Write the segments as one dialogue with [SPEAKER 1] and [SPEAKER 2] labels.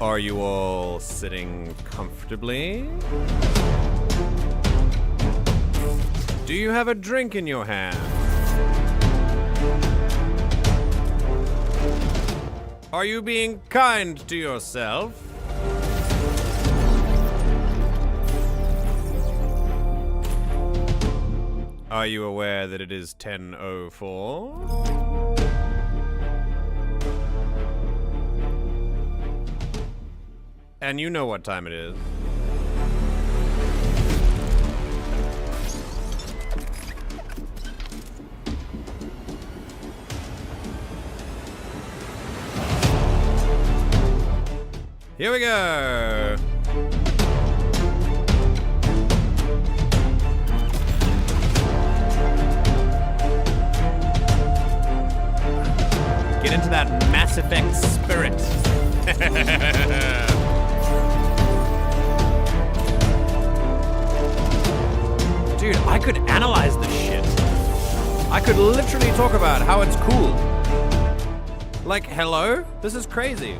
[SPEAKER 1] Are you all sitting comfortably? Do you have a drink in your hand? Are you being kind to yourself? Are you aware that it is 10:04? And you know what time it is. Here we go. Get into that Mass Effect spirit. Dude, I could analyze this shit. I could literally talk about how it's cool. Like, hello? This is crazy.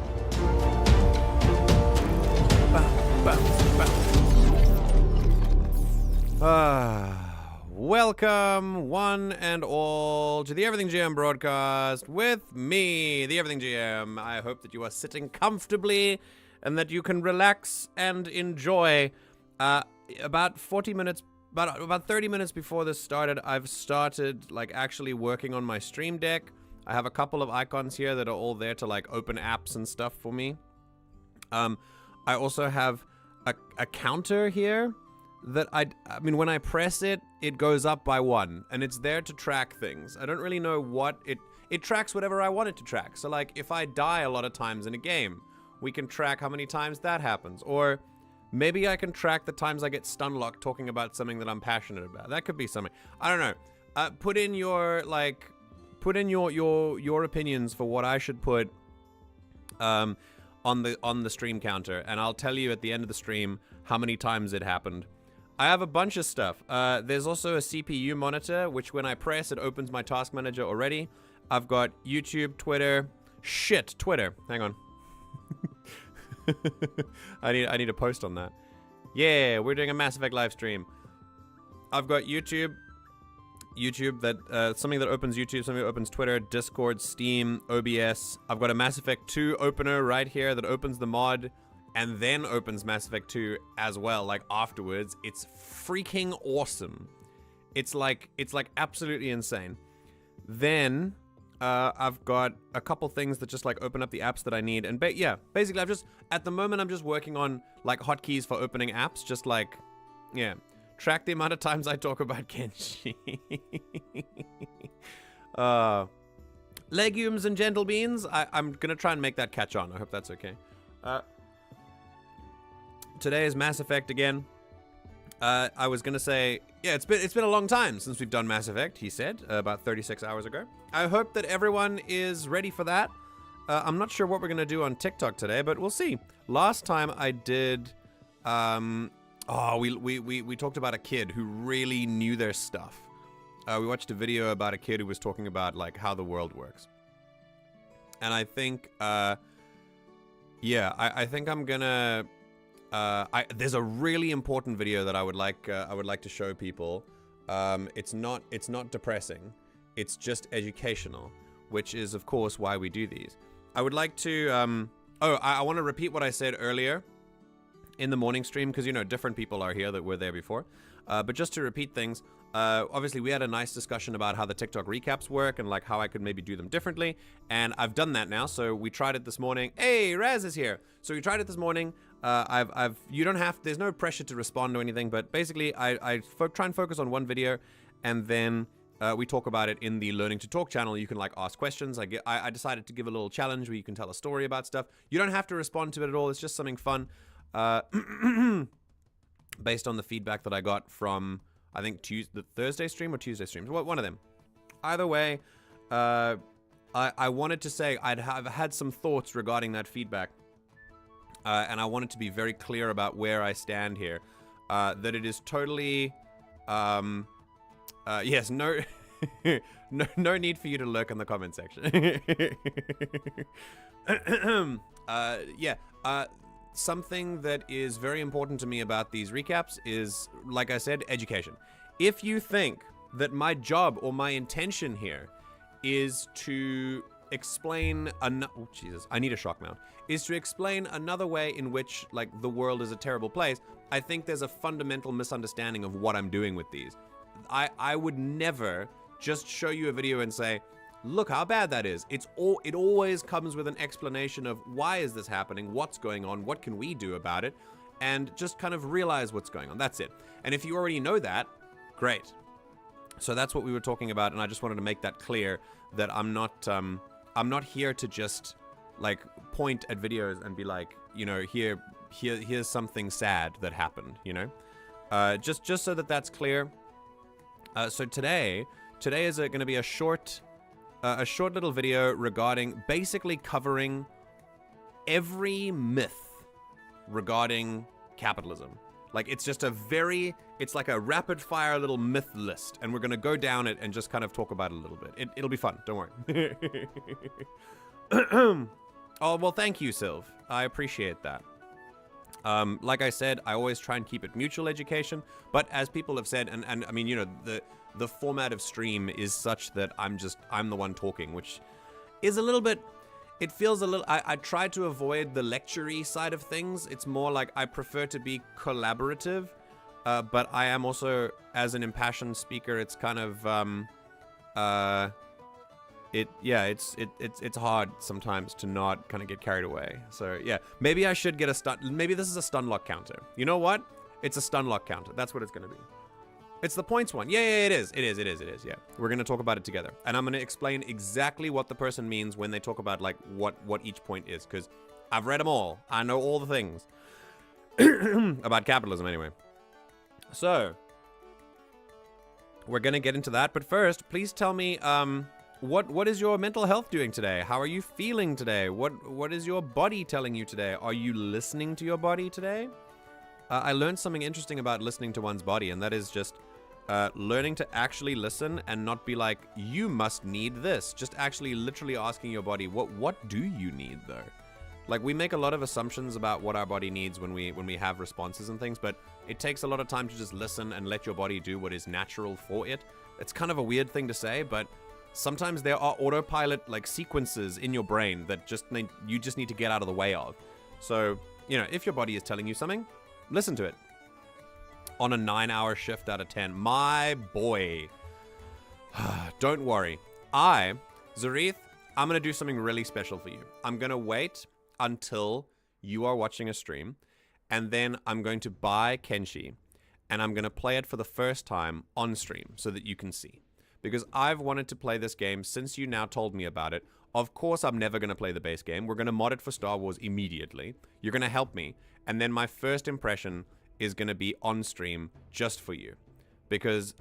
[SPEAKER 1] Welcome, one and all, to the Everything GM broadcast with me, the Everything GM. I hope that you are sitting comfortably and that you can relax and enjoy. About 30 minutes before this started, I've started actually working on my Stream Deck. I have a couple of icons here that are all there to open apps and stuff for me. I also have a counter here that I mean, when I press it, it goes up by 1, and it's there to track things. I don't really know what it tracks whatever I want it to track. So if I die a lot of times in a game, we can track how many times that happens. Or maybe I can track the times I get stun locked talking about something that I'm passionate about. That could be something. I don't know. Put in your opinions for what I should put on the stream counter, and I'll tell you at the end of the stream how many times it happened. I have a bunch of stuff. There's also a CPU monitor, which when I press, it opens my task manager already. I've got YouTube, Twitter. Shit, Twitter. Hang on. I need a post on that. Yeah, we're doing a Mass Effect live stream. I've got YouTube that something that opens YouTube, something that opens Twitter, Discord, Steam, OBS. I've got a Mass Effect 2 opener right here that opens the mod and then opens Mass Effect 2 as well, afterwards. It's freaking awesome. It's absolutely insane. Then I've got a couple things that just open up the apps that I need. And basically at the moment I'm just working on hotkeys for opening apps, track the amount of times I talk about Kenshi. Legumes and gentle beans. I'm gonna try and make that catch on. I hope that's okay. Today is Mass Effect again. I was gonna say, yeah, it's been a long time since we've done Mass Effect, he said, about 36 hours ago. I hope that everyone is ready for that. I'm not sure what we're gonna do on TikTok today, but we'll see. Last time I did, we talked about a kid who really knew their stuff. We watched a video about a kid who was talking about how the world works. And I think, I think I'm gonna. There's a really important video that I would like to show people. It's not depressing. It's just educational, which is of course why we do these. I would like to. I want to repeat what I said earlier in the morning stream, because different people are here that were there before. But just to repeat things, obviously we had a nice discussion about how the TikTok recaps work and how I could maybe do them differently. And I've done that now. So we tried it this morning. Hey, Raz is here. So we tried it this morning. You don't have, there's no pressure to respond to anything, but basically I try and focus on one video, and then we talk about it in the Learning to Talk channel. You can ask questions. I decided to give a little challenge where you can tell a story about stuff. You don't have to respond to it at all. It's just something fun. Based on the feedback that I got from, I think, the Thursday stream or Tuesday streams. One of them. Either way, I wanted to say I've had some thoughts regarding that feedback. And I wanted to be very clear about where I stand here. That it is totally... yes, no... no need for you to lurk in the comment section. Yeah. Something that is very important to me about these recaps is, like I said, education. If you think that my job or my intention here is to explain oh Jesus, I need a shock mount. Is to explain another way in which like the world is a terrible place, I think there's a fundamental misunderstanding of what I'm doing with these. I would never just show you a video and say, look how bad that is. It always comes with an explanation of why is this happening, what's going on, what can we do about it, and just kind of realize what's going on. That's it. And if you already know that, great. So that's what we were talking about, and I just wanted to make that clear that I'm not here to just like point at videos and be like, you know, here's something sad that happened, you know, just so that that's clear. So today is going to be a short little video regarding basically covering every myth regarding capitalism. Like it's just it's like a rapid fire little myth list, and we're going to go down it and just kind of talk about it a little bit. It'll be fun. Don't worry. Oh, well, thank you, Sylv. I appreciate that. Like I said, I always try and keep it mutual education, but as people have said, and I mean, you know, the format of stream is such that I'm the one talking, which is a little bit, it feels a little, I try to avoid the lecture-y side of things. It's more like I prefer to be collaborative, but I am also, as an impassioned speaker, it's kind of, it's hard sometimes to not kind of get carried away. So yeah, maybe I should get a stun. Maybe this is a stun lock counter. You know what? It's a stun lock counter. That's what it's going to be. It's the points one. Yeah, it is. Yeah, we're going to talk about it together, and I'm going to explain exactly what the person means when they talk about like what each point is, because I've read them all. I know all the things about capitalism anyway. So we're going to get into that, but first, please tell me what is your mental health doing today? How are you feeling today? What is your body telling you today? Are you listening to your body today? I learned something interesting about listening to one's body, and that is just learning to actually listen and not be like, you must need this. Just actually literally asking your body, what do you need though? Like, we make a lot of assumptions about what our body needs when we have responses and things, but it takes a lot of time to just listen and let your body do what is natural for it. It's kind of a weird thing to say, but sometimes there are autopilot like sequences in your brain that you just need to get out of the way of. So, you know, if your body is telling you something, listen to it. On a 9-hour shift out of 10. My boy. Don't worry. Zaeed, I'm going to do something really special for you. I'm going to wait until you are watching a stream, and then I'm going to buy Kenshi, and I'm going to play it for the first time on stream so that you can see. Because I've wanted to play this game since you now told me about it. Of course, I'm never going to play the base game. We're going to mod it for Star Wars immediately. You're going to help me. And then my first impression is going to be on stream just for you. Because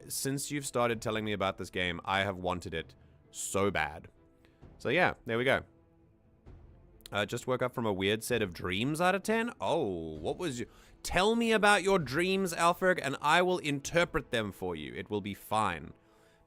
[SPEAKER 1] since you've started telling me about this game, I have wanted it so bad. So yeah, there we go. Just woke up from a weird set of dreams out of 10. Oh, what was you? Tell me about your dreams, Alfred, and I will interpret them for you. It will be fine.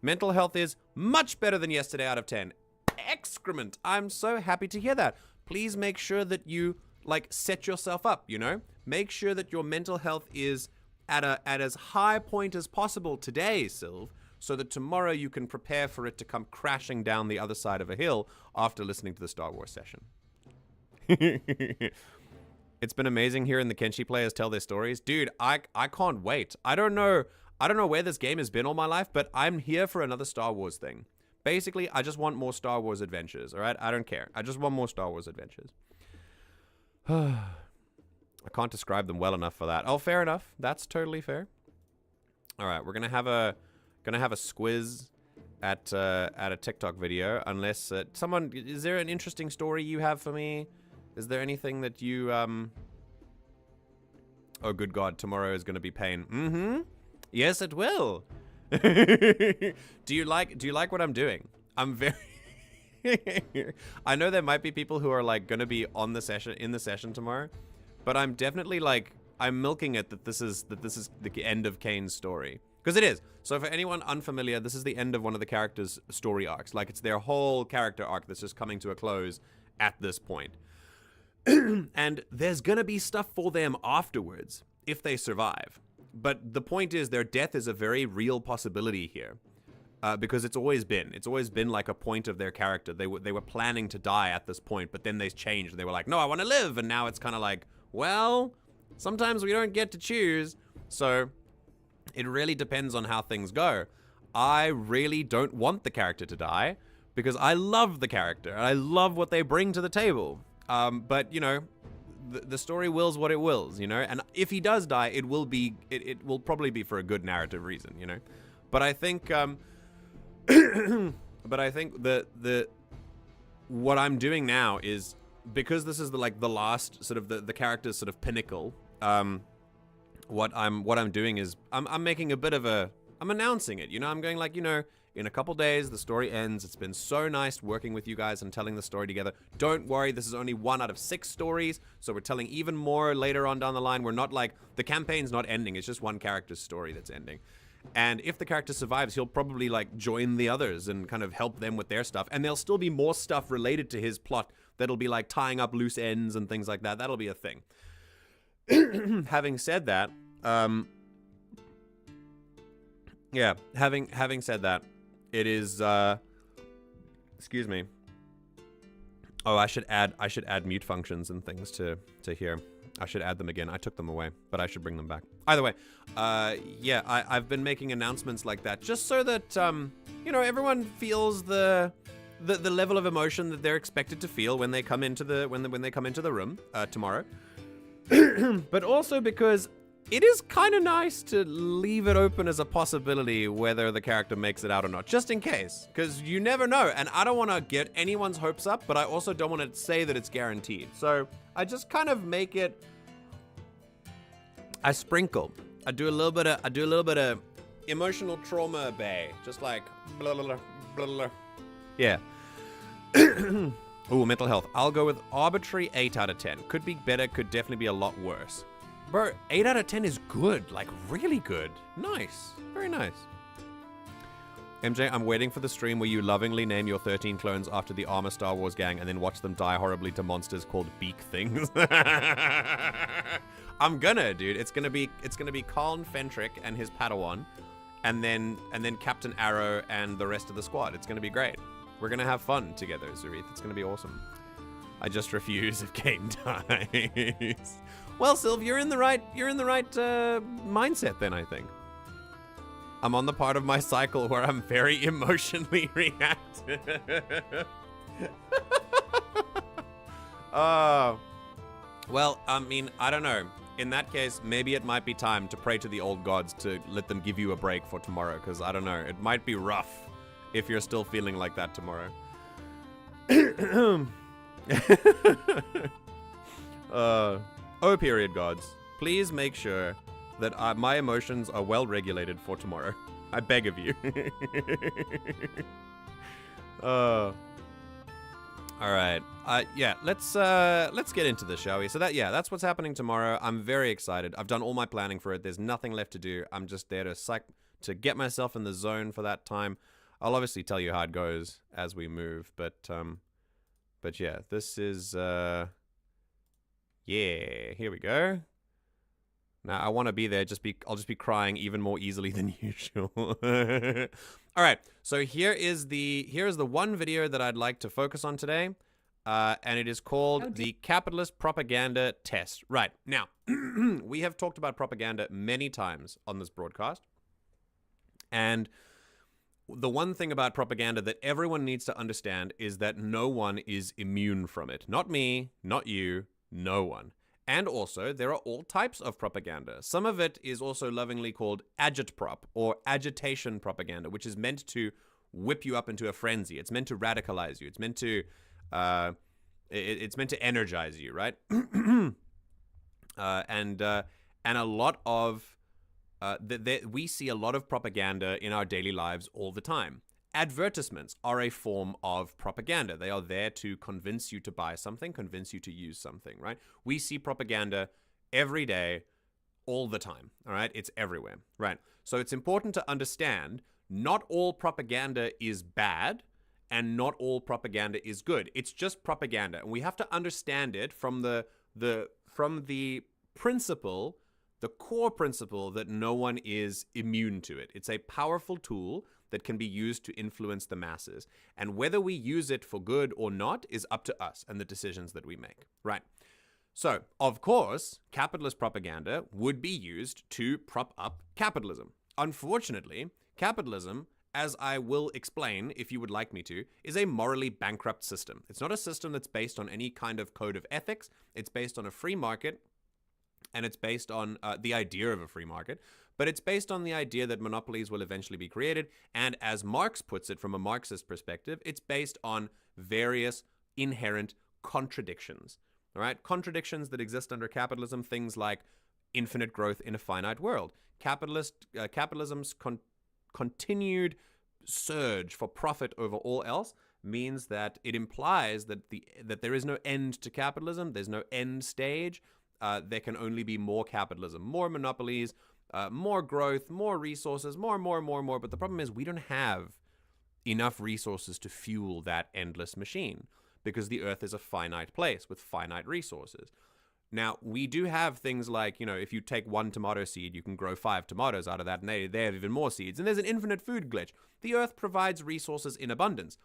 [SPEAKER 1] Mental health is much better than yesterday out of 10. Excrement. I'm so happy to hear that. Please make sure that you like set yourself up, you know? Make sure that your mental health is at as high point as possible today, Sylv, so that tomorrow you can prepare for it to come crashing down the other side of a hill after listening to the Star Wars session. It's been amazing hearing the Kenshi players tell their stories. Dude, I can't wait. I don't know where this game has been all my life, but I'm here for another Star Wars thing. Basically, I just want more Star Wars adventures, all right? I don't care. I just want more Star Wars adventures. I can't describe them well enough for that. Oh, fair enough. That's totally fair. All right, we're gonna have a squiz at a TikTok video, unless someone. Is there an interesting story you have for me? Is there anything that you Oh, good God! Tomorrow is gonna be pain. Mm-hmm. Yes, it will. Do you like what I'm doing? I'm very. I know there might be people who are like gonna be in the session tomorrow, but I'm definitely like I'm milking it that this is the end of Kane's story, because it is. So for anyone unfamiliar, this is the end of one of the characters' story arcs. Like, it's their whole character arc that's just coming to a close, at this point. And there's gonna be stuff for them afterwards if they survive. But the point is, their death is a very real possibility here. Because it's always been like a point of their character. They were planning to die at this point, but then they changed. They were like, no, I want to live. And now it's kind of like, well, sometimes we don't get to choose. So it really depends on how things go. I really don't want the character to die because I love the character and I love what they bring to the table. But you know, the story wills what it wills, you know, and if he does die, it will probably be for a good narrative reason, you know. But I think, what I'm doing now is, because this is the last sort of the character's sort of pinnacle. What I'm doing is I'm making a bit of I'm announcing it. You know, I'm going like, you know, in a couple days the story ends. It's been so nice working with you guys and telling the story together. Don't worry, this is only 1 out of 6 stories, so we're telling even more later on down the line. We're not like, the campaign's not ending. It's just one character's story that's ending. And if the character survives, he'll probably like join the others and kind of help them with their stuff. And there'll still be more stuff related to his plot that'll be like tying up loose ends and things like that. That'll be a thing. Having said that, yeah, having said that, it is, excuse me. Oh, I should add mute functions and things to here. I should add them again. I took them away, but I should bring them back. Either way, yeah, I've been making announcements like that just so that, you know, everyone feels the level of emotion that they're expected to feel when they come into the when they come into the room tomorrow. But also because it is kind of nice to leave it open as a possibility whether the character makes it out or not, just in case, because you never know. And I don't want to get anyone's hopes up, but I also don't want to say that it's guaranteed. So I just kind of make it. I sprinkle. I do a little bit of emotional trauma bay, just like blah blah blah blah. Yeah. Ooh, mental health. I'll go with arbitrary 8 out of 10. Could be better. Could definitely be a lot worse. Bro, 8 out of 10 is good. Like, really good. Nice. Very nice. MJ, I'm waiting for the stream where you lovingly name your 13 clones after the Armor Star Wars gang and then watch them die horribly to monsters called beak things. I'm gonna, dude. It's gonna be Karl Fentrick and his Padawan, and then Captain Arrow and the rest of the squad. It's gonna be great. We're gonna have fun together, Zaeed. It's gonna be awesome. I just refuse if Kane dies. Well, Sylv, you're in the right mindset then, I think. I'm on the part of my cycle where I'm very emotionally reactive. Well, I mean, I don't know. In that case, maybe it might be time to pray to the old gods to let them give you a break for tomorrow, because I don't know. It might be rough if you're still feeling like that tomorrow. Oh, period gods, please make sure that my emotions are well regulated for tomorrow. I beg of you. All right. Yeah, let's get into this, shall we? So that's what's happening tomorrow. I'm very excited. I've done all my planning for it. There's nothing left to do. I'm just there to get myself in the zone for that time. I'll obviously tell you how it goes as we move, but yeah, this is yeah, here we go. Now I want to be there. I'll just be crying even more easily than usual. All right. So here is the one video that I'd like to focus on today, and it is called the Capitalist Propaganda Test. Right now, we have talked about propaganda many times on this broadcast, and the one thing about propaganda that everyone needs to understand is that no one is immune from it. Not me, not you. No one. And also, there are all types of propaganda. Some of it is also lovingly called agitprop or agitation propaganda, which is meant to whip you up into a frenzy. It's meant to radicalize you. It's meant to energize you, right? And a lot of we see a lot of propaganda in our daily lives all the time. Advertisements are a form of propaganda. They are there to convince you to buy something, convince you to use something, right? We see propaganda every day, all the time, all right? It's everywhere, right? So it's important to understand not all propaganda is bad, and not all propaganda is good. It's just propaganda, and we have to understand it from the principle, the core principle that no one is immune to it. It's a powerful tool that can be used to influence the masses, and whether we use it for good or not is up to us and the decisions that we make. Right. So, of course, capitalist propaganda would be used to prop up capitalism. Unfortunately, capitalism, as I will explain if you would like me to, is a morally bankrupt system. It's not a system that's based on any kind of code of ethics. It's based on a free market, and it's based on the idea of a free market, but it's based on the idea that monopolies will eventually be created, and as Marx puts it from a Marxist perspective, it's based on various inherent contradictions. All right, contradictions that exist under capitalism, things like infinite growth in a finite world. Capitalism's continued surge for profit over all else means that it implies that that there is no end to capitalism. There's no end stage. There can only be more capitalism, more monopolies, more growth, more resources, more. But the problem is we don't have enough resources to fuel that endless machine, because the earth is a finite place with finite resources. Now, we do have things like, if you take one tomato seed, you can grow 5 tomatoes out of that, and they have even more seeds. And there's an infinite food glitch. The earth provides resources in abundance.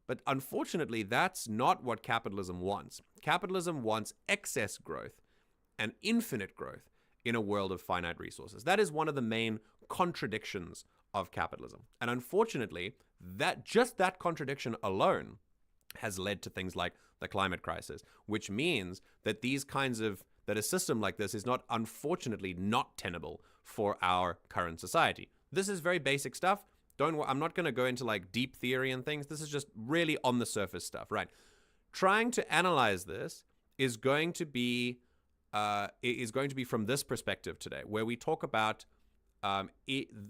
[SPEAKER 1] But unfortunately, that's not what capitalism wants. Capitalism wants excess growth and infinite growth in a world of finite resources. That is one of the main contradictions of capitalism. And unfortunately, that contradiction alone has led to things like the climate crisis, which means that that a system like this is unfortunately not tenable for our current society. This is very basic stuff. I'm not going to go into deep theory and things. This is just really on the surface stuff, right? Trying to analyze this is going to be from this perspective today, where we talk about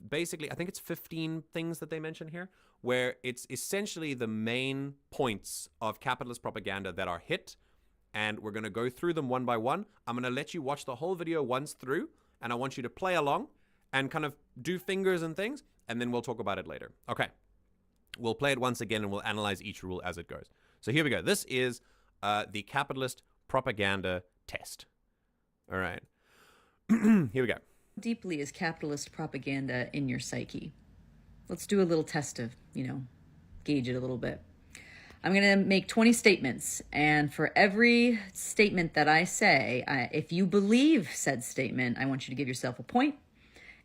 [SPEAKER 1] basically, I think it's 15 things that they mention here, where it's essentially the main points of capitalist propaganda that are hit, and we're going to go through them one by one. I'm going to let you watch the whole video once through, and I want you to play along and kind of do fingers and things, and then we'll talk about it later. Okay. We'll play it once again, and we'll analyze each rule as it goes. So here we go. This is the capitalist propaganda test. All right. Here we go.
[SPEAKER 2] Deeply is capitalist propaganda in your psyche? Let's do a little test of, gauge it a little bit. I'm going to make 20 statements, and for every statement that I say, if you believe said statement, I want you to give yourself a point.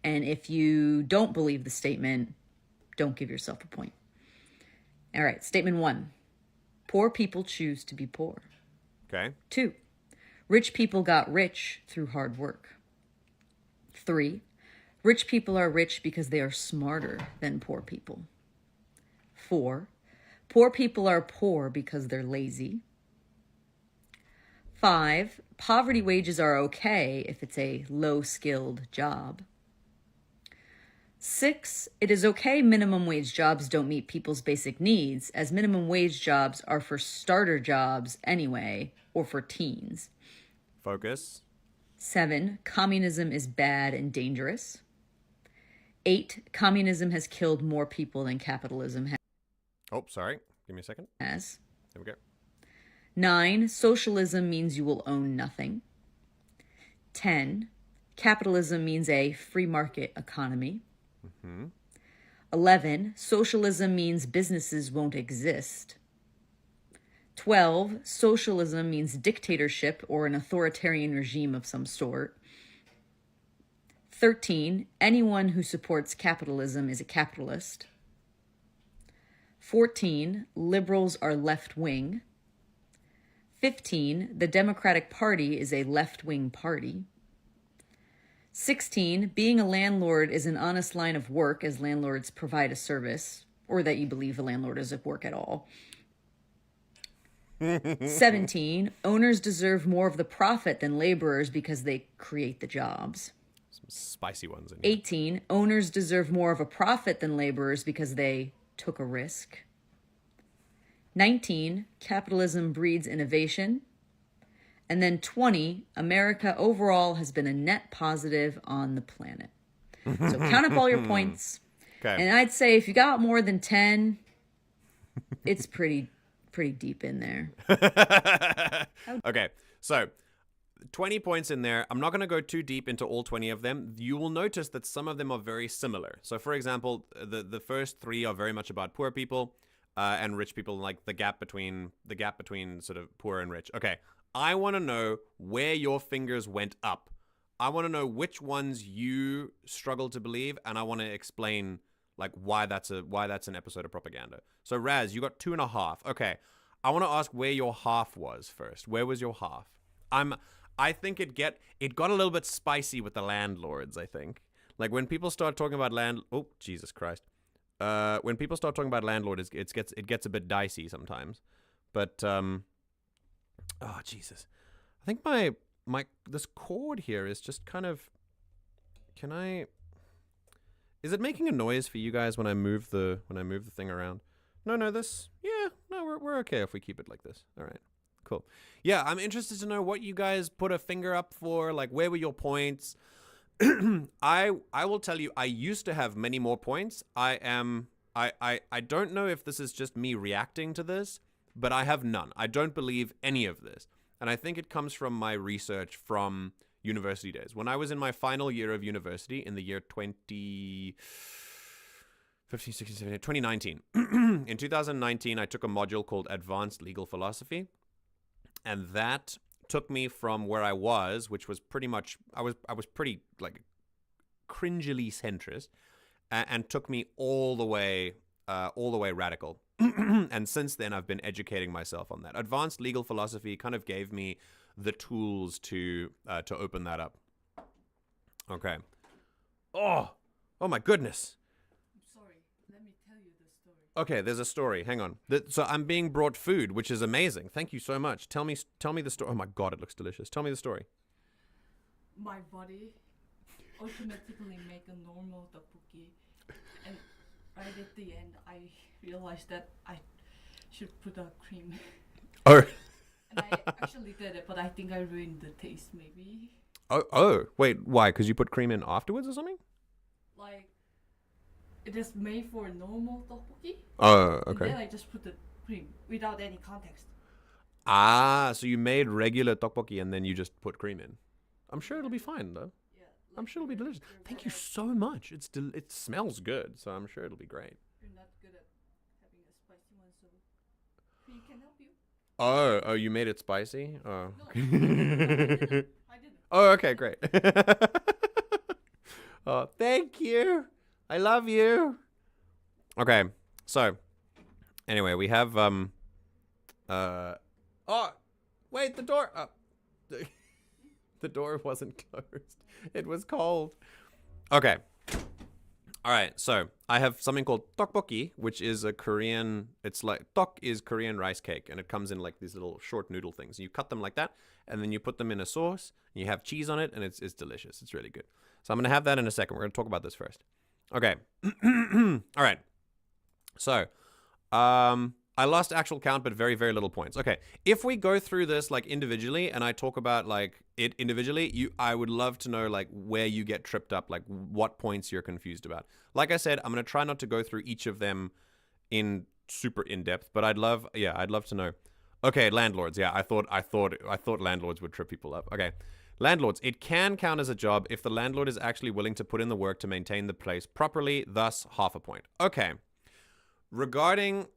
[SPEAKER 2] And if you don't believe the statement, don't give yourself a point. All right, statement 1. Poor people choose to be poor.
[SPEAKER 1] Okay.
[SPEAKER 2] 2. Rich people got rich through hard work. 3. Rich people are rich because they are smarter than poor people. 4. Poor people are poor because they're lazy. 5. Poverty wages are okay if it's a low-skilled job. 6. It is okay minimum wage jobs don't meet people's basic needs, as minimum wage jobs are for starter jobs anyway, or for teens.
[SPEAKER 1] Focus.
[SPEAKER 2] 7. Communism is bad and dangerous. 8. Communism has killed more people than capitalism has.
[SPEAKER 1] Oh, sorry. Give me a second. There we go.
[SPEAKER 2] 9. Socialism means you will own nothing. 10. Capitalism means a free market economy. 11. Socialism means businesses won't exist. 12. Socialism means dictatorship or an authoritarian regime of some sort. 13. Anyone who supports capitalism is a capitalist. 14. Liberals are left-wing. 15. The Democratic Party is a left-wing party. 16. Being a landlord is an honest line of work, as landlords provide a service, or that you believe a landlord is at work at all. 17. Owners deserve more of the profit than laborers because they create the jobs.
[SPEAKER 1] Some spicy ones in here.
[SPEAKER 2] 18. Owners deserve more of a profit than laborers because they took a risk. 19. Capitalism breeds innovation. And then 20. America overall has been a net positive on the planet. So count up all your points.
[SPEAKER 1] Okay.
[SPEAKER 2] And I'd say if you got more than 10, It's pretty deep in there.
[SPEAKER 1] Okay, so 20 points in there. I'm not going to go too deep into all 20 of them. You will notice that some of them are very similar. So, for example, the first 3 are very much about poor people and rich people, like the gap between sort of poor and rich. Okay, I want to know where your fingers went up. I want to know which ones you struggle to believe, and I want to explain like why that's an episode of propaganda. So, Raz, you got 2.5. Okay, I want to ask where your half was first. Where was your half? I think it got a little bit spicy with the landlords, I think. Like when people start talking about oh, Jesus Christ. When people start talking about landlord, it gets a bit dicey sometimes. But oh, Jesus. I think my this cord here is just kind of, is it making a noise for you guys when I move the thing around? No, we're okay if we keep it like this. All right. Cool. Yeah, I'm interested to know what you guys put a finger up for. Like, where were your points? I will tell you, I used to have many more points. I don't know if this is just me reacting to this, but I have none. I don't believe any of this. And I think it comes from my research from university days. When I was in my final year of university in the year 2019. In 2019, I took a module called Advanced Legal Philosophy. And that took me from where I was, which was pretty much, I was pretty like cringily centrist, and took me all the way radical. And since then, I've been educating myself on that. Advanced legal philosophy kind of gave me the tools to open that up. Okay. Oh my goodness. Okay, there's a story. Hang on. So I'm being brought food, which is amazing. Thank you so much. Tell me the story. Oh my God, it looks delicious. Tell me the story.
[SPEAKER 3] My body automatically make a normal tteokbokki, and right at the end, I realized that I should put a cream.
[SPEAKER 1] Oh.
[SPEAKER 3] And I actually did it, but I think I ruined the taste, maybe.
[SPEAKER 1] Oh, wait, why? Because you put cream in afterwards or something?
[SPEAKER 3] Like, it is made for normal tteokbokki.
[SPEAKER 1] Oh, okay.
[SPEAKER 3] And then I just put the cream without any context.
[SPEAKER 1] Ah, so you made regular tteokbokki and then you just put cream in. I'm sure it'll be fine though.
[SPEAKER 3] Yeah. Like
[SPEAKER 1] I'm sure it'll be delicious. Thank you so much. It smells good, so I'm sure it'll be great.
[SPEAKER 3] You're not good at having a spicy one, so cream can help you.
[SPEAKER 1] Oh, you made it spicy? Oh.
[SPEAKER 3] No, I didn't.
[SPEAKER 1] Oh, okay, great. Oh, thank you. I love you. Okay, so anyway, we have oh, wait, the door. The door wasn't closed. It was cold. Okay. All right, so I have something called tteokbokki, which is a Korean. It's like tok is Korean rice cake, and it comes in like these little short noodle things. You cut them like that, and then you put them in a sauce. And you have cheese on it, and it's delicious. It's really good. So I'm gonna have that in a second. We're gonna talk about this first. Okay. All right. So, I lost actual count, but very, very little points. Okay. If we go through this like individually and I talk about like it individually, I would love to know like where you get tripped up, like what points you're confused about. Like I said, I'm going to try not to go through each of them in super in depth, but I'd love to know. Okay. Landlords. Yeah. I thought landlords would trip people up. Okay. Landlords, it can count as a job if the landlord is actually willing to put in the work to maintain the place properly, thus half a point. Okay. Regarding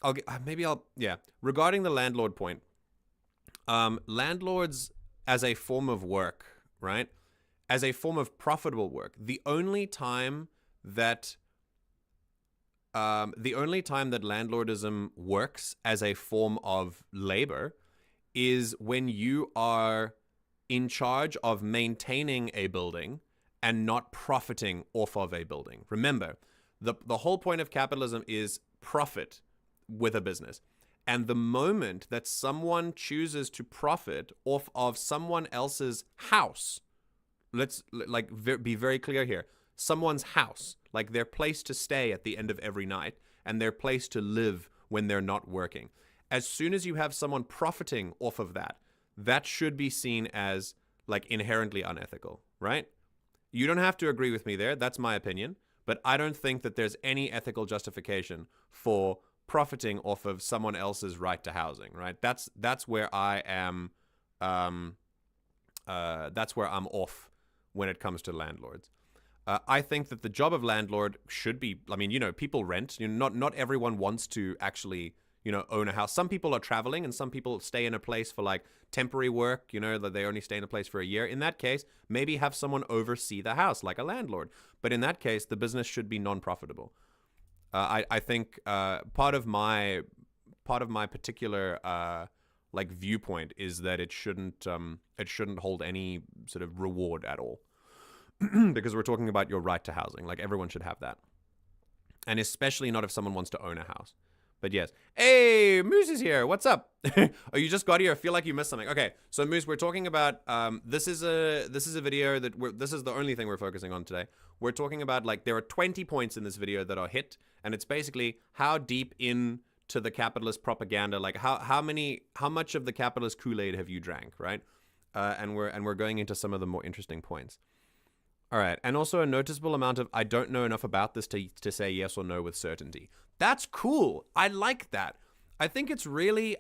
[SPEAKER 1] the landlord point, landlords as a form of work, right? As a form of profitable work, the only time that landlordism works as a form of labor is when you are in charge of maintaining a building and not profiting off of a building. Remember, the whole point of capitalism is profit with a business. And the moment that someone chooses to profit off of someone else's house, let's be very clear here, someone's house, like their place to stay at the end of every night and their place to live when they're not working. As soon as you have someone profiting off of that, that should be seen as like inherently unethical, right? You don't have to agree with me there. That's my opinion. But I don't think that there's any ethical justification for profiting off of someone else's right to housing, right? That's where I am. That's where I'm off when it comes to landlords. I think that the job of landlord should be, I mean, people rent. Not everyone wants to actually, own a house. Some people are traveling and some people stay in a place for like temporary work, that they only stay in a place for a year. In that case, maybe have someone oversee the house like a landlord. But in that case, the business should be non-profitable. I think part of my particular like viewpoint is that it shouldn't hold any sort of reward at all. Because we're talking about your right to housing. Like, everyone should have that. And especially not if someone wants to own a house. But yes. Hey, Moose is here. What's up? Oh, you just got here. I feel like you missed something. Okay, so Moose, we're talking about, this is a video that this is the only thing we're focusing on today. We're talking about, like, there are 20 points in this video that are hit. And it's basically how deep into the capitalist propaganda, like how much of the capitalist Kool-Aid have you drank, right? And we're going into some of the more interesting points. All right, and also a noticeable amount of I don't know enough about this to say yes or no with certainty. That's cool. I like that. I think it's really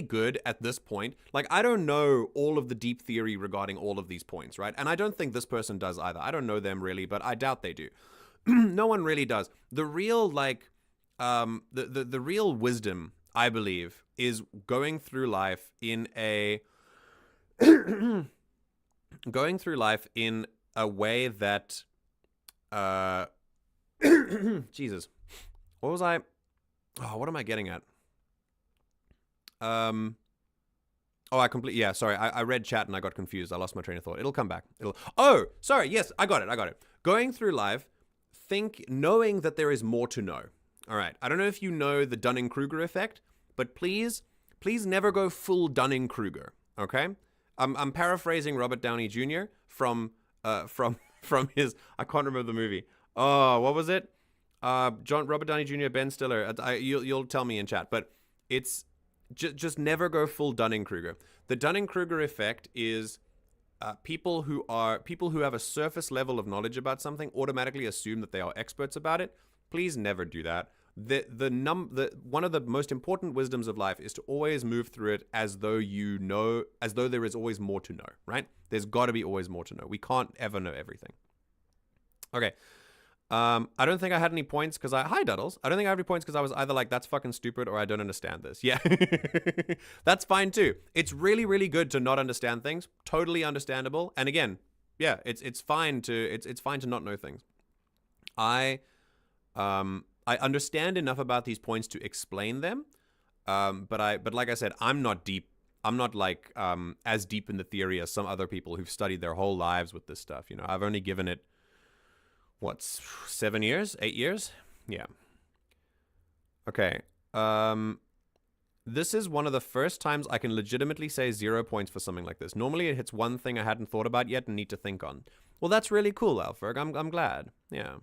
[SPEAKER 1] good at this point. Like, I don't know all of the deep theory regarding all of these points, right? And I don't think this person does either. I don't know them really, but I doubt they do. No one really does. The real the real wisdom, I believe, is going through life in a way that Jesus. What am I getting at? I read chat and I got confused. I lost my train of thought. It'll come back. Sorry. Yes, I got it. Going through life, knowing that there is more to know. All right. I don't know if you know the Dunning-Kruger effect, but please never go full Dunning-Kruger. Okay. I'm paraphrasing Robert Downey Jr. from his, I can't remember the movie. Oh, what was it? Robert Downey Jr., Ben Stiller. You'll tell me in chat, but it's just never go full Dunning-Kruger. The Dunning-Kruger effect is people who have a surface level of knowledge about something automatically assume that they are experts about it. Please never do that. One of the most important wisdoms of life is to always move through it as though there is always more to know, right? There's got to be always more to know. We can't ever know everything. Okay. I don't think I had any points because hi Duddles. I don't think I have any points because I was either like, that's fucking stupid or I don't understand this. Yeah. That's fine too. It's really, really good to not understand things. Totally understandable. And again, yeah, it's fine to not know things. I understand enough about these points to explain them, but like I said, I'm not deep. I'm not like as deep in the theory as some other people who've studied their whole lives with this stuff. I've only given it 7 years, 8 years, yeah. Okay. This is one of the first times I can legitimately say 0 points for something like this. Normally it hits one thing I hadn't thought about yet and need to think on. Well, that's really cool, Alferg. I'm glad. Yeah.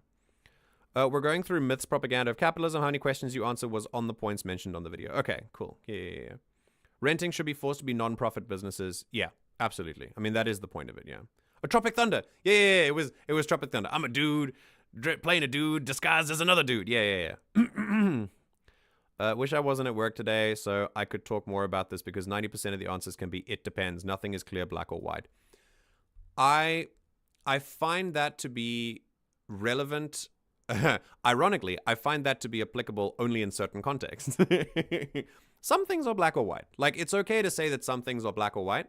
[SPEAKER 1] We're going through myths, propaganda of capitalism. How many questions you answer was on the points mentioned on the video. Okay, cool. Yeah. Renting should be forced to be non-profit businesses. Yeah, absolutely. I mean, that is the point of it, yeah. A Tropic Thunder. Yeah, it was Tropic Thunder. I'm a dude playing a dude disguised as another dude. Yeah. Wish I wasn't at work today so I could talk more about this because 90% of the answers can be it depends. Nothing is clear, black or white. I find that to be relevant. Ironically, I find that to be applicable only in certain contexts. Some things are black or white. Like, it's okay to say that some things are black or white.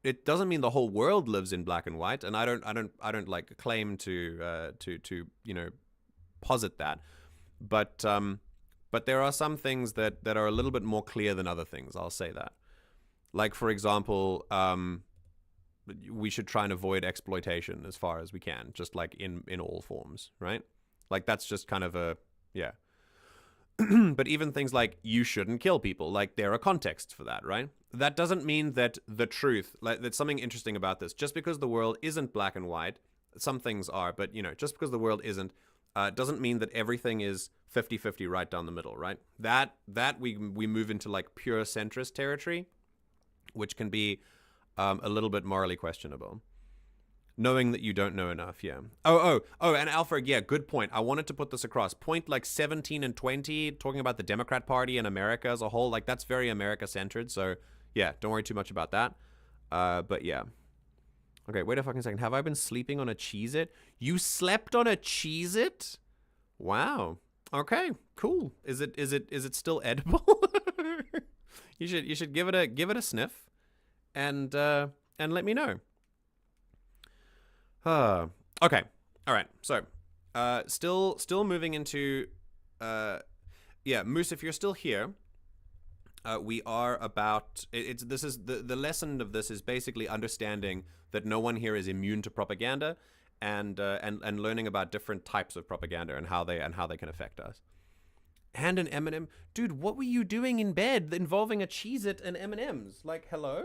[SPEAKER 1] It doesn't mean the whole world lives in black and white, and I don't like claim to posit that. But there are some things that are a little bit more clear than other things. I'll say that. Like, for example, we should try and avoid exploitation as far as we can, just like in all forms, right? Like, that's just kind of yeah. But even things like you shouldn't kill people, like there are contexts for that, right? That doesn't mean that the truth, like there's something interesting about this. Just because the world isn't black and white, some things are, but just because the world isn't, doesn't mean that everything is 50-50 right down the middle, right? That we move into like pure centrist territory, which can be a little bit morally questionable. Knowing that you don't know enough, yeah. And Alpha, yeah, good point. I wanted to put this across. Point like 17 and 20, talking about the Democrat Party and America as a whole, like that's very America-centered, so yeah, don't worry too much about that. But yeah. Okay, wait a fucking second. Have I been sleeping on a Cheez-It? You slept on a Cheez-It? Wow. Okay, cool. Is it still edible? You should give it a sniff and let me know. Okay. All right. So, still moving into, Moose, if you're still here, we are about, this is the lesson of this is basically understanding that no one here is immune to propaganda and learning about different types of propaganda and how they can affect us. And an M&M. Dude, what were you doing in bed involving a Cheez-It and M&Ms? Like, hello?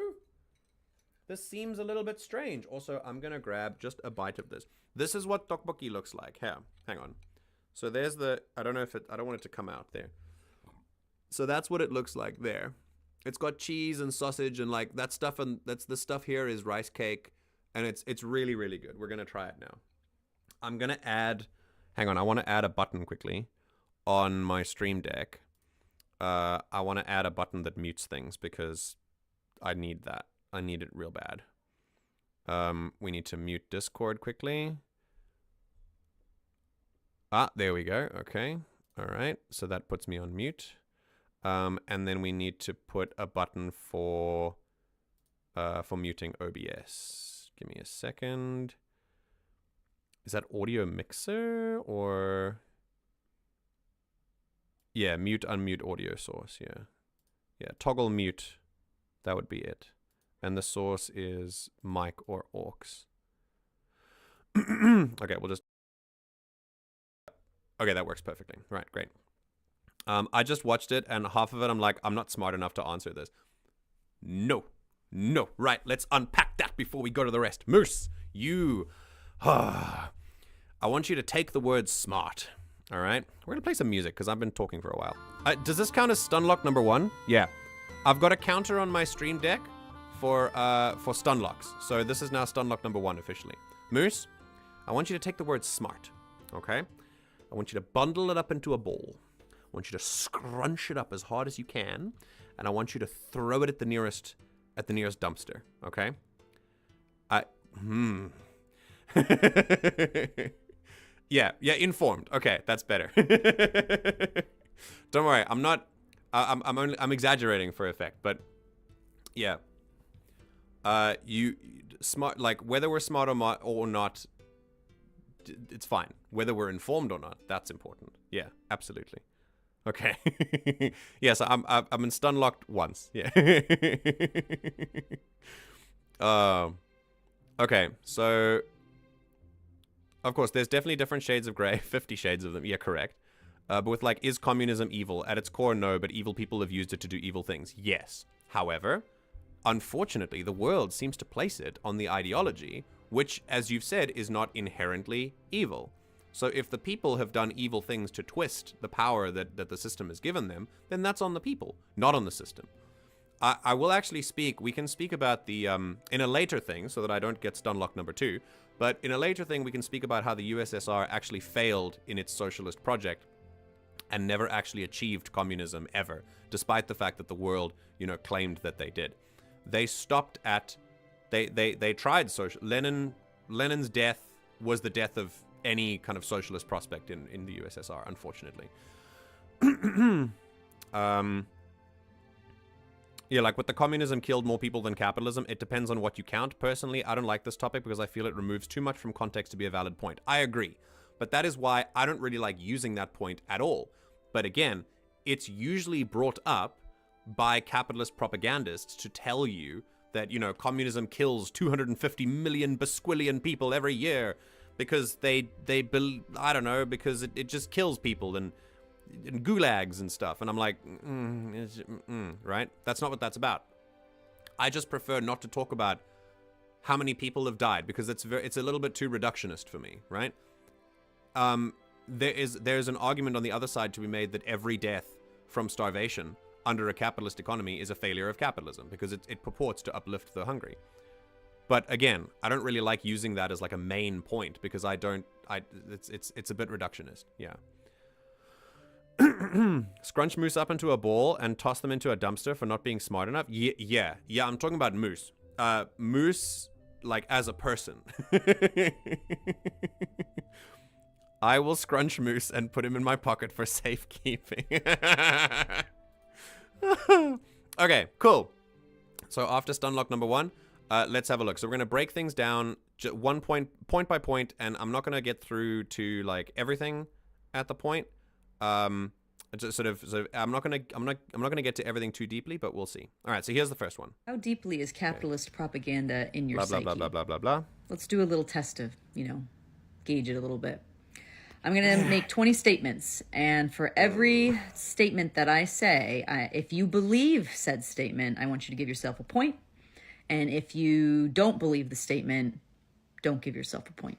[SPEAKER 1] This seems a little bit strange. Also, I'm going to grab just a bite of this. This is what tteokbokki looks like. Here, hang on. So there's I don't want it to come out there. So that's what it looks like there. It's got cheese and sausage and like that stuff, and that's the stuff here is rice cake, and it's really, really good. We're going to try it now. I'm going to add, hang on, I want to add a button quickly on my Stream Deck. I want to add a button that mutes things because I need that. I need it real bad. We need to mute Discord quickly. There we go. Okay. All right. So that puts me on mute. And then we need to put a button for muting OBS. Give me a second. Is that audio mixer or? Yeah, mute, unmute audio source. Yeah. Toggle mute. That would be it. And the source is mic or aux. Okay, we'll just... Okay, that works perfectly. Right, great. I just watched it, and half of it I'm like, I'm not smart enough to answer this. No. Right, let's unpack that before we go to the rest. Moose, you... I want you to take the word smart, all right? We're going to play some music, because I've been talking for a while. Does this count as Stunlock number 1? Yeah. I've got a counter on my Stream Deck for Stunlocks. So this is now Stunlock number 1 officially. Moose, I want you to take the word smart, okay? I want you to bundle it up into a ball. I want you to scrunch it up as hard as you can, and I want you to throw it at the nearest dumpster, okay? Yeah, informed. Okay, that's better. Don't worry, I'm exaggerating for effect, but yeah. You smart, like whether we're smart or not, it's fine. Whether we're informed or not, that's important. Yeah, absolutely. Okay. Yeah, so I'm in Stunlocked once. Yeah. Okay, so of course there's definitely different shades of gray, 50 shades of them. Yeah, correct. But with like, is communism evil? At its core, no, but evil people have used it to do evil things. Yes. However, unfortunately, the world seems to place it on the ideology, which, as you've said, is not inherently evil. So if the people have done evil things to twist the power that the system has given them, then that's on the people, not on the system. I will actually we can speak about the, in a later thing, so that I don't get Stunlock number 2, but in a later thing we can speak about how the USSR actually failed in its socialist project and never actually achieved communism ever, despite the fact that the world, claimed that they did. They stopped at, they tried Lenin's death was the death of any kind of socialist prospect in the USSR, unfortunately. Yeah, like with the communism killed more people than capitalism, it depends on what you count. Personally, I don't like this topic because I feel it removes too much from context to be a valid point. I agree. But that is why I don't really like using that point at all. But again, it's usually brought up by capitalist propagandists to tell you that, communism kills 250 million Basquillion people every year because I don't know, because it just kills people and gulags and stuff. And I'm like, right? That's not what that's about. I just prefer not to talk about how many people have died because it's a little bit too reductionist for me, right? There's an argument on the other side to be made that every death from starvation under a capitalist economy is a failure of capitalism because it purports to uplift the hungry. But again, I don't really like using that as like a main point because it's a bit reductionist. Yeah. Scrunch moose up into a ball and toss them into a dumpster for not being smart enough. Yeah. I'm talking about moose. Moose, like as a person. I will scrunch moose and put him in my pocket for safekeeping. Okay, cool. So after stunlock number 1, let's have a look. So we're gonna break things down point by point, and I'm not gonna get through to like everything at the point. Just sort of I'm not gonna get to everything too deeply, but we'll see. All right, so here's the first one.
[SPEAKER 2] How deeply is capitalist propaganda in your psyche?
[SPEAKER 1] Blah blah blah blah blah blah.
[SPEAKER 2] Let's do a little test of, gauge it a little bit. I'm going to make 20 statements, and for every statement that I say, if you believe said statement, I want you to give yourself a point. And if you don't believe the statement, don't give yourself a point.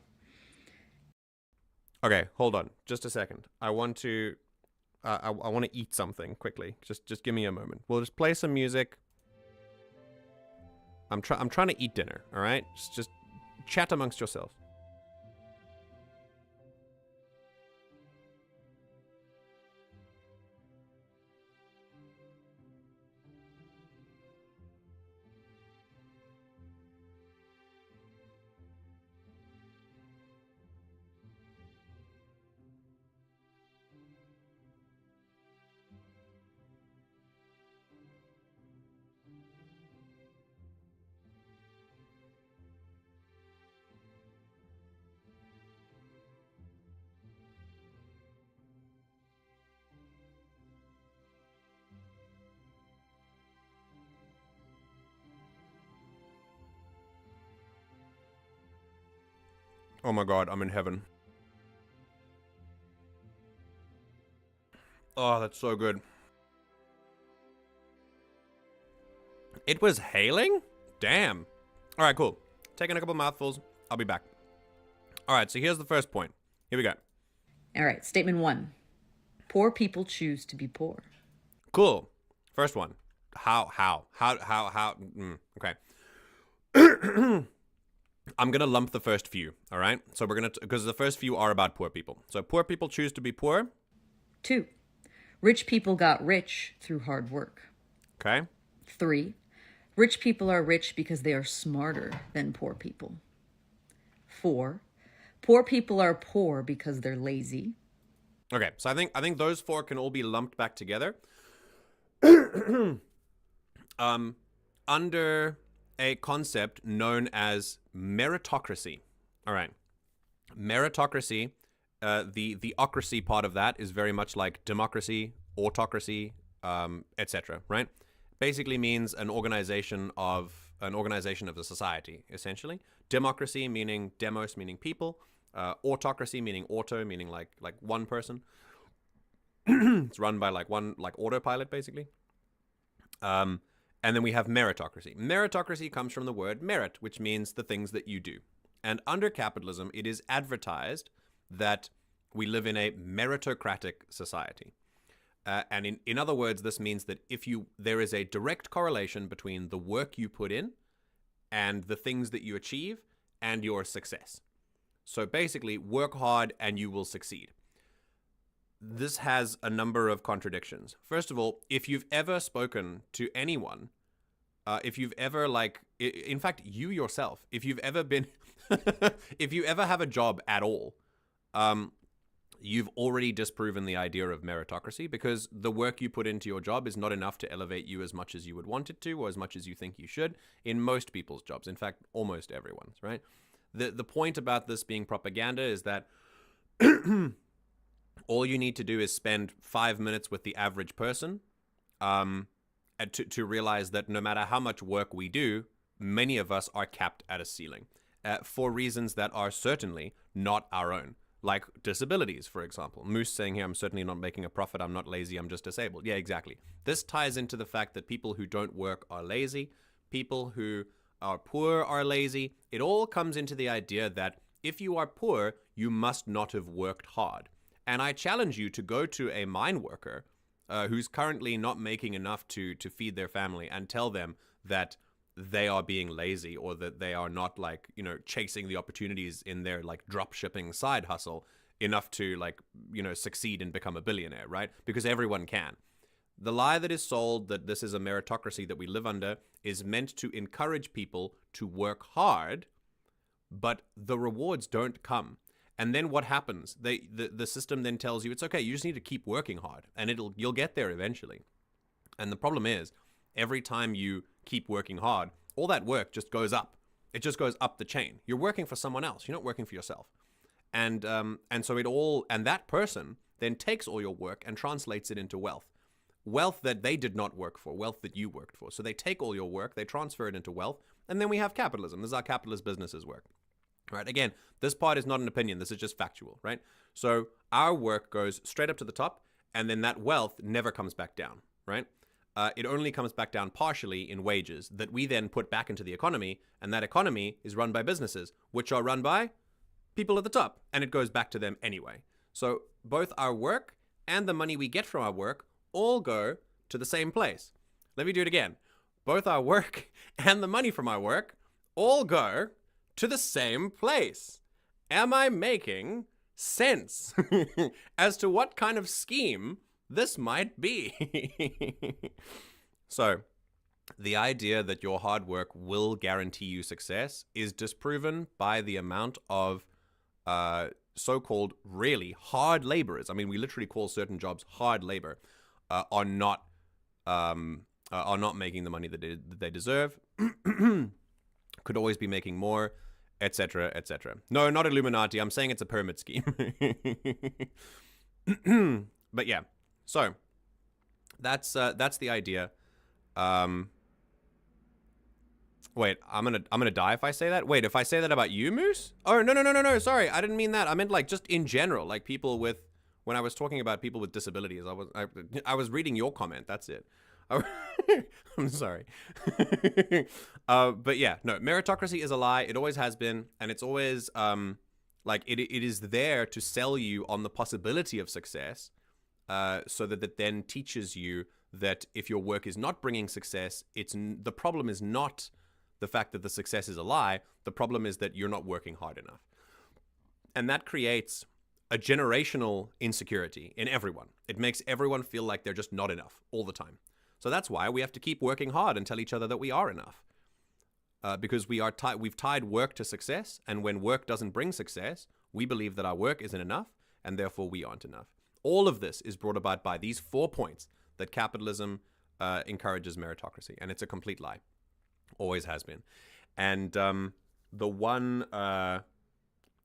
[SPEAKER 1] Okay, hold on. Just a second. I want to eat something quickly. Just give me a moment. We'll just play some music. I'm trying to eat dinner, all right? Just chat amongst yourselves. Oh my god, I'm in heaven. Oh, that's so good. It was hailing? Damn. All right, cool. Taking a couple mouthfuls. I'll be back. All right, so here's the first point. Here we go.
[SPEAKER 2] All right, statement 1. Poor people choose to be poor.
[SPEAKER 1] Cool. First one. How? Okay. I'm going to lump the first few, all right? So we're going to, because the first few are about poor people. So poor people choose to be poor.
[SPEAKER 2] 2. Rich people got rich through hard work.
[SPEAKER 1] Okay.
[SPEAKER 2] 3. Rich people are rich because they are smarter than poor people. 4. Poor people are poor because they're lazy.
[SPEAKER 1] Okay, so I think those 4 can all be lumped back together. Under a concept known as meritocracy. All right. Meritocracy, the ocracy part of that is very much like democracy, autocracy, etc., right? Basically means an organization of the society, essentially. Democracy meaning demos, meaning people. Autocracy meaning auto, meaning like one person. It's run by like autopilot, basically. And then we have meritocracy. Meritocracy comes from the word merit, which means the things that you do. And under capitalism, it is advertised that we live in a meritocratic society. And in other words, this means that there is a direct correlation between the work you put in and the things that you achieve and your success. So basically, work hard and you will succeed. This has a number of contradictions. First of all, if you've ever spoken to anyone, if you've ever in fact, you yourself, if you've ever been, if you ever have a job at all, you've already disproven the idea of meritocracy because the work you put into your job is not enough to elevate you as much as you would want it to or as much as you think you should in most people's jobs. In fact, almost everyone's, right? The point about this being propaganda is that all you need to do is spend 5 minutes with the average person to realize that no matter how much work we do, many of us are capped at a ceiling for reasons that are certainly not our own, like disabilities, for example. Moose saying here, I'm certainly not making a profit, I'm not lazy, I'm just disabled. Yeah, exactly. This ties into the fact that people who don't work are lazy, people who are poor are lazy. It all comes into the idea that if you are poor, you must not have worked hard. And I challenge you to go to a mine worker who's currently not making enough to feed their family and tell them that they are being lazy, or that they are not like, you know, chasing the opportunities in their like drop shipping side hustle enough to like, you know, succeed and become a billionaire, right? Because everyone can. The lie that is sold that this is a meritocracy that we live under is meant to encourage people to work hard, but the rewards don't come. And then what happens? The system then tells you it's okay, you just need to keep working hard and you'll get there eventually. And the problem is, every time you keep working hard, all that work just goes up. It just goes up the chain. You're working for someone else. You're not working for yourself. And so that person then takes all your work and translates it into wealth. Wealth that they did not work for, wealth that you worked for. So they take all your work, they transfer it into wealth, and then we have capitalism. This is how capitalist businesses work. Right? Again, this part is not an opinion. This is just factual, right? So our work goes straight up to the top, and then that wealth never comes back down, right? It only comes back down partially in wages that we then put back into the economy, and that economy is run by businesses, which are run by people at the top, and it goes back to them anyway. So both our work and the money we get from our work all go to the same place. Let me do it again. Both our work and the money from our work all go to the same place. Am I making sense as to what kind of scheme this might be? So, the idea that your hard work will guarantee you success is disproven by the amount of so-called really hard laborers. I mean, we literally call certain jobs hard labor. Are not making the money that they deserve. Could always be making more, etc., etc. No, not Illuminati. I'm saying it's a pyramid scheme. But yeah, so that's the idea. Wait, I'm gonna die if I say that. Wait, if I say that about you, Moose? Oh no. Sorry, I didn't mean that. I meant like just in general, like people with. When I was talking about people with disabilities, I was reading your comment. That's it. I'm sorry. But yeah, no, meritocracy is a lie. It always has been. And it's always like it is there to sell you on the possibility of success so that it then teaches you that if your work is not bringing success, the problem is not the fact that the success is a lie. The problem is that you're not working hard enough. And that creates a generational insecurity in everyone. It makes everyone feel like they're just not enough all the time. So that's why we have to keep working hard and tell each other that we are enough. Because we've tied work to success, and when work doesn't bring success, we believe that our work isn't enough, and therefore we aren't enough. All of this is brought about by these 4 points that capitalism encourages meritocracy, and it's a complete lie. Always has been. And the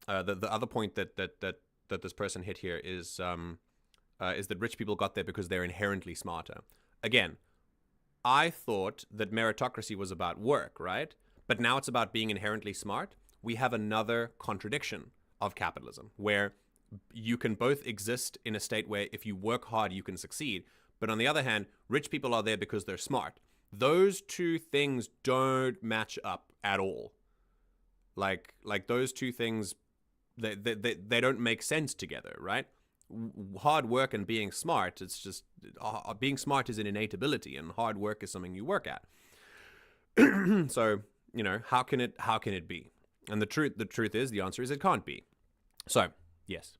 [SPEAKER 1] other point that this person hit here is that rich people got there because they're inherently smarter. Again, I thought that meritocracy was about work, right? But now it's about being inherently smart. We have another contradiction of capitalism, where you can both exist in a state where if you work hard, you can succeed. But on the other hand, rich people are there because they're smart. Those two things don't match up at all. Like those two things, they don't make sense together, right? Hard work and being smart, it's just being smart is an innate ability, and hard work is something you work at. So, you know, how can it be? And the answer is it can't be. So, yes.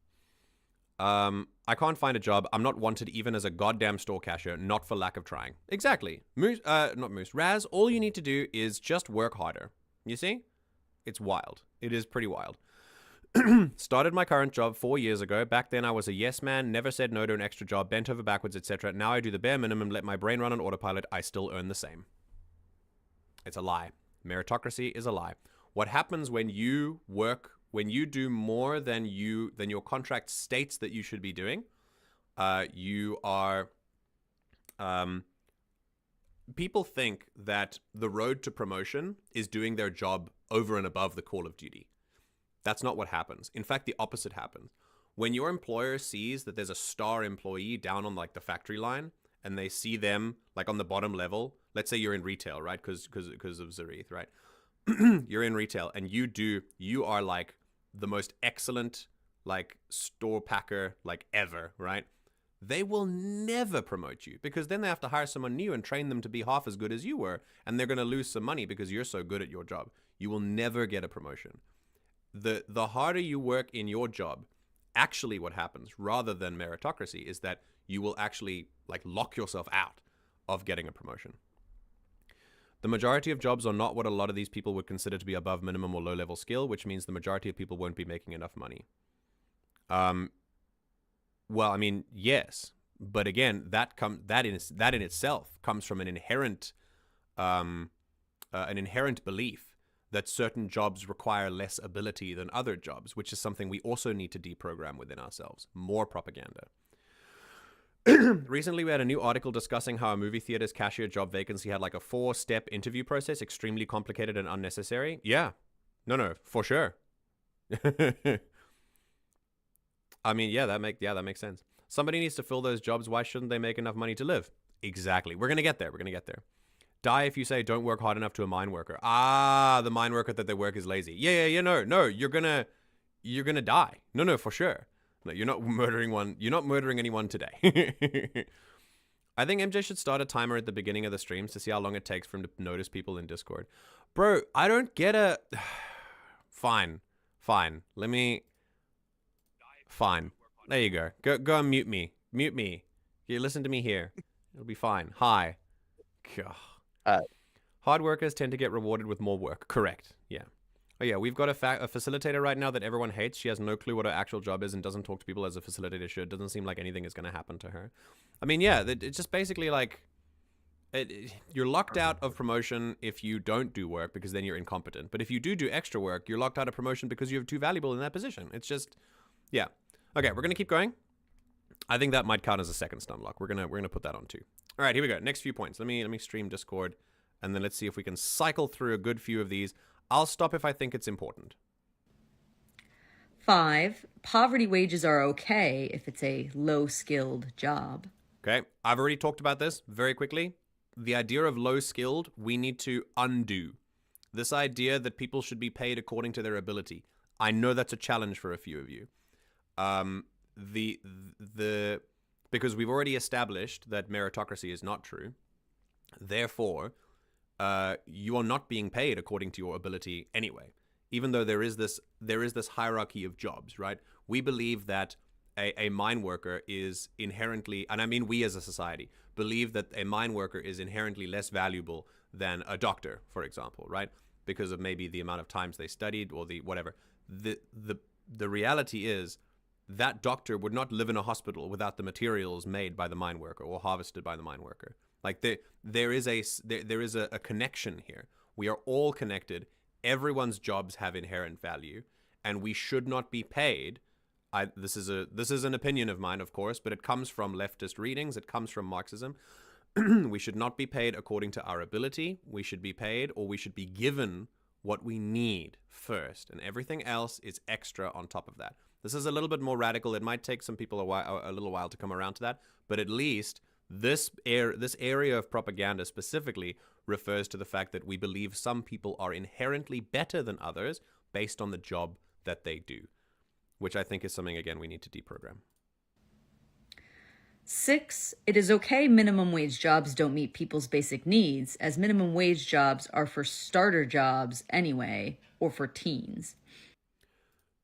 [SPEAKER 1] I can't find a job. I'm not wanted even as a goddamn store cashier, not for lack of trying. Exactly. Not Moose. Raz, all you need to do is just work harder. You see? It's wild. It is pretty wild. Started my current job 4 years ago. Back then I was a yes man, never said no to an extra job, bent over backwards, etc. Now I do the bare minimum, let my brain run on autopilot. I still earn the same. It's a lie. Meritocracy is a lie. What happens when you do more than your contract states that you should be doing, you are... people think that the road to promotion is doing their job over and above the call of duty. That's not what happens. In fact, the opposite happens. When your employer sees that there's a star employee down on like the factory line, and they see them like on the bottom level, let's say you're in retail, right? Because of Zaeed, right? You're in retail, and you are like the most excellent like store packer like ever, right? they will never promote you, because then they have to hire someone new and train them to be half as good as you were, and they're going to lose some money because you're so good at your job. You will never get a promotion. The harder you work in your job, actually what happens, rather than meritocracy, is that you will actually like lock yourself out of getting a promotion. The majority of jobs are not what a lot of these people would consider to be above minimum or low-level skill, which means the majority of people won't be making enough money. Well, I mean, yes, but again, that in itself comes from an inherent belief that certain jobs require less ability than other jobs, which is something we also need to deprogram within ourselves. More propaganda. Recently, we had a new article discussing how a movie theater's cashier job vacancy had like a 4-step interview process, extremely complicated and unnecessary. Yeah. No, for sure. I mean, that makes sense. Somebody needs to fill those jobs. Why shouldn't they make enough money to live? Exactly. We're going to get there. Die if you say don't work hard enough to a mine worker. The mine worker that they work is lazy. Yeah, no, you're going to die. No, for sure. No, you're not murdering anyone today. I think MJ should start a timer at the beginning of the streams to see how long it takes for him to notice people in Discord. Bro, I don't get a... Fine. Let me... Fine. There you go. Go and mute me. You listen to me here. It'll be fine. Hi. Hard workers tend to get rewarded with more work. Correct. Yeah. Oh yeah, we've got a facilitator right now that everyone hates. She has no clue what her actual job is and doesn't talk to people as a facilitator should. Doesn't seem like anything is going to happen to her. I mean, yeah, it's just basically like... you're locked out of promotion if you don't do work, because then you're incompetent. But if you do extra work, you're locked out of promotion because you're too valuable in that position. It's just... Yeah. Okay, we're going to keep going. I think that might count as a second stun lock. We're gonna put that on too. All right, here we go. Next few points. Let me stream Discord, and then let's see if we can cycle through a good few of these. I'll stop if I think it's important.
[SPEAKER 2] 5, poverty wages are okay if it's a low-skilled job.
[SPEAKER 1] Okay, I've already talked about this very quickly. The idea of low-skilled, we need to undo. This idea that people should be paid according to their ability. I know that's a challenge for a few of you. Because we've already established that meritocracy is not true. Therefore, you are not being paid according to your ability anyway. Even though there is this hierarchy of jobs, right? We believe that a mine worker is inherently, and I mean we as a society, believe that a mine worker is inherently less valuable than a doctor, for example, right? Because of maybe the amount of times they studied or the whatever. The reality is that doctor would not live in a hospital without the materials made by the mine worker or harvested by the mine worker. Like there is a connection here. We are all connected. Everyone's jobs have inherent value, and we should not be paid. This is an opinion of mine, of course, but it comes from leftist readings. It comes from Marxism. We should not be paid according to our ability. We should be paid, or we should be given what we need first, and everything else is extra on top of that. This is a little bit more radical. It might take some people a little while to come around to that, but at least this area of propaganda specifically refers to the fact that we believe some people are inherently better than others based on the job that they do, which I think is something, again, we need to deprogram.
[SPEAKER 2] 6, it is okay minimum wage jobs don't meet people's basic needs, as minimum wage jobs are for starter jobs anyway, or for teens.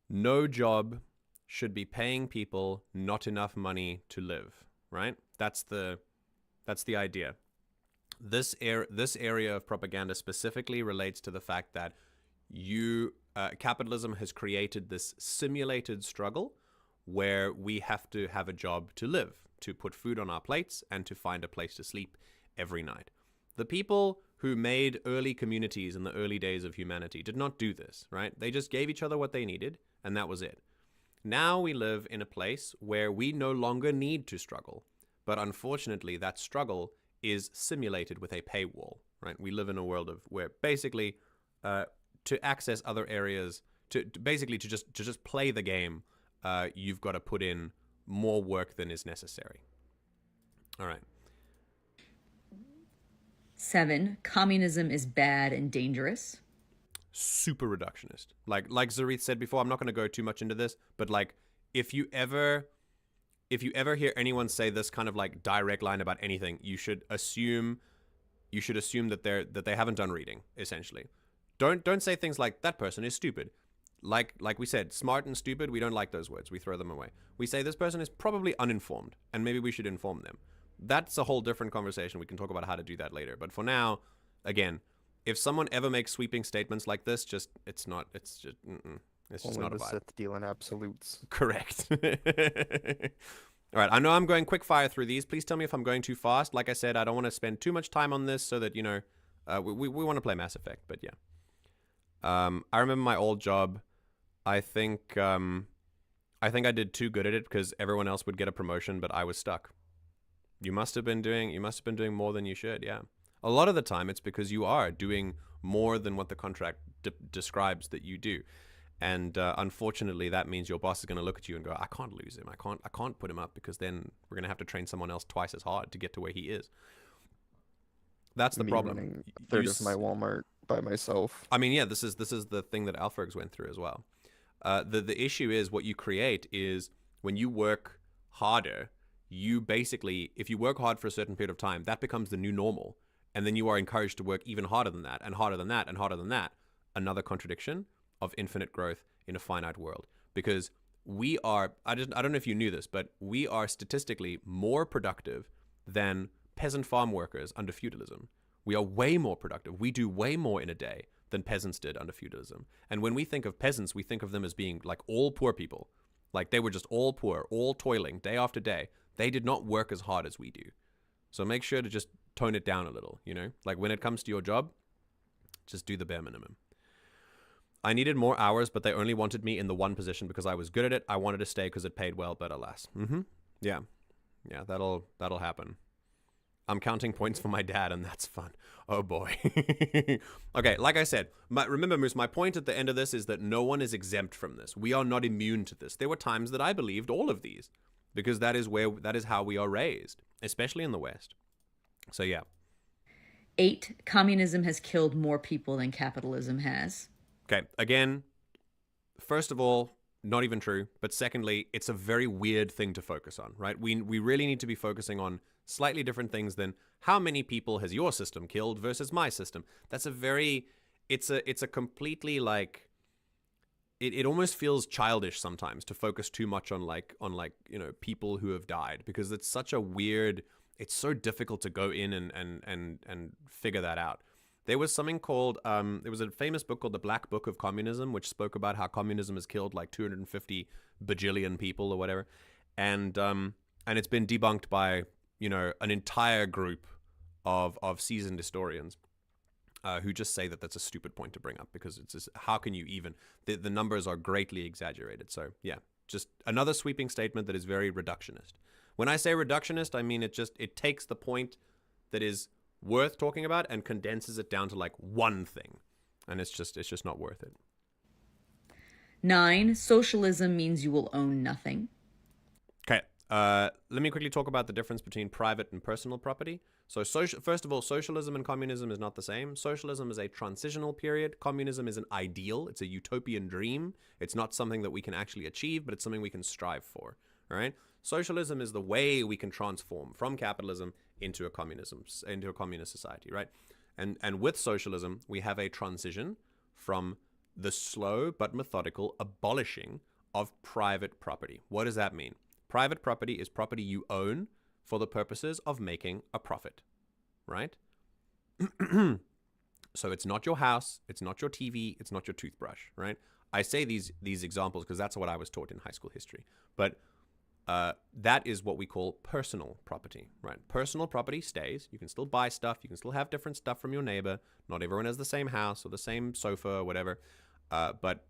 [SPEAKER 1] No job should be paying people not enough money to live, right? That's the idea. This area of propaganda specifically relates to the fact that capitalism has created this simulated struggle where we have to have a job to live, to put food on our plates, and to find a place to sleep every night. The people who made early communities in the early days of humanity did not do this, right? They just gave each other what they needed, and that was it. Now we live in a place where we no longer need to struggle. But unfortunately, that struggle is simulated with a paywall, right? We live in a world where basically to access other areas, to just play the game, you've got to put in more work than is necessary. All right.
[SPEAKER 2] 7, communism is bad and dangerous.
[SPEAKER 1] Super reductionist. Like Zaeed said before, I'm not going to go too much into this, but like if you ever if you ever hear anyone say this kind of like direct line about anything, you should assume that they haven't done reading, essentially. Don't say things like that person is stupid. Like we said, smart and stupid, we don't like those words. We throw them away. We say this person is probably uninformed and maybe we should inform them. That's a whole different conversation. We can talk about how to do that later. But for now, again, if someone ever makes sweeping statements like this, it's not a vibe.
[SPEAKER 4] Sith deal in absolutes.
[SPEAKER 1] Correct. All right, I know I'm going quick fire through these. Please tell me if I'm going too fast. Like I said, I don't want to spend too much time on this so that, you know, we want to play Mass Effect, but yeah. I remember my old job. I think I did too good at it because everyone else would get a promotion, but I was stuck. You must have been doing more than you should, yeah. A lot of the time, it's because you are doing more than what the contract describes that you do. And unfortunately, that means your boss is going to look at you and go, I can't lose him. I can't put him up because then we're going to have to train someone else twice as hard to get to where he is. That's the problem.
[SPEAKER 4] Running a third of my Walmart by myself.
[SPEAKER 1] I mean, yeah, this is the thing that Alfregs went through as well. The issue is what you create is when you work harder, you basically, if you work hard for a certain period of time, that becomes the new normal. And then you are encouraged to work even harder than that and harder than that and harder than that. Another contradiction of infinite growth in a finite world. Because we are, I don't know if you knew this, but we are statistically more productive than peasant farm workers under feudalism. We are way more productive. We do way more in a day than peasants did under feudalism. And when we think of peasants, we think of them as being like all poor people. Like they were just all poor, all toiling day after day. They did not work as hard as we do. So make sure to just tone it down a little, you know? Like when it comes to your job, just do the bare minimum. I needed more hours, but they only wanted me in the one position because I was good at it. I wanted to stay because it paid well, but alas. Yeah, that'll happen. I'm counting points for my dad, and that's fun. Oh, boy. Okay, like I said, remember, Moose, my point at the end of this is that no one is exempt from this. We are not immune to this. There were times that I believed all of these because that is how we are raised, especially in the West. So, yeah.
[SPEAKER 2] 8, communism has killed more people than capitalism has.
[SPEAKER 1] Okay, again, first of all, not even true. But secondly, it's a very weird thing to focus on, right? We really need to be focusing on slightly different things than how many people has your system killed versus my system. That's a very, it's a completely like, it almost feels childish sometimes to focus too much on like, you know, people who have died because it's such a weird, it's so difficult to go in and figure that out. There was something called, there was a famous book called The Black Book of Communism, which spoke about how communism has killed like 250 bajillion people or whatever. And it's been debunked by, you know, an entire group of seasoned historians who just say that that's a stupid point to bring up because it's just, how can you even, the numbers are greatly exaggerated. So yeah, just another sweeping statement that is very reductionist. When I say reductionist, I mean it takes the point that is worth talking about and condenses it down to like one thing. And it's just not worth it.
[SPEAKER 2] 9, socialism means you will own nothing.
[SPEAKER 1] Okay. Let me quickly talk about the difference between private and personal property. So first of all, socialism and communism is not the same. Socialism is a transitional period. Communism is an ideal. It's a utopian dream. It's not something that we can actually achieve, but it's something we can strive for. All right. Socialism is the way we can transform from capitalism into a communist society, right? And with socialism, we have a transition from the slow but methodical abolishing of private property. What does that mean? Private property is property you own for the purposes of making a profit, right? So it's not your house, it's not your TV, it's not your toothbrush, right? I say these examples because that's what I was taught in high school history. But that is what we call personal property, right? Personal property stays. You can still buy stuff. You can still have different stuff from your neighbor. Not everyone has the same house or the same sofa or whatever. But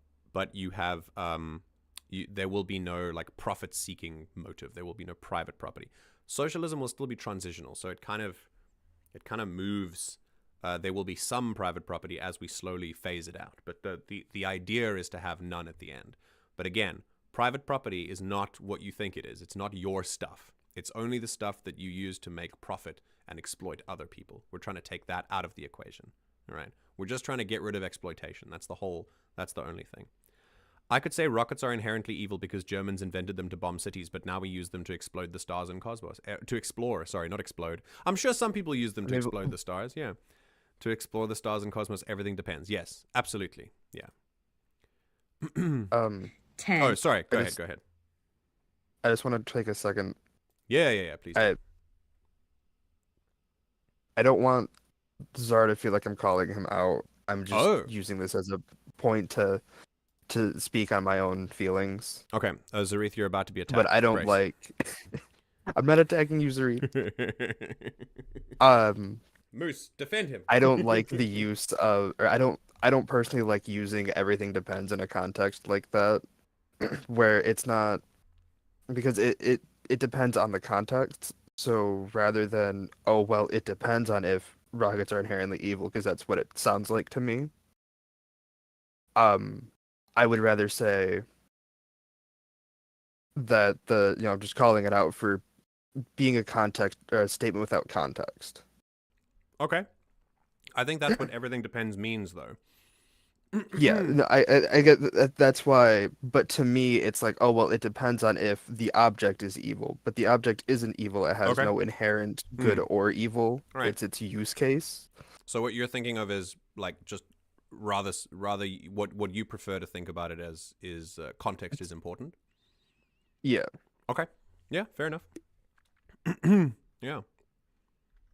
[SPEAKER 1] you have, there will be no like profit-seeking motive. There will be no private property. Socialism will still be transitional. So it kind of moves. There will be some private property as we slowly phase it out. But the idea is to have none at the end. But again, private property is not what you think it is. It's not your stuff. It's only the stuff that you use to make profit and exploit other people. We're trying to take that out of the equation, all right? We're just trying to get rid of exploitation. That's the only thing. I could say rockets are inherently evil because Germans invented them to bomb cities, but now we use them to explode the stars and cosmos. To explore, sorry, not explode. I'm sure some people use them to
[SPEAKER 4] Maybe-
[SPEAKER 1] explode the stars, yeah. To explore the stars and cosmos, everything depends. Yes, absolutely, yeah.
[SPEAKER 2] 10.
[SPEAKER 1] Oh, sorry, go ahead.
[SPEAKER 4] I just want to take a second.
[SPEAKER 1] Yeah, please. Do.
[SPEAKER 4] I don't want Czar to feel like I'm calling him out. I'm just
[SPEAKER 1] Oh.
[SPEAKER 4] using this as a point to speak on my own feelings.
[SPEAKER 1] Okay, Zaeed, you're about to be attacked.
[SPEAKER 4] But I don't
[SPEAKER 1] Brace.
[SPEAKER 4] like. I'm not attacking you, Zaeed.
[SPEAKER 1] Moose, defend him.
[SPEAKER 4] I don't like the use of, or I don't personally like using everything depends in a context like that, where it's not, because it depends on the context. So rather than, oh well, it depends on if rockets are inherently evil, because that's what it sounds like to me. I would rather say that I'm just calling it out for being a context or a statement without context.
[SPEAKER 1] Okay. I think that's what everything depends means, though.
[SPEAKER 4] Yeah, no, I get that. That's why. But to me, it's like, oh well, it depends on if the object is evil. But the object isn't evil. It has
[SPEAKER 1] Okay.
[SPEAKER 4] no inherent good or evil.
[SPEAKER 1] Right.
[SPEAKER 4] It's its use case.
[SPEAKER 1] So what you're thinking of is like just rather what you prefer to think about it as is context is important.
[SPEAKER 4] Yeah.
[SPEAKER 1] Okay. Yeah, fair enough. Yeah.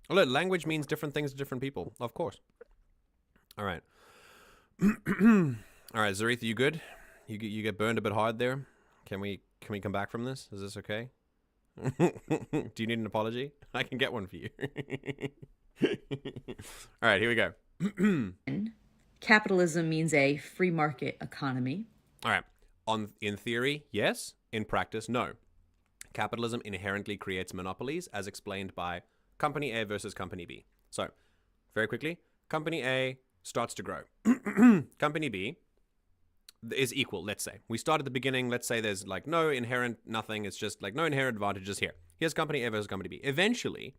[SPEAKER 1] Well, look, language means different things to different people, of course. All right. All right, Zaeed, you good? You get burned a bit hard there. Can we come back from this? Is this okay? Do you need an apology? I can get one for you. All right, here we go.
[SPEAKER 2] Capitalism means a free market economy.
[SPEAKER 1] All right. In theory, yes. In practice, no. Capitalism inherently creates monopolies, as explained by Company A versus Company B. So, very quickly, Company A starts to grow. Company B is equal, let's say. We start at the beginning, let's say there's like no inherent nothing, it's just like no inherent advantages here. Here's Company A versus Company B. Eventually,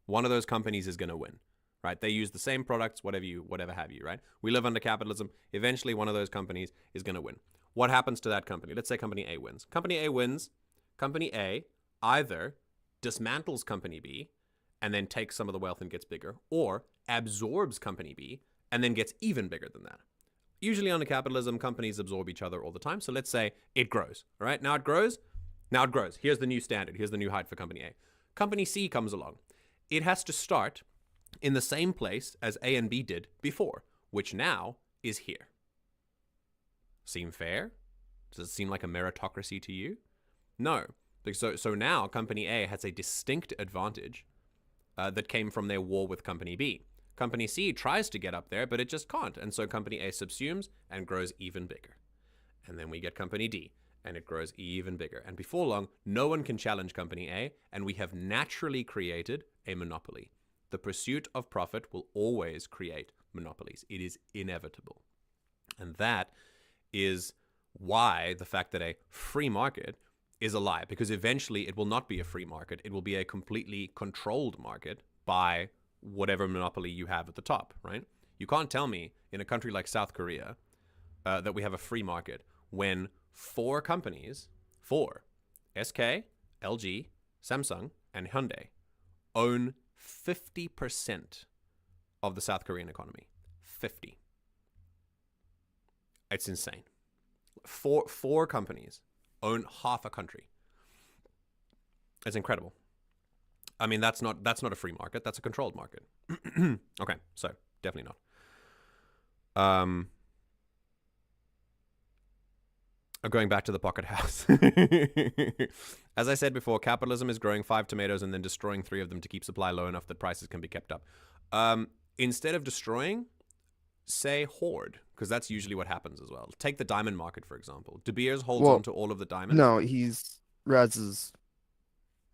[SPEAKER 1] one of those companies is going to win, right? They use the same products, whatever have you, right? We live under capitalism. Eventually, one of those companies is going to win. What happens to that company? Let's say Company A wins. Company A wins. Company A either dismantles Company B and then takes some of the wealth and gets bigger, or absorbs Company B and then gets even bigger than that. Usually under capitalism, companies absorb each other all the time. So let's say it grows, all right? Now it grows. Here's the new standard. Here's the new height for Company A. Company C comes along. It has to start in the same place as A and B did before, which now is here. Seem fair? Does it seem like a meritocracy to you? No. So now Company A has a distinct advantage that came from their war with Company B. Company C tries to get up there, but it just can't. And so Company A subsumes and grows even bigger. And then we get Company D, and it grows even bigger. And before long, no one can challenge Company A, and we have naturally created a monopoly. The pursuit of profit will always create monopolies. It is inevitable. And that is why the fact that a free market is a lie, because eventually it will not be a free market. It will be a completely controlled market by whatever monopoly you have at the top, right? You can't tell me in a country like South Korea that we have a free market when four companies, SK, LG, Samsung, and Hyundai, own 50% of the South Korean economy. 50. It's insane. Four companies own half a country. It's incredible. I mean, that's not a free market. That's a controlled market. Okay, so definitely not. Going back to the pocket house. As I said before, capitalism is growing 5 tomatoes and then destroying 3 of them to keep supply low enough that prices can be kept up. Instead of destroying, say hoard, because that's usually what happens as well. Take the diamond market, for example. De Beers holds on to all of the diamonds.
[SPEAKER 4] No, Raz is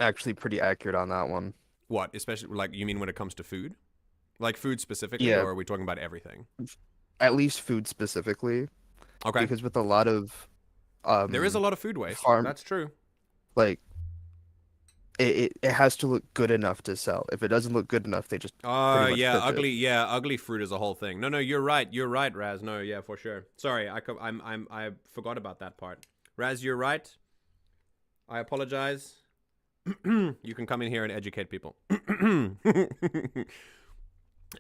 [SPEAKER 4] actually pretty accurate on that one.
[SPEAKER 1] What? Especially, like, you mean when it comes to food? Like food specifically,
[SPEAKER 4] Yeah.
[SPEAKER 1] or are we talking about everything?
[SPEAKER 4] At least food specifically.
[SPEAKER 1] Okay.
[SPEAKER 4] Because with a lot of
[SPEAKER 1] there is a lot of food waste. That's true.
[SPEAKER 4] Like it has to look good enough to sell. If it doesn't look good enough, they just pretty much
[SPEAKER 1] Yeah,
[SPEAKER 4] pitch
[SPEAKER 1] ugly.
[SPEAKER 4] it.
[SPEAKER 1] Yeah, ugly fruit is a whole thing. No, you're right. You're right, Raz. No, yeah, for sure. Sorry, I forgot about that part. Raz, you're right. I apologize. You can come in here and educate people.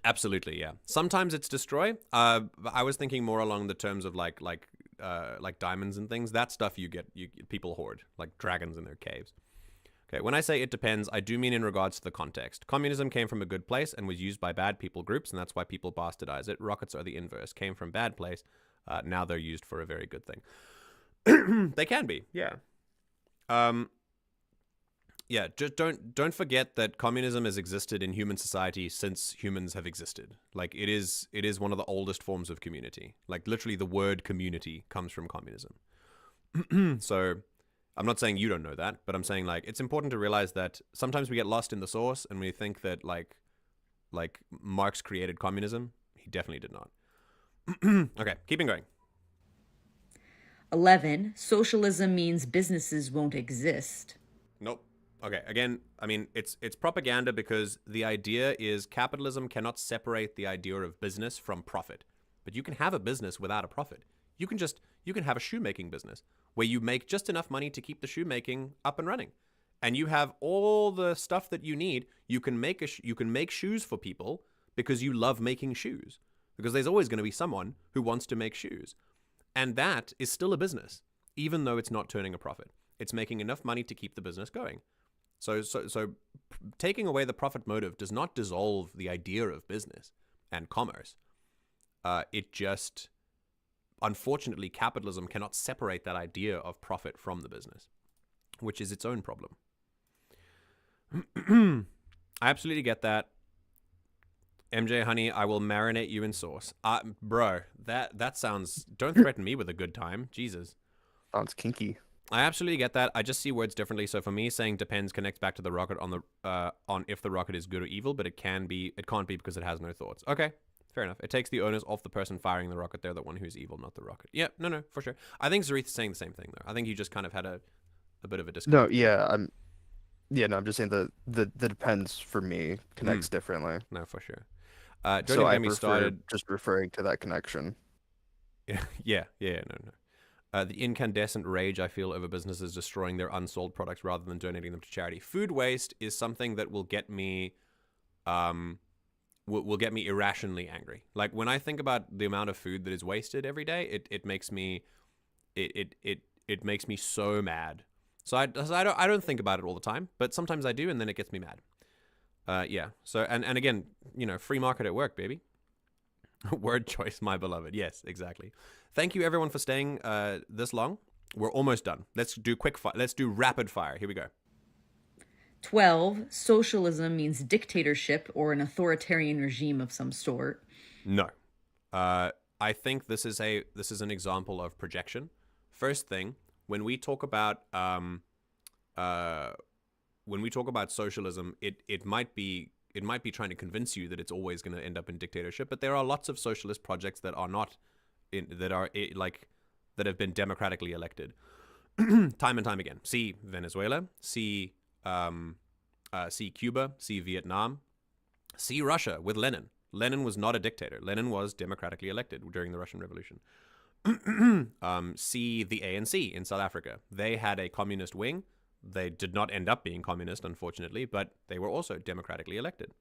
[SPEAKER 1] Absolutely, yeah. Sometimes it's destroy. I was thinking more along the terms of like diamonds and things. That stuff people hoard, like dragons in their caves. Okay, when I say it depends, I do mean in regards to the context. Communism came from a good place and was used by bad people groups, and that's why people bastardize it. Rockets are the inverse. Came from bad place. Now they're used for a very good thing. They can be, yeah. Yeah, just don't forget that communism has existed in human society since humans have existed. Like it is one of the oldest forms of community. Like literally the word community comes from communism. So I'm not saying you don't know that, but I'm saying like it's important to realize that sometimes we get lost in the source and we think that like Marx created communism. He definitely did not. Okay, keeping going.
[SPEAKER 2] 11. Socialism means businesses won't exist.
[SPEAKER 1] Nope. Okay, again, I mean, it's propaganda because the idea is capitalism cannot separate the idea of business from profit. But you can have a business without a profit. You can have a shoemaking business where you make just enough money to keep the shoemaking up and running. And you have all the stuff that you need. You can make shoes for people because you love making shoes. Because there's always going to be someone who wants to make shoes. And that is still a business, even though it's not turning a profit. It's making enough money to keep the business going. So taking away the profit motive does not dissolve the idea of business and commerce. It just, unfortunately, capitalism cannot separate that idea of profit from the business, which is its own problem. I absolutely get that. MJ, honey, I will marinate you in sauce. Bro, that sounds... Don't threaten me with a good time. Jesus.
[SPEAKER 4] Sounds kinky.
[SPEAKER 1] I absolutely get that. I just see words differently. So for me, saying depends connects back to the rocket on if the rocket is good or evil, but it can't be because it has no thoughts. Okay, fair enough. It takes the onus off the person firing the rocket. They're the one who's evil, not the rocket. Yeah, no, for sure. I think Zaeed is saying the same thing though. I think you just kind of had a bit of a disconnect.
[SPEAKER 4] No, yeah, I'm just saying the depends for me connects differently.
[SPEAKER 1] No, for sure. Don't
[SPEAKER 4] So
[SPEAKER 1] even
[SPEAKER 4] I
[SPEAKER 1] get me
[SPEAKER 4] prefer
[SPEAKER 1] started.
[SPEAKER 4] just referring to that connection.
[SPEAKER 1] Yeah, no. The incandescent rage I feel over businesses destroying their unsold products rather than donating them to charity. Food waste is something that will get me, will get me irrationally angry. Like when I think about the amount of food that is wasted every day, it makes me, it makes me so mad. So I don't think about it all the time, but sometimes I do, and then it gets me mad. Yeah. So and again, free market at work, baby. Word choice, my beloved. Yes, exactly. Thank you everyone for staying this long. We're almost done. Let's do quick fire. Let's do rapid fire. Here we go.
[SPEAKER 2] 12. Socialism means dictatorship or an authoritarian regime of some sort.
[SPEAKER 1] No. I think this is an example of projection. First thing, when we talk about socialism, it might be trying to convince you that it's always going to end up in dictatorship, but there are lots of socialist projects that are not that have been democratically elected time and time again. See Venezuela, see Cuba, see Vietnam, see Russia with Lenin. Lenin was not a dictator. Lenin was democratically elected during the Russian Revolution. See the ANC in South Africa. They had a communist wing. They did not end up being communist, unfortunately, but they were also democratically elected.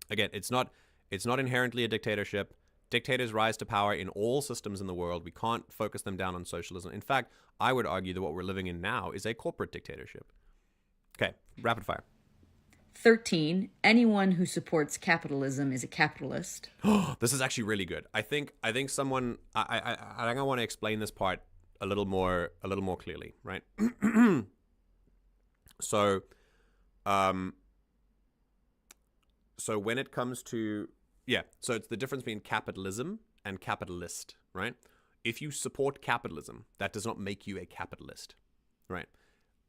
[SPEAKER 1] Again, it's not inherently a dictatorship. Dictators rise to power in all systems in the world. We can't focus them down on socialism. In fact, I would argue that what we're living in now is a corporate dictatorship. Okay, rapid fire.
[SPEAKER 2] 13. Anyone who supports capitalism is a capitalist.
[SPEAKER 1] This is actually really good. I think someone I think I want to explain this part a little more clearly, right? So when it comes to so it's the difference between capitalism and capitalist, right? If you support capitalism, that does not make you a capitalist, right?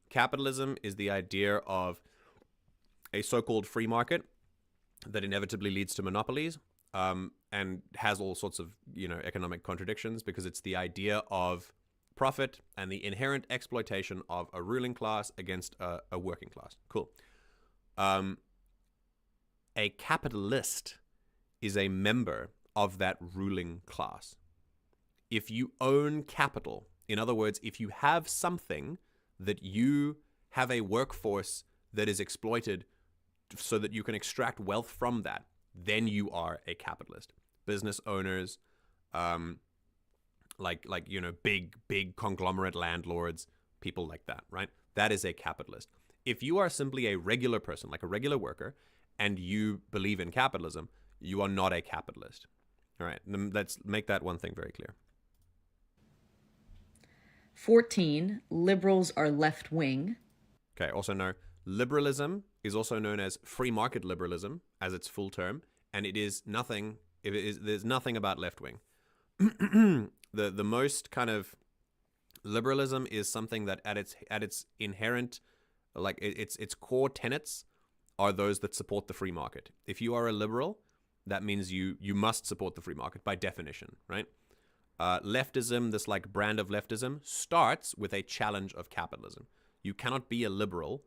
[SPEAKER 1] Capitalism is the idea of a so-called free market that inevitably leads to monopolies, and has all sorts of economic contradictions because it's the idea of profit and the inherent exploitation of a ruling class against a working class. Cool. A capitalist is a member of that ruling class. If you own capital, in other words, if you have something that you have a workforce that is exploited so that you can extract wealth from that, then you are a capitalist. Business owners, big conglomerate landlords, people like that, right? That is a capitalist. If you are simply a regular person, like a regular worker, and you believe in capitalism, you are not a capitalist. All right, let's make that one thing very clear.
[SPEAKER 2] 14, liberals are left-wing.
[SPEAKER 1] Okay, also know liberalism is also known as free market liberalism as its full term, and it is nothing. There's nothing about left-wing. The most kind of liberalism is something that at its inherent, like its core tenets are those that support the free market. If you are a liberal, that means you must support the free market by definition, right? Leftism, this like brand of leftism, starts with a challenge of capitalism. You cannot be a liberal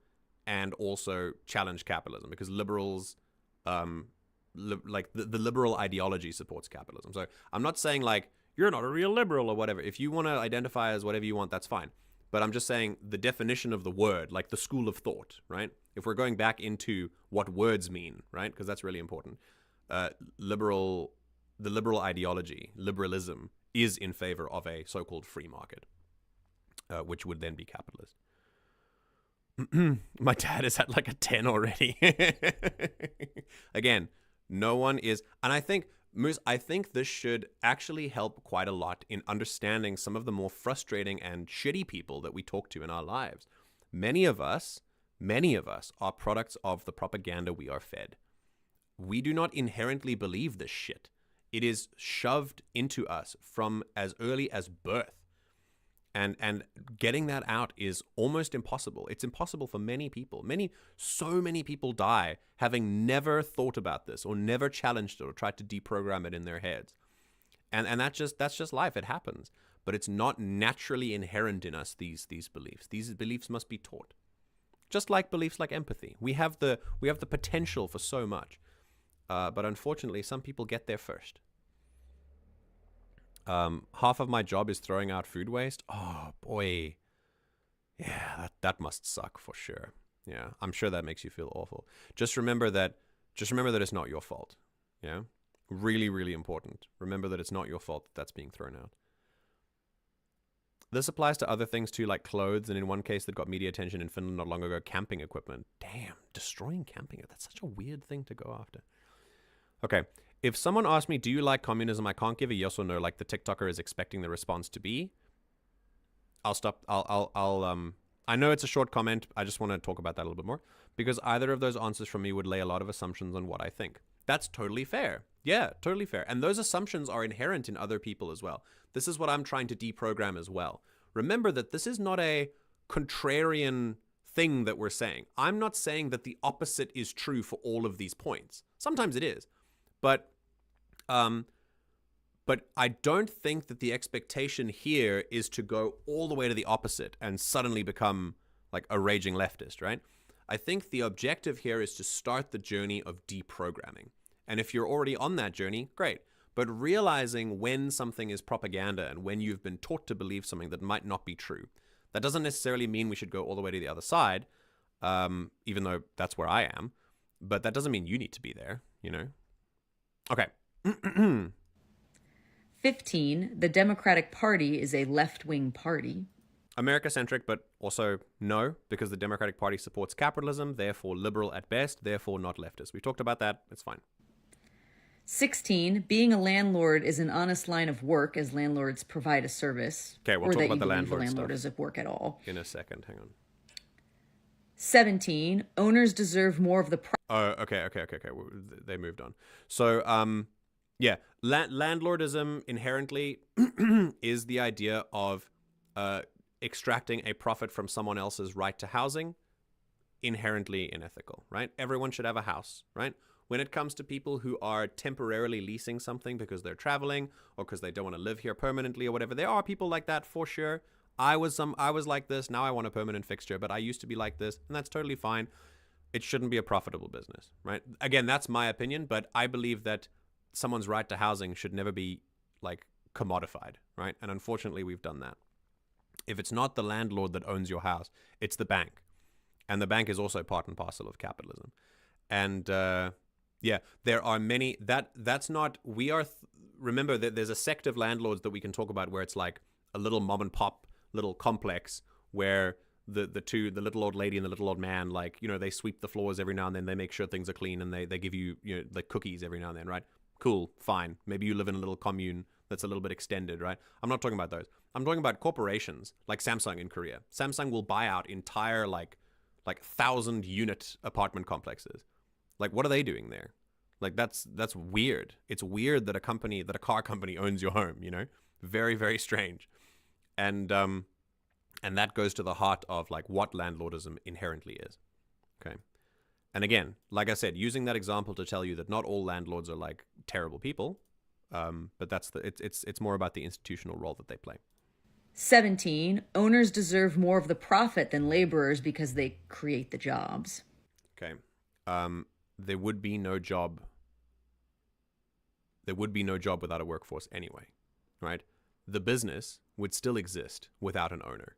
[SPEAKER 1] and also challenge capitalism, because liberals, the liberal ideology supports capitalism. So I'm not saying like you're not a real liberal or whatever. If you want to identify as whatever you want, that's fine. But I'm just saying the definition of the word, like the school of thought, right? If we're going back into what words mean, right? Because that's really important. The liberal ideology, liberalism, is in favor of a so-called free market, which would then be capitalist. My dad is at like a 10 already. Again, no one is, and I think, Moose, I think this should actually help quite a lot in understanding some of the more frustrating and shitty people that we talk to in our lives. Many of us are products of the propaganda we are fed. We do not inherently believe this shit. It is shoved into us from as early as birth. And getting that out is almost impossible. It's impossible for many people. So many people die having never thought about this or never challenged it or tried to deprogram it in their heads. And that's just life. It happens. But it's not naturally inherent in us, these beliefs. These beliefs must be taught. Just like beliefs like empathy. We have the potential for so much. But unfortunately, some people get there first. Half of my job is throwing out food waste. Oh boy. Yeah, that must suck for sure. Yeah, I'm sure that makes you feel awful. Just remember that it's not your fault. Yeah? Really, really important. Remember that it's not your fault that's being thrown out. This applies to other things too, like clothes, and in one case that got media attention in Finland not long ago, camping equipment. Damn, destroying camping. That's such a weird thing to go after. Okay. If someone asks me, do you like communism? I can't give a yes or no like the TikToker is expecting the response to be. I'll stop. I know it's a short comment. I just want to talk about that a little bit more, because either of those answers from me would lay a lot of assumptions on what I think. That's totally fair. Yeah, totally fair. And those assumptions are inherent in other people as well. This is what I'm trying to deprogram as well. Remember that this is not a contrarian thing that we're saying. I'm not saying that the opposite is true for all of these points. Sometimes it is. But I don't think that the expectation here is to go all the way to the opposite and suddenly become like a raging leftist, right? I think the objective here is to start the journey of deprogramming. And if you're already on that journey, great. But realizing when something is propaganda and when you've been taught to believe something that might not be true, that doesn't necessarily mean we should go all the way to the other side, even though that's where I am. But that doesn't mean you need to be there, you know? Okay.
[SPEAKER 2] 15, the Democratic Party is a left-wing party.
[SPEAKER 1] America-centric, but also no, because the Democratic Party supports capitalism, therefore liberal at best, therefore not leftist. We talked about that. It's fine.
[SPEAKER 2] 16, being a landlord is an honest line of work as landlords provide a service.
[SPEAKER 1] Okay, we'll talk about the landlord
[SPEAKER 2] landlord
[SPEAKER 1] stuff
[SPEAKER 2] is of work at all.
[SPEAKER 1] in a second. Hang on.
[SPEAKER 2] 17, owners deserve more of the
[SPEAKER 1] Oh, okay. They moved on. So, yeah, landlordism inherently is the idea of extracting a profit from someone else's right to housing, inherently unethical, right? Everyone should have a house, right? When it comes to people who are temporarily leasing something because they're traveling or because they don't want to live here permanently or whatever, there are people like that for sure. I was like this, now I want a permanent fixture, but I used to be like this, and that's totally fine. It shouldn't be a profitable business, right? Again, that's my opinion, but I believe that someone's right to housing should never be like commodified, right? And unfortunately, we've done that. If it's not the landlord that owns your house, it's the bank. And the bank is also part and parcel of capitalism. And yeah, there are many that's not, remember that there's a sect of landlords that we can talk about where it's like a little mom and pop little complex where the little old lady and the little old man, like, you know, they sweep the floors every now and then, they make sure things are clean, and they give you, you know, like cookies every now and then, right? Cool, fine. Maybe you live in a little commune that's a little bit extended, right? I'm not talking about those. I'm talking about corporations like Samsung in Korea. Samsung will buy out entire like 1,000-unit apartment complexes. Like, what are they doing there? Like, that's weird. It's weird that a car company owns your home, you know? Very, very strange. And that goes to the heart of like what landlordism inherently is. Okay. And again, like I said, using that example to tell you that not all landlords are like terrible people, but it's more about the institutional role that they play.
[SPEAKER 2] 17, owners deserve more of the profit than laborers because they create the jobs.
[SPEAKER 1] Okay. There would be no job. There would be no job without a workforce anyway, right? The business would still exist without an owner.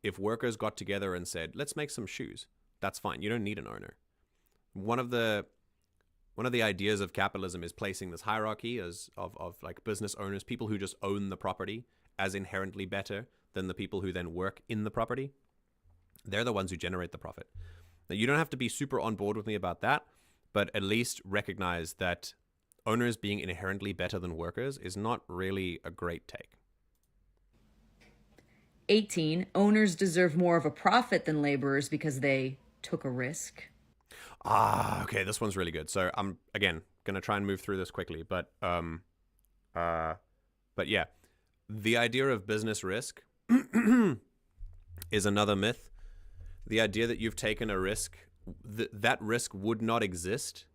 [SPEAKER 1] If workers got together and said, let's make some shoes, that's fine. You don't need an owner. One of the ideas of capitalism is placing this hierarchy of like business owners, people who just own the property, as inherently better than the people who then work in the property. They're the ones who generate the profit. Now, you don't have to be super on board with me about that, but at least recognize that owners being inherently better than workers is not really a great take.
[SPEAKER 2] 18, owners deserve more of a profit than laborers because they took a risk.
[SPEAKER 1] Okay, this one's really good. So I'm, again, going to try and move through this quickly, but yeah, the idea of business risk is another myth. The idea that you've taken a risk, that risk would not exist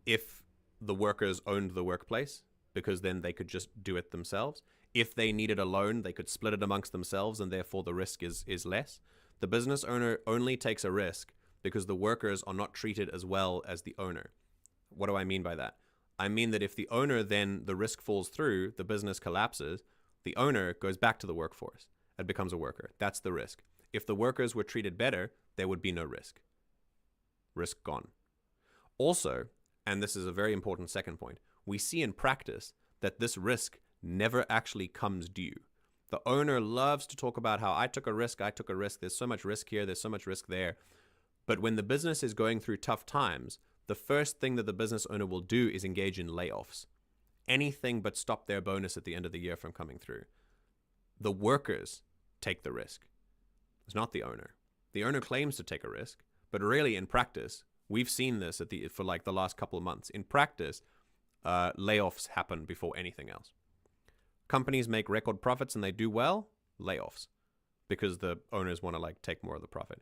[SPEAKER 1] if the workers owned the workplace, because then they could just do it themselves. If they needed a loan, they could split it amongst themselves, and therefore the risk is less. The business owner only takes a risk because the workers are not treated as well as the owner. What do I mean by that? I mean that if the owner, then the risk falls through, the business collapses, the owner goes back to the workforce and becomes a worker. That's the risk. If the workers were treated better, there would be no risk. Risk gone. Also, and this is a very important second point, we see in practice that this risk never actually comes due. The owner loves to talk about how I took a risk, there's so much risk here, there's so much risk there. But when the business is going through tough times, the first thing that the business owner will do is engage in layoffs. Anything but stop their bonus at the end of the year from coming through. The workers take the risk. It's not the owner. The owner claims to take a risk, but really in practice, we've seen this for like the last couple of months. In practice, layoffs happen before anything else. Companies make record profits and they do well, layoffs, because the owners want to like take more of the profit.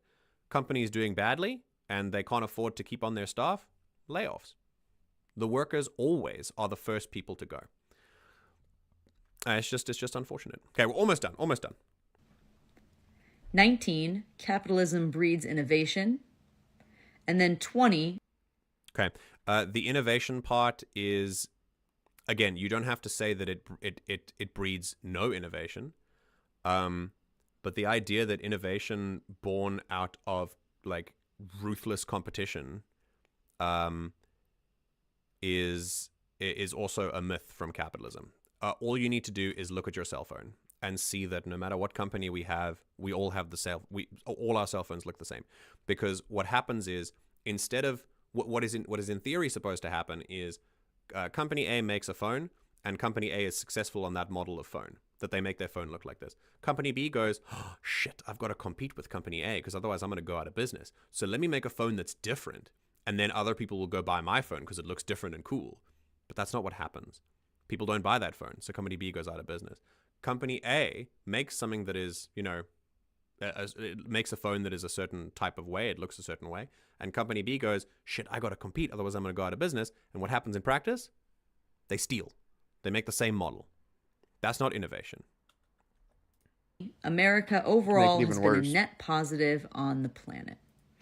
[SPEAKER 1] Companies doing badly and they can't afford to keep on their staff, layoffs. The workers always are the first people to go. It's just unfortunate. Okay, we're almost done.
[SPEAKER 2] 19, capitalism breeds innovation. And then 20.
[SPEAKER 1] Okay, the innovation part is, again, you don't have to say that it breeds no innovation. But the idea that innovation born out of like ruthless competition is also a myth from capitalism. All you need to do is look at your cell phone and see that no matter what company we have, we all have all our cell phones look the same. Because what happens is, instead of what is in theory supposed to happen is company A makes a phone and company A is successful on that model of phone, that they make their phone look like this. Company B goes, oh, shit, I've got to compete with company A because otherwise I'm going to go out of business. So let me make a phone that's different, and then other people will go buy my phone because it looks different and cool. But that's not what happens. People don't buy that phone, so company B goes out of business. Company A makes something that is, it makes a phone that is a certain type of way, it looks a certain way, and company B goes, shit, I got to compete, otherwise I'm going to go out of business. And what happens in practice? They steal. They make the same model. That's not innovation.
[SPEAKER 2] America overall
[SPEAKER 4] even
[SPEAKER 2] has been a
[SPEAKER 4] worse.
[SPEAKER 2] net positive on the planet.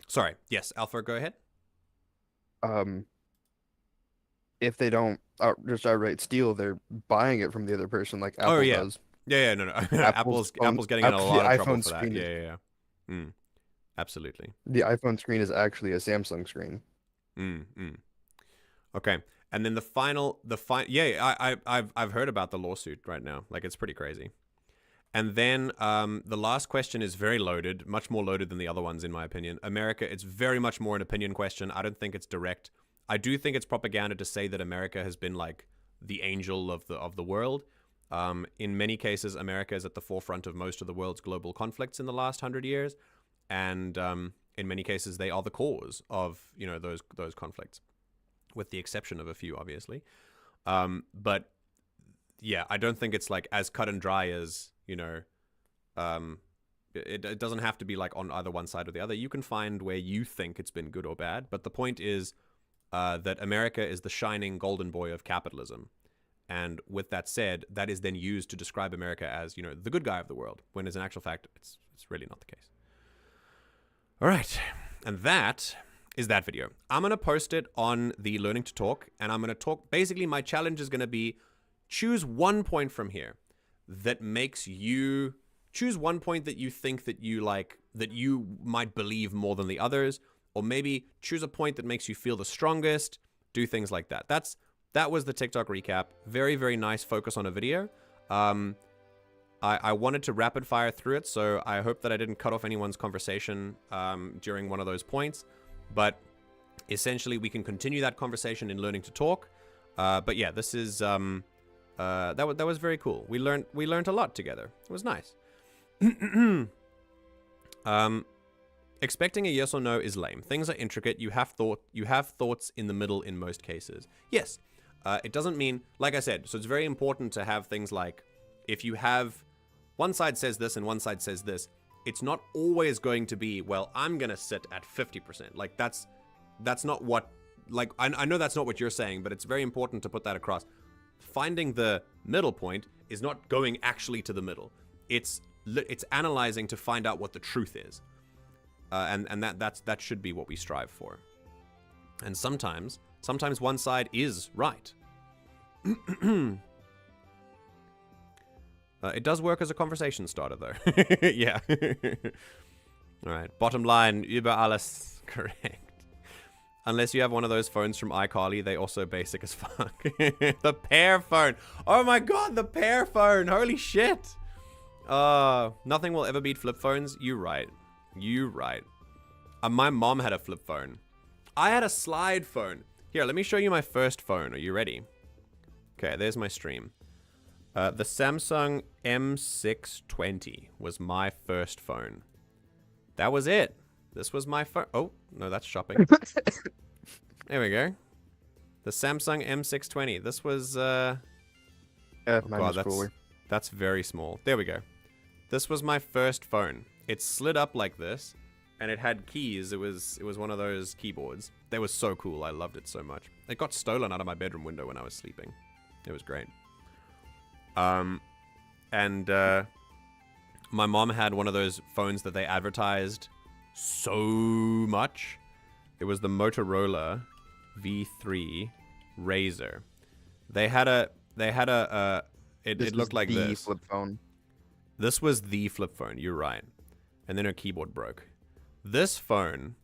[SPEAKER 1] Sorry. Yes, Alpha, go ahead.
[SPEAKER 4] If they don't just outright steal, they're buying it from the other person, like Apple
[SPEAKER 1] Oh, yeah.
[SPEAKER 4] does.
[SPEAKER 1] Yeah, no. Apple's getting in a
[SPEAKER 4] the
[SPEAKER 1] lot of trouble
[SPEAKER 4] iPhone
[SPEAKER 1] for that.
[SPEAKER 4] screen
[SPEAKER 1] Yeah. Absolutely.
[SPEAKER 4] The iPhone screen is actually a Samsung screen.
[SPEAKER 1] Okay. And then I've heard about the lawsuit right now. Like, it's pretty crazy. And then the last question is very loaded, much more loaded than the other ones, in my opinion. America, it's very much more an opinion question. I don't think it's direct. I do think it's propaganda to say that America has been like the angel of the world. In many cases, America is at the forefront of most of the world's global conflicts in the last 100 years. And in many cases, they are the cause of, those conflicts, with the exception of a few, obviously. But yeah, I don't think it's like as cut and dry as, it doesn't have to be like on either one side or the other. You can find where you think it's been good or bad. But the point is that America is the shining golden boy of capitalism. And with that said, that is then used to describe America as, the good guy of the world, when as an actual fact, it's really not the case. All right. And that is that video. I'm going to post it on the Learning to Talk, and I'm going to talk. Basically, my challenge is going to be choose one point from here that makes you choose one point that you think that you like, that you might believe more than the others, or maybe choose a point that makes you feel the strongest. Do things like that. That was the TikTok recap. Very, very nice focus on a video. I wanted to rapid fire through it, so I hope that I didn't cut off anyone's conversation during one of those points. But essentially, we can continue that conversation in Learning to Talk. But yeah, this is that was very cool. We learned a lot together. It was nice. Expecting a yes or no is lame. Things are intricate. You have thoughts in the middle in most cases. Yes. It doesn't mean, like I said, so it's very important to have things like, if you have one side says this and one side says this, it's not always going to be, well, I'm going to sit at 50%. Like, that's not what, like, I know that's not what you're saying, but it's very important to put that across. Finding the middle point is not going actually to the middle. It's analyzing to find out what the truth is. And that should be what we strive for. And sometimes one side is right. It does work as a conversation starter, though. Yeah. All right. Bottom line, über alles correct. Unless you have one of those phones from iCarly, they also basic as fuck. The pear phone. Oh my god, the pear phone. Holy shit. Nothing will ever beat flip phones. You right. My mom had a flip phone. I had a slide phone. Here, let me show you my first phone. Are you ready? Okay, there's my stream. The Samsung M620 was my first phone. That was it. This was my phone. Oh, no, that's shopping. There we go. The Samsung M620. This was,
[SPEAKER 4] mine
[SPEAKER 1] God,
[SPEAKER 4] is cooler.
[SPEAKER 1] that's very small. There we go. This was my first phone. It slid up like this, and it had keys. It was one of those keyboards. They were so cool. I loved it so much. It got stolen out of my bedroom window when I was sleeping. It was great. My mom had one of those phones that they advertised so much. It was the Motorola V3 Razr. It looked like this.
[SPEAKER 4] Flip phone.
[SPEAKER 1] This was the flip phone. You're right. And then her keyboard broke. This phone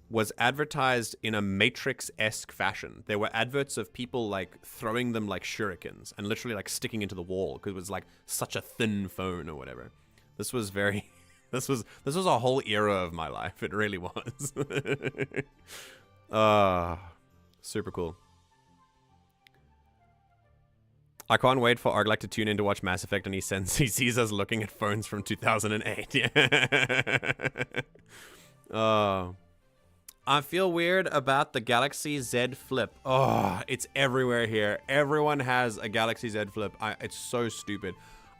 [SPEAKER 1] was advertised in a Matrix-esque fashion. There were adverts of people like throwing them like shurikens and literally like sticking into the wall because it was like such a thin phone or whatever. This was very, this was a whole era of my life. It really was. Super cool. I can't wait for Arglak to tune in to watch Mass Effect and he sees us looking at phones from 2008. Yeah. I feel weird about the Galaxy Z Flip. Oh, it's everywhere here. Everyone has a Galaxy Z Flip. It's so stupid.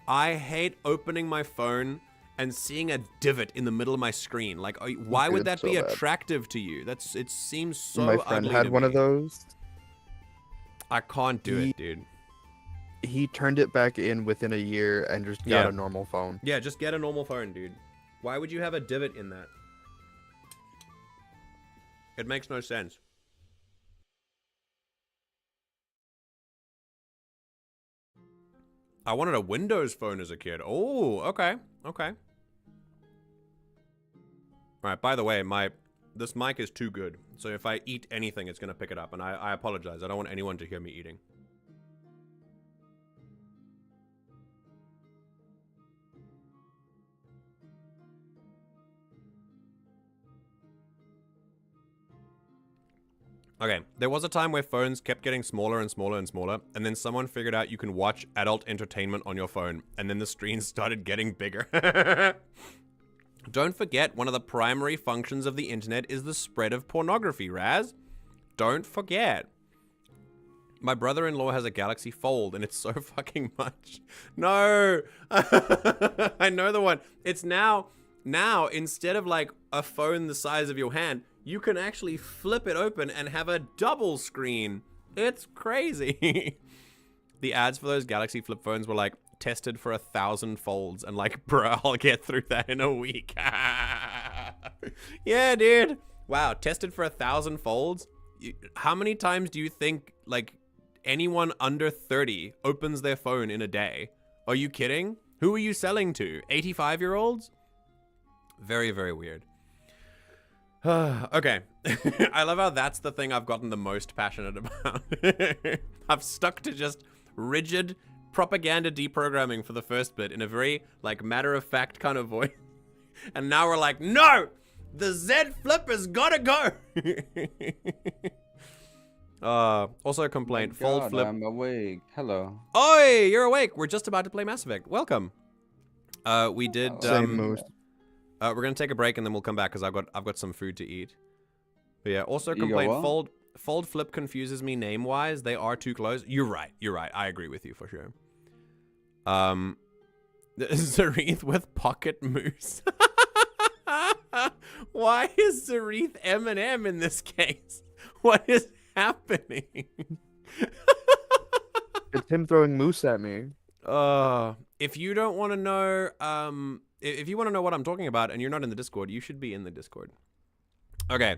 [SPEAKER 1] I hate opening my phone and seeing a divot in the middle of my screen. Like, why would that be attractive to you? It seems so ugly.
[SPEAKER 4] My friend had one of those.
[SPEAKER 1] I can't do it, dude.
[SPEAKER 4] he turned it back in within a year and just got
[SPEAKER 1] Yeah.
[SPEAKER 4] a normal phone.
[SPEAKER 1] Yeah, just get a normal phone, dude. Why would you have a divot in that? It makes no sense. I wanted a Windows phone as a kid. Oh, okay. Okay. All right, by the way, this mic is too good. So if I eat anything, it's going to pick it up. And I apologize. I don't want anyone to hear me eating. Okay, there was a time where phones kept getting smaller and smaller and smaller, and then someone figured out you can watch adult entertainment on your phone, and then the screens started getting bigger. Don't forget, one of the primary functions of the internet is the spread of pornography, Raz. Don't forget. My brother-in-law has a Galaxy Fold, and it's so fucking much. No! I know the one. It's now, instead of like a phone the size of your hand, you can actually flip it open and have a double screen. It's crazy. The ads for those Galaxy flip phones were like, tested for 1,000 folds, and like, bro, I'll get through that in a week. Yeah, dude. Wow, tested for 1,000 folds? How many times do you think, like, anyone under 30 opens their phone in a day? Are you kidding? Who are you selling to? 85-year-olds? Very, very weird. Okay. I love how that's the thing I've gotten the most passionate about. I've stuck to just rigid propaganda deprogramming for the first bit in a very, like, matter-of-fact kind of voice. And now we're like, no! The Z Flip has gotta go! Also a complaint. Fold flip.
[SPEAKER 5] I'm awake. Hello.
[SPEAKER 1] Oi! You're awake! We're just about to play Mass Effect. Welcome. We did,
[SPEAKER 4] Same moose.
[SPEAKER 1] we're gonna take a break and then we'll come back because I've got some food to eat. But yeah, also
[SPEAKER 5] You got
[SPEAKER 1] complaint.
[SPEAKER 5] what?
[SPEAKER 1] Fold flip confuses me name wise. They are too close. You're right. I agree with you for sure. Zaeed with pocket moose. Why is Zaeed Eminem in this case? What is happening?
[SPEAKER 4] It's him throwing moose at me.
[SPEAKER 1] If you don't want to know, if you want to know what I'm talking about and you're not in the Discord, you should be in the Discord. Okay.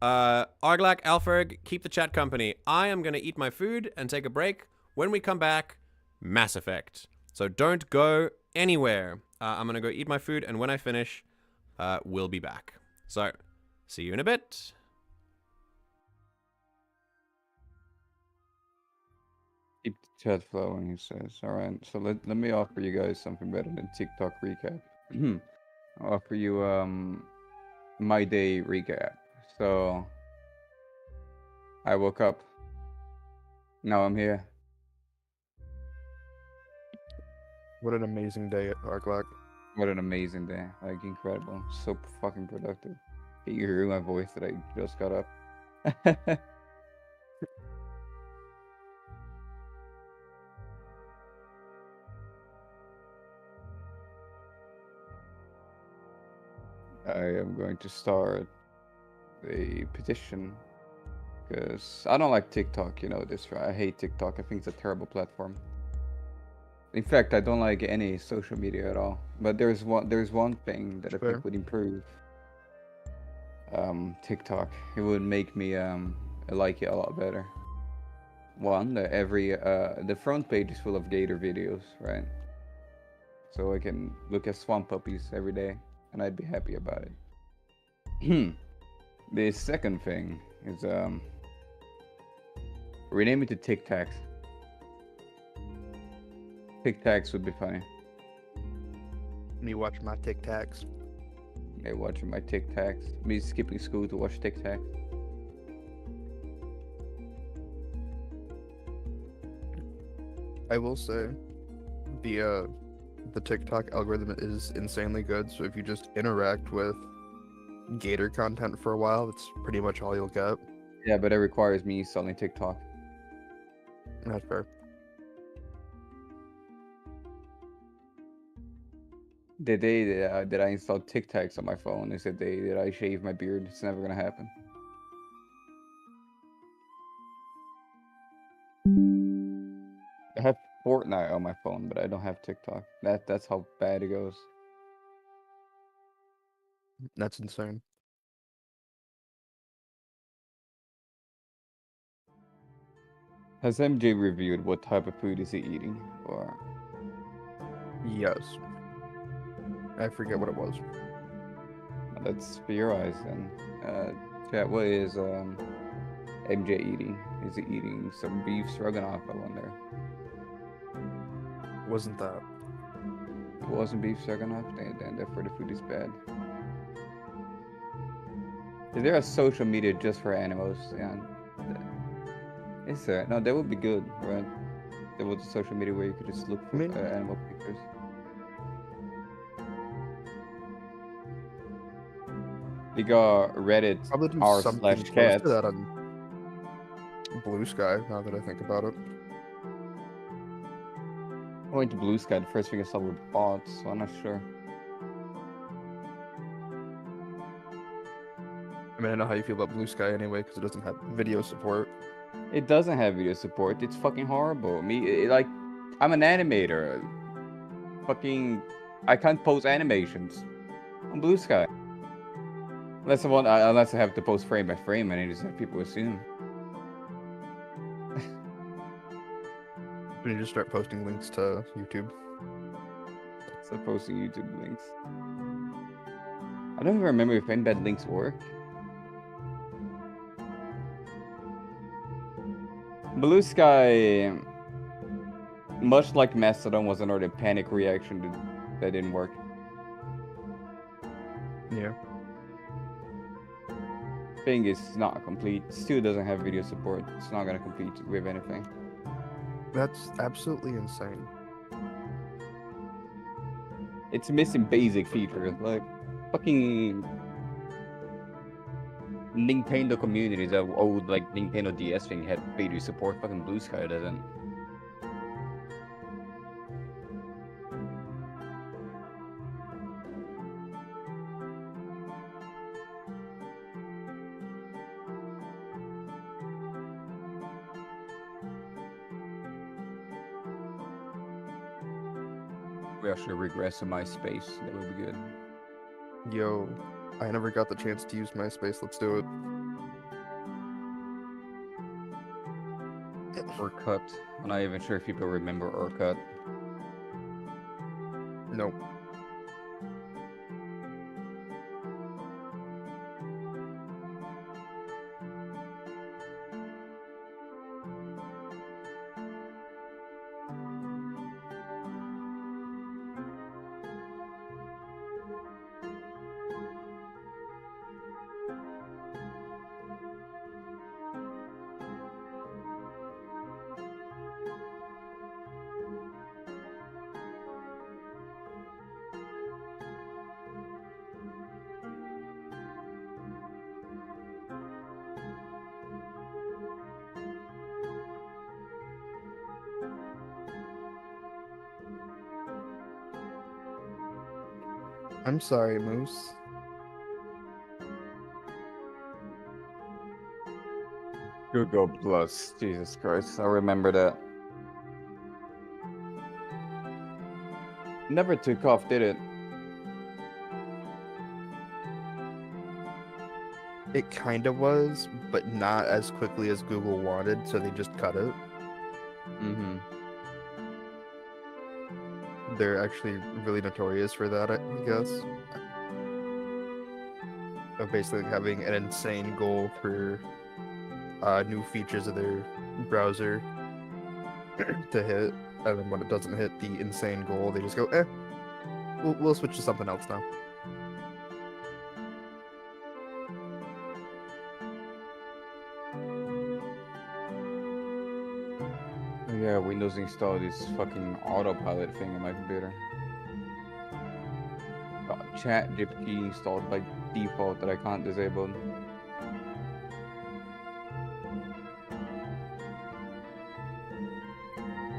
[SPEAKER 1] Arglak, Alferg, keep the chat company. I am going to eat my food and take a break. When we come back, Mass Effect. So don't go anywhere. I'm going to go eat my food, and when I finish, we'll be back. So, see you in a bit.
[SPEAKER 5] Keep the chat flowing, he says. Alright, so let me offer you guys something better than TikTok recap. I'll offer you my day recap. So I woke up. Now I'm here.
[SPEAKER 4] What an amazing day at Arglak.
[SPEAKER 5] What an amazing day. Like, incredible. So fucking productive. Can you hear my voice that I just got up? I am going to start a petition because I don't like TikTok, you know this, right? I hate TikTok. I think it's a terrible platform. In fact, I don't like any social media at all. But there's one thing that I
[SPEAKER 4] Sure.
[SPEAKER 5] think would improve TikTok. It would make me like it a lot better. One, the front page is full of gator videos, right? So I can look at swamp puppies every day, and I'd be happy about it. The second thing is rename it to Tic Tacs. Tic Tacs would be funny.
[SPEAKER 4] Me watch my Tic Tacs.
[SPEAKER 5] Yeah, watching my Tic Tacs. Me skipping school to watch Tic Tacs.
[SPEAKER 4] I will say, the TikTok algorithm is insanely good. So if you just interact with gator content for a while, that's pretty much all you'll get.
[SPEAKER 5] Yeah, but it requires me installing TikTok.
[SPEAKER 4] That's fair.
[SPEAKER 5] The day that I installed Tic Tacs on my phone is the day that I shave my beard. It's never gonna happen. Fortnite on my phone, but I don't have TikTok. That's how bad it goes.
[SPEAKER 4] That's insane.
[SPEAKER 5] Has MJ reviewed what type of food is he eating? Or
[SPEAKER 4] Yes. I forget what it was.
[SPEAKER 5] let's theorize then. Chat, what is MJ eating? Is he eating some beef stroganoff? I wonder.
[SPEAKER 4] Wasn't that?
[SPEAKER 5] It wasn't beef stroganoff. Then therefore the food is bad. Is there a social media just for animals? Yeah. Is there? No, that would be good, right? There was a social media where you could just look for animal pictures. You got Reddit
[SPEAKER 4] Probably do something close
[SPEAKER 5] r/cats.
[SPEAKER 4] to that on Blue Sky, now that I think about it.
[SPEAKER 5] I went to Blue Sky. The first thing I saw were bots, so I'm not sure.
[SPEAKER 4] I mean, I know how you feel about Blue Sky anyway, because it doesn't have video support.
[SPEAKER 5] It doesn't have video support. It's fucking horrible. Like, I'm an animator. Fucking, I can't post animations on Blue Sky. Unless I have to post frame by frame, and I just have people assume.
[SPEAKER 4] When you just start posting links to YouTube.
[SPEAKER 5] So posting YouTube links. I don't even remember if embed links work. Blue Sky, much like Mastodon, was another panic reaction that didn't work.
[SPEAKER 4] Yeah.
[SPEAKER 5] Thing is not complete. Still doesn't have video support. It's not gonna compete with anything.
[SPEAKER 4] That's absolutely insane.
[SPEAKER 5] It's missing basic features like fucking Nintendo communities that old like Nintendo DS thing had video support. Fucking Blue Sky doesn't. We actually regress to MySpace. That would be good.
[SPEAKER 4] Yo, I never got the chance to use MySpace. Let's do it.
[SPEAKER 5] Orkut. I'm not even sure if people remember Orkut.
[SPEAKER 4] Nope. I'm sorry, Moose.
[SPEAKER 5] Google Plus. Jesus Christ. I remember that. Never took off, did it?
[SPEAKER 4] It kind of was, but not as quickly as Google wanted, so they just cut it.
[SPEAKER 5] Mm-hmm.
[SPEAKER 4] They're actually really notorious for that, I guess. Of basically having an insane goal for new features of their browser to hit, and then when it doesn't hit the insane goal, they just go, we'll switch to something else now.
[SPEAKER 5] Yeah, Windows installed this fucking autopilot thing on my computer. Got ChatGPT installed by default that I can't disable.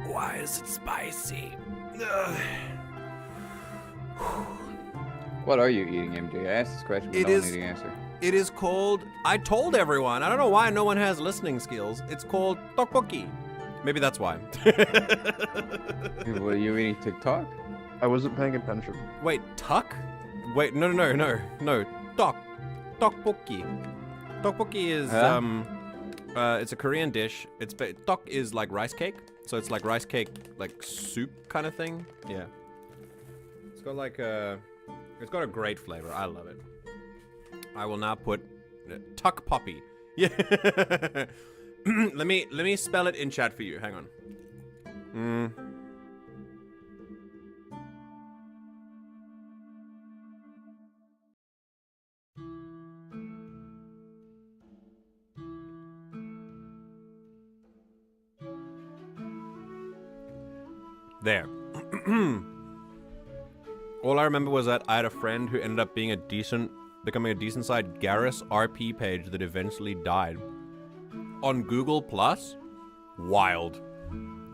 [SPEAKER 1] Why is it spicy? Ugh.
[SPEAKER 5] What are you eating, MJ? I asked this question, but
[SPEAKER 1] It
[SPEAKER 5] no one
[SPEAKER 1] is-
[SPEAKER 5] knew the answer.
[SPEAKER 1] It is called, I told everyone, I don't know why no one has listening skills. It's called tteokbokki. Maybe that's why.
[SPEAKER 5] Were you reading TikTok?
[SPEAKER 4] I wasn't paying attention.
[SPEAKER 1] Wait, tuck? Wait, no. Tok. Tteokbokki. Tteokbokki is it's a Korean dish. Tok is like rice cake, so it's like rice cake, like soup kind of thing. Yeah. It's got like it's got a great flavor. I love it. I will now put tuck poppy. Yeah. let me spell it in chat for you. Hang on. There. All I remember was that I had a friend who ended up becoming a decent side Garrus RP page that eventually died. On Google Plus, wild.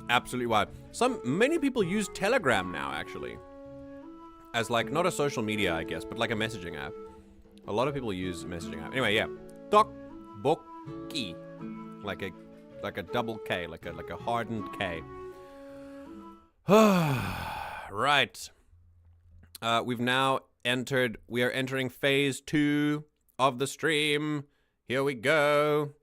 [SPEAKER 1] Absolutely wild. Many people use Telegram now, actually. As like, not a social media, I guess, but like a messaging app. A lot of people use messaging app. Anyway, yeah. Tteokbokki. Like a double K, like a hardened K. Right. We are entering phase 2 of the stream. Here we go.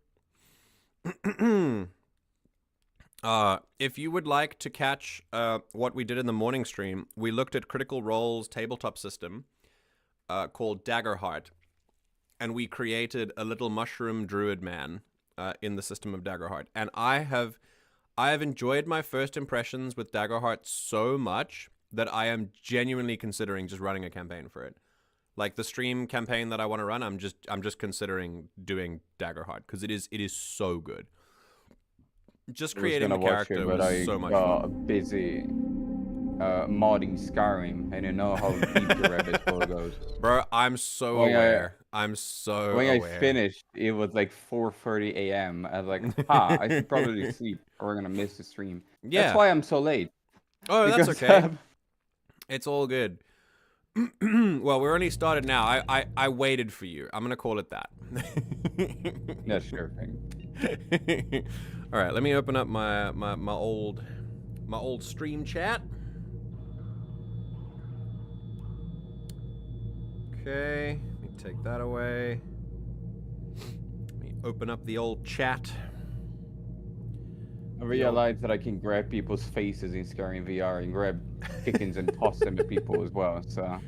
[SPEAKER 1] If you would like to catch what we did in the morning stream, we looked at Critical Role's tabletop system called Daggerheart, and we created a little mushroom druid man in the system of Daggerheart. And I have enjoyed my first impressions with Daggerheart so much that I am genuinely considering just running a campaign for it. Like the stream campaign that I want to run, I'm just considering doing Daggerheart because it is so good. Just creating the character was so much fun.
[SPEAKER 5] Busy modding Skyrim, and you know how deep the rabbit hole goes.
[SPEAKER 1] Bro, I'm so aware. I'm so
[SPEAKER 5] when
[SPEAKER 1] aware.
[SPEAKER 5] I finished, it was like 4:30 a.m. I was like, I should probably sleep, or we're gonna miss the stream.
[SPEAKER 1] Yeah.
[SPEAKER 5] That's why I'm so late.
[SPEAKER 1] Oh, that's okay. It's all good. Well, we're only started now. I waited for you. I'm gonna call it that.
[SPEAKER 5] Yeah, sure thing.
[SPEAKER 1] All right, let me open up my old stream chat. Okay, let me take that away. Let me open up the old chat.
[SPEAKER 5] I realized that I can grab people's faces in Skyrim VR and grab chickens and toss them at people as well, so...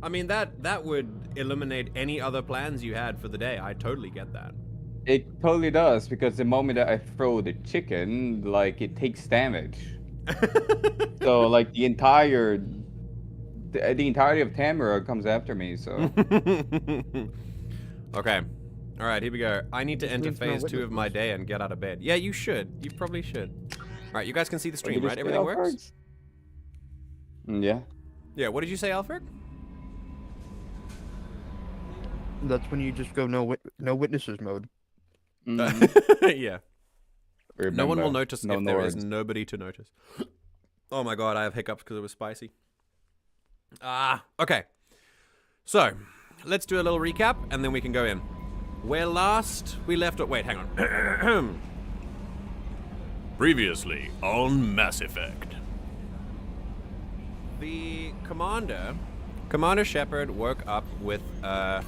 [SPEAKER 1] I mean, that would eliminate any other plans you had for the day. I totally get that.
[SPEAKER 5] It totally does, because the moment that I throw the chicken, like, it takes damage. So, like, the entirety of Tamara comes after me, so...
[SPEAKER 1] Okay. All right, here we go. I need to enter phase 2 of my day and get out of bed. Yeah, you should. You probably should. All right, you guys can see the stream, right? Everything works?
[SPEAKER 5] Yeah.
[SPEAKER 1] Yeah, what did you say, Alfred?
[SPEAKER 4] That's when you just go no witnesses mode.
[SPEAKER 1] Yeah.
[SPEAKER 5] Remember,
[SPEAKER 1] no one will notice
[SPEAKER 5] no
[SPEAKER 1] if there is
[SPEAKER 5] Nords.
[SPEAKER 1] nobody to notice. Oh my god, I have hiccups because it was spicy. Okay. So, let's do a little recap and then we can go in. Where last we left... Wait, hang on. Previously on Mass Effect. The Commander Shepard, woke up with a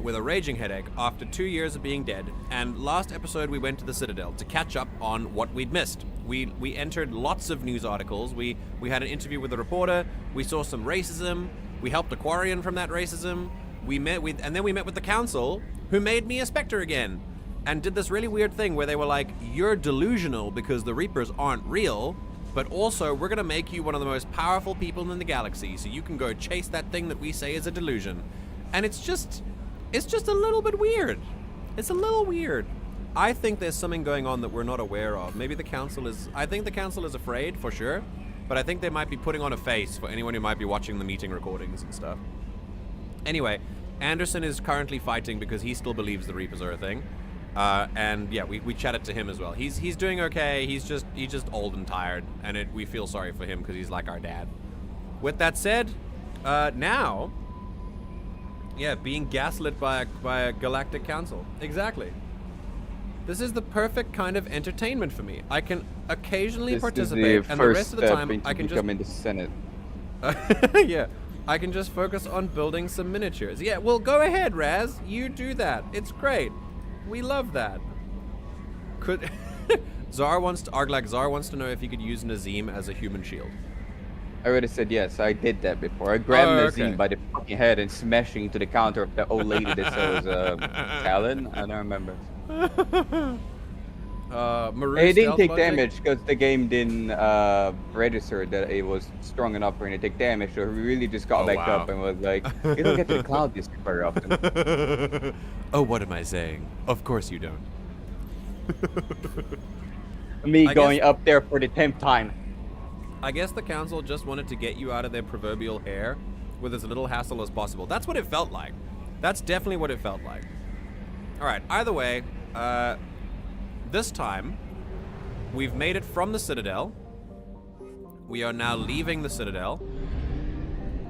[SPEAKER 1] raging headache after 2 years of being dead, and last episode we went to the Citadel to catch up on what we'd missed. We entered lots of news articles. We had an interview with a reporter. We saw some racism. We helped Aquarian from that racism. And then we met with the council, who made me a Spectre again, and did this really weird thing where they were like, "You're delusional because the Reapers aren't real, but also we're gonna make you one of the most powerful people in the galaxy, so you can go chase that thing that we say is a delusion." And it's just a little bit weird. It's a little weird. I think there's something going on that we're not aware of. Maybe the council is... I think the council is afraid, for sure. But I think they might be putting on a face for anyone who might be watching the meeting recordings and stuff. Anyway, Anderson is currently fighting because he still believes the Reapers are a thing. And yeah, we chatted to him as well. He's doing okay. He's just old and tired. And we feel sorry for him because he's like our dad. With that said, now... Yeah, being gaslit by a galactic council. Exactly. This is the perfect kind of entertainment for me. I can occasionally
[SPEAKER 5] This
[SPEAKER 1] participate,
[SPEAKER 5] is the
[SPEAKER 1] and the
[SPEAKER 5] first
[SPEAKER 1] rest of the
[SPEAKER 5] step
[SPEAKER 1] time
[SPEAKER 5] into
[SPEAKER 1] I can just
[SPEAKER 5] becoming the Senate.
[SPEAKER 1] yeah, I can just focus on building some miniatures. Yeah, well, go ahead, Raz. You do that. It's great. We love that. Could Zara wants to know if you could use Nazim as a human shield.
[SPEAKER 5] I already said yes. I did that before. I grabbed Nazim
[SPEAKER 1] okay.
[SPEAKER 5] by the fucking head and smashing into the counter of the old lady that sells talent. I don't remember.
[SPEAKER 1] Maru
[SPEAKER 5] It didn't
[SPEAKER 1] stealth
[SPEAKER 5] take
[SPEAKER 1] logic?
[SPEAKER 5] damage because the game didn't register that it was strong enough for it to take damage. So we really just got
[SPEAKER 1] Oh,
[SPEAKER 5] back
[SPEAKER 1] wow.
[SPEAKER 5] up and was like, you don't get to the cloud this very often.
[SPEAKER 1] Oh, what am I saying? Of course you don't.
[SPEAKER 5] Me
[SPEAKER 1] I
[SPEAKER 5] going
[SPEAKER 1] guess-
[SPEAKER 5] up there for the 10th time.
[SPEAKER 1] I guess the council just wanted to get you out of their proverbial hair with as little hassle as possible. That's what it felt like. That's definitely what it felt like. All right, either way, this time, we've made it from the Citadel. We are now leaving the Citadel.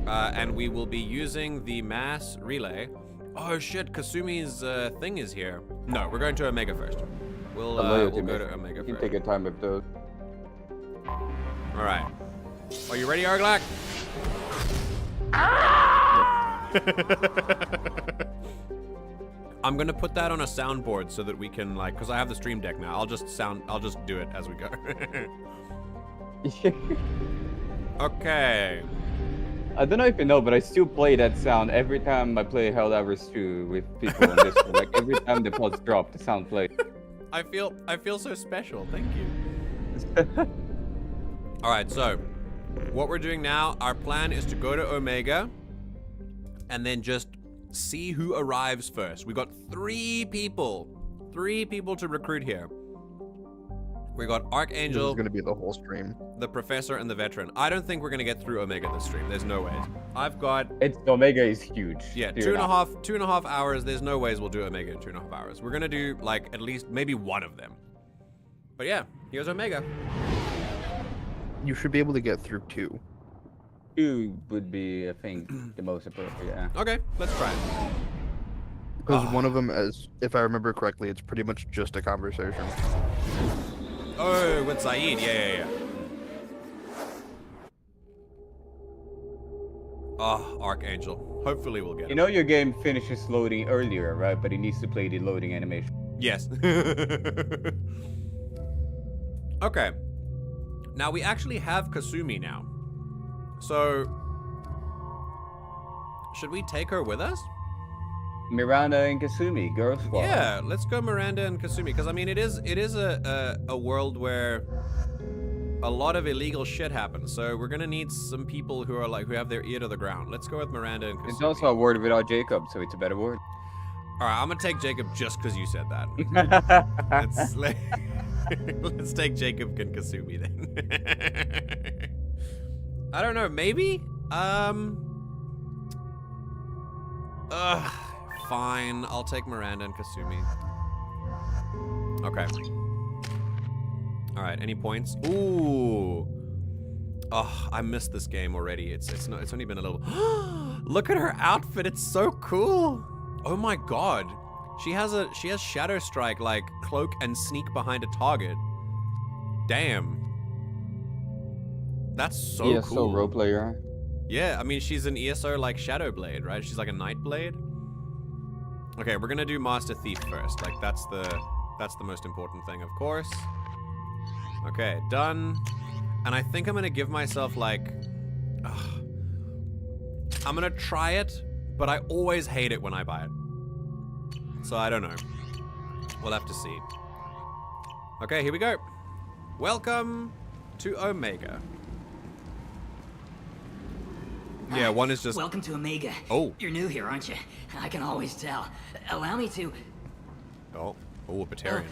[SPEAKER 1] And we will be using the mass relay. Oh shit, Kasumi's thing is here. No, we're going to Omega first. We'll go to Omega
[SPEAKER 5] You can
[SPEAKER 1] first.
[SPEAKER 5] take your time with those.
[SPEAKER 1] All right. Are you ready, Arglak? I'm gonna put that on a soundboard so that we can cause I have the stream deck now. I'll just do it as we go. Okay.
[SPEAKER 5] I don't know if you know, but I still play that sound every time I play Helldivers 2 with people on this one. Like every time the pulse drop, the sound plays.
[SPEAKER 1] I feel so special. Thank you. All right, so what we're doing now, our plan is to go to Omega and then just see who arrives first. We got 3 people to recruit here. We got
[SPEAKER 4] This
[SPEAKER 1] Archangel,
[SPEAKER 4] is gonna be the whole stream.
[SPEAKER 1] the Professor, and the Veteran. I don't think we're gonna get through Omega this stream. There's no ways. I've got
[SPEAKER 5] Omega is huge.
[SPEAKER 1] yeah,
[SPEAKER 5] Fear not.
[SPEAKER 1] two and a half hours. There's no ways we'll do Omega in 2.5 hours. We're gonna do at least maybe one of them. But yeah, here's Omega.
[SPEAKER 4] You should be able to get through 2.
[SPEAKER 5] 2 would be, I think, the most appropriate. Yeah.
[SPEAKER 1] Okay, let's try it.
[SPEAKER 4] Because one of them, as if I remember correctly, it's pretty much just a conversation.
[SPEAKER 1] Oh, with Zaeed. Yeah. Oh, Archangel. Hopefully we'll get
[SPEAKER 5] You
[SPEAKER 1] it.
[SPEAKER 5] know your game finishes loading earlier, right? But it needs to play the loading animation.
[SPEAKER 1] Yes. Okay. Now we actually have Kasumi now. So, should we take her with us?
[SPEAKER 5] Miranda and Kasumi, girl squad.
[SPEAKER 1] Yeah, let's go Miranda and Kasumi, because I mean it is a world where a lot of illegal shit happens. So we're gonna need some people who are who have their ear to the ground. Let's go with Miranda and Kasumi.
[SPEAKER 5] It's also a word without Jacob, so it's a better word.
[SPEAKER 1] All right, I'm gonna take Jacob just because you said that. Let's take Jacob and Kasumi then. I don't know, maybe? Fine, I'll take Miranda and Kasumi. Okay. All right, any points? Ooh. Oh, I missed this game already. It's only been a little. Look at her outfit. It's so cool. Oh my god. She has Shadow Strike cloak and sneak behind a target. Damn. That's so
[SPEAKER 5] Yeah,
[SPEAKER 1] cool.
[SPEAKER 5] so role player.
[SPEAKER 1] Yeah, I mean she's an ESO like Shadow Blade, right? She's like a Night Blade. Okay, we're gonna do Master Thief first. That's the most important thing, of course. Okay, done. And I think I'm gonna give myself I'm gonna try it, but I always hate it when I buy it. So I don't know. We'll have to see. Okay, here we go. Welcome to Omega. Yeah, one is just...
[SPEAKER 6] Welcome to Omega.
[SPEAKER 1] Oh.
[SPEAKER 6] You're new here, aren't you? I can always tell. Allow me to...
[SPEAKER 1] Oh, a Batarian.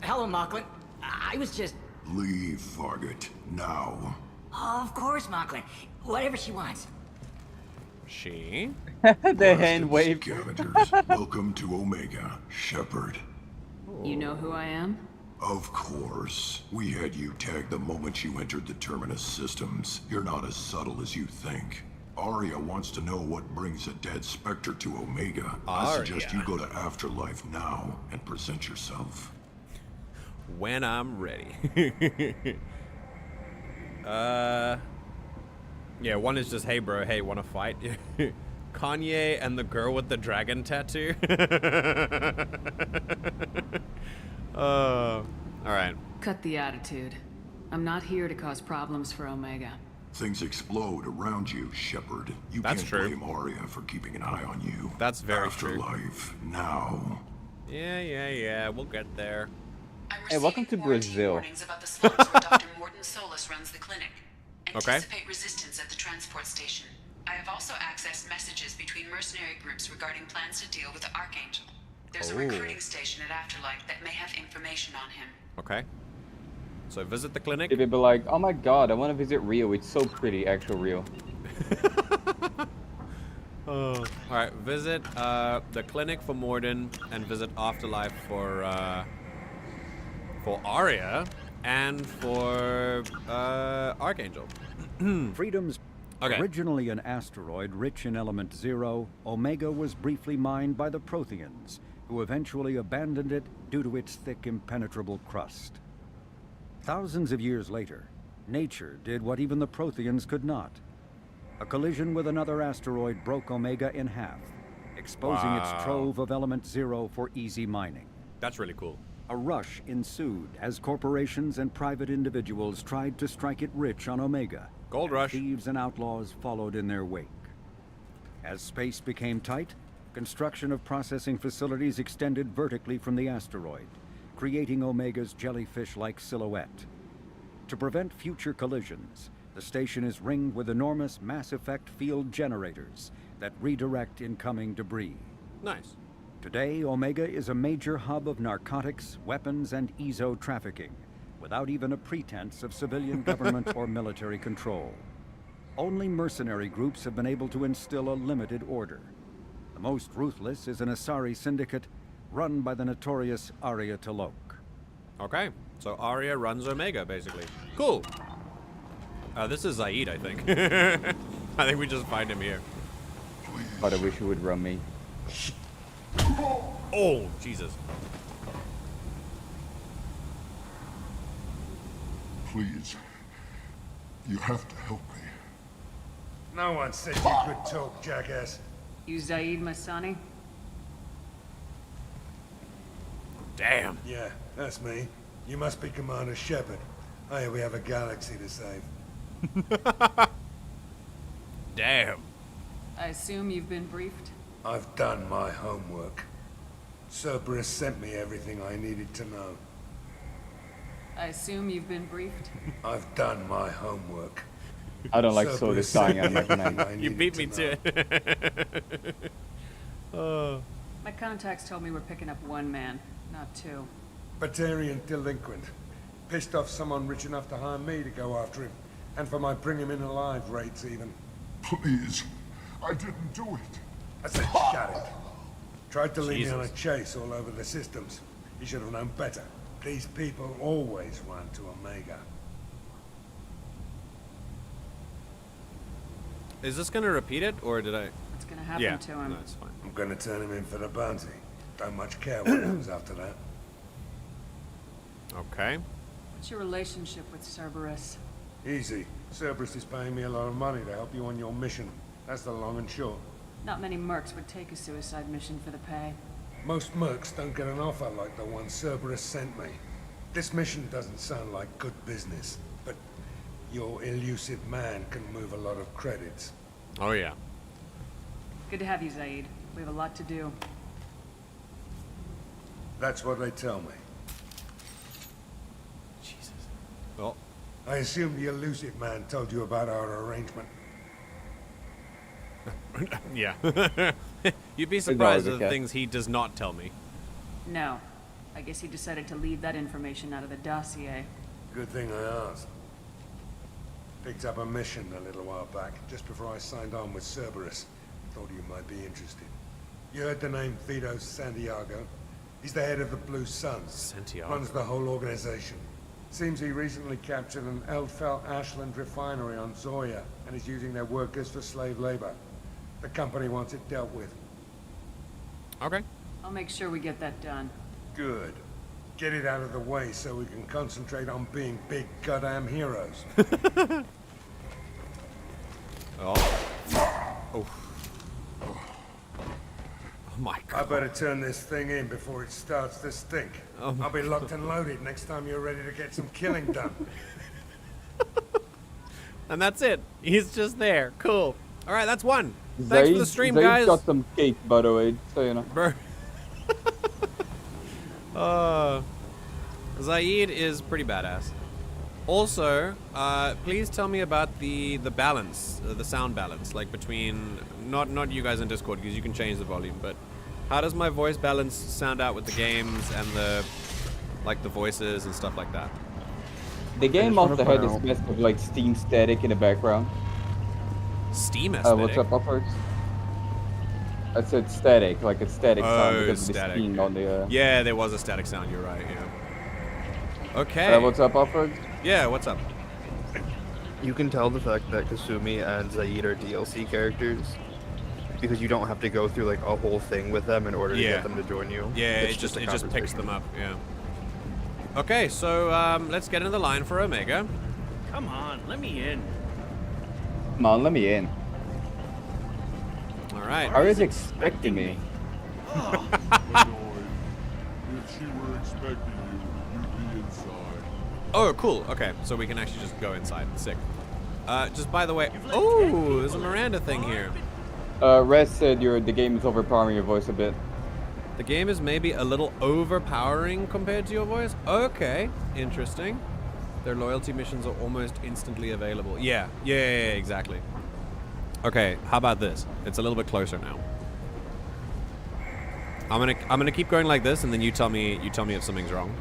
[SPEAKER 6] Hello, Mocklin. I was just...
[SPEAKER 7] Leave, Fargate, now.
[SPEAKER 6] Oh, of course, Mocklin. Whatever she wants.
[SPEAKER 1] She?
[SPEAKER 5] The hand wave.
[SPEAKER 7] Scavengers, welcome to Omega, Shepard.
[SPEAKER 8] You know who I am?
[SPEAKER 7] Of course. We had you tagged the moment you entered the Terminus systems. You're not as subtle as you think. Arya wants to know what brings a dead Spectre to Omega. I suggest you go to Afterlife now and present yourself.
[SPEAKER 1] when I'm ready. Yeah, one is just, hey bro, hey, wanna fight? Kanye and the girl with the dragon tattoo. Alright.
[SPEAKER 8] Cut the attitude. I'm not here to cause problems for Omega.
[SPEAKER 7] Things explode around you, Shepard. You
[SPEAKER 1] That's
[SPEAKER 7] can't
[SPEAKER 1] true.
[SPEAKER 7] blame Arya for keeping an eye on you.
[SPEAKER 1] That's very true.
[SPEAKER 7] Afterlife, now.
[SPEAKER 1] Yeah, we'll get there.
[SPEAKER 5] Hey, welcome to Brazil.
[SPEAKER 9] Warnings about the slots where Dr. Morton Solus runs the clinic.
[SPEAKER 1] Okay.
[SPEAKER 9] Anticipate resistance at the transport station. I have also accessed messages between mercenary groups regarding plans to deal with the Archangel. There's a recruiting station at Afterlife that may have information on him.
[SPEAKER 1] Okay. So visit the clinic.
[SPEAKER 5] They'd be like, oh my god, I want to visit Rio. It's so pretty, actual Rio.
[SPEAKER 1] Alright, visit the clinic for Morden and visit Afterlife for Arya and for Archangel.
[SPEAKER 10] Freedom's
[SPEAKER 1] Okay.
[SPEAKER 10] originally an asteroid rich in element 0, Omega was briefly mined by the Protheans, who eventually abandoned it due to its thick, impenetrable crust. Thousands of years later, nature did what even the Protheans could not. A collision with another asteroid broke Omega in half, exposing its trove of element 0 for easy mining.
[SPEAKER 1] That's really cool.
[SPEAKER 10] A rush ensued as corporations and private individuals tried to strike it rich on Omega.
[SPEAKER 1] Gold rush.
[SPEAKER 10] Thieves and outlaws followed in their wake. As space became tight, construction of processing facilities extended vertically from the asteroid, creating Omega's jellyfish-like silhouette. To prevent future collisions, the station is ringed with enormous mass effect field generators that redirect incoming debris.
[SPEAKER 1] Nice.
[SPEAKER 10] Today, Omega is a major hub of narcotics, weapons, and EZO trafficking, without even a pretense of civilian government or military control. Only mercenary groups have been able to instill a limited order. The most ruthless is an Asari syndicate run by the notorious Arya T'Loak.
[SPEAKER 1] Okay. So Arya runs Omega, basically. Cool. This is Zaeed, I think. I think we just find him here.
[SPEAKER 5] God, I wish you would run me.
[SPEAKER 1] Oh, Jesus.
[SPEAKER 7] Please. You have to help me.
[SPEAKER 11] No one said you could talk, jackass.
[SPEAKER 8] You Zaeed Masani?
[SPEAKER 1] Damn.
[SPEAKER 11] Yeah, that's me. You must be Commander Shepard. Oh yeah, we have a galaxy to save.
[SPEAKER 1] Damn.
[SPEAKER 8] I assume you've been briefed?
[SPEAKER 11] I've done my homework. Cerberus sent me everything I needed to know.
[SPEAKER 8] I assume you've been briefed?
[SPEAKER 11] I've done my homework.
[SPEAKER 5] I don't like
[SPEAKER 11] Cerberus
[SPEAKER 5] Soda dying
[SPEAKER 11] sent
[SPEAKER 5] on
[SPEAKER 11] me
[SPEAKER 5] my command.
[SPEAKER 11] everything I
[SPEAKER 1] You
[SPEAKER 11] needed
[SPEAKER 1] beat me
[SPEAKER 11] know.
[SPEAKER 1] to it.
[SPEAKER 8] My contacts told me we're picking up one man, not two.
[SPEAKER 11] Batarian delinquent. Pissed off someone rich enough to hire me to go after him. And for my bring him in alive rates even.
[SPEAKER 7] Please. I didn't do it.
[SPEAKER 11] I said shut it. Tried to lead me on a
[SPEAKER 1] Jesus.
[SPEAKER 11] chase all over the systems. He should have known better. These people always run to Omega.
[SPEAKER 1] Is this gonna repeat it, or did I?
[SPEAKER 8] What's gonna happen
[SPEAKER 1] Yeah.
[SPEAKER 8] to him?
[SPEAKER 1] No, it's fine.
[SPEAKER 11] I'm gonna turn him in for the bounty. Don't much care what happens after that.
[SPEAKER 1] Okay.
[SPEAKER 8] What's your relationship with Cerberus?
[SPEAKER 11] Easy. Cerberus is paying me a lot of money to help you on your mission. That's the long and short.
[SPEAKER 8] Not many mercs would take a suicide mission for the pay.
[SPEAKER 11] Most mercs don't get an offer like the one Cerberus sent me. This mission doesn't sound like good business, but your elusive man can move a lot of credits.
[SPEAKER 1] Oh yeah.
[SPEAKER 8] Good to have you, Zaeed. We have a lot to do.
[SPEAKER 11] That's what they tell me.
[SPEAKER 1] Jesus. Well,
[SPEAKER 11] I assume the elusive man told you about our arrangement.
[SPEAKER 1] yeah. You'd be surprised at the
[SPEAKER 5] okay.
[SPEAKER 1] things he does not tell me.
[SPEAKER 8] No. I guess he decided to leave that information out of the dossier.
[SPEAKER 11] Good thing I asked. Picked up a mission a little while back, just before I signed on with Cerberus. Thought you might be interested. You heard the name Vito Santiago? He's the head of the Blue Suns.
[SPEAKER 1] Santiago.
[SPEAKER 11] Runs the whole organization. Seems he recently captured an Eldfell Ashland refinery on Zoya, and is using their workers for slave labor. The company wants it dealt with.
[SPEAKER 1] Okay.
[SPEAKER 8] I'll make sure we get that done.
[SPEAKER 11] Good. Get it out of the way so we can concentrate on being big goddamn heroes.
[SPEAKER 1] Oh. Oh. Oh my God.
[SPEAKER 11] I better turn this thing in before it starts to stink.
[SPEAKER 1] Oh.
[SPEAKER 11] I'll be locked and loaded next time you're ready to get some killing done.
[SPEAKER 1] And that's it. He's just there. Cool. All right, that's one. Thanks for the stream, guys.
[SPEAKER 5] Zaeed got some cake, by the way, so you know.
[SPEAKER 1] Zaeed is pretty badass. Also, please tell me about the balance, the sound balance, like between not you guys in Discord because you can change the volume, but how does my voice balance sound out with the games and the voices and stuff like that?
[SPEAKER 5] The game also had this mess of like Steam static in the background.
[SPEAKER 1] Steam aesthetic?
[SPEAKER 5] What's up, uppers? I said static, like a static sound because
[SPEAKER 1] static.
[SPEAKER 5] of the steam on the...
[SPEAKER 1] Yeah, there was a static sound, you're right, yeah. Okay.
[SPEAKER 5] What's up, uppers?
[SPEAKER 1] Yeah, what's up?
[SPEAKER 4] You can tell the fact that Kasumi and Zaeed are DLC characters because you don't have to go through like a whole thing with them in order to get them to join you.
[SPEAKER 1] Yeah, it just picks them up, yeah. Okay, so let's get into the line for Omega.
[SPEAKER 12] Come on, let me in.
[SPEAKER 5] Come on, let me in.
[SPEAKER 1] All right.
[SPEAKER 5] I was expecting me.
[SPEAKER 13] If she were expecting you, you'd be inside.
[SPEAKER 1] Oh, cool. Okay, so we can actually just go inside. Sick. Just by the way, oh, there's a Miranda thing here.
[SPEAKER 5] Rez said the game is overpowering your voice a bit.
[SPEAKER 1] The game is maybe a little overpowering compared to your voice? Okay, interesting. Their loyalty missions are almost instantly available. Yeah, exactly. Okay, how about this? It's a little bit closer now. I'm gonna keep going like this, and then you tell me if something's wrong.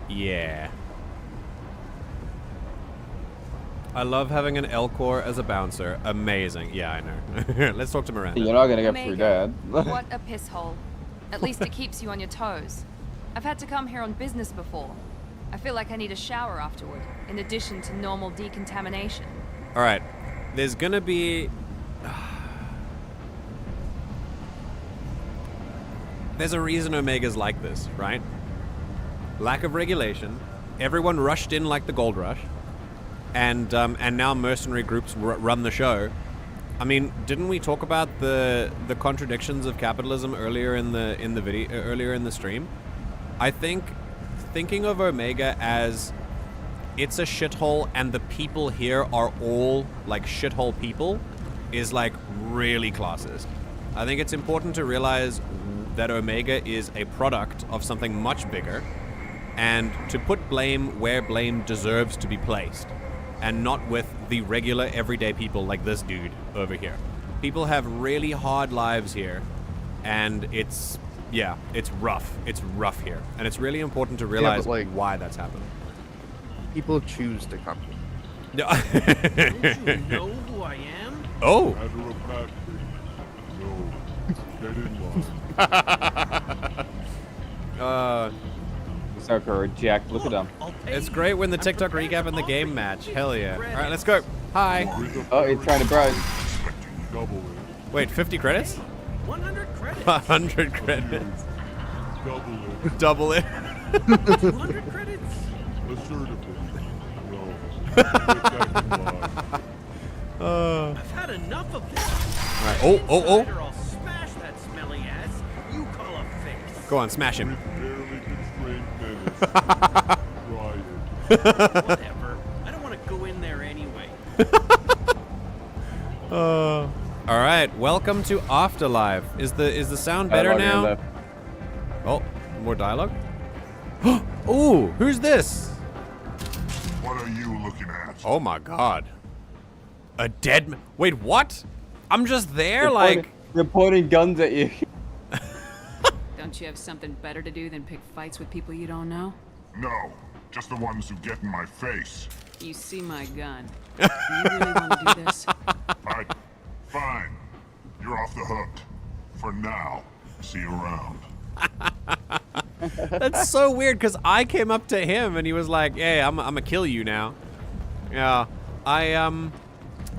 [SPEAKER 1] Yeah. I love having an L-Core as a bouncer. Amazing. Yeah, I know. Let's talk to Miranda.
[SPEAKER 5] You're not gonna get through that.
[SPEAKER 14] What a piss hole. At least it keeps you on your toes. I've had to come here on business before. I feel like I need a shower afterward, in addition to normal decontamination.
[SPEAKER 1] All right. There's gonna be... There's a reason Omega's like this, right? Lack of regulation. Everyone rushed in like the gold rush. And now mercenary groups run the show. I mean, didn't we talk about the contradictions of capitalism earlier in the video, earlier in the stream? I think thinking of Omega as it's a shithole and the people here are all like shithole people is like really classist. I think it's important to realize that Omega is a product of something much bigger and to put blame where blame deserves to be placed. And not with the regular everyday people like this dude over here. People have really hard lives here, and it's rough. It's rough here, and it's really important to realize why that's happened.
[SPEAKER 4] People choose to come here.
[SPEAKER 12] Don't you know who I am?
[SPEAKER 1] Oh.
[SPEAKER 13] Matter of fact, no. Get in line.
[SPEAKER 5] Sucker, Jack, look at them.
[SPEAKER 1] It's great when the TikTok recap and the game match. Hell yeah. All right, let's go. Hi.
[SPEAKER 5] Oh, it's trying to bribe.
[SPEAKER 1] Wait, 50 credits?
[SPEAKER 12] 100 credits.
[SPEAKER 1] 100 credits.
[SPEAKER 13] Double it.
[SPEAKER 1] Double it.
[SPEAKER 12] 200 credits.
[SPEAKER 13] Assertively. No.
[SPEAKER 12] I've had enough of this.
[SPEAKER 1] All right. Oh.
[SPEAKER 12] I'll smash that smelly ass. You call a fix.
[SPEAKER 1] Go on, smash him.
[SPEAKER 12] Whatever. I don't want to go in there anyway.
[SPEAKER 1] All right. Welcome to Afterlife. Is the sound better now? Oh, more dialogue. Ooh, who's this?
[SPEAKER 7] What are you looking at?
[SPEAKER 1] Oh my God. A dead man. Wait, what? I'm just there,
[SPEAKER 5] They're pointing guns at you.
[SPEAKER 8] Don't you have something better to do than pick fights with people you don't know?
[SPEAKER 7] No, just the ones who get in my face.
[SPEAKER 8] You see my gun. Do you really want to do this?
[SPEAKER 7] Fine. You're off the hook. For now. See you around.
[SPEAKER 1] That's so weird because I came up to him and he was like, "Hey, I'm gonna kill you now." Yeah,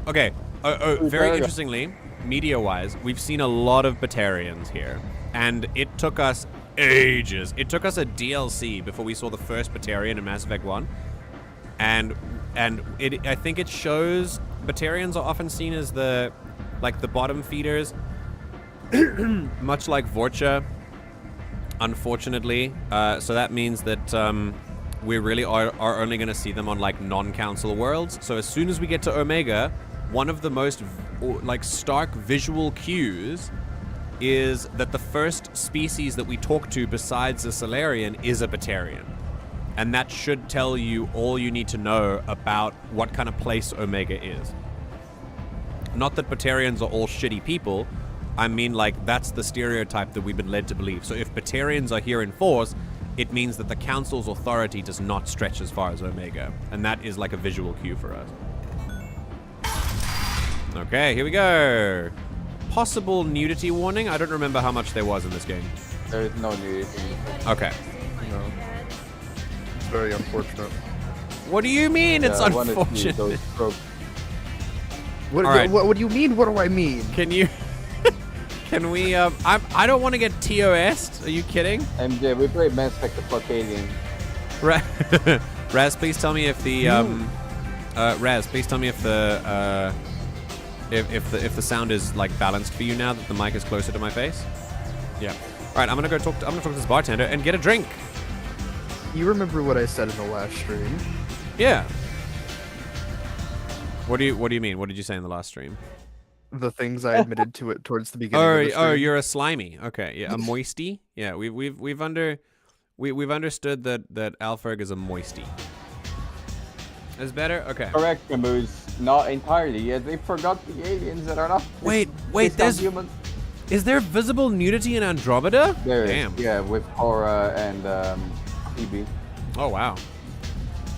[SPEAKER 1] okay. Very interestingly, media-wise, we've seen a lot of Batarians here, and it took us ages. It took us a DLC before we saw the first Batarian in Mass Effect 1. And I think it shows Batarians are often seen as the bottom feeders, much like Vorcha, unfortunately. So that means that we really are only going to see them on like non-council worlds. So as soon as we get to Omega, one of the most like stark visual cues is that the first species that we talk to besides a Solarian is a Batarian. And that should tell you all you need to know about what kind of place Omega is. Not that Batarians are all shitty people. I mean, like, that's the stereotype that we've been led to believe. So if Batarians are here in force, it means that the Council's authority does not stretch as far as Omega. And that is like a visual cue for us. Okay, here we go. Possible nudity warning? I don't remember how much there was in this game.
[SPEAKER 5] There is no nudity.
[SPEAKER 1] Okay.
[SPEAKER 4] No. It's very unfortunate.
[SPEAKER 1] What do you mean it's unfortunate?
[SPEAKER 4] What do you mean? What do I mean?
[SPEAKER 1] Can you... Can we, I don't want to get TOS'd. Are you kidding?
[SPEAKER 5] MJ, we played Mass Effect the fuck alien.
[SPEAKER 1] Raz, please tell me if the, Raz, please tell me if the, if the sound is like balanced for you now that the mic is closer to my face. Yeah. All right, I'm gonna talk to this bartender and get a drink.
[SPEAKER 4] You remember what I said in the last stream?
[SPEAKER 1] Yeah. What do you mean? What did you say in the last stream?
[SPEAKER 4] The things I admitted to it towards the beginning. Of the stream.
[SPEAKER 1] Oh, you're a slimy. Okay, yeah, a moisty. Yeah, we've understood that Alfred is a moisty. Is better? Okay.
[SPEAKER 5] Correct, Camus. Not entirely. Yeah, they forgot the aliens that are not.
[SPEAKER 1] Wait. There's human. Is there visible nudity in Andromeda?
[SPEAKER 5] There
[SPEAKER 1] Damn.
[SPEAKER 5] is. Yeah, with Cora and Phoebe.
[SPEAKER 1] Oh wow.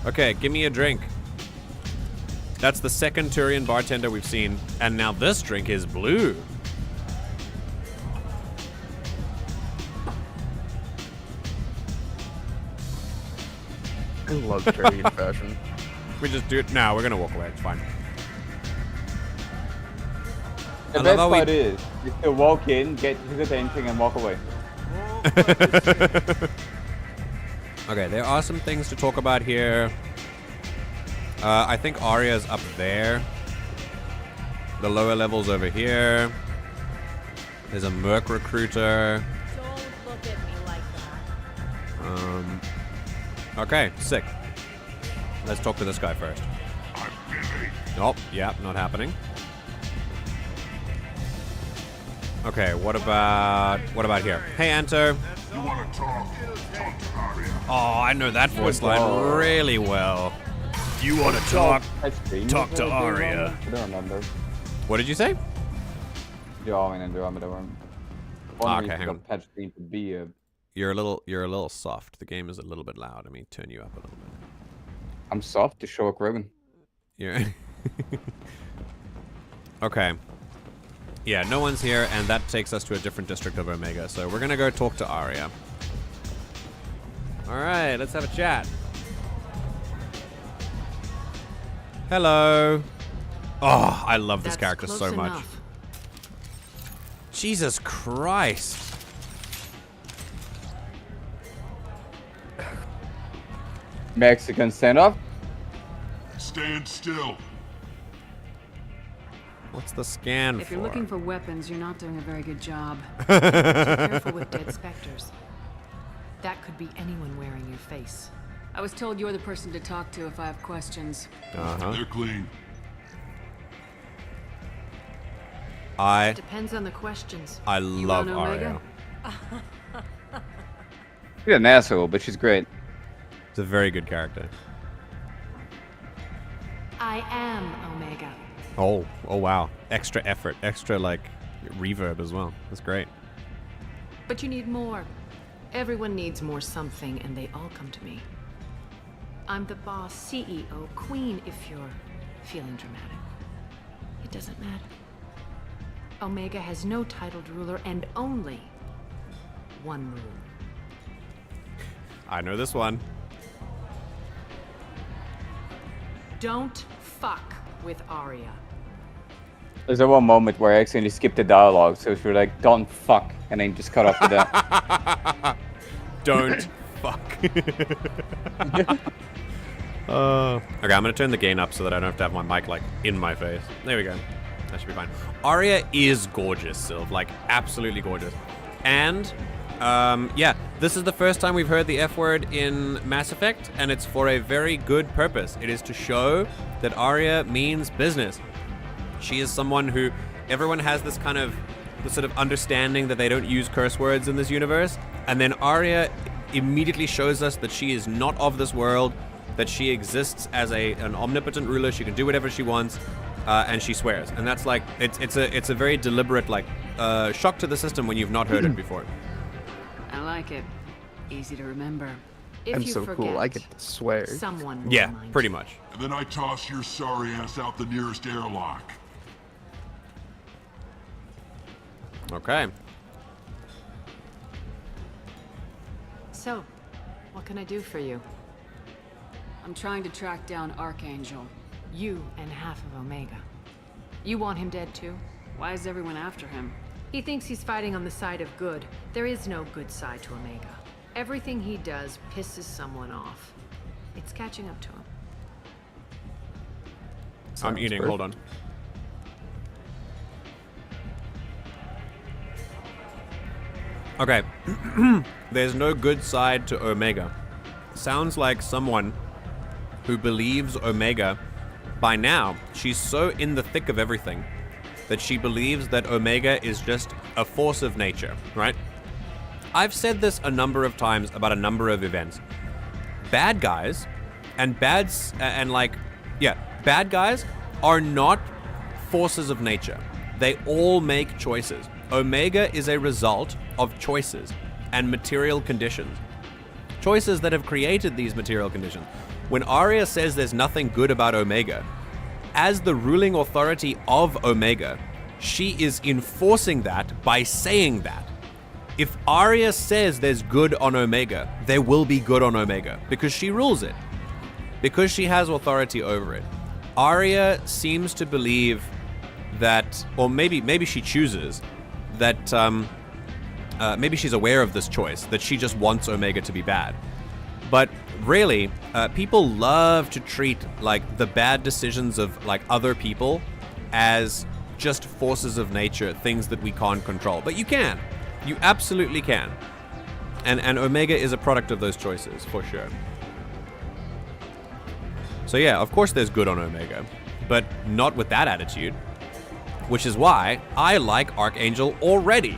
[SPEAKER 1] Okay, give me a drink. That's the second Turian bartender we've seen, and now this drink is blue.
[SPEAKER 4] I love Turian fashion.
[SPEAKER 1] We just do it now. We're gonna walk away. It's fine.
[SPEAKER 5] The best part is to walk in, get his attention, and walk away.
[SPEAKER 1] Okay, there are some things to talk about here. I think Arya's up there. The lower level's over here. There's a Merc recruiter.
[SPEAKER 15] Don't look at me like that.
[SPEAKER 1] Okay, sick. Let's talk to this guy first. Oh, yeah, not happening. Okay, what about here? Hey, Anto.
[SPEAKER 7] You want to talk? Talk to Arya.
[SPEAKER 1] Oh, I know that voice line really well. You want to talk? Talk to Arya.
[SPEAKER 5] I don't remember.
[SPEAKER 1] What did you say?
[SPEAKER 5] Ja, men Andromeda.
[SPEAKER 1] Okay, hang on.
[SPEAKER 5] Patch screen to be a.
[SPEAKER 1] You're a little soft. The game is a little bit loud. Let me turn you up a little bit.
[SPEAKER 5] I'm soft to show a Rogan.
[SPEAKER 1] Yeah. Okay. Yeah, no one's here, and that takes us to a different district of Omega. So we're gonna go talk to Arya. All right, let's have a chat. Hello. Oh, I love this character so much. Jesus Christ.
[SPEAKER 5] Mexican standoff.
[SPEAKER 7] Stand still.
[SPEAKER 1] What's the scan
[SPEAKER 8] If
[SPEAKER 1] for?
[SPEAKER 8] you're looking for weapons, you're not doing a very good job. Be careful with dead specters. That could be anyone wearing your face. I was told you're the person to talk to if I have questions.
[SPEAKER 7] They're clean.
[SPEAKER 8] Depends on the questions.
[SPEAKER 1] I love Arya.
[SPEAKER 5] She's an asshole, but she's great.
[SPEAKER 1] It's a very good character.
[SPEAKER 8] I am Omega.
[SPEAKER 1] Oh wow. Extra effort, extra like reverb as well. That's great.
[SPEAKER 8] But you need more. Everyone needs more something, and they all come to me. I'm the boss, CEO, queen, if you're feeling dramatic. It doesn't matter. Omega has no titled ruler and only one rule.
[SPEAKER 1] I know this one.
[SPEAKER 8] Don't fuck with Arya.
[SPEAKER 5] There's a one moment where I accidentally skipped the dialogue, so she was like, "Don't fuck," and then just cut off to that.
[SPEAKER 1] Don't fuck. Okay, I'm gonna turn the gain up so that I don't have to have my mic like in my face. There we go. That should be fine. Arya is gorgeous, Sylv, like absolutely gorgeous. And yeah, this is the first time we've heard the F word in Mass Effect, and it's for a very good purpose. It is to show that Arya means business. She is someone who everyone has this kind of the sort of understanding that they don't use curse words in this universe, and then Arya immediately shows us that she is not of this world, that she exists as an omnipotent ruler. She can do whatever she wants, and she swears. And that's like it's a very deliberate like shock to the system when you've not heard it before.
[SPEAKER 9] I like it. Easy to remember.
[SPEAKER 4] I'm so cool. I get to swear.
[SPEAKER 9] Someone.
[SPEAKER 1] Yeah, pretty much.
[SPEAKER 7] And then I toss your sorry ass out the nearest airlock.
[SPEAKER 1] Okay.
[SPEAKER 8] So, what can I do for you?
[SPEAKER 9] I'm trying to track down Archangel.
[SPEAKER 8] You and half of Omega. You want him dead too?
[SPEAKER 9] Why is everyone after him?
[SPEAKER 8] He thinks he's fighting on the side of good. There is no good side to Omega. Everything he does pisses someone off. It's catching up to him.
[SPEAKER 1] I'm eating, hold on. Okay. There's no good side to Omega. Sounds like someone who believes Omega, by now, she's so in the thick of everything that she believes that Omega is just a force of nature, right? I've said this a number of times about a number of events. Bad guys bad guys are not forces of nature. They all make choices. Omega is a result of choices and material conditions. Choices that have created these material conditions. When Arya says there's nothing good about Omega, as the ruling authority of Omega, she is enforcing that by saying that. If Arya says there's good on Omega, there will be good on Omega because she rules it. Because she has authority over it. Arya seems to believe that, or maybe she chooses that, maybe she's aware of this choice, that she just wants Omega to be bad. But really, people love to treat like the bad decisions of like other people as just forces of nature, things that we can't control. But you can. You absolutely can. And Omega is a product of those choices, for sure. So yeah, of course there's good on Omega, but not with that attitude. Which is why I like Archangel already.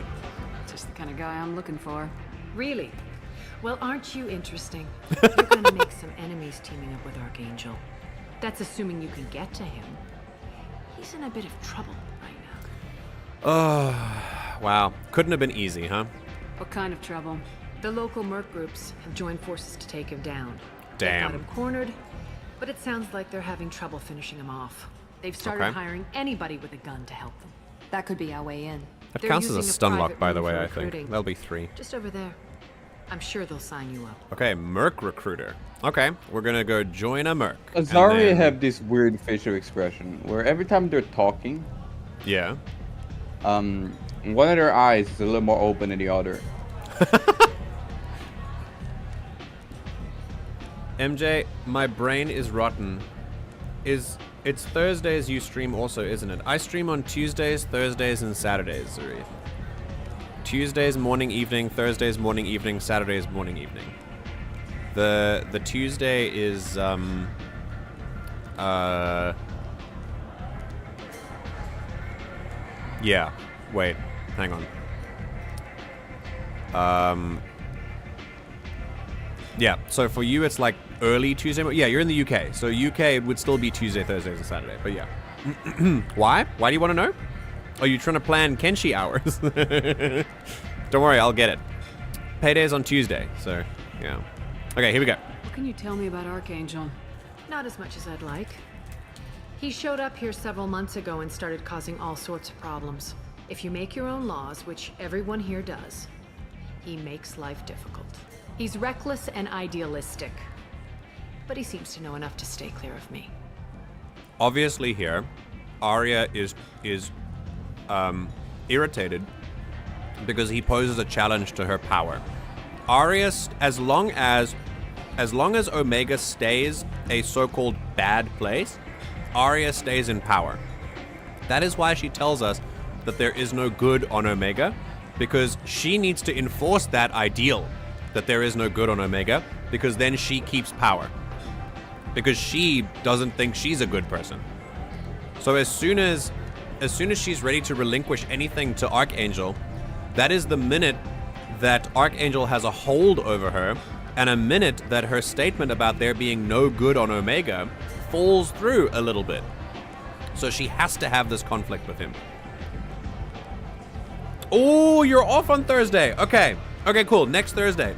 [SPEAKER 9] Just the kind of guy I'm looking for.
[SPEAKER 8] Really? Well, aren't you interesting? You're gonna make some enemies teaming up with Archangel. That's assuming you can get to him. He's in a bit of trouble right now.
[SPEAKER 1] Oh, wow. Couldn't have been easy, huh?
[SPEAKER 9] What kind of trouble?
[SPEAKER 8] The local merc groups have joined forces to take him down.
[SPEAKER 1] Damn.
[SPEAKER 8] They've got him cornered, but it sounds like they're having trouble finishing him off. They've started hiring anybody with a gun to help them.
[SPEAKER 14] That could be our way in.
[SPEAKER 1] That
[SPEAKER 8] They're
[SPEAKER 1] counts as a
[SPEAKER 8] using
[SPEAKER 1] stun lock,
[SPEAKER 8] private
[SPEAKER 1] by the
[SPEAKER 8] room
[SPEAKER 1] way,
[SPEAKER 8] for
[SPEAKER 1] I think.
[SPEAKER 8] recruiting.
[SPEAKER 1] That'll be 3.
[SPEAKER 8] Just over there. I'm sure they'll sign you up.
[SPEAKER 1] Okay, Merc Recruiter. Okay, we're gonna go join a Merc.
[SPEAKER 5] Does Zarya have this weird facial expression where every time they're talking,
[SPEAKER 1] yeah,
[SPEAKER 5] one of their eyes is a little more open than the other.
[SPEAKER 1] MJ, my brain is rotten. It's Thursdays you stream also, isn't it? I stream on Tuesdays, Thursdays, and Saturdays, Zaeed. Tuesdays morning, evening, Thursdays morning, evening, Saturdays morning, evening. The Tuesday is yeah. Wait, hang on. Yeah, so for you it's like early Tuesday. Yeah, you're in the UK. So UK it would still be Tuesday, Thursdays, and Saturday. But yeah. Why? Why do you want to know? Are you trying to plan Kenshi hours? Don't worry, I'll get it. Payday's on Tuesday, so yeah. Okay, here we go.
[SPEAKER 9] What can you tell me about Archangel?
[SPEAKER 8] Not as much as I'd like. He showed up here several months ago and started causing all sorts of problems. If you make your own laws, which everyone here does, he makes life difficult. He's reckless and idealistic, but he seems to know enough to stay clear of me.
[SPEAKER 1] Obviously here, Arya is irritated because he poses a challenge to her power. Arya, as long as Omega stays a so-called bad place, Arya stays in power. That is why she tells us that there is no good on Omega, because she needs to enforce that ideal that there is no good on Omega, because then she keeps power. Because she doesn't think she's a good person. So as soon as she's ready to relinquish anything to Archangel, that is the minute that Archangel has a hold over her, and a minute that her statement about there being no good on Omega falls through a little bit. So she has to have this conflict with him. Oh, you're off on Thursday. Okay, cool. Next Thursday,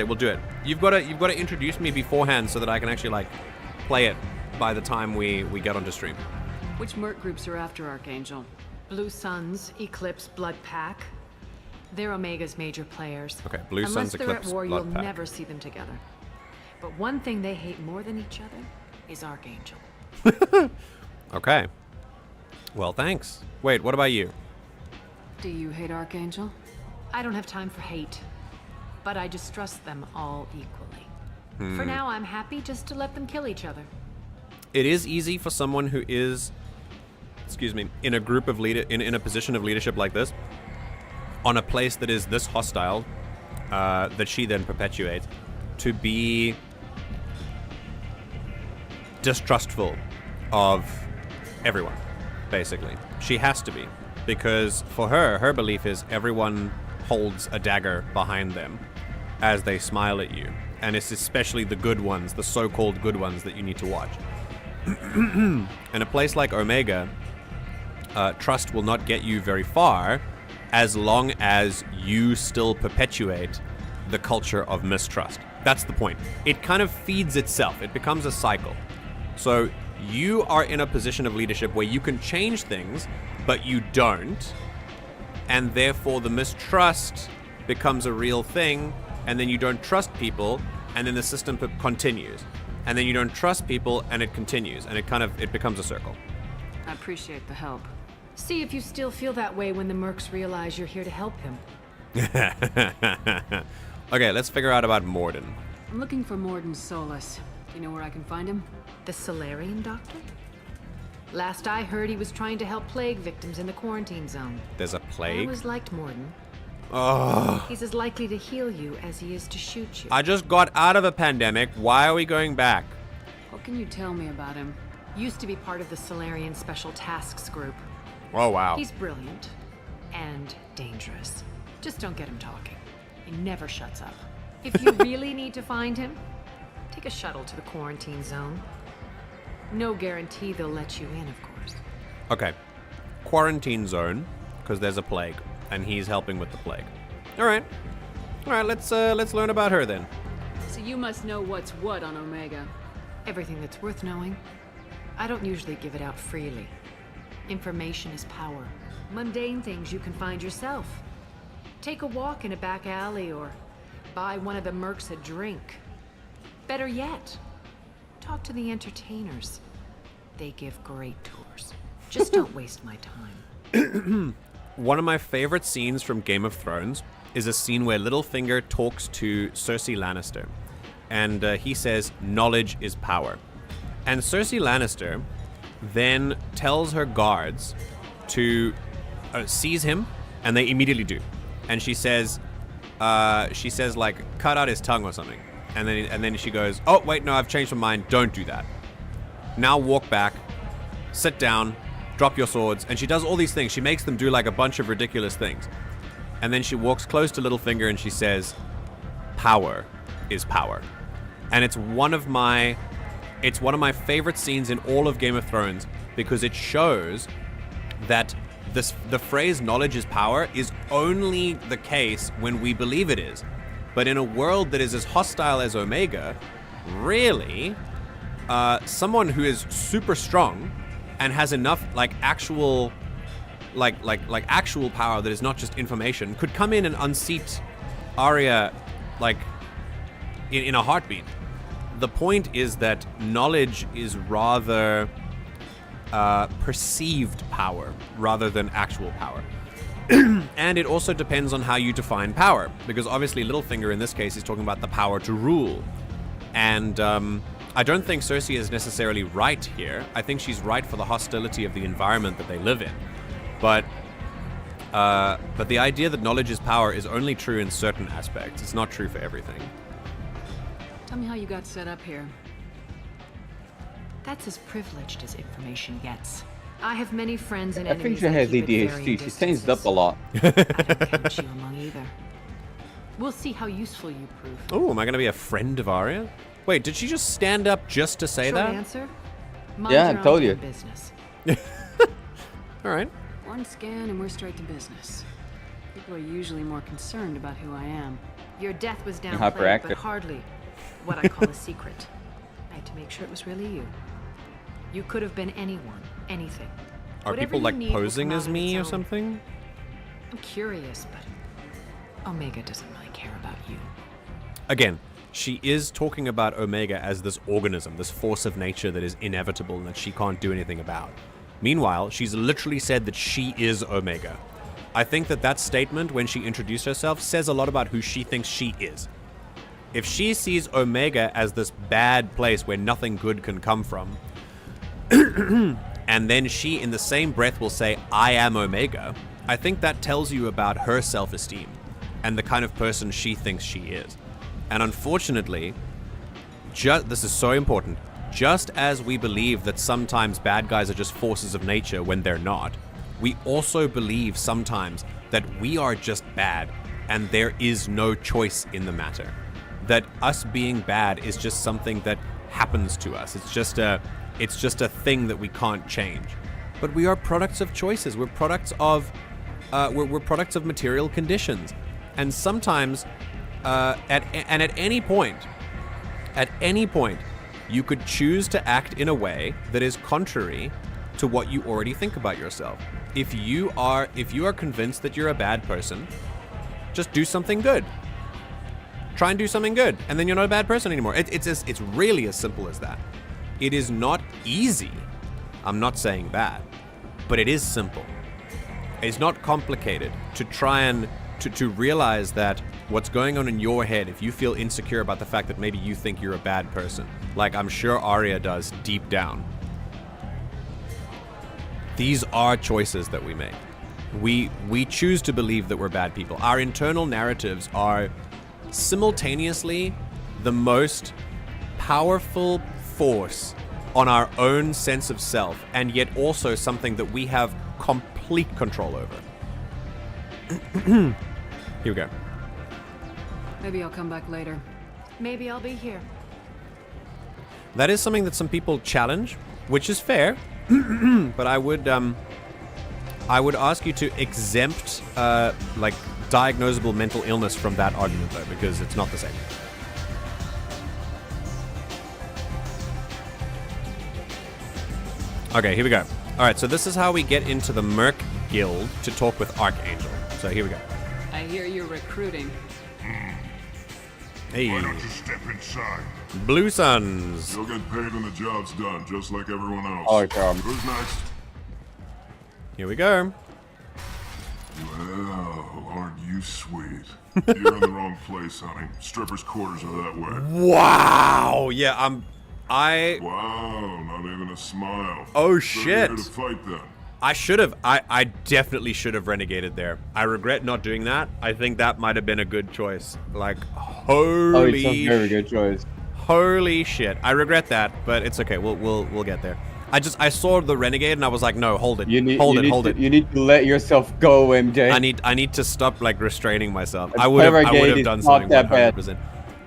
[SPEAKER 1] we'll do it. You've got to introduce me beforehand so that I can actually like play it by the time we get onto stream.
[SPEAKER 8] Which merc groups are after Archangel? Blue Suns, Eclipse, Blood Pack. They're Omega's major players.
[SPEAKER 1] Okay, Blue Suns,
[SPEAKER 8] Unless they're
[SPEAKER 1] Eclipse,
[SPEAKER 8] at war,
[SPEAKER 1] Blood
[SPEAKER 8] you'll
[SPEAKER 1] Pack.
[SPEAKER 8] never see them together. But one thing they hate more than each other is Archangel.
[SPEAKER 1] Okay. Well, thanks. Wait, what about you?
[SPEAKER 8] Do you hate Archangel? I don't have time for hate, but I distrust them all equally. For now, I'm happy just to let them kill each other.
[SPEAKER 1] It is easy for someone who is, in a group of in a position of leadership like this, on a place that is this hostile, that she then perpetuates, to be distrustful of everyone, basically. She has to be, because for her belief is everyone holds a dagger behind them as they smile at you. And it's especially the good ones, the so-called good ones, that you need to watch. In a place like Omega, trust will not get you very far as long as you still perpetuate the culture of mistrust. That's the point. It kind of feeds itself. It becomes a cycle. So you are in a position of leadership where you can change things, but you don't. And therefore the mistrust becomes a real thing, and then you don't trust people, and then the system continues. And then you don't trust people, and it continues, and it becomes a circle.
[SPEAKER 8] I appreciate the help. See if you still feel that way when the mercs realize you're here to help him.
[SPEAKER 1] Okay, let's figure out about Morden.
[SPEAKER 8] I'm looking for Morden Solus. Do you know where I can find him? The Solarian doctor? Last I heard, he was trying to help plague victims in the quarantine zone.
[SPEAKER 1] There's a
[SPEAKER 8] I
[SPEAKER 1] plague?
[SPEAKER 8] always liked Morden.
[SPEAKER 1] Oh.
[SPEAKER 8] He's as likely to heal you as he is to shoot you.
[SPEAKER 1] I just got out of a pandemic. Why are we going back?
[SPEAKER 8] What can you tell me about him? Used to be part of the Solarian Special Tasks Group.
[SPEAKER 1] Oh, wow.
[SPEAKER 8] He's brilliant and dangerous. Just don't get him talking. He never shuts up. If you really need to find him, take a shuttle to the quarantine zone. No guarantee they'll let you in, of course.
[SPEAKER 1] Okay. Quarantine zone, because there's a plague, and he's helping with the plague. All right, let's learn about her then.
[SPEAKER 8] So you must know what's what on Omega. Everything that's worth knowing. I don't usually give it out freely. Information is power. Mundane things you can find yourself. Take a walk in a back alley or buy one of the mercs a drink. Better yet, talk to the entertainers. They give great tours. Just don't waste my time.
[SPEAKER 1] One of my favorite scenes from Game of Thrones is a scene where Littlefinger talks to Cersei Lannister. And he says, knowledge is power. And Cersei Lannister then tells her guards to seize him, and they immediately do. And she says like, cut out his tongue or something. And then she goes, oh, wait, no, I've changed my mind. Don't do that. Now walk back, sit down, drop your swords. And she does all these things. She makes them do like a bunch of ridiculous things. And then she walks close to Littlefinger and she says, power is power. And it's one of my favorite scenes in all of Game of Thrones, because it shows that the phrase knowledge is power is only the case when we believe it is. But in a world that is as hostile as Omega, really, someone who is super strong and has enough actual power that is not just information could come in and unseat Arya in a heartbeat. The point is that knowledge is rather perceived power rather than actual power. And it also depends on how you define power, because obviously Littlefinger in this case is talking about the power to rule. And I don't think Cersei is necessarily right here. I think she's right for the hostility of the environment that they live in. But the idea that knowledge is power is only true in certain aspects. It's not true for everything.
[SPEAKER 8] Tell me how you got set up here. That's as privileged as information gets. I have many friends and
[SPEAKER 5] I think
[SPEAKER 8] enemies
[SPEAKER 5] she
[SPEAKER 8] that
[SPEAKER 5] has
[SPEAKER 8] keep at varying
[SPEAKER 5] ADHD. She changed up
[SPEAKER 8] distances.
[SPEAKER 5] a lot.
[SPEAKER 8] I don't count you among either. We'll see how useful you prove.
[SPEAKER 1] Oh, am I going to be a friend of Arya? Wait, did she just stand up just to say
[SPEAKER 8] Short
[SPEAKER 1] that?
[SPEAKER 8] answer? Mind
[SPEAKER 5] Yeah,
[SPEAKER 8] your
[SPEAKER 5] I
[SPEAKER 8] own
[SPEAKER 5] told you.
[SPEAKER 8] damn business.
[SPEAKER 1] All right.
[SPEAKER 8] One scan and we're straight to business. People are usually more concerned about who I am. Your death was
[SPEAKER 5] You're
[SPEAKER 8] downplayed,
[SPEAKER 5] hyperactive.
[SPEAKER 8] but hardly what I call a secret. I had to make sure it was really you. You could have been anyone, anything.
[SPEAKER 1] Are
[SPEAKER 8] Whatever
[SPEAKER 1] people
[SPEAKER 8] you
[SPEAKER 1] like
[SPEAKER 8] need will
[SPEAKER 1] posing
[SPEAKER 8] come
[SPEAKER 1] as
[SPEAKER 8] out on
[SPEAKER 1] me or
[SPEAKER 8] its own.
[SPEAKER 1] something?
[SPEAKER 8] I'm curious, but Omega doesn't really care about you.
[SPEAKER 1] Again, she is talking about Omega as this organism, this force of nature that is inevitable and that she can't do anything about. Meanwhile, she's literally said that she is Omega. I think that that statement, when she introduced herself, says a lot about who she thinks she is. If she sees Omega as this bad place where nothing good can come from, and then she, in the same breath, will say, I am Omega, I think that tells you about her self-esteem and the kind of person she thinks she is. And unfortunately, this is so important, just as we believe that sometimes bad guys are just forces of nature when they're not, we also believe sometimes that we are just bad and there is no choice in the matter. That us being bad is just something that happens to us. It's just a thing that we can't change. But we are products of choices. We're products of we're products of material conditions. And sometimes at any point, you could choose to act in a way that is contrary to what you already think about yourself. If you are convinced that you're a bad person, just do something good. Try and do something good, and then you're not a bad person anymore. It's really as simple as that. It is not easy. I'm not saying that, but it is simple. It's not complicated to try and to realize that what's going on in your head, if you feel insecure about the fact that maybe you think you're a bad person, like I'm sure Arya does deep down. These are choices that we make. We choose to believe that we're bad people. Our internal narratives are simultaneously the most powerful force on our own sense of self, and yet also something that we have complete control over. Here we go.
[SPEAKER 8] Maybe I'll come back later. Maybe I'll be here.
[SPEAKER 1] That is something that some people challenge, which is fair, but I would ask you to exempt like diagnosable mental illness from that argument, though, because it's not the same. Okay, here we go. All right, so this is how we get into the Merc Guild to talk with Archangel. So here we go.
[SPEAKER 8] I hear you're recruiting.
[SPEAKER 1] Hey.
[SPEAKER 7] Why don't you step inside?
[SPEAKER 1] Blue Suns.
[SPEAKER 7] You'll get paid when the job's done, just like everyone else.
[SPEAKER 5] Oh, God.
[SPEAKER 7] Who's next?
[SPEAKER 1] Here we go.
[SPEAKER 7] Well, aren't you sweet? You're in the wrong place, honey. Strippers' quarters are that way.
[SPEAKER 1] Wow. Yeah,
[SPEAKER 7] Wow, not even a smile.
[SPEAKER 1] Oh,
[SPEAKER 7] So
[SPEAKER 1] shit.
[SPEAKER 7] you're here to fight then.
[SPEAKER 1] I should have. I definitely should have renegaded there. I regret not doing that. I think that might have been a good choice. Like, holy.
[SPEAKER 5] Oh, it's a very good choice.
[SPEAKER 1] Holy shit. I regret that, but it's okay. We'll get there. I saw the renegade and I was like, no, hold it. Hold it.
[SPEAKER 5] You need to let yourself go, MJ.
[SPEAKER 1] I need to stop like restraining myself.
[SPEAKER 5] A
[SPEAKER 1] I would have
[SPEAKER 5] renegade
[SPEAKER 1] done
[SPEAKER 5] is
[SPEAKER 1] something
[SPEAKER 5] not that bad.
[SPEAKER 1] 100%.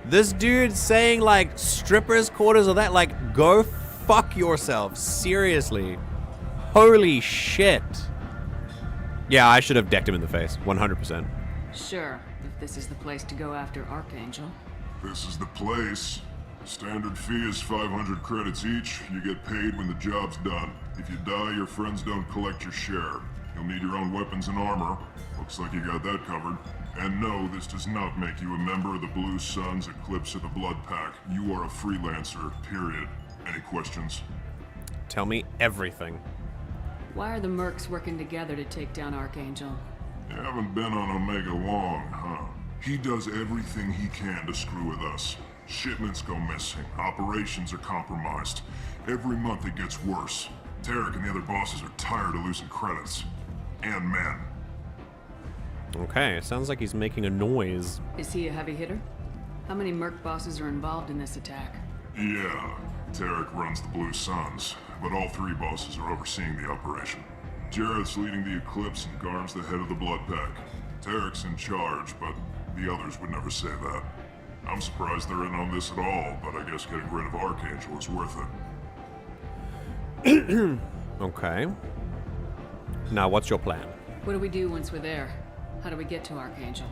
[SPEAKER 1] This dude saying like strippers' quarters or that, like, go fuck yourself. Seriously. Holy shit. Yeah, I should have decked him in the face. 100%.
[SPEAKER 8] Sure, if this is the place to go after Archangel.
[SPEAKER 7] This is the place. Standard fee is 500 credits each. You get paid when the job's done. If you die, your friends don't collect your share. You'll need your own weapons and armor. Looks like you got that covered. And no, this does not make you a member of the Blue Suns, Eclipse, or the Blood Pack. You are a freelancer, period. Any questions?
[SPEAKER 1] Tell me everything.
[SPEAKER 16] Why are the mercs working together to take down Archangel?
[SPEAKER 7] You haven't been on Omega long, huh? He does everything he can to screw with us. Shipments go missing, operations are compromised. Every month it gets worse. Tarek and the other bosses are tired of losing credits. And men.
[SPEAKER 1] Okay, it sounds like he's making a noise.
[SPEAKER 16] Is he a heavy hitter? How many merc bosses are involved in this attack?
[SPEAKER 7] Yeah, Tarek runs the Blue Suns, but all 3 bosses are overseeing the operation. Jareth's leading the Eclipse and Garm's the head of the Blood Pack. Tarek's in charge, but the others would never say that. I'm surprised they're in on this at all, but I guess getting rid of Archangel is worth it.
[SPEAKER 1] Okay. Now, what's your plan?
[SPEAKER 16] What do we do once we're there? How do we get to Archangel?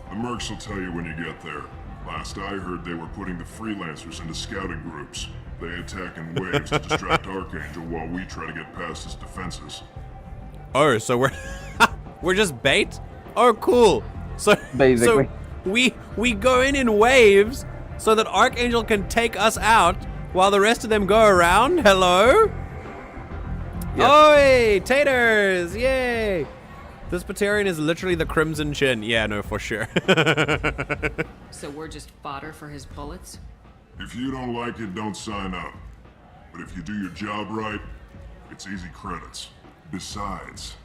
[SPEAKER 7] The mercs will tell you when you get there. Last I heard, they were putting the freelancers into scouting groups. They attack in waves to distract Archangel while we try to get past his defenses.
[SPEAKER 1] Oh, so we're we're just bait? Oh, cool. So
[SPEAKER 5] basically,
[SPEAKER 1] we go in waves so that Archangel can take us out while the rest of them go around. Hello? Yep. Oi, taters! Yay! This Batarian is literally the Crimson Chin. Yeah, no, for sure.
[SPEAKER 16] So we're just fodder for his bullets?
[SPEAKER 7] If you don't like it, don't sign up. But if you do your job right, it's easy credits. Besides,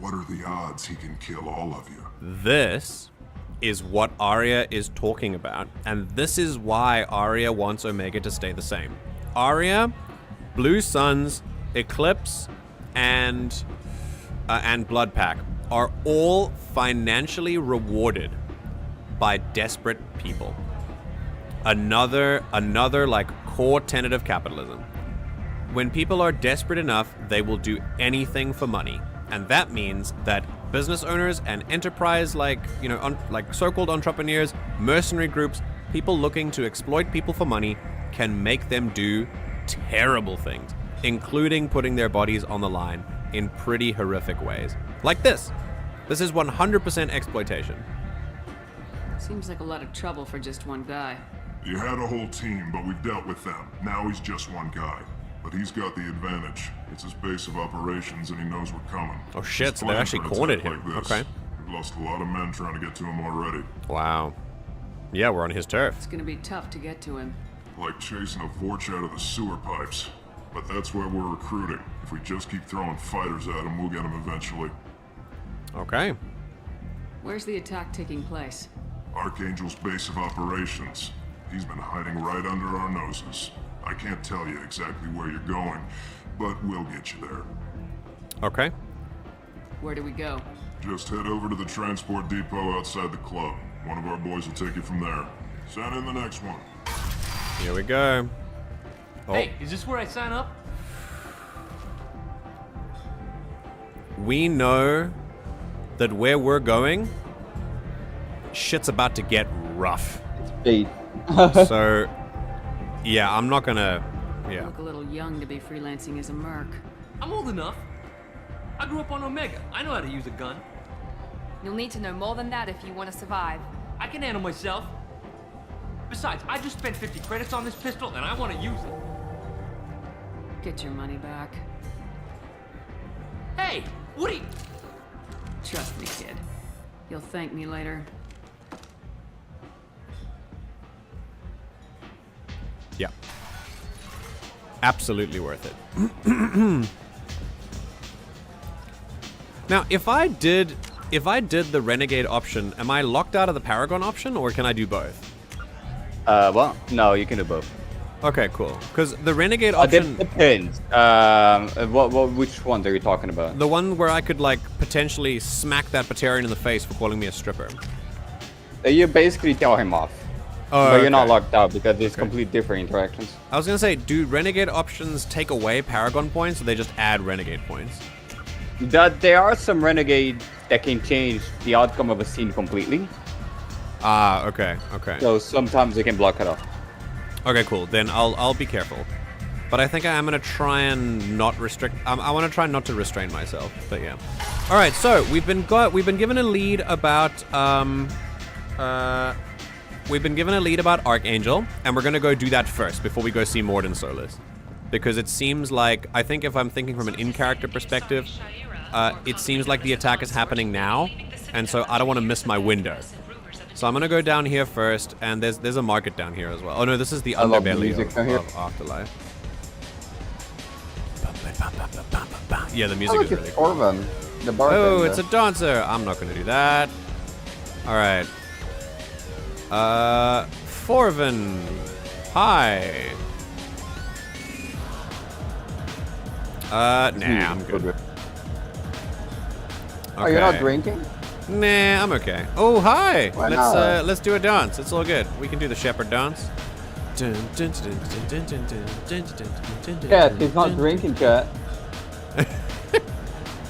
[SPEAKER 7] what are the odds he can kill all of you?
[SPEAKER 1] This is what Arya is talking about, and this is why Arya wants Omega to stay the same. Arya, Blue Suns, Eclipse, and Blood Pack are all financially rewarded by desperate people. Another like core tenet of capitalism. When people are desperate enough, they will do anything for money. And that means that business owners and enterprise like so-called entrepreneurs, mercenary groups, people looking to exploit people for money can make them do terrible things, including putting their bodies on the line in pretty horrific ways. Like this. This is 100% exploitation.
[SPEAKER 16] Seems like a lot of trouble for just one guy.
[SPEAKER 7] You had a whole team, but we've dealt with them. Now he's just one guy. But he's got the advantage. It's his base of operations and he knows we're coming.
[SPEAKER 1] Oh shit, so they actually cornered him.
[SPEAKER 7] Like
[SPEAKER 1] okay.
[SPEAKER 7] We've lost a lot of men trying to get to him already.
[SPEAKER 1] Wow. Yeah, we're on his turf.
[SPEAKER 16] It's gonna be tough to get to him.
[SPEAKER 7] Like chasing a Vorch out of the sewer pipes. But that's where we're recruiting. If we just keep throwing fighters at him, we'll get him eventually.
[SPEAKER 1] Okay.
[SPEAKER 16] Where's the attack taking place?
[SPEAKER 7] Archangel's base of operations. He's been hiding right under our noses. I can't tell you exactly where you're going, but we'll get you there.
[SPEAKER 1] Okay.
[SPEAKER 16] Where do we go?
[SPEAKER 7] Just head over to the transport depot outside the club. One of our boys will take you from there. Send in the next one.
[SPEAKER 1] Here we go. Oh.
[SPEAKER 17] Hey, is this where I sign up?
[SPEAKER 1] We know that where we're going, shit's about to get rough.
[SPEAKER 5] It's bait.
[SPEAKER 1] So, yeah, I'm not gonna. Yeah.
[SPEAKER 16] You look a little young to be freelancing as a merc.
[SPEAKER 17] I'm old enough. I grew up on Omega. I know how to use a gun.
[SPEAKER 14] You'll need to know more than that if you want to survive.
[SPEAKER 17] I can handle myself. Besides, I just spent 50 credits on this pistol and I want to use it.
[SPEAKER 16] Get your money back.
[SPEAKER 17] Hey, Woody!
[SPEAKER 16] Trust me, kid. You'll thank me later.
[SPEAKER 1] Yeah. Absolutely worth it. Now, if I did the Renegade option, am I locked out of the Paragon option, or can I do both?
[SPEAKER 5] Well, no, you can do both.
[SPEAKER 1] Okay, cool. Because the Renegade option
[SPEAKER 5] depends. Which one are you talking about?
[SPEAKER 1] The one where I could like potentially smack that Batarian in the face for calling me a stripper.
[SPEAKER 5] You basically tell him off.
[SPEAKER 1] Oh,
[SPEAKER 5] but you're not locked out because it's completely different interactions.
[SPEAKER 1] I was gonna say, do Renegade options take away Paragon points, or they just add Renegade points?
[SPEAKER 5] There are some Renegade that can change the outcome of a scene completely.
[SPEAKER 1] Ah, okay.
[SPEAKER 5] So sometimes they can block it off.
[SPEAKER 1] Okay, cool. Then I'll be careful. But I think I am gonna try and not restrict. I want to try not to restrain myself. But yeah. All right. So we've been given a lead about Archangel, and we're gonna go do that first before we go see Mord and Solus. because it seems like, I think if I'm thinking from an in-character perspective, it seems like the attack is happening now, and so I don't want to miss my window. So I'm gonna go down here first, and there's a market down here as well. Oh no, this is the underbelly of Afterlife. Yeah, the music is really cool.
[SPEAKER 5] Orvan, the bartender.
[SPEAKER 1] Oh, it's a dancer. I'm not gonna do that. All right. Forvin. Hi. Nah, I'm good. Okay.
[SPEAKER 5] Oh, you're not drinking?
[SPEAKER 1] Nah, I'm okay. Oh, hi.
[SPEAKER 5] Why not?
[SPEAKER 1] Let's do a dance. It's all good. We can do the Shepard dance.
[SPEAKER 5] Cat, he's not drinking, Cat.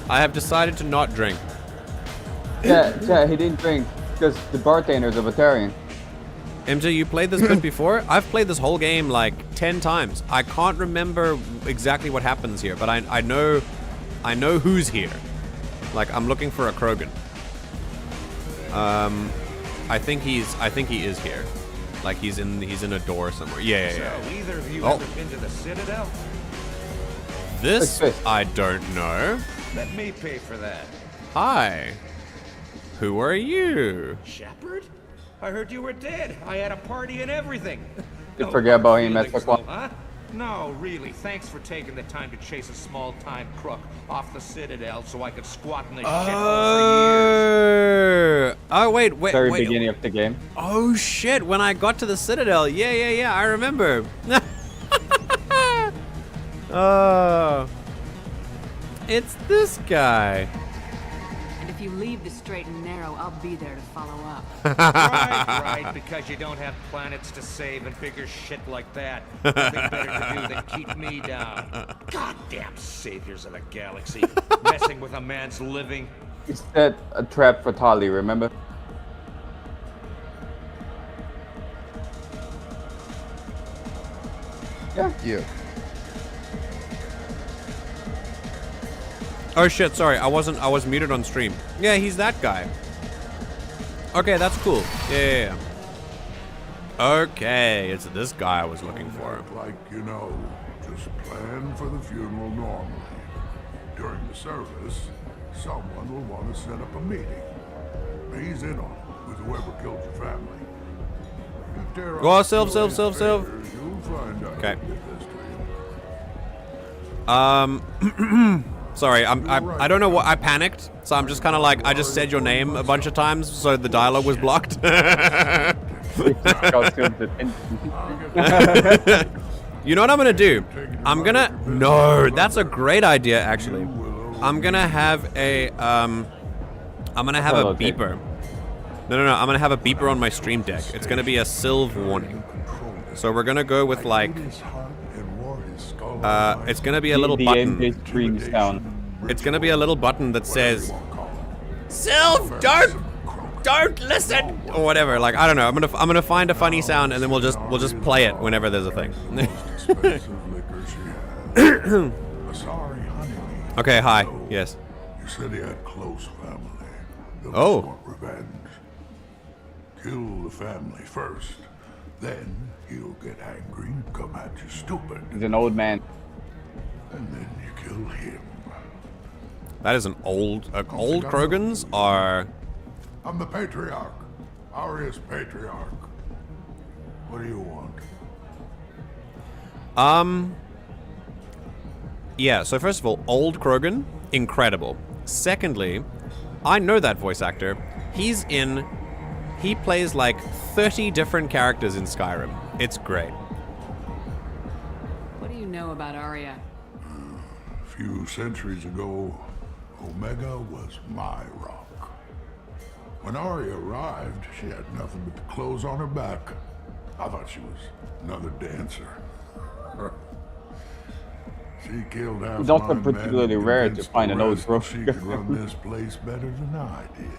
[SPEAKER 1] I have decided to not drink.
[SPEAKER 5] Yeah, he didn't drink because the bartender's a vegetarian.
[SPEAKER 1] MJ, you played this bit before? I've played this whole game like 10 times. I can't remember exactly what happens here, but I know who's here. Like, I'm looking for a Krogan. I think he is here. Like he's in a door somewhere. Yeah.
[SPEAKER 12] So either of you ever been to the Citadel?
[SPEAKER 1] This I don't know.
[SPEAKER 12] Let me pay for that.
[SPEAKER 1] Hi. Who are you?
[SPEAKER 12] Shepard? I heard you were dead. I had a party and everything.
[SPEAKER 5] You forget about him, that's
[SPEAKER 12] huh? No, really. Thanks for taking the time to chase a small-time crook off the Citadel so I could squat in the shithole for years.
[SPEAKER 1] Oh, wait.
[SPEAKER 5] Very beginning of the game.
[SPEAKER 1] Oh, shit. When I got to the Citadel. Yeah. I remember. Oh. It's this guy.
[SPEAKER 16] And if you leave the straight and narrow, I'll be there to follow up.
[SPEAKER 12] Right, because you don't have planets to save and bigger shit like that. Nothing better to do than keep me down. Goddamn saviors of the galaxy, messing with a man's living.
[SPEAKER 5] He set a trap for Tali, remember?
[SPEAKER 4] Yeah.
[SPEAKER 1] Oh shit, sorry. I was muted on stream. Yeah, he's that guy. Okay, that's cool. Yeah. Okay, it's this guy I was looking for.
[SPEAKER 7] Like, just plan for the funeral normally. During the service, someone will want to set up a meeting. He's in on it with whoever killed your family.
[SPEAKER 1] Go self. Okay. Sorry, I don't know what, I panicked, so I'm just kind of like, I just said your name a bunch of times, so the dialogue was blocked. You know what I'm gonna do? No, that's a great idea, actually. I'm gonna have a beeper. No, I'm gonna have a beeper on my stream deck. It's gonna be a Sylv warning. So we're gonna go with like, it's gonna be a little button. It's gonna be a little button that says, "Sylv, don't listen," or whatever. Like, I don't know. I'm gonna find a funny sound and then we'll just play it whenever there's a thing. Okay. Hi. Yes.
[SPEAKER 7] You said he had close family. Those want revenge. Kill the family first, then he'll get angry and come at you stupid.
[SPEAKER 5] He's an old man.
[SPEAKER 7] And then you kill him.
[SPEAKER 1] That is an old Krogans are.
[SPEAKER 7] I'm the Patriarch. Arius Patriarch. What do you want?
[SPEAKER 1] Yeah, so first of all, old Krogan, incredible. Secondly, I know that voice actor. He plays like 30 different characters in Skyrim. It's great.
[SPEAKER 16] What do you know about Arya?
[SPEAKER 7] A few centuries ago, Omega was my rock. When Arya arrived, she had nothing but the clothes on her back. I thought she was another dancer. She killed half
[SPEAKER 5] It's
[SPEAKER 7] my
[SPEAKER 5] also
[SPEAKER 7] men,
[SPEAKER 5] particularly rare to
[SPEAKER 7] convinced
[SPEAKER 5] find an
[SPEAKER 7] the
[SPEAKER 5] old
[SPEAKER 7] rest
[SPEAKER 5] rogue.
[SPEAKER 7] She could run this place better than I did.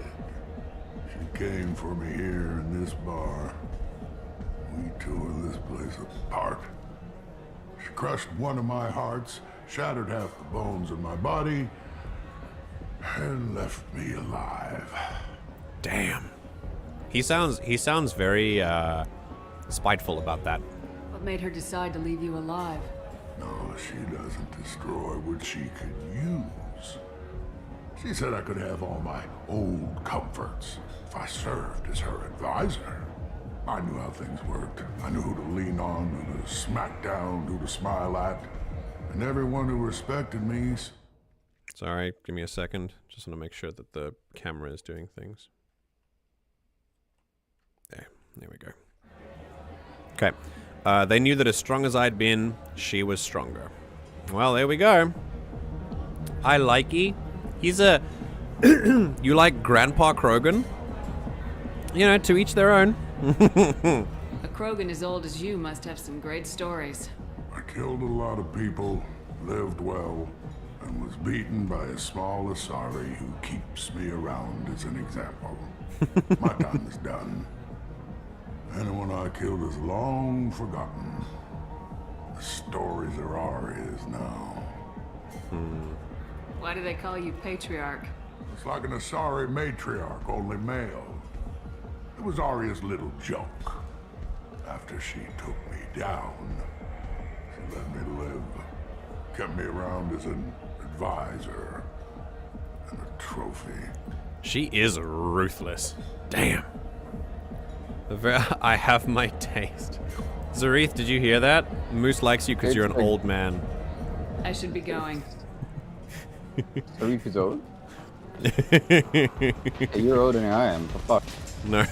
[SPEAKER 7] She came for me here in this bar. We tore this place apart. She crushed one of my hearts, shattered half the bones in my body, and left me alive.
[SPEAKER 1] Damn. He sounds very spiteful about that.
[SPEAKER 16] What made her decide to leave you alive?
[SPEAKER 7] No, she doesn't destroy what she could use. She said I could have all my old comforts if I served as her advisor. I knew how things worked. I knew who to lean on, who to smack down, who to smile at. And everyone who respected me...
[SPEAKER 1] Sorry, give me a second. Just want to make sure that the camera is doing things. There we go. Okay. They knew that as strong as I'd been, she was stronger. Well, there we go. I likey. He's a... You like Grandpa Krogan? You know, to each their own.
[SPEAKER 16] A Krogan as old as you must have some great stories.
[SPEAKER 7] I killed a lot of people, lived well, and was beaten by a small Asari who keeps me around as an example. My time is done. Anyone I killed is long forgotten. The stories are ours now.
[SPEAKER 16] Why do they call you Patriarch?
[SPEAKER 7] It's like an Asari matriarch, only male. It was Arya's little joke. After she took me down, she let me live. Kept me around as an advisor and a trophy.
[SPEAKER 1] She is ruthless. Damn. I have my taste. Zaeed, did you hear that? Moose likes you because you're an old man.
[SPEAKER 16] I should be going.
[SPEAKER 5] Zaeed is old? Hey, you're older than I am, for fuck.
[SPEAKER 1] No.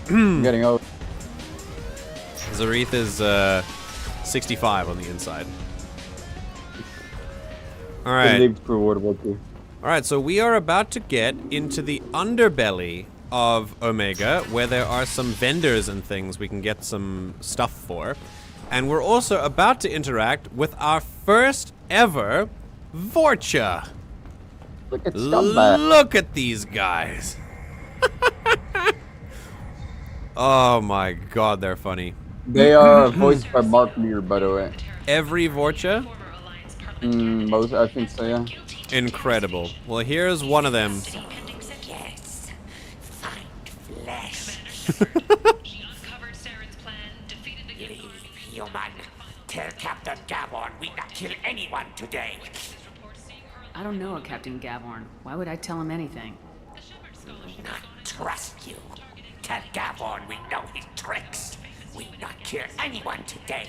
[SPEAKER 5] I'm getting old.
[SPEAKER 1] Zaeed is 65 on the inside. Alright. Alright, so we are about to get into the underbelly of Omega, where there are some vendors and things we can get some stuff for. And we're also about to interact with our first ever Vorcha. Look at these guys. Oh my god, they're funny.
[SPEAKER 5] They are voiced by Mark Muir, by the way.
[SPEAKER 1] Every Vorcha?
[SPEAKER 5] Most, I think so, yeah.
[SPEAKER 1] Incredible. Well, here's one of them.
[SPEAKER 18] Human, tell Captain Gavorn we not kill anyone today.
[SPEAKER 16] I don't know a Captain Gavorn. Why would I tell him anything?
[SPEAKER 18] Not trust you. Tell Gavorn we know his tricks. We not kill anyone today.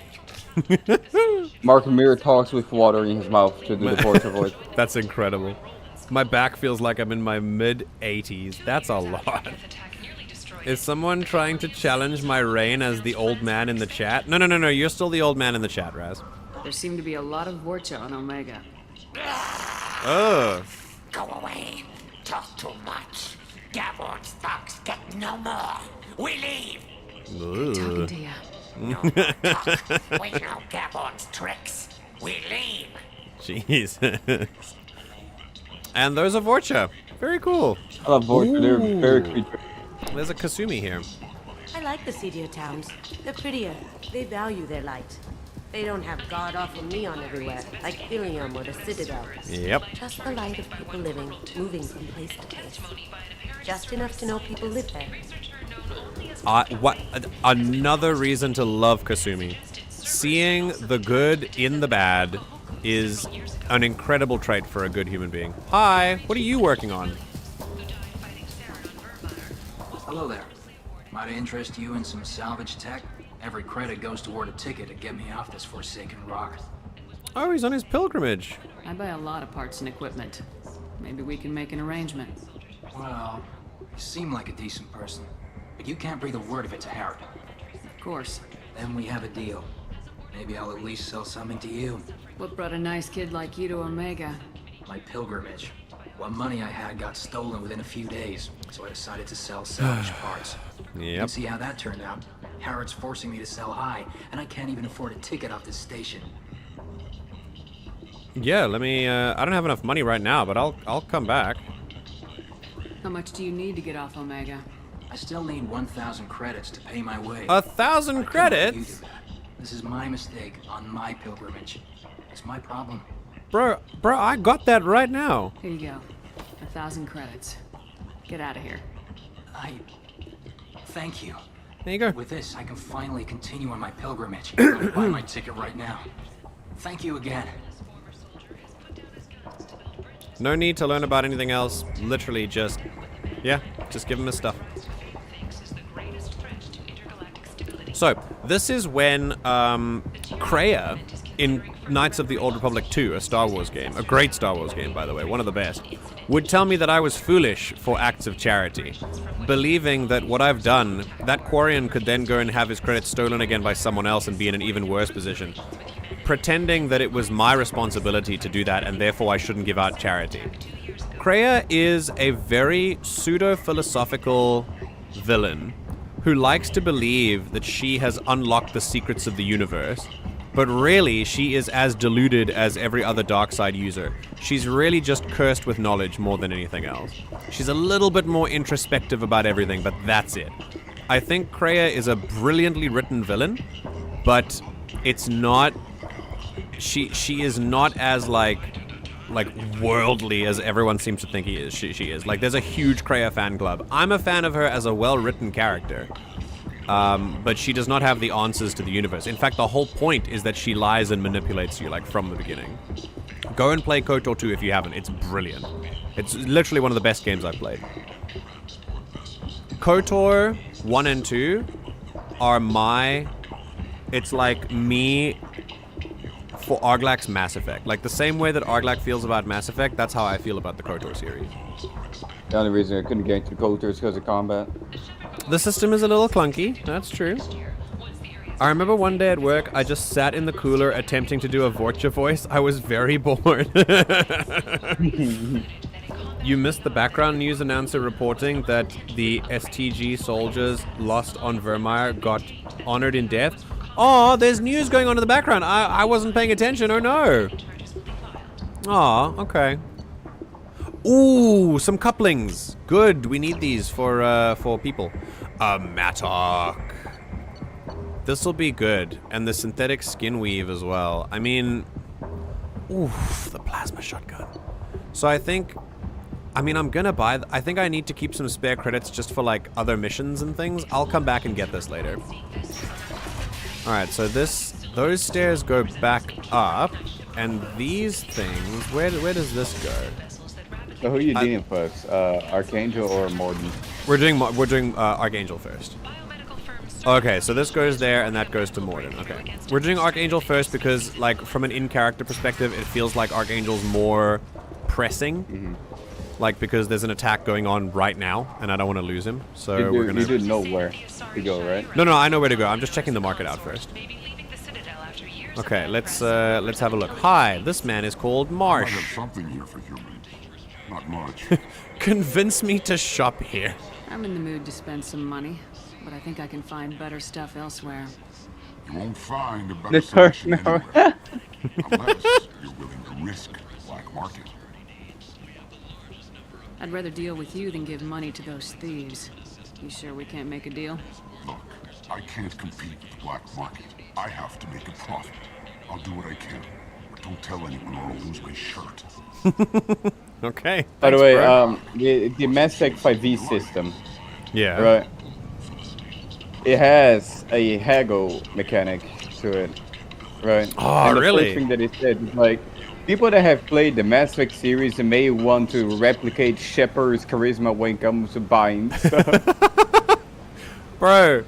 [SPEAKER 5] Mark Muir talks with water in his mouth to do the voice of voice.
[SPEAKER 1] That's incredible. My back feels like I'm in my mid-80s. That's a lot. Is someone trying to challenge my reign as the old man in the chat? No, you're still the old man in the chat, Raz.
[SPEAKER 16] There seem to be a lot of Vorcha on Omega.
[SPEAKER 1] Oh.
[SPEAKER 18] Go away. Talk too much. Gavorn's thugs get no more. We leave.
[SPEAKER 16] Talking to you.
[SPEAKER 18] No more talk. We know Gavorn's tricks. We leave.
[SPEAKER 1] Jeez. And those are Vorcha. Very cool.
[SPEAKER 5] I love Vorcha. They're very creature.
[SPEAKER 1] There's a Kasumi here.
[SPEAKER 19] I like the seedier towns. They're prettier. They value their light. They don't have god-awful neon everywhere, like Ilium or the Citadel.
[SPEAKER 1] Yep.
[SPEAKER 19] Just the light of people living, moving from place to place. Just enough to know people live there.
[SPEAKER 1] What? Another reason to love Kasumi. Seeing the good in the bad is an incredible trait for a good human being. Hi, what are you working on?
[SPEAKER 20] Hello there. Might I interest you in some salvage tech? Every credit goes toward a ticket to get me off this forsaken rock.
[SPEAKER 1] Oh, he's on his pilgrimage.
[SPEAKER 16] I buy a lot of parts and equipment. Maybe we can make an arrangement.
[SPEAKER 20] Well, you seem like a decent person, but you can't breathe a word of it to Harrod.
[SPEAKER 16] Of course.
[SPEAKER 20] Then we have a deal. Maybe I'll at least sell something to you.
[SPEAKER 16] What brought a nice kid like you to Omega?
[SPEAKER 20] My pilgrimage. What money I had got stolen within a few days, so I decided to sell salvage parts. You can see how that turned out. Harrod's forcing me to sell high, and I can't even afford a ticket off this station.
[SPEAKER 1] Yeah, let me, I don't have enough money right now, but I'll come back.
[SPEAKER 16] How much do you need to get off Omega?
[SPEAKER 20] I still need 1,000 credits to pay my way.
[SPEAKER 1] 1,000 credits?
[SPEAKER 20] This is my mistake on my pilgrimage. It's my problem.
[SPEAKER 1] Bro, I got that right now.
[SPEAKER 16] Here you go. 1,000 credits. Get out of here.
[SPEAKER 20] Thank you.
[SPEAKER 1] There you go.
[SPEAKER 20] With this, I can finally continue on my pilgrimage. I'm gonna buy my ticket right now. Thank you again.
[SPEAKER 1] No need to learn about anything else. Literally just, yeah, just give him his stuff. So, this is when Kreia in Knights of the Old Republic 2, a Star Wars game, a great Star Wars game, by the way, one of the best, would tell me that I was foolish for acts of charity, believing that what I've done, that Quarian could then go and have his credits stolen again by someone else and be in an even worse position, pretending that it was my responsibility to do that and therefore I shouldn't give out charity. Kreia is a very pseudo-philosophical villain who likes to believe that she has unlocked the secrets of the universe, but really she is as deluded as every other dark side user. She's really just cursed with knowledge more than anything else. She's a little bit more introspective about everything, but that's it. I think Kreia is a brilliantly written villain, but it's not... She is not as like worldly as everyone seems to think she is. Like, there's a huge Kreia fan club. I'm a fan of her as a well-written character, but she does not have the answers to the universe. In fact, the whole point is that she lies and manipulates you, like, from the beginning. Go and play KOTOR 2 if you haven't. It's brilliant. It's literally one of the best games I've played. KOTOR 1 and 2 are my... It's like me... for Arglak's Mass Effect. Like, the same way that Arglak feels about Mass Effect, that's how I feel about the KOTOR series.
[SPEAKER 5] The only reason I couldn't get into KOTOR is because of combat.
[SPEAKER 1] The system is a little clunky, that's true. I remember one day at work, I just sat in the cooler attempting to do a Vorcha voice. I was very bored. You missed the background news announcer reporting that the STG soldiers lost on Vermeer got honored in death. Oh, there's news going on in the background. I wasn't paying attention. Oh no. Oh, okay. Ooh, some couplings. Good. We need these for people. Mattock. This will be good, and the synthetic skin weave as well. I mean, oof, the plasma shotgun. So I think, I'm gonna buy. I think I need to keep some spare credits just for like other missions and things. I'll come back and get this later. Alright, so those stairs go back up, and these things, where does this go?
[SPEAKER 5] So who are you dealing first? Archangel or Morden?
[SPEAKER 1] We're doing Archangel first. Okay, so this goes there, and that goes to Morden. Okay. We're doing Archangel first because, like, from an in-character perspective, it feels like Archangel's more pressing. Mm-hmm. Like, because there's an attack going on right now, and I don't want to lose him. So
[SPEAKER 5] you didn't know where to go, right?
[SPEAKER 1] No, I know where to go. I'm just checking the market out first. Okay, let's have a look. Hi, this man is called Marsh.
[SPEAKER 7] I have something here for humans. Not much.
[SPEAKER 1] Convince me to shop here.
[SPEAKER 16] I'm in the mood to spend some money, but I think I can find better stuff elsewhere.
[SPEAKER 7] You won't find a better selection anywhere, unless you're willing to risk the black market.
[SPEAKER 16] I'd rather deal with you than give money to those thieves. You sure we can't make a deal?
[SPEAKER 7] Look, I can't compete with the black market. I have to make a profit. I'll do what I can, but don't tell anyone or I'll lose my shirt.
[SPEAKER 1] Okay.
[SPEAKER 5] By the way, the Mass Effect 5e system.
[SPEAKER 1] Yeah.
[SPEAKER 5] Right. It has a haggle mechanic to it. Right.
[SPEAKER 1] Oh,
[SPEAKER 5] and the
[SPEAKER 1] really?
[SPEAKER 5] first thing that it said is like, people that have played the Mass Effect series may want to replicate Shepard's charisma when it comes to buying stuff.
[SPEAKER 1] Bro.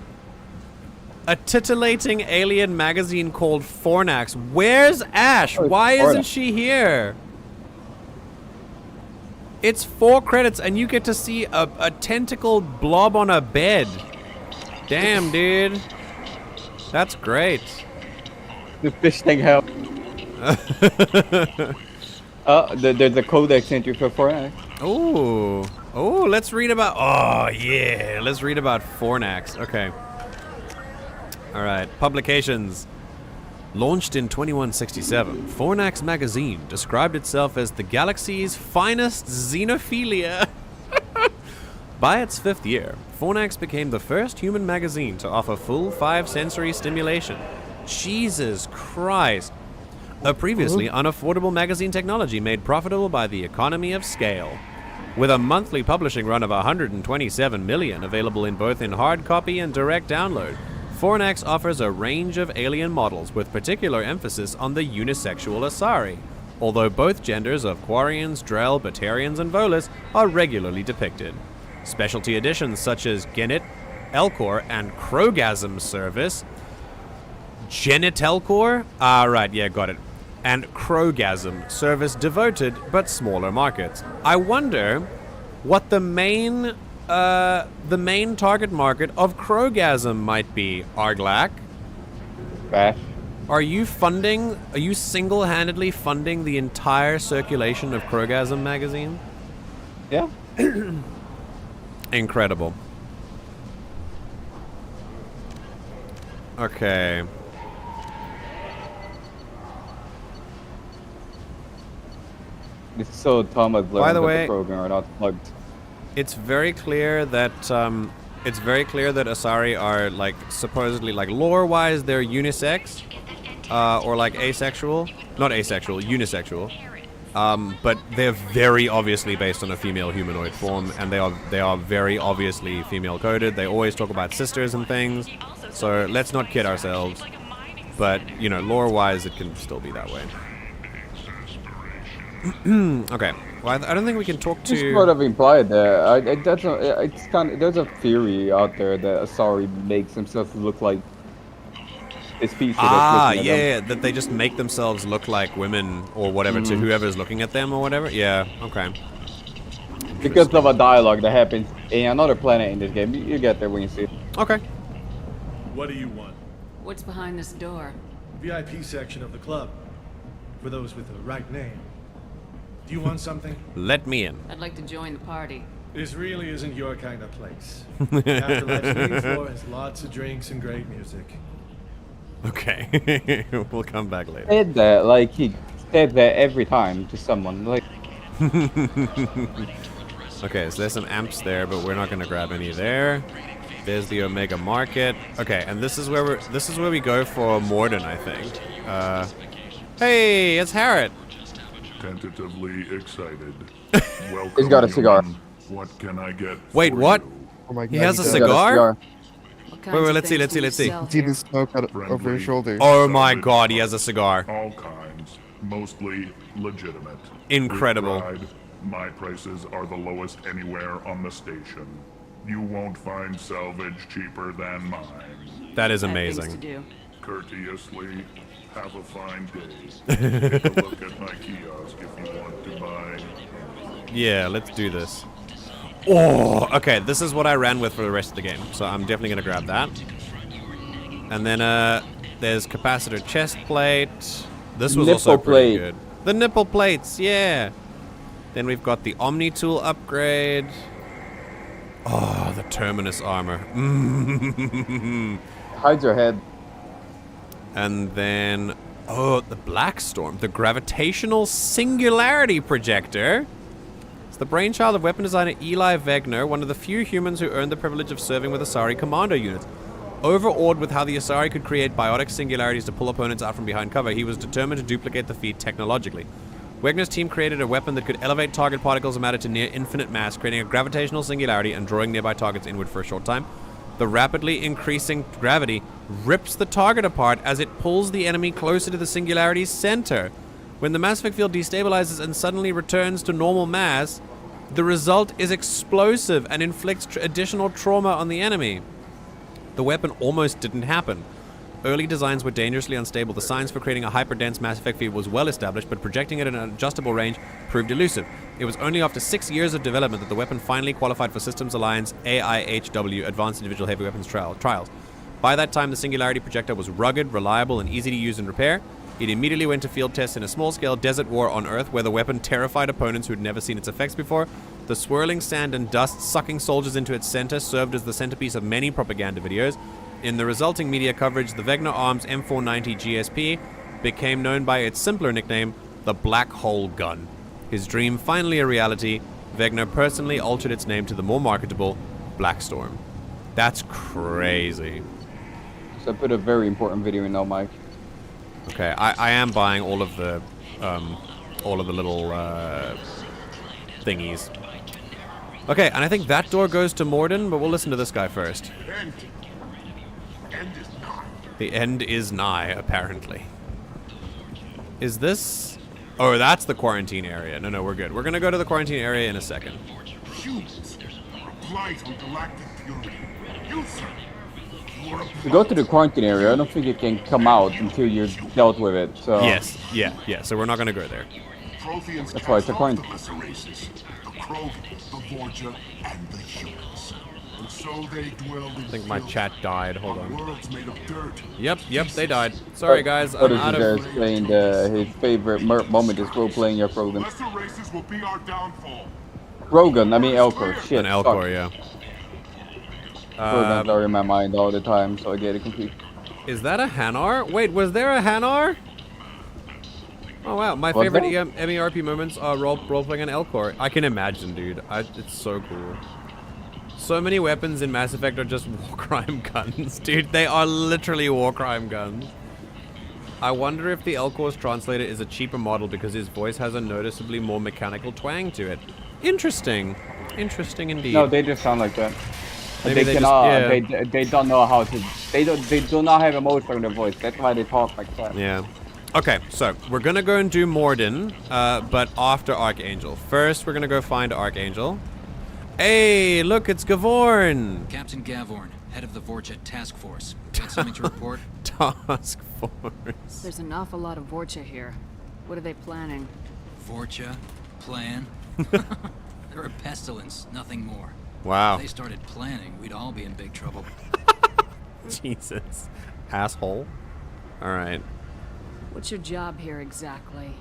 [SPEAKER 1] A titillating alien magazine called Fornax. Where's Ash? Why isn't she here? It's 4 credits and you get to see a tentacled blob on a bed. Damn, dude. That's great.
[SPEAKER 5] The fish thing helped. There's a codex entry for Fornax.
[SPEAKER 1] Oh, let's read about... Oh, yeah. Let's read about Fornax. Okay. All right. Publications. Launched in 2167, Fornax magazine described itself as the galaxy's finest xenophilia. By its 5th year, Fornax became the first human magazine to offer full 5-sensory stimulation. Jesus Christ. A previously unaffordable magazine technology made profitable by the economy of scale. With a monthly publishing run of 127 million available in both in hard copy and direct download, Fornax offers a range of alien models with particular emphasis on the unisexual Asari, although both genders of Quarians, Drell, Batarians, and Volus are regularly depicted. Specialty editions such as Genit, Elcor, and Krogasm service. Genitelcor? Ah, right, yeah, got it. And Krogasm service devoted but smaller markets. I wonder what the main target market of Krogasm might be. Arglac?
[SPEAKER 5] Bash.
[SPEAKER 1] Are you single-handedly funding the entire circulation of Krogasm magazine?
[SPEAKER 5] Yeah.
[SPEAKER 1] Incredible. Okay.
[SPEAKER 5] It's so Thomas learned
[SPEAKER 1] By the
[SPEAKER 5] that
[SPEAKER 1] way,
[SPEAKER 5] the program are not plugged.
[SPEAKER 1] It's very clear that Asari are like supposedly like lore-wise they're unisex, or like asexual, not asexual, unisexual. But they're very obviously based on a female humanoid form, and they are very obviously female coded. They always talk about sisters and things, so let's not kid ourselves. But you know, lore-wise, it can still be that way. Okay. Well, I don't think we can talk to.
[SPEAKER 5] It's sort of implied there. It's kind of, there's a theory out there that Asari makes themselves look like this species.
[SPEAKER 1] Yeah, that they just make themselves look like women or whatever to whoever's looking at them or whatever. Yeah. Okay.
[SPEAKER 5] Because of a dialogue that happens in another planet in this game. You get there when you see it.
[SPEAKER 1] Okay.
[SPEAKER 21] What do you want?
[SPEAKER 16] What's behind this door?
[SPEAKER 21] VIP section of the club. For those with the right name. Do you want something?
[SPEAKER 1] Let me in.
[SPEAKER 16] I'd like to join the party.
[SPEAKER 21] This really isn't your kind of place. Afterlife's main floor has lots of drinks and great music.
[SPEAKER 1] Okay. We'll come back later.
[SPEAKER 5] Said that, like, he said that every time to someone, like...
[SPEAKER 1] Okay, so there's some amps there, but we're not going to grab any there. There's the Omega Market. Okay, and this is where we go for Morden, I think. Hey, it's Harriet.
[SPEAKER 7] Tentatively excited. Welcome.
[SPEAKER 5] He's got a cigar.
[SPEAKER 7] What can I get?
[SPEAKER 1] Wait, what?
[SPEAKER 4] Oh my God,
[SPEAKER 1] he has a cigar?
[SPEAKER 4] Wait,
[SPEAKER 1] let's see.
[SPEAKER 4] See the smoke over his shoulder.
[SPEAKER 1] Oh my God, he has a cigar.
[SPEAKER 7] All kinds, mostly legitimate.
[SPEAKER 1] Incredible.
[SPEAKER 7] With pride, my prices are the lowest anywhere on the station. You won't find salvage cheaper than mine.
[SPEAKER 1] That is amazing.
[SPEAKER 7] Courteously, have a fine day. Take a look at my kiosk if you want to buy.
[SPEAKER 1] Yeah, let's do this. Oh, okay, this is what I ran with for the rest of the game, so I'm definitely going to grab that. And then there's capacitor chest plate. This was also pretty good. The nipple plates, yeah. Then we've got the Omni tool upgrade. Oh, the Terminus armor.
[SPEAKER 5] Hides your head.
[SPEAKER 1] And then, oh, the Black Storm, the gravitational singularity projector. It's the brainchild of weapon designer Eli Wegner, one of the few humans who earned the privilege of serving with Asari commando units. Overawed with how the Asari could create biotic singularities to pull opponents out from behind cover, he was determined to duplicate the feat technologically. Wegner's team created a weapon that could elevate target particles of matter to near infinite mass, creating a gravitational singularity and drawing nearby targets inward for a short time. The rapidly increasing gravity rips the target apart as it pulls the enemy closer to the singularity's center. When the massive field destabilizes and suddenly returns to normal mass, the result is explosive and inflicts additional trauma on the enemy. The weapon almost didn't happen. Early designs were dangerously unstable. The science for creating a hyperdense mass effect field was well established, but projecting it at an adjustable range proved elusive. It was only after 6 years of development that the weapon finally qualified for Systems Alliance AIHW Advanced Individual Heavy Weapons trials. By that time, the Singularity Projector was rugged, reliable, and easy to use and repair. It immediately went to field tests in a small-scale desert war on Earth, where the weapon terrified opponents who had never seen its effects before. The swirling sand and dust sucking soldiers into its center served as the centerpiece of many propaganda videos. In the resulting media coverage, the Wegner Arms M490 GSP became known by its simpler nickname, the Black Hole Gun. His dream finally a reality, Wegner personally altered its name to the more marketable Black Storm. That's crazy.
[SPEAKER 5] So I put a very important video in now, Mike.
[SPEAKER 1] Okay, I am buying all of the little thingies. Okay, and I think that door goes to Morden, but we'll listen to this guy first. The end is nigh, apparently. Is this... Oh, that's the quarantine area. No, we're good. We're gonna go to the quarantine area in a second.
[SPEAKER 7] Humans, blight on galactic purity. You, sir, you are a
[SPEAKER 5] To go to the quarantine area, I don't think you can come out until you're dealt with it, so...
[SPEAKER 1] Yes, yeah, so we're not gonna go there.
[SPEAKER 7] Protheans
[SPEAKER 5] That's why it's a quarantine.
[SPEAKER 7] the lesser races, the Krogan, the Vorja, and the humans. And so they dwell in
[SPEAKER 1] I think my chat died. Hold on.
[SPEAKER 7] worlds made of dirt.
[SPEAKER 1] Yep, they died. Sorry, guys. I'm out of...
[SPEAKER 5] Explained his favorite role-playing your Krogan.
[SPEAKER 7] Lesser races will be our downfall.
[SPEAKER 5] Krogan, I mean Elcor. Shit.
[SPEAKER 1] An Elcor, yeah.
[SPEAKER 5] Krogans are in my mind all the time, so I get it confused.
[SPEAKER 1] Is that a Hanar? Wait, was there a Hanar? Oh wow, my favorite MERP moments are role-playing an Elcor. I can imagine, dude. It's so cool. So many weapons in Mass Effect are just war crime guns, dude. They are literally war crime guns. I wonder if the Elcor's translator is a cheaper model because his voice has a noticeably more mechanical twang to it. Interesting. Interesting indeed.
[SPEAKER 5] No, they just sound like that.
[SPEAKER 1] Maybe
[SPEAKER 5] they cannot. They don't know how to. They do not have emotion in their voice. That's why they talk like that.
[SPEAKER 1] Yeah. Okay, so we're gonna go and do Morden, but after Archangel. First, we're gonna go find Archangel. Hey, look, it's Gavorn.
[SPEAKER 20] Captain Gavorn, head of the Vorcha Task Force. Got something to report?
[SPEAKER 1] Task Force.
[SPEAKER 14] There's an awful lot of Vorcha here. What are they planning?
[SPEAKER 20] Vorcha? Plan? They're a pestilence, nothing more.
[SPEAKER 1] Wow.
[SPEAKER 20] If they started planning, we'd all be in big trouble.
[SPEAKER 1] Jesus. Asshole. Alright.
[SPEAKER 14] What's your job here exactly?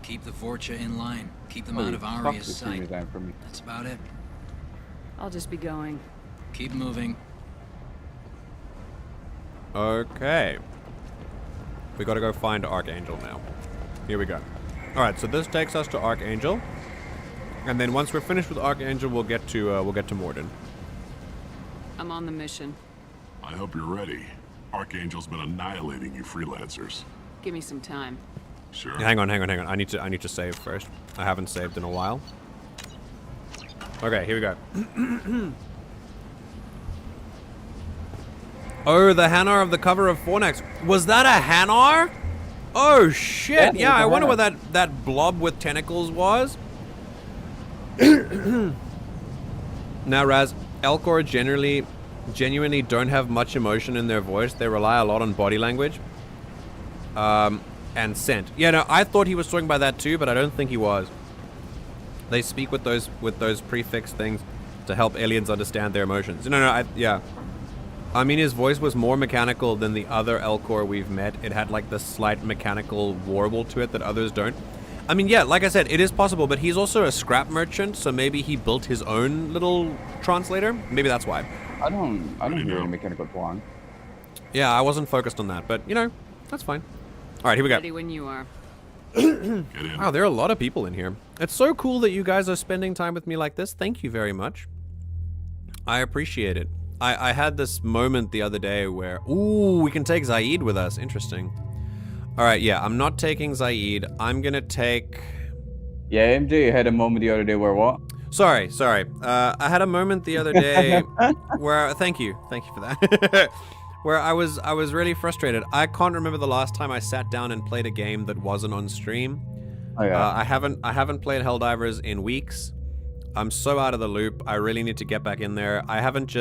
[SPEAKER 20] Keep the Vorcha in line. Keep them out of Aria's sight. That's about it.
[SPEAKER 14] I'll just be going.
[SPEAKER 20] Keep moving.
[SPEAKER 1] Okay. We gotta go find Archangel now. Here we go. Alright, so this takes us to Archangel. And then once we're finished with Archangel, we'll get to Morden.
[SPEAKER 14] I'm on the mission.
[SPEAKER 7] I hope you're ready. Archangel's been annihilating you freelancers.
[SPEAKER 14] Give me some time.
[SPEAKER 7] Sure.
[SPEAKER 1] Hang on. I need to save first. I haven't saved in a while. Okay, here we go. Oh, the Hanar of the cover of Fornax. Was that a Hanar? Oh shit! Yeah, I wonder what that blob with tentacles was. Now, Raz, Elcor genuinely don't have much emotion in their voice. They rely a lot on body language. And scent. Yeah, no, I thought he was talking about that too, but I don't think he was. They speak with those prefix things to help aliens understand their emotions. Yeah. I mean, his voice was more mechanical than the other Elcor we've met. It had like this slight mechanical warble to it that others don't. I mean, yeah, like I said, it is possible, but he's also a scrap merchant, so maybe he built his own little translator. Maybe that's why.
[SPEAKER 5] I don't hear any mechanical twang.
[SPEAKER 1] Yeah, I wasn't focused on that, but that's fine. All right, here we go.
[SPEAKER 14] Ready when you are.
[SPEAKER 1] Wow, there are a lot of people in here. It's so cool that you guys are spending time with me like this. Thank you very much. I appreciate it. I had this moment the other day where, ooh, we can take Zaeed with us. Interesting. All right, yeah, I'm not taking Zaeed. I'm gonna take...
[SPEAKER 5] Yeah, MJ had a moment the other day where what?
[SPEAKER 1] Sorry. I had a moment the other day where... Thank you for that. Where I was really frustrated. I can't remember the last time I sat down and played a game that wasn't on stream.
[SPEAKER 5] Oh, yeah.
[SPEAKER 1] I haven't played Helldivers in weeks. I'm so out of the loop. I really need to get back in there. I haven't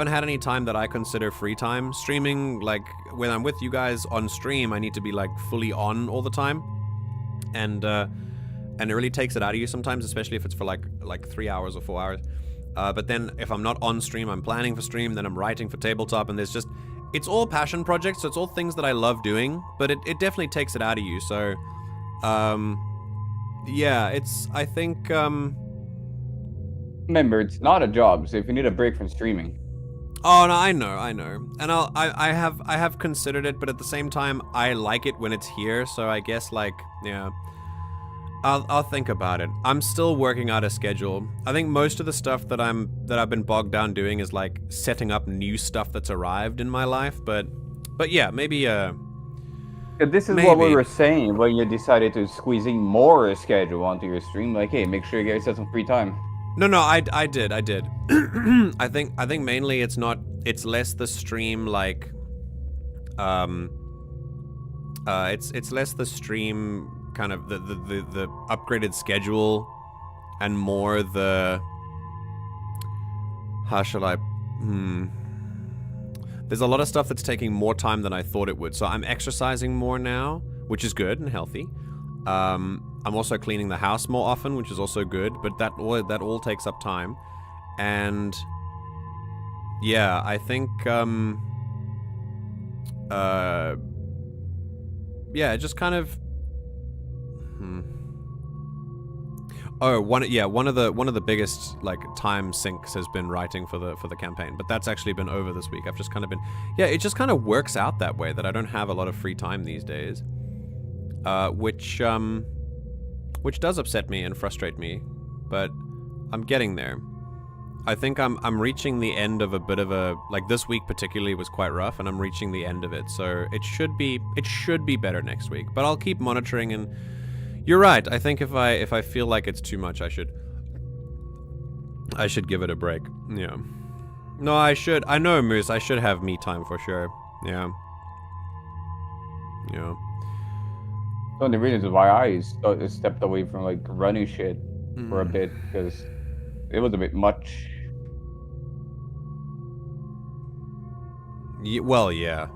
[SPEAKER 1] had any time that I consider free time. Streaming, like when I'm with you guys on stream, I need to be like fully on all the time. And it really takes it out of you sometimes, especially if it's for like 3 hours or 4 hours. But then if I'm not on stream, I'm planning for stream, then I'm writing for tabletop, and it's all passion projects, so it's all things that I love doing, but it definitely takes it out of you, so, yeah, I think,
[SPEAKER 5] Remember, it's not a job, so if you need a break from streaming.
[SPEAKER 1] Oh, no, I know, and I have considered it, but at the same time, I like it when it's here, so I guess, like, yeah. I'll think about it. I'm still working out a schedule. I think most of the stuff that I've been bogged down doing is like setting up new stuff that's arrived in my life, but yeah, maybe
[SPEAKER 5] This is what we were saying when you decided to squeeze in more schedule onto your stream. Like, hey, make sure you get yourself some free time.
[SPEAKER 1] No, I did. I think mainly it's less the stream like, it's less the stream kind of the upgraded schedule, and more the, how shall I, there's a lot of stuff that's taking more time than I thought it would. So I'm exercising more now, which is good and healthy. I'm also cleaning the house more often, which is also good, but that all takes up time. And yeah, I think yeah, just kind of one of the biggest like time sinks has been writing for the campaign, but that's actually been over this week. I've just kind of been, yeah, it just kind of works out that way that I don't have a lot of free time these days, which does upset me and frustrate me, but I'm getting there. I think I'm reaching the end of a bit of a, like, this week particularly was quite rough, and I'm reaching the end of it, so it should be better next week. But I'll keep monitoring, and you're right. I think if I feel like it's too much, I should give it a break. Yeah. No, I should. I know, Moose. I should have me time for sure. Yeah. Yeah.
[SPEAKER 5] So the reason why I stepped away from like running shit for a bit, because it was a bit much.
[SPEAKER 1] Well, yeah.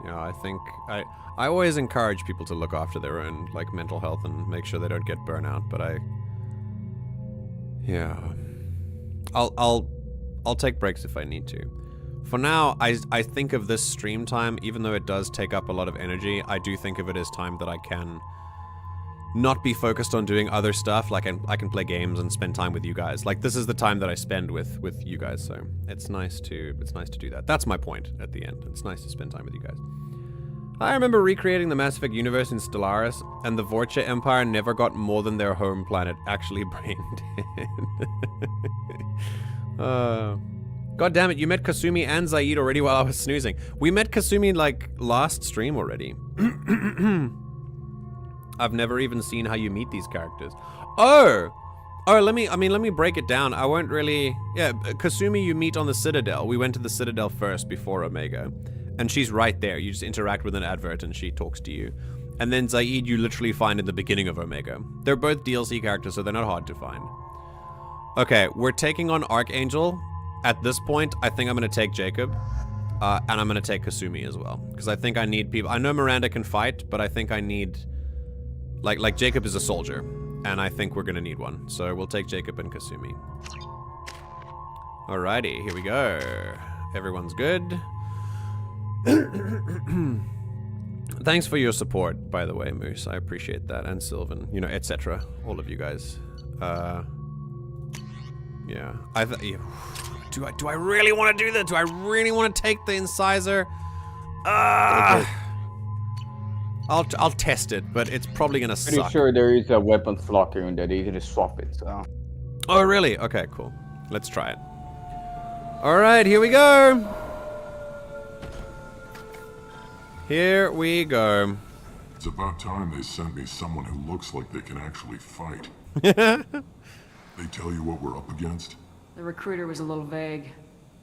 [SPEAKER 1] Yeah, I think I always encourage people to look after their own like mental health and make sure they don't get burnout, but I'll take breaks if I need to. For now, I think of this stream time, even though it does take up a lot of energy, I do think of it as time that I can not be focused on doing other stuff. Like I can play games and spend time with you guys. Like, this is the time that I spend with you guys, so it's nice to do that. That's my point at the end. It's nice to spend time with you guys. I remember recreating the Mass Effect universe in Stellaris, and the Vorcha Empire never got more than their home planet actually brain dead. God damn it, you met Kasumi and Zaeed already while I was snoozing. We met Kasumi like last stream already. I've never even seen how you meet these characters. Oh, let me break it down. I won't really, yeah, Kasumi you meet on the Citadel. We went to the Citadel first before Omega, and she's right there. You just interact with an advert and she talks to you. And then Zaeed you literally find in the beginning of Omega. They're both DLC characters, so they're not hard to find. Okay, we're taking on Archangel. At this point, I think I'm going to take Jacob, and I'm going to take Kasumi as well, because I think I need people. I know Miranda can fight, but I think I need, like Jacob is a soldier, and I think we're going to need one. So we'll take Jacob and Kasumi. Alrighty, here we go. Everyone's good. Thanks for your support, by the way, Moose. I appreciate that, and Sylvan, you know, etc. All of you guys. Yeah. Do I really want to do that? Do I really want to take the incisor? I'll test it, but it's probably gonna suck.
[SPEAKER 5] Pretty sure there is a weapons locker in there. You can just swap it. So.
[SPEAKER 1] Oh really? Okay, cool. Let's try it. All right, here we go. Here we go.
[SPEAKER 7] It's about time they sent me someone who looks like they can actually fight. They tell you what we're up against?
[SPEAKER 16] The recruiter was a little vague.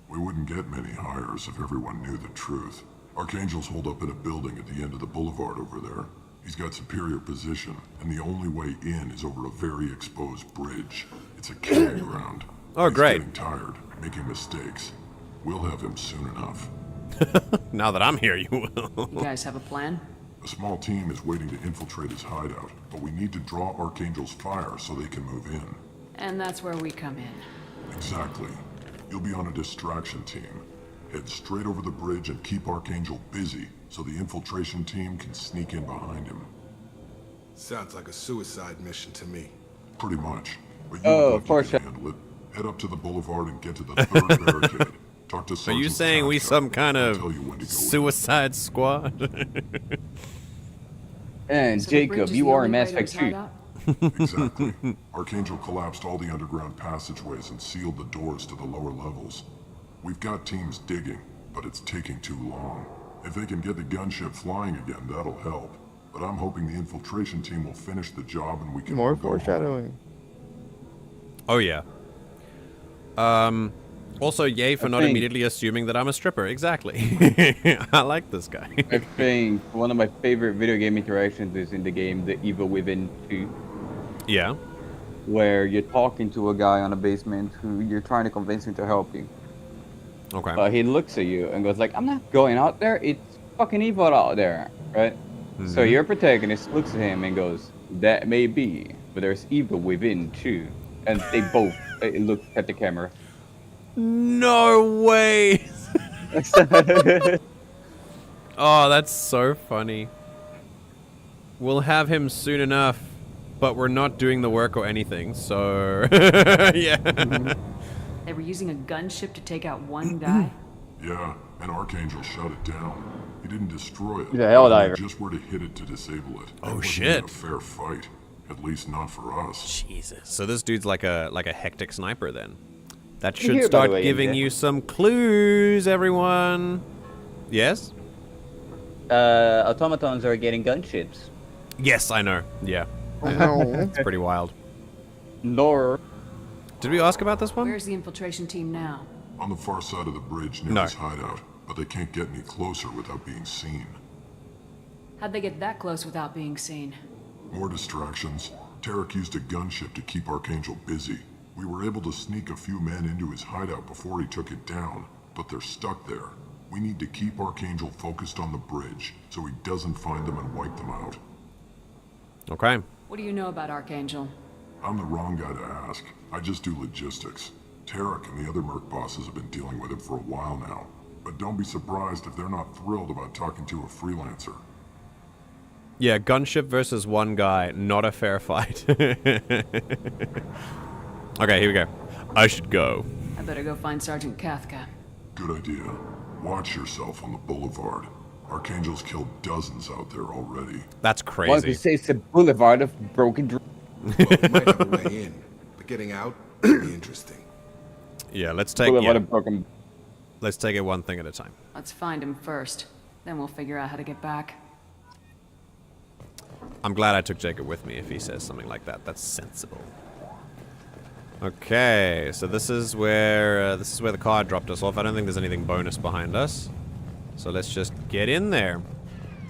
[SPEAKER 7] We wouldn't get many hires if everyone knew the truth. Archangel's holed up in a building at the end of the boulevard over there. He's got superior position, and the only way in is over a very exposed bridge. It's a killing ground.
[SPEAKER 1] Oh, great.
[SPEAKER 7] He's getting tired, making mistakes. We'll have him soon enough.
[SPEAKER 1] Now that I'm here, you will.
[SPEAKER 16] You guys have a plan?
[SPEAKER 7] A small team is waiting to infiltrate his hideout, but we need to draw Archangel's fire so they can move in.
[SPEAKER 16] And that's where we come in.
[SPEAKER 7] Exactly. You'll be on a distraction team. Head straight over the bridge and keep Archangel busy so the infiltration team can sneak in behind him.
[SPEAKER 11] Sounds like a suicide mission to me.
[SPEAKER 7] Pretty much. But
[SPEAKER 5] of course.
[SPEAKER 7] Handle it. Head up to the boulevard and get to the third barricade. Talk to Sergeant
[SPEAKER 1] Are you saying we some kind of suicide
[SPEAKER 7] in.
[SPEAKER 1] squad?
[SPEAKER 5] And so Jacob, you are in Mass Effect 2.
[SPEAKER 7] Exactly. Archangel collapsed all the underground passageways and sealed the doors to the lower levels. We've got teams digging, but it's taking too long. If they can get the gunship flying again, that'll help. But I'm hoping the infiltration team will finish the job and we can...
[SPEAKER 4] More foreshadowing.
[SPEAKER 1] Oh yeah. Also, yay for not immediately assuming that I'm a stripper. Exactly. I like this guy.
[SPEAKER 5] I think one of my favorite video game interactions is in the game The Evil Within 2.
[SPEAKER 1] Yeah.
[SPEAKER 5] Where you're talking to a guy on a basement who you're trying to convince him to help you.
[SPEAKER 1] Okay.
[SPEAKER 5] But he looks at you and goes like, I'm not going out there. It's fucking evil out there, right? So your protagonist looks at him and goes, that may be, but there's evil within too. And they both look at the camera.
[SPEAKER 1] No way! Oh, that's so funny. We'll have him soon enough, but we're not doing the work or anything, so... yeah.
[SPEAKER 16] They were using a gunship to take out one guy?
[SPEAKER 7] Yeah, and Archangel shut it down. He didn't destroy it.
[SPEAKER 5] He's a helldiver.
[SPEAKER 7] Just where to hit it to disable it.
[SPEAKER 1] Oh,
[SPEAKER 7] it
[SPEAKER 1] shit.
[SPEAKER 7] wasn't a fair fight. At least not for us.
[SPEAKER 1] Jesus. So this dude's like a hectic sniper then. That
[SPEAKER 5] Here,
[SPEAKER 1] should
[SPEAKER 5] by
[SPEAKER 1] start
[SPEAKER 5] the way,
[SPEAKER 1] giving
[SPEAKER 5] MJ.
[SPEAKER 1] you some clues, everyone. Yes?
[SPEAKER 5] Automatons are getting gunships.
[SPEAKER 1] Yes, I know. Yeah. It's pretty wild.
[SPEAKER 5] Nor.
[SPEAKER 1] Did we ask about this one?
[SPEAKER 14] Where's the infiltration team now?
[SPEAKER 7] On the far side of the bridge near
[SPEAKER 1] No.
[SPEAKER 7] his hideout, but they can't get any closer without being seen.
[SPEAKER 14] How'd they get that close without being seen?
[SPEAKER 7] More distractions. Tarek used a gunship to keep Archangel busy. We were able to sneak a few men into his hideout before he took it down, but they're stuck there. We need to keep Archangel focused on the bridge, so he doesn't find them and wipe them out.
[SPEAKER 1] Okay.
[SPEAKER 14] What do you know about Archangel?
[SPEAKER 7] I'm the wrong guy to ask. I just do logistics. Tarek and the other merc bosses have been dealing with him for a while now. But don't be surprised if they're not thrilled about talking to a freelancer.
[SPEAKER 1] Yeah, gunship versus one guy. Not a fair fight. Okay, here we go. I should go.
[SPEAKER 14] I better go find Sergeant Cathca.
[SPEAKER 7] Good idea. Watch yourself on the boulevard. Archangel's killed dozens out there already.
[SPEAKER 1] That's
[SPEAKER 5] Why don't you
[SPEAKER 1] crazy.
[SPEAKER 5] say it's a boulevard of broken dreams?
[SPEAKER 11] Well, we might have a way in, but getting out would be interesting.
[SPEAKER 1] Yeah, let's take
[SPEAKER 5] Boulevard
[SPEAKER 1] yeah,
[SPEAKER 5] of broken.
[SPEAKER 1] let's take it one thing at a time.
[SPEAKER 14] Let's find him first. Then we'll figure out how to get back.
[SPEAKER 1] I'm glad I took Jacob with me if he says something like that. That's sensible. Okay, so this is where the car dropped us off. I don't think there's anything bonus behind us. So let's just get in there.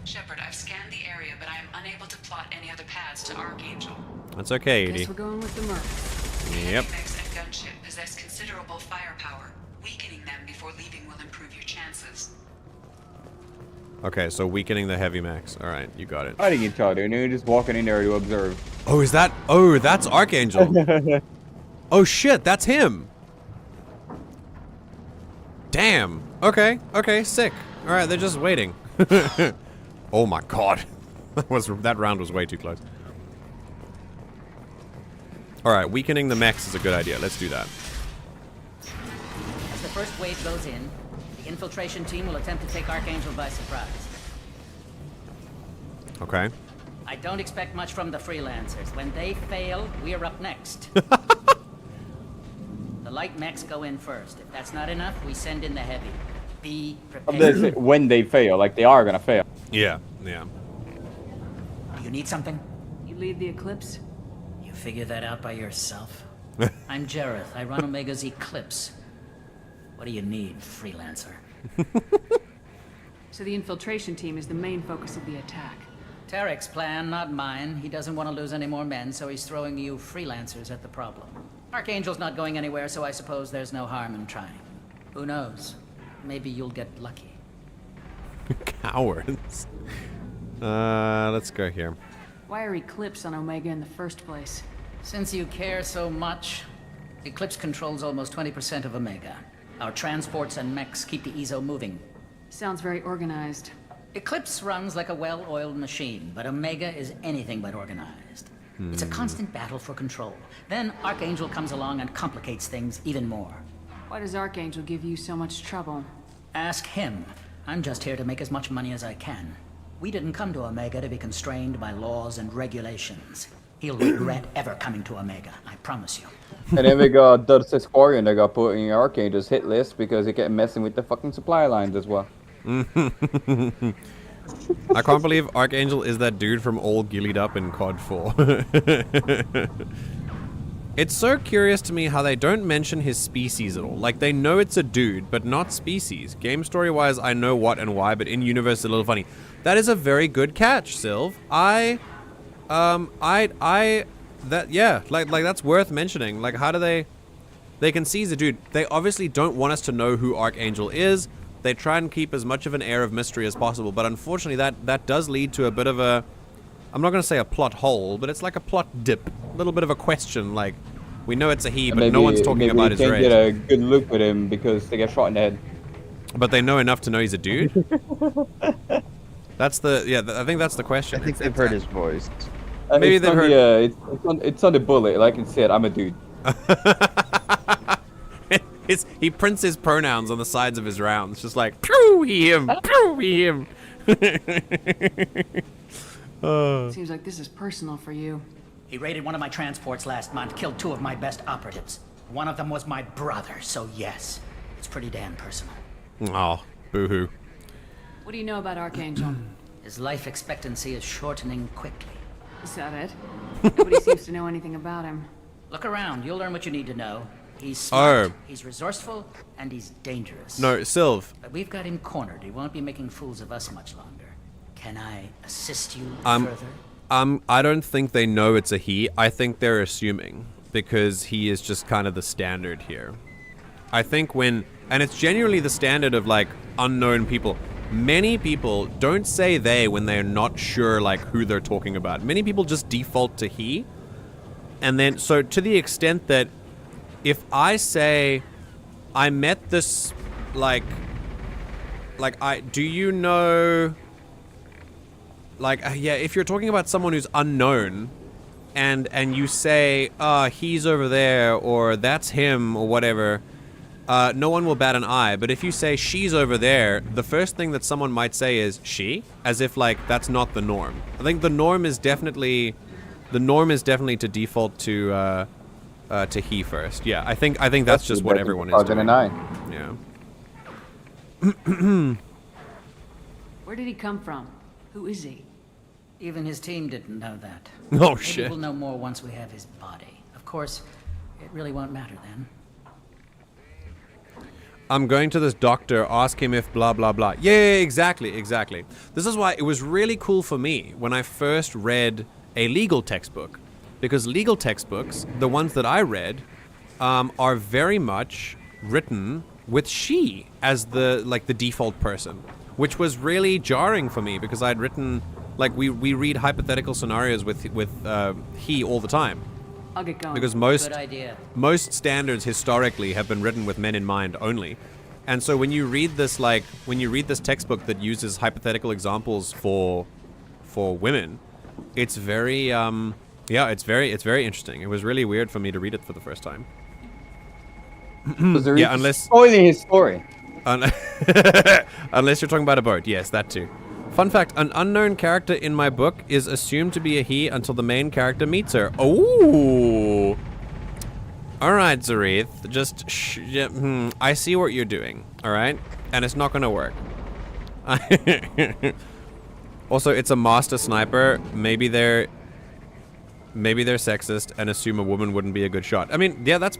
[SPEAKER 9] Shepard, I've scanned the area, but I am unable to plot any other paths to Archangel.
[SPEAKER 1] That's okay,
[SPEAKER 14] Guess
[SPEAKER 1] Edie.
[SPEAKER 14] we're going with the Merc.
[SPEAKER 1] Yep.
[SPEAKER 9] Heavy mechs and gunship possess considerable firepower. Weakening them before leaving will improve your chances.
[SPEAKER 1] Okay, so weakening the heavy max. All right, you got it.
[SPEAKER 5] Fighting each other, and you're just walking in there to observe.
[SPEAKER 1] Oh, is that? Oh, that's Archangel. Oh shit, that's him. Damn. Okay. Okay. Sick. All right, they're just waiting. Oh my god, that round was way too close. All right, weakening the mechs is a good idea. Let's do that.
[SPEAKER 6] As the first wave goes in, the infiltration team will attempt to take Archangel by surprise.
[SPEAKER 1] Okay.
[SPEAKER 6] I don't expect much from the freelancers. When they fail, we're up next. The light mechs go in first. If that's not enough, we send in the heavy. Be prepared.
[SPEAKER 5] When they fail, like they are gonna fail.
[SPEAKER 1] Yeah. Yeah.
[SPEAKER 6] You need something?
[SPEAKER 14] You lead the Eclipse?
[SPEAKER 6] You figure that out by yourself? I'm Jareth. I run Omega's Eclipse. What do you need, freelancer?
[SPEAKER 14] So the infiltration team is the main focus of the attack.
[SPEAKER 6] Tarek's plan, not mine. He doesn't want to lose any more men, so he's throwing you freelancers at the problem. Archangel's not going anywhere, so I suppose there's no harm in trying. Who knows? Maybe you'll get lucky.
[SPEAKER 1] Cowards. Let's go here.
[SPEAKER 14] Why are Eclipse on Omega in the first place?
[SPEAKER 6] Since you care so much, Eclipse controls almost 20% of Omega. Our transports and mechs keep the EZO moving.
[SPEAKER 14] Sounds very organized.
[SPEAKER 6] Eclipse runs like a well-oiled machine, but Omega is anything but organized. It's a constant battle for control. Then Archangel comes along and complicates things even more.
[SPEAKER 14] Why does Archangel give you so much trouble?
[SPEAKER 6] Ask him. I'm just here to make as much money as I can. We didn't come to Omega to be constrained by laws and regulations. He'll regret ever coming to Omega, I promise you.
[SPEAKER 5] And then we got Dud's Squarian that got put in Archangel's hit list because he kept messing with the fucking supply lines as well.
[SPEAKER 1] I can't believe Archangel is that dude from All Gillied Up in COD 4. It's so curious to me how they don't mention his species at all. Like, they know it's a dude, but not species. Game story-wise, I know what and why, but in universe, it's a little funny. That is a very good catch, Sylv. That's worth mentioning. Like, how do they can see he's a dude. They obviously don't want us to know who Archangel is. They try and keep as much of an air of mystery as possible, but unfortunately that does lead to a bit of a, I'm not going to say a plot hole, but it's like a plot dip. A little bit of a question, like, we know it's a he, but no one's talking about his race.
[SPEAKER 5] Maybe they can't get a good look with him because they get shot in the head.
[SPEAKER 1] But they know enough to know he's a dude? That's the, I think that's the question.
[SPEAKER 4] I think they've heard his voice.
[SPEAKER 1] Maybe they've heard...
[SPEAKER 5] it's on the bullet, like it said, I'm a dude.
[SPEAKER 1] He prints his pronouns on the sides of his rounds, just like, pew, he, him, pew, he, him.
[SPEAKER 16] Seems like this is personal for you.
[SPEAKER 6] He raided one of my transports last month, killed 2 of my best operatives. One of them was my brother, so yes, it's pretty damn personal.
[SPEAKER 1] Oh, boo-hoo.
[SPEAKER 16] What do you know about Archangel?
[SPEAKER 6] His life expectancy is shortening quickly.
[SPEAKER 16] Is that it? Nobody seems to know anything about him.
[SPEAKER 6] Look around, you'll learn what you need to know. He's smart,
[SPEAKER 1] Oh.
[SPEAKER 6] he's resourceful, and he's dangerous.
[SPEAKER 1] No, Sylv.
[SPEAKER 6] But we've got him cornered. He won't be making fools of us much longer. Can I assist you further?
[SPEAKER 1] I don't think they know it's a he. I think they're assuming, because he is just kind of the standard here. I think and it's genuinely the standard of, like, unknown people. Many people don't say they when they're not sure, like, who they're talking about. Many people just default to he. And then, so to the extent that if I say, I met this, do you know, if you're talking about someone who's unknown, and you say, he's over there, or that's him, or whatever, no one will bat an eye. But if you say she's over there, the first thing that someone might say is she, as if, like, that's not the norm. I think the norm is definitely to default to he first. Yeah, I think that's just what everyone is doing. Yeah.
[SPEAKER 16] Where did he come from? Who is he?
[SPEAKER 6] Even his team didn't know that.
[SPEAKER 1] Oh,
[SPEAKER 6] Maybe
[SPEAKER 1] shit.
[SPEAKER 6] we'll know more once we have his body. Of course, it really won't matter then.
[SPEAKER 1] I'm going to this doctor, ask him if blah, blah, blah. Yeah, exactly. This is why it was really cool for me when I first read a legal textbook. Because legal textbooks, the ones that I read, are very much written with she as the default person. Which was really jarring for me because I'd written, like, we read hypothetical scenarios with he all the time.
[SPEAKER 16] I'll get going.
[SPEAKER 1] Because
[SPEAKER 6] Good idea.
[SPEAKER 1] most standards historically have been written with men in mind only. And so when you read this textbook that uses hypothetical examples for women, it's very it's very interesting. It was really weird for me to read it for the first time.
[SPEAKER 5] Yeah, unless spoiling his story.
[SPEAKER 1] Unless you're talking about a boat. Yes, that too. Fun fact, an unknown character in my book is assumed to be a he until the main character meets her. Oh! Alright, Zaeed. Just, I see what you're doing, alright? And it's not gonna work. Also, it's a master sniper. Maybe they're sexist and assume a woman wouldn't be a good shot. I mean, yeah, that's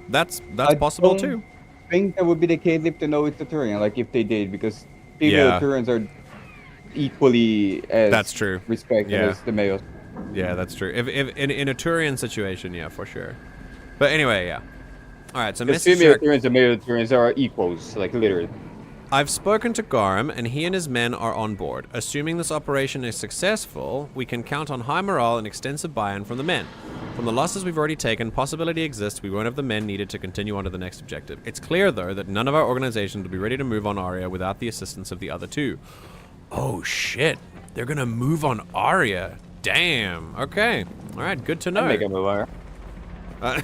[SPEAKER 1] possible too.
[SPEAKER 5] I think that would be the case if they know it's a Turian, like if they did, because female Turians are equally as respected as the males.
[SPEAKER 1] Yeah, that's true. If in a Turian situation, yeah, for sure. But anyway, yeah. All right, so
[SPEAKER 5] female Turians and male Turians are equals, like literally.
[SPEAKER 1] I've spoken to Garrus, and he and his men are on board. Assuming this operation is successful, we can count on high morale and extensive buy-in from the men. From the losses we've already taken, possibility exists we won't have the men needed to continue on to the next objective. It's clear, though, that none of our organizations will be ready to move on Aria without the assistance of the other two. Oh, shit. They're gonna move on Aria. Damn. Okay. All right, good to know.
[SPEAKER 5] Make a move on
[SPEAKER 1] All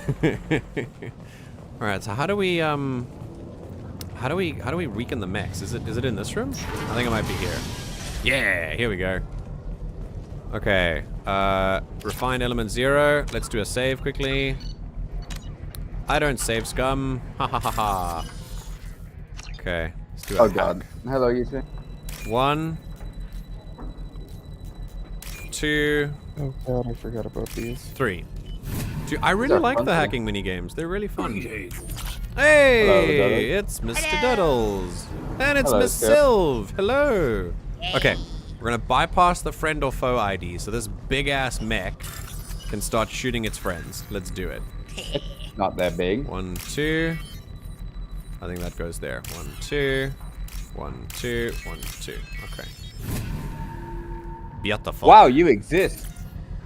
[SPEAKER 1] right, so how do we weaken the mechs? Is it in this room? I think it might be here. Yeah, here we go. Okay, refined element 0. Let's do a save quickly. I don't save, scum. Ha ha ha ha. Okay, let's do a hack.
[SPEAKER 5] God. Hello, you two.
[SPEAKER 1] 1, 2.
[SPEAKER 4] Oh god, I forgot about these.
[SPEAKER 1] 3. Dude, I really like the hacking mini games. They're really fun. Hey, it's Mr. Duddles. And it's Miss Sylve. Hello. Okay, we're gonna bypass the friend or foe ID, so this big ass mech can start shooting its friends. Let's do it.
[SPEAKER 5] Not that big.
[SPEAKER 1] 1, 2. I think that goes there. 1, 2. 1, 2. 1, 2. Okay. Beautiful.
[SPEAKER 5] Wow, you exist.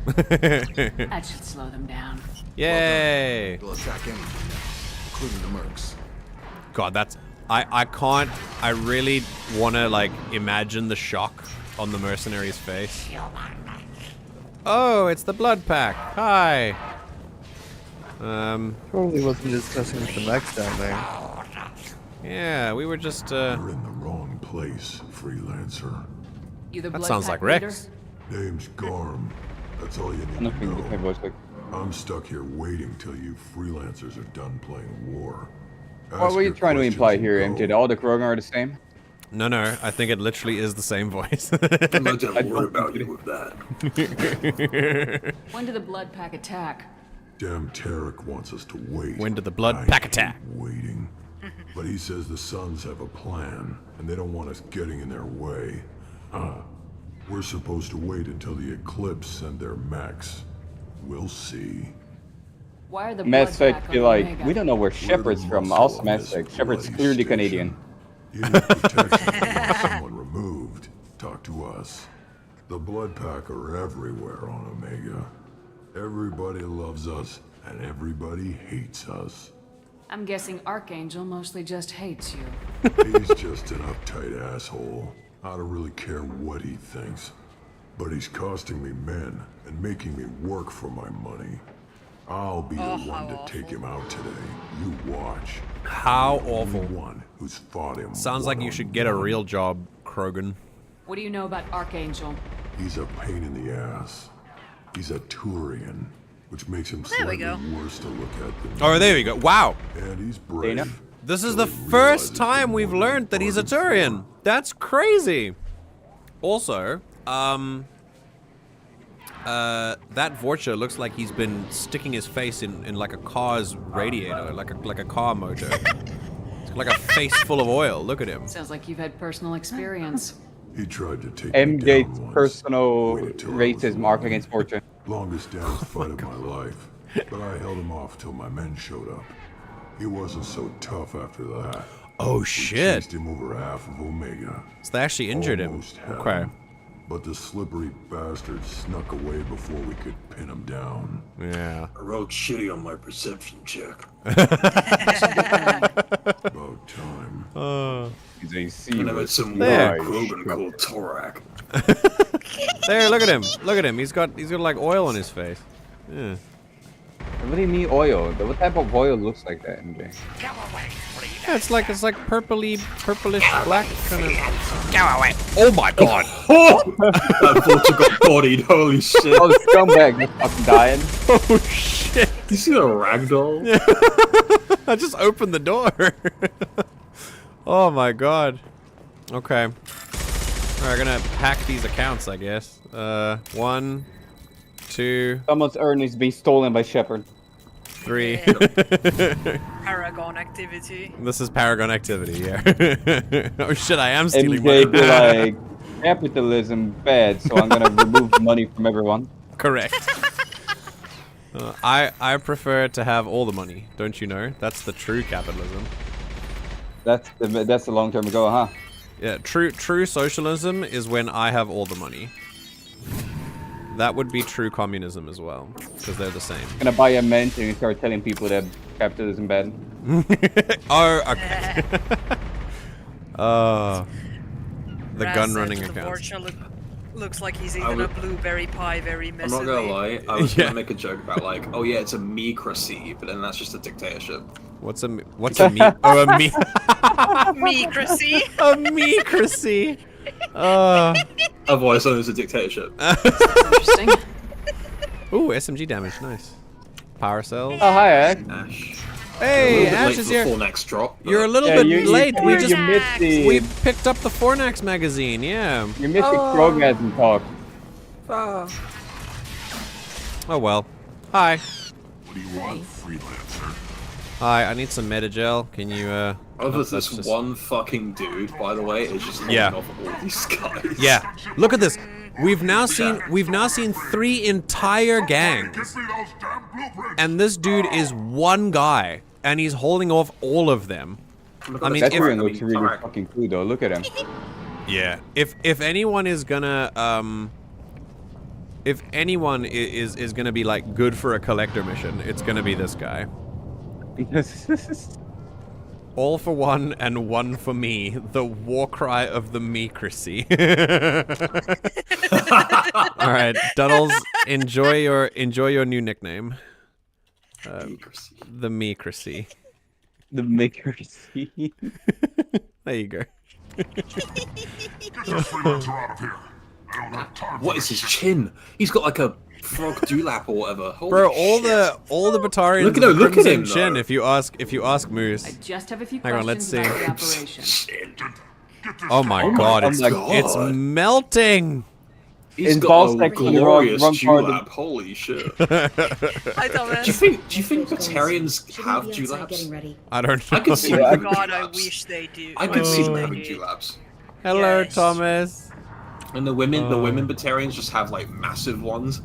[SPEAKER 16] That should slow them down.
[SPEAKER 1] Yay!
[SPEAKER 3] We'll attack anything, including the mercs.
[SPEAKER 1] God, that's... I can't... I really want to, like, imagine the shock on the mercenary's face. Oh, it's the Blood Pack. Hi.
[SPEAKER 4] Probably wasn't discussing with the mechs down there.
[SPEAKER 1] Yeah, we were just,
[SPEAKER 7] You're in the wrong place, freelancer.
[SPEAKER 16] You the
[SPEAKER 1] That
[SPEAKER 16] Blood
[SPEAKER 1] sounds
[SPEAKER 16] Pack
[SPEAKER 1] like
[SPEAKER 16] leader?
[SPEAKER 1] Rex.
[SPEAKER 7] Name's Garm. That's all you need to know. I'm stuck here waiting till you freelancers are done playing war.
[SPEAKER 5] What were you trying to imply here, MJ? That all the Krogan are the same?
[SPEAKER 1] No, I think it literally is the same voice.
[SPEAKER 3] I'm not gonna worry about you with that.
[SPEAKER 16] When did the Blood Pack attack?
[SPEAKER 7] Damn Tarek wants us to wait.
[SPEAKER 1] When did the Blood Pack attack?
[SPEAKER 7] Waiting. But he says the Sons have a plan, and they don't want us getting in their way. We're supposed to wait until the Eclipse send their mechs. We'll see.
[SPEAKER 16] Why are the Blood Pack on
[SPEAKER 5] like,
[SPEAKER 16] Omega?
[SPEAKER 5] we don't know where Shepard's from. Also, Shepard's clearly Canadian.
[SPEAKER 7] You need protection from someone removed. Talk to us. The Blood Pack are everywhere on Omega. Everybody loves us, and everybody hates us.
[SPEAKER 16] I'm guessing Archangel mostly just hates you.
[SPEAKER 7] He's just an uptight asshole. I don't really care what he thinks. But he's costing me men and making me work for my money. I'll be the one to take him out today. You watch.
[SPEAKER 1] How
[SPEAKER 7] The only
[SPEAKER 1] awful.
[SPEAKER 7] one who's fought him.
[SPEAKER 1] Sounds like you should get a real job, Krogan.
[SPEAKER 16] What do you know about Archangel?
[SPEAKER 7] He's a pain in the ass. He's a Turian, which makes him slightly worse to look at than
[SPEAKER 1] Oh, there we go. Wow.
[SPEAKER 7] And he's brave.
[SPEAKER 1] This is the first time we've learned that he's a Turian. That's crazy. Also, that Vorcha looks like he's been sticking his face in like a car's radiator, like a car motor. It's like a face full of oil. Look at him.
[SPEAKER 16] Sounds like you've had personal experience.
[SPEAKER 7] He tried to take me down
[SPEAKER 5] MJ's
[SPEAKER 7] once.
[SPEAKER 5] personal
[SPEAKER 7] Waited till I was
[SPEAKER 5] racism arc against Fortune.
[SPEAKER 7] Longest damn fight of my life. But I held him off till my men showed up. He wasn't so tough after that.
[SPEAKER 1] Oh
[SPEAKER 7] We
[SPEAKER 1] shit.
[SPEAKER 7] chased him over half of Omega.
[SPEAKER 1] So they actually injured him.
[SPEAKER 7] Almost had
[SPEAKER 1] Okay.
[SPEAKER 7] him. But the slippery bastard snuck away before we could pin him down.
[SPEAKER 1] Yeah.
[SPEAKER 3] I rolled shitty on my perception check.
[SPEAKER 7] About time.
[SPEAKER 5] He's a sea
[SPEAKER 3] And I met some
[SPEAKER 1] There.
[SPEAKER 3] weird Krogan called Torak.
[SPEAKER 1] There, look at him. Look at him. He's got like oil on his face. Yeah.
[SPEAKER 5] What do you mean oil? What type of oil looks like that, MJ?
[SPEAKER 1] Yeah, it's like purplish black kind of. Go away! Oh my god!
[SPEAKER 3] That vulture got bodied, holy shit.
[SPEAKER 5] Oh, the scumbag just fucking died.
[SPEAKER 1] Oh shit!
[SPEAKER 3] You see the ragdoll?
[SPEAKER 1] I just opened the door. Oh my god. Okay. We're gonna hack these accounts, I guess. 1, 2.
[SPEAKER 5] Someone's earnings is being stolen by Shepard.
[SPEAKER 1] 3.
[SPEAKER 22] Paragon activity.
[SPEAKER 1] This is Paragon activity, yeah. Oh shit, I am stealing
[SPEAKER 5] MJ
[SPEAKER 1] money.
[SPEAKER 5] be like, capitalism bad, so I'm gonna remove money from everyone.
[SPEAKER 1] Correct. I prefer to have all the money, don't you know? That's the true capitalism.
[SPEAKER 5] That's the long term goal, huh?
[SPEAKER 1] Yeah, true socialism is when I have all the money. That would be true communism as well, because they're the same.
[SPEAKER 5] Gonna buy a mansion and start telling people that capitalism bad.
[SPEAKER 1] Oh, okay. The gun running
[SPEAKER 22] account.
[SPEAKER 1] accounts.
[SPEAKER 22] Looks like he's eating a blueberry pie very messily.
[SPEAKER 3] I'm not gonna lie, I was gonna make a joke about like, oh yeah, it's a me-cracy, but then that's just a dictatorship.
[SPEAKER 1] What's a me? Oh, a me.
[SPEAKER 22] Me-cracy.
[SPEAKER 1] A me-cracy.
[SPEAKER 3] Otherwise, it's a dictatorship.
[SPEAKER 16] Interesting.
[SPEAKER 1] Ooh, SMG damage, nice. Power cells.
[SPEAKER 5] Oh, hi, Ash.
[SPEAKER 1] Hey,
[SPEAKER 3] Ash
[SPEAKER 1] Ash is here.
[SPEAKER 3] Next drop.
[SPEAKER 1] You're a little
[SPEAKER 5] Yeah,
[SPEAKER 1] bit late. We just
[SPEAKER 5] we
[SPEAKER 1] picked up the Fornax magazine. Yeah.
[SPEAKER 5] You're missing Krogasm talk.
[SPEAKER 1] Oh well. Hi.
[SPEAKER 7] What do you want, freelancer?
[SPEAKER 1] Hi, I need some Metagel. Can you,
[SPEAKER 3] Oh, there's this one fucking dude, by the way, is just holding off all these guys.
[SPEAKER 1] Yeah. Look at this. We've now seen 3 entire gangs. And this dude is one guy, and he's holding off all of them. I mean,
[SPEAKER 5] that Tyrion looks really fucking cool though. Look at him.
[SPEAKER 1] Yeah. If anyone is gonna if anyone is gonna be like good for a collector mission, it's gonna be this guy. All for one and one for me, the war cry of the mecracy. All right, Duddles, enjoy your new nickname. The mecracy.
[SPEAKER 5] The mecracy.
[SPEAKER 1] There you go.
[SPEAKER 3] What is his chin? He's got like a frog dewlap or whatever. Holy
[SPEAKER 1] Bro,
[SPEAKER 3] shit.
[SPEAKER 1] all the Batarians
[SPEAKER 3] Look at him,
[SPEAKER 1] chin.
[SPEAKER 3] though.
[SPEAKER 1] If you ask Moose.
[SPEAKER 16] I just have a few
[SPEAKER 1] Hang on, let's see.
[SPEAKER 16] about the operation.
[SPEAKER 1] Oh my god, it's melting.
[SPEAKER 3] He's
[SPEAKER 5] In
[SPEAKER 3] got
[SPEAKER 5] balls
[SPEAKER 3] a
[SPEAKER 5] like
[SPEAKER 3] glorious
[SPEAKER 5] wrong part
[SPEAKER 3] dewlap. Holy shit. Do you think Batarians have dewlaps?
[SPEAKER 1] I don't know.
[SPEAKER 3] I could see
[SPEAKER 22] Oh
[SPEAKER 3] them
[SPEAKER 22] my
[SPEAKER 3] having
[SPEAKER 22] god, I
[SPEAKER 3] dewlaps.
[SPEAKER 22] wish they do.
[SPEAKER 3] I could see them having dewlaps.
[SPEAKER 1] Hello, Thomas.
[SPEAKER 3] And the women Batarians just have like massive ones.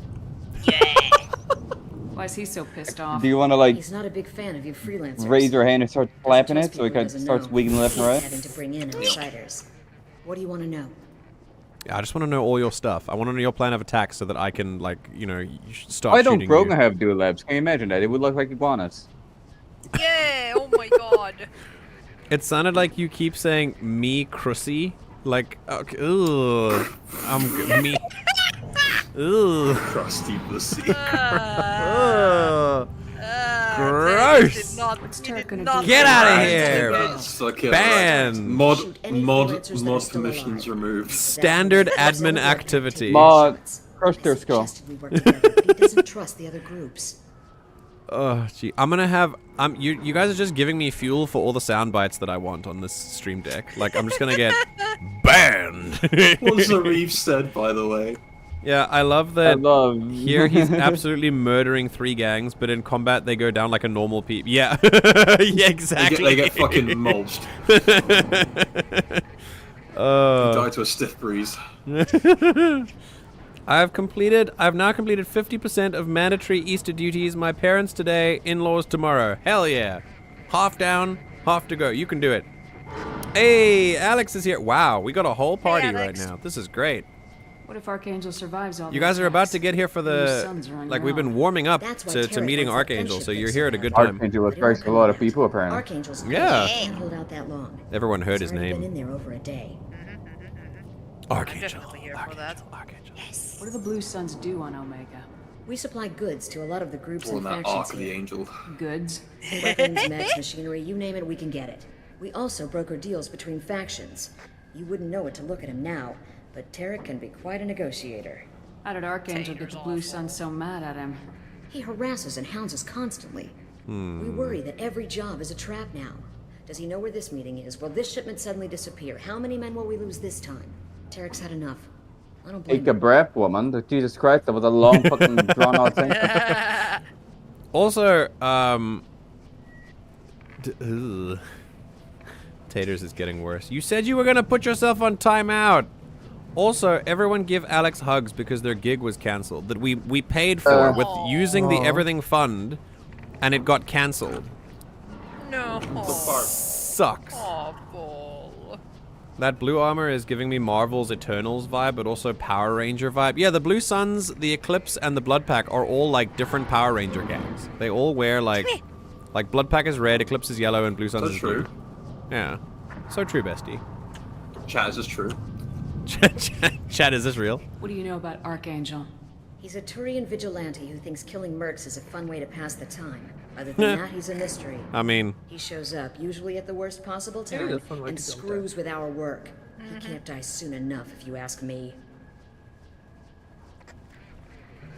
[SPEAKER 16] Why is he so pissed off?
[SPEAKER 5] Do you want to like
[SPEAKER 2] He's not a big fan of you freelancers.
[SPEAKER 5] raise your hand and start clapping it so it
[SPEAKER 2] Doesn't
[SPEAKER 5] starts
[SPEAKER 2] know.
[SPEAKER 5] wiggling left and right?
[SPEAKER 2] Having to bring in outsiders. What do you want to know?
[SPEAKER 1] Yeah, I just want to know all your stuff. I want to know your plan of attack so that I can, like, start
[SPEAKER 5] Why don't
[SPEAKER 1] shooting
[SPEAKER 5] Grogan
[SPEAKER 1] you.
[SPEAKER 5] have dual labs? Can you imagine that? It would look like iguanas.
[SPEAKER 22] Yeah, oh my god.
[SPEAKER 1] It sounded like you keep saying me crussy. Like, okay, ugh. Me. Ugh.
[SPEAKER 3] Crusty pussy.
[SPEAKER 1] Gross. Get out of here. Ban.
[SPEAKER 3] Mod permissions removed.
[SPEAKER 1] Standard admin activity.
[SPEAKER 5] Mod, crush their skull.
[SPEAKER 2] He doesn't trust the other groups.
[SPEAKER 1] Oh, gee. I'm gonna have... you guys are just giving me fuel for all the sound bites that I want on this stream deck. Like, I'm just gonna get banned.
[SPEAKER 3] What Zaeed said, by the way.
[SPEAKER 1] Yeah, I love that here he's absolutely murdering 3 gangs, but in combat they go down like a normal peep. Yeah. Yeah, exactly.
[SPEAKER 3] They get fucking mulched. Die to a stiff breeze.
[SPEAKER 1] I've now completed 50% of mandatory Easter duties. My parents today, in-laws tomorrow. Hell yeah. Half down, half to go. You can do it. Hey, Alex is here. Wow, we got a whole party right now. This is great.
[SPEAKER 16] What if Archangel survives all
[SPEAKER 1] You
[SPEAKER 16] those
[SPEAKER 1] guys are about
[SPEAKER 16] attacks?
[SPEAKER 1] to get here for
[SPEAKER 16] Your
[SPEAKER 1] the...
[SPEAKER 16] sons are on
[SPEAKER 1] Like,
[SPEAKER 16] your
[SPEAKER 1] we've been
[SPEAKER 16] own.
[SPEAKER 1] warming up
[SPEAKER 2] That's why
[SPEAKER 1] to
[SPEAKER 2] Tarek
[SPEAKER 1] meeting
[SPEAKER 2] wants that
[SPEAKER 1] Archangel,
[SPEAKER 2] friendship
[SPEAKER 1] so you're
[SPEAKER 2] thing
[SPEAKER 1] here at a
[SPEAKER 2] set
[SPEAKER 1] good
[SPEAKER 2] up.
[SPEAKER 1] time.
[SPEAKER 5] Archangel attracts a lot of people, apparently.
[SPEAKER 2] Archangel's
[SPEAKER 1] Yeah.
[SPEAKER 2] can't hold out that long.
[SPEAKER 1] Everyone heard his
[SPEAKER 2] He's already
[SPEAKER 1] name.
[SPEAKER 2] been in there over a day.
[SPEAKER 1] Archangel.
[SPEAKER 16] What do the Blue Suns do on Omega?
[SPEAKER 2] We supply goods to a lot of the groups
[SPEAKER 3] Or
[SPEAKER 2] and
[SPEAKER 3] that
[SPEAKER 2] factions
[SPEAKER 3] Ark of the
[SPEAKER 2] here.
[SPEAKER 3] Angel.
[SPEAKER 16] Goods?
[SPEAKER 2] Weapons, mechs, machinery, you name it, we can get it. We also broker deals between factions. You wouldn't know it to look at him now, but Tarek can be quite a negotiator.
[SPEAKER 16] How did Archangel get the Blue Suns so mad at him?
[SPEAKER 2] He harasses and hounds us constantly. We worry that every job is a trap now. Does he know where this meeting is? Will this shipment suddenly disappear? How many men will we lose this time? Tarek's had enough. I don't blame
[SPEAKER 5] Take a breath, woman. Jesus Christ, that was a long fucking drawn out thing.
[SPEAKER 1] Also, Taters is getting worse. You said you were gonna put yourself on timeout. Also, everyone give Alex hugs because their gig was cancelled. That we paid for with using the Everything Fund, and it got cancelled.
[SPEAKER 22] No.
[SPEAKER 1] Sucks.
[SPEAKER 22] Oh, bull.
[SPEAKER 1] That blue armor is giving me Marvel's Eternals vibe, but also Power Ranger vibe. Yeah, the Blue Suns, the Eclipse, and the Blood Pack are all like different Power Ranger gangs. They all wear like Blood Pack is red, Eclipse is yellow, and Blue Suns is blue. Yeah. So true, bestie.
[SPEAKER 3] Chat, is this true?
[SPEAKER 1] Chat, is this real?
[SPEAKER 16] What do you know about Archangel?
[SPEAKER 2] He's a Turian vigilante who thinks killing mercs is a fun way to pass the time. Other than that, he's a mystery.
[SPEAKER 1] I mean...
[SPEAKER 2] He shows up, usually at the worst possible time, and screws with our work. He can't die soon enough, if you ask me.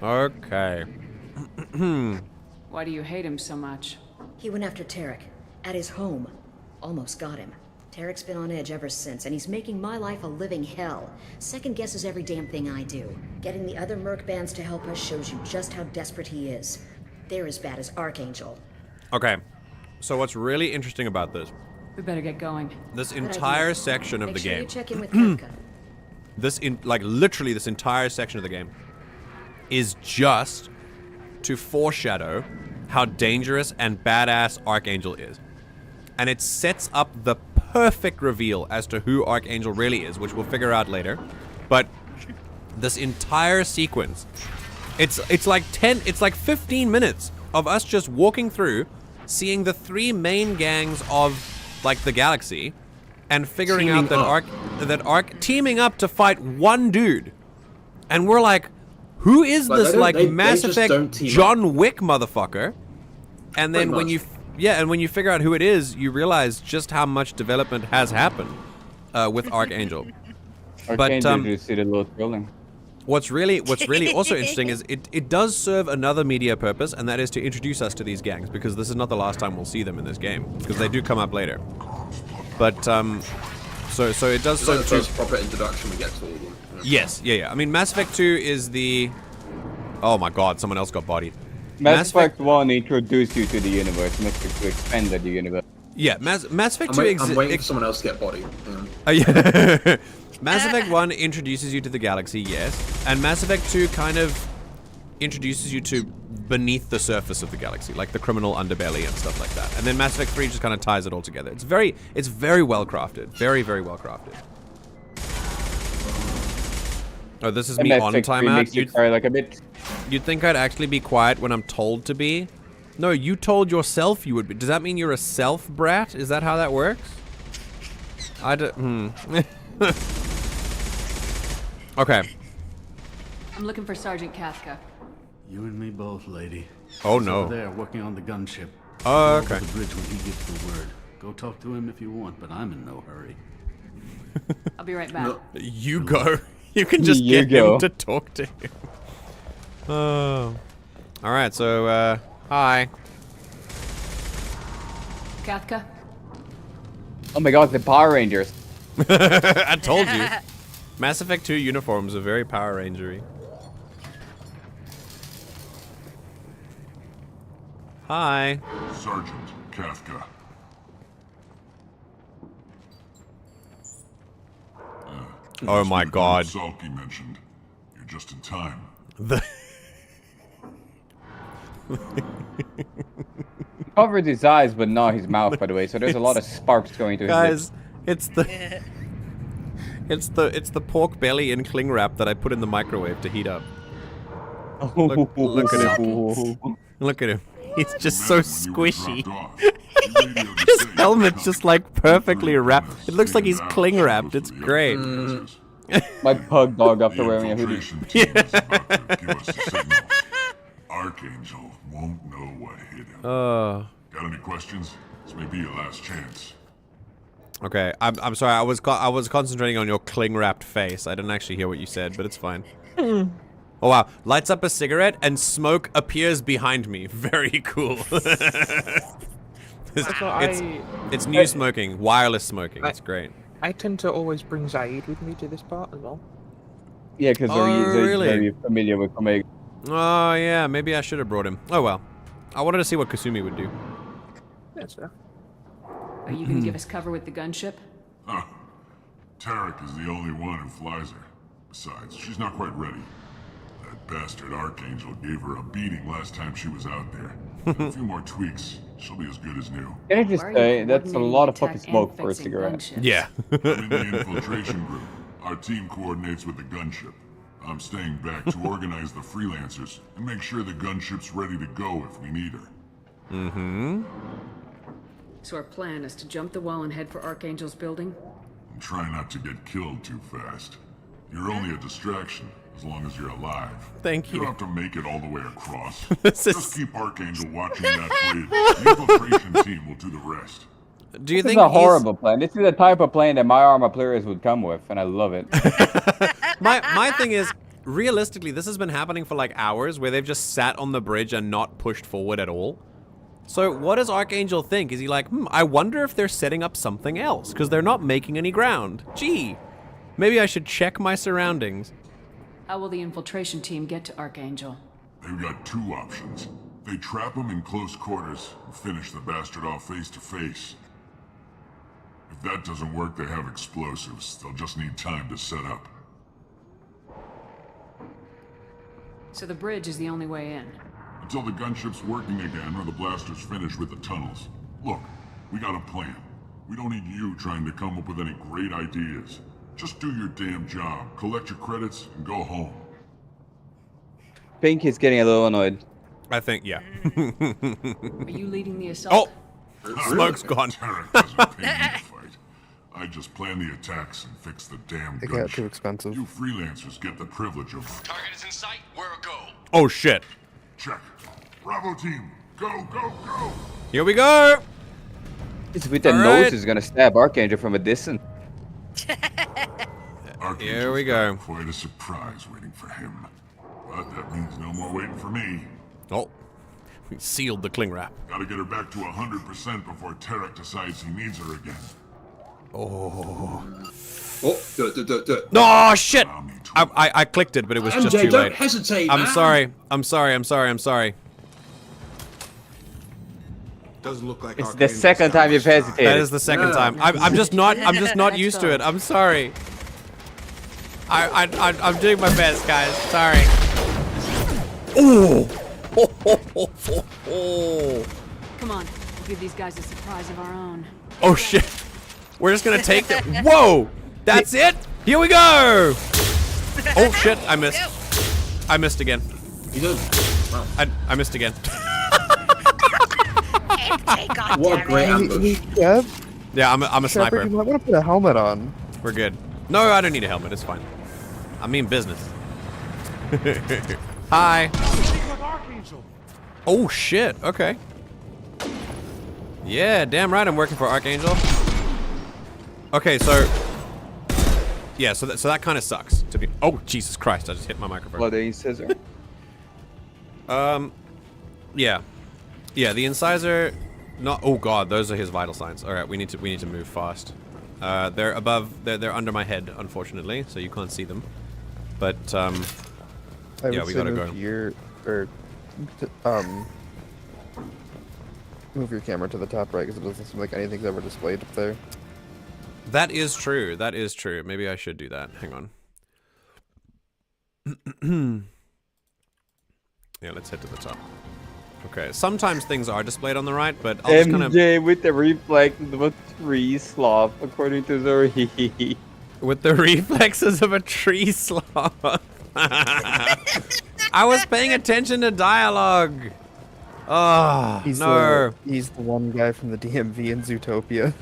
[SPEAKER 1] Okay.
[SPEAKER 16] Why do you hate him so much?
[SPEAKER 2] He went after Tarek, at his home. Almost got him. Tarek's been on edge ever since, and he's making my life a living hell. Second guesses every damn thing I do. Getting the other merc bands to help us shows you just how desperate he is. They're as bad as Archangel.
[SPEAKER 1] Okay, so what's really interesting about this?
[SPEAKER 16] We better get going.
[SPEAKER 1] This entire section of the game.
[SPEAKER 2] Make sure you check in with Kafka.
[SPEAKER 1] Literally this entire section of the game is just to foreshadow how dangerous and badass Archangel is. And it sets up the perfect reveal as to who Archangel really is, which we'll figure out later. But this entire sequence, it's like 15 minutes of us just walking through, seeing the three main gangs of like the galaxy, and figuring out that teaming up to fight one dude. And we're like, who is this Mass Effect John Wick motherfucker? And then when you figure out who it is, you realize just how much development has happened with Archangel. What's really also interesting is it does serve another media purpose, and that is to introduce us to these gangs, because this is not the last time we'll see them in this game, because they do come up later. But so it does serve
[SPEAKER 3] the first proper introduction we get to all of them.
[SPEAKER 1] Yes, yeah. I mean, Mass Effect 2 is the... Oh my god, someone else got bodied.
[SPEAKER 5] Mass Effect 1 introduced you to the universe, Mass Effect 2 expanded the universe.
[SPEAKER 1] Yeah, Mass Effect 2...
[SPEAKER 3] I'm waiting for someone else to get bodied.
[SPEAKER 1] Yeah. Mass Effect 1 introduces you to the galaxy, yes. And Mass Effect 2 kind of introduces you to beneath the surface of the galaxy, like the criminal underbelly and stuff like that. And then Mass Effect 3 just kind of ties it all together. It's very well crafted. Very, very well crafted. Oh, this is me on timeout. You'd think I'd actually be quiet when I'm told to be? No, you told yourself you would be. Does that mean you're a self brat? Is that how that works? Okay.
[SPEAKER 16] I'm looking for Sergeant Kafka.
[SPEAKER 21] You and me both, lady.
[SPEAKER 1] Oh
[SPEAKER 21] He's
[SPEAKER 1] no.
[SPEAKER 21] over there working on the gunship.
[SPEAKER 1] Oh, okay.
[SPEAKER 21] Over the bridge when he gives the word. Go talk to him if you want, but I'm in no hurry.
[SPEAKER 16] I'll be right back.
[SPEAKER 21] No.
[SPEAKER 1] You go. You can just get him to talk to him. Oh. Alright, so, hi.
[SPEAKER 16] Kafka?
[SPEAKER 5] Oh my god, the Power Rangers.
[SPEAKER 1] I told you. Mass Effect 2 uniforms are very Power Ranger-y. Hi.
[SPEAKER 7] Sergeant Kafka.
[SPEAKER 1] Oh my god.
[SPEAKER 7] Salky mentioned. You're just in time.
[SPEAKER 5] Covered his eyes, but not his mouth, by the way. So there's a lot of sparks going to his
[SPEAKER 1] Guys,
[SPEAKER 5] lips.
[SPEAKER 1] it's the pork belly and cling wrap that I put in the microwave to heat up. Look at him. Look at him. He's just so squishy. His helmet's just like perfectly wrapped. It looks like he's cling wrapped. It's great.
[SPEAKER 5] My pug dog after wearing a hoodie.
[SPEAKER 7] Archangel won't know what hit him. Got any questions? This may be your last chance.
[SPEAKER 1] Okay, I'm sorry. I was concentrating on your cling wrapped face. I didn't actually hear what you said, but it's fine. Oh wow, lights up a cigarette and smoke appears behind me. Very cool. It's new smoking, wireless smoking. It's great.
[SPEAKER 10] I tend to always bring Zaeed with me to this part as well.
[SPEAKER 5] Yeah, because they're very familiar with Omega.
[SPEAKER 1] Oh yeah, maybe I should have brought him. Oh well. I wanted to see what Kasumi would do.
[SPEAKER 10] Yes, sir.
[SPEAKER 16] Are you gonna give us cover with the gunship?
[SPEAKER 7] Huh. Tarek is the only one who flies her. Besides, she's not quite ready. That bastard Archangel gave her a beating last time she was out there. With a few more tweaks, she'll be as good as new.
[SPEAKER 5] Can I just say, that's a lot of fucking smoke for a cigarette.
[SPEAKER 1] Yeah.
[SPEAKER 7] I'm in the infiltration group. Our team coordinates with the gunship. I'm staying back to organize the freelancers and make sure the gunship's ready to go if we need her.
[SPEAKER 1] Mm-hmm.
[SPEAKER 16] So our plan is to jump the wall and head for Archangel's building?
[SPEAKER 7] And try not to get killed too fast. You're only a distraction, as long as you're alive.
[SPEAKER 1] Thank you.
[SPEAKER 7] You don't have to make it all the way across. Just keep Archangel watching that bridge. The infiltration team will do the rest.
[SPEAKER 1] Do you
[SPEAKER 5] This
[SPEAKER 1] think
[SPEAKER 5] is a horrible plan. This is the type of plan that my armor players would come with, and I love it.
[SPEAKER 1] My thing is, realistically, this has been happening for like hours, where they've just sat on the bridge and not pushed forward at all. So what does Archangel think? Is he like, I wonder if they're setting up something else, because they're not making any ground. Gee, maybe I should check my surroundings.
[SPEAKER 16] How will the infiltration team get to Archangel?
[SPEAKER 7] They've got two options. They trap him in close quarters and finish the bastard off face to face. If that doesn't work, they have explosives. They'll just need time to set up.
[SPEAKER 16] So the bridge is the only way in.
[SPEAKER 7] Until the gunship's working again or the blasters finish with the tunnels. Look, we got a plan. We don't need you trying to come up with any great ideas. Just do your damn job, collect your credits, and go home.
[SPEAKER 5] Pink is getting a little annoyed.
[SPEAKER 1] I think, yeah.
[SPEAKER 16] Are you leading the assault?
[SPEAKER 1] Oh! Smoke's gone.
[SPEAKER 7] Tarek doesn't pay me to fight. I just plan the attacks and fix the damn
[SPEAKER 4] They
[SPEAKER 7] gunship.
[SPEAKER 4] got too expensive.
[SPEAKER 7] You freelancers get the privilege of...
[SPEAKER 17] Target is in sight. Where a go?
[SPEAKER 1] Oh, shit.
[SPEAKER 7] Check. Bravo team, go, go, go!
[SPEAKER 1] Here we go!
[SPEAKER 5] It's with the
[SPEAKER 1] All
[SPEAKER 5] nose
[SPEAKER 1] right.
[SPEAKER 5] is gonna stab Archangel from a distance.
[SPEAKER 1] Here we go.
[SPEAKER 7] Quite a surprise waiting for him. But that means no more waiting for me.
[SPEAKER 1] Oh, we sealed the cling wrap.
[SPEAKER 7] Gotta get her back to 100% before Tarek decides he needs her again.
[SPEAKER 1] Oh.
[SPEAKER 3] Oh, do it.
[SPEAKER 1] Oh, shit! I clicked it, but it was just
[SPEAKER 3] MJ,
[SPEAKER 1] too
[SPEAKER 3] don't
[SPEAKER 1] late.
[SPEAKER 3] hesitate,
[SPEAKER 1] I'm
[SPEAKER 3] man.
[SPEAKER 1] sorry. I'm sorry.
[SPEAKER 13] Doesn't look like
[SPEAKER 5] It's the second time you've hesitated.
[SPEAKER 1] That is the second time. I'm just not used to it. I'm sorry. I'm doing my best, guys. Sorry. Oh.
[SPEAKER 16] Come on, we'll give these guys a surprise of our own.
[SPEAKER 1] Oh shit. We're just gonna take them. Whoa! That's it? Here we go! Oh shit, I missed. I missed again.
[SPEAKER 3] You did? Wow.
[SPEAKER 1] I missed again.
[SPEAKER 3] What a great ambush.
[SPEAKER 1] Yeah, I'm a sniper.
[SPEAKER 4] Shepard, you might want to put a helmet on.
[SPEAKER 1] We're good. No, I don't need a helmet. It's fine. I mean business. Hi. Oh shit. Okay. Yeah, damn right. I'm working for Archangel. Okay, so yeah, so that kind of sucks to be. Oh Jesus Christ! I just hit my microphone.
[SPEAKER 5] Bloody scissor.
[SPEAKER 1] Yeah, the incisor. Not. Oh God, those are his vital signs. All right, we need to move fast. They're above. They're under my head, unfortunately, so you can't see them. But yeah, we gotta go.
[SPEAKER 4] Move your camera to the top right, because it doesn't seem like anything's ever displayed up there.
[SPEAKER 1] That is true. That is true. Maybe I should do that. Hang on. Yeah, let's head to the top. Okay. Sometimes things are displayed on the right, but I'll just kind of.
[SPEAKER 5] MJ with the reflex of a tree sloth, according to Zaeed.
[SPEAKER 1] With the reflexes of a tree sloth. I was paying attention to dialogue. Oh,
[SPEAKER 4] He's
[SPEAKER 1] no.
[SPEAKER 4] He's the one guy from the DMV in Zootopia.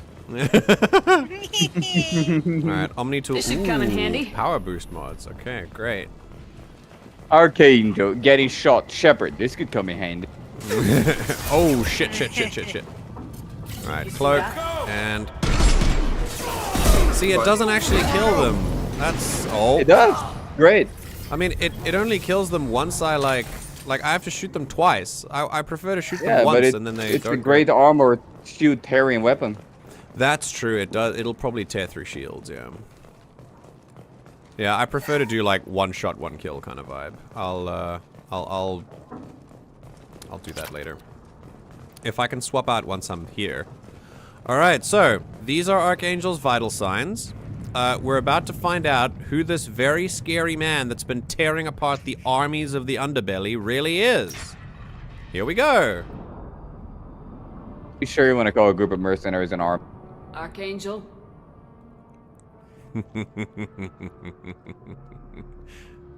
[SPEAKER 1] Alright, Omni tool.
[SPEAKER 16] This should come in handy.
[SPEAKER 1] Power boost mods. Okay, great.
[SPEAKER 5] Archangel getting shot. Shepard, this could come in handy.
[SPEAKER 1] Oh, shit. Alright, cloak. And. See, it doesn't actually kill them. That's. Oh.
[SPEAKER 5] It does. Great.
[SPEAKER 1] I mean, it only kills them once I like I have to shoot them twice. I prefer to shoot them
[SPEAKER 5] Yeah,
[SPEAKER 1] once
[SPEAKER 5] but
[SPEAKER 1] and then they
[SPEAKER 5] it's
[SPEAKER 1] don't.
[SPEAKER 5] a great armor shield tearing weapon.
[SPEAKER 1] That's true. It does. It'll probably tear through shields. Yeah. Yeah, I prefer to do like one shot, one kill kind of vibe. I'll do that later. If I can swap out once I'm here. All right. So these are Archangel's vital signs. We're about to find out who this very scary man that's been tearing apart the armies of the underbelly really is. Here we go.
[SPEAKER 5] You sure you want to call a group of mercenaries an arm?
[SPEAKER 16] Archangel?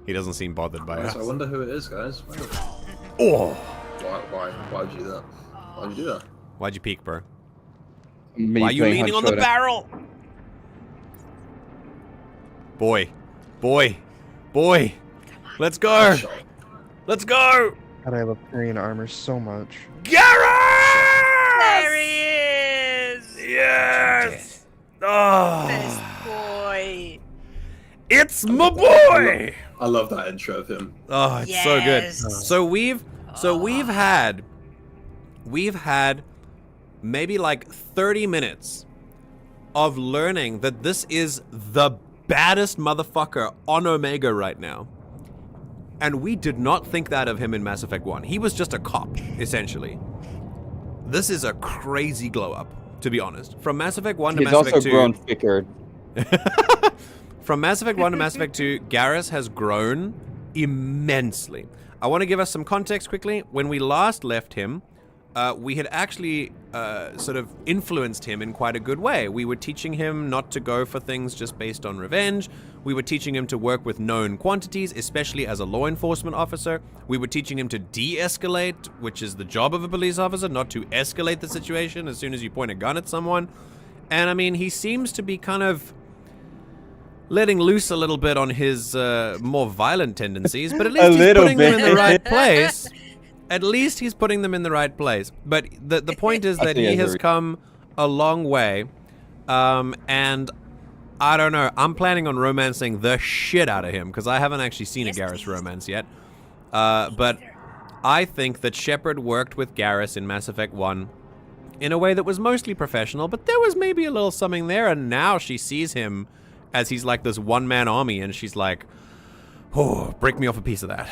[SPEAKER 1] He doesn't seem bothered by us.
[SPEAKER 3] I wonder who it is, guys.
[SPEAKER 1] Oh!
[SPEAKER 3] Why'd you do that? Why'd you do that?
[SPEAKER 1] Why'd you peek, bro?
[SPEAKER 5] Me
[SPEAKER 1] Why are you
[SPEAKER 5] playing
[SPEAKER 1] leaning on
[SPEAKER 5] Hunt
[SPEAKER 1] the
[SPEAKER 5] Showdown.
[SPEAKER 1] barrel? Boy. Let's go. Let's go.
[SPEAKER 4] God, I love Korean armor so much.
[SPEAKER 1] Garrus!
[SPEAKER 22] There he is!
[SPEAKER 1] Yes! Oh.
[SPEAKER 22] Best boy!
[SPEAKER 1] It's my boy!
[SPEAKER 3] I love that intro of him.
[SPEAKER 1] Oh, it's so good. So we've had maybe like 30 minutes of learning that this is the baddest motherfucker on Omega right now. And we did not think that of him in Mass Effect 1. He was just a cop, essentially. This is a crazy glow up, to be honest. From Mass Effect 1 to Mass Effect 2...
[SPEAKER 5] He's also grown thicker.
[SPEAKER 1] From Mass Effect 1 to Mass Effect 2, Garrus has grown immensely. I want to give us some context quickly. When we last left him, we had actually sort of influenced him in quite a good way. We were teaching him not to go for things just based on revenge. We were teaching him to work with known quantities, especially as a law enforcement officer. We were teaching him to de-escalate, which is the job of a police officer, not to escalate the situation as soon as you point a gun at someone. And I mean, he seems to be kind of letting loose a little bit on his more violent tendencies, but at least he's putting them in the right place. At least he's putting them in the right place. But the point is that he has come a long way. And I don't know. I'm planning on romancing the shit out of him because I haven't actually seen a Garrus romance yet. But I think that Shepard worked with Garrus in Mass Effect 1 in a way that was mostly professional, but there was maybe a little something there. And now she sees him as he's like this one-man army, and she's like, oh, break me off a piece of that.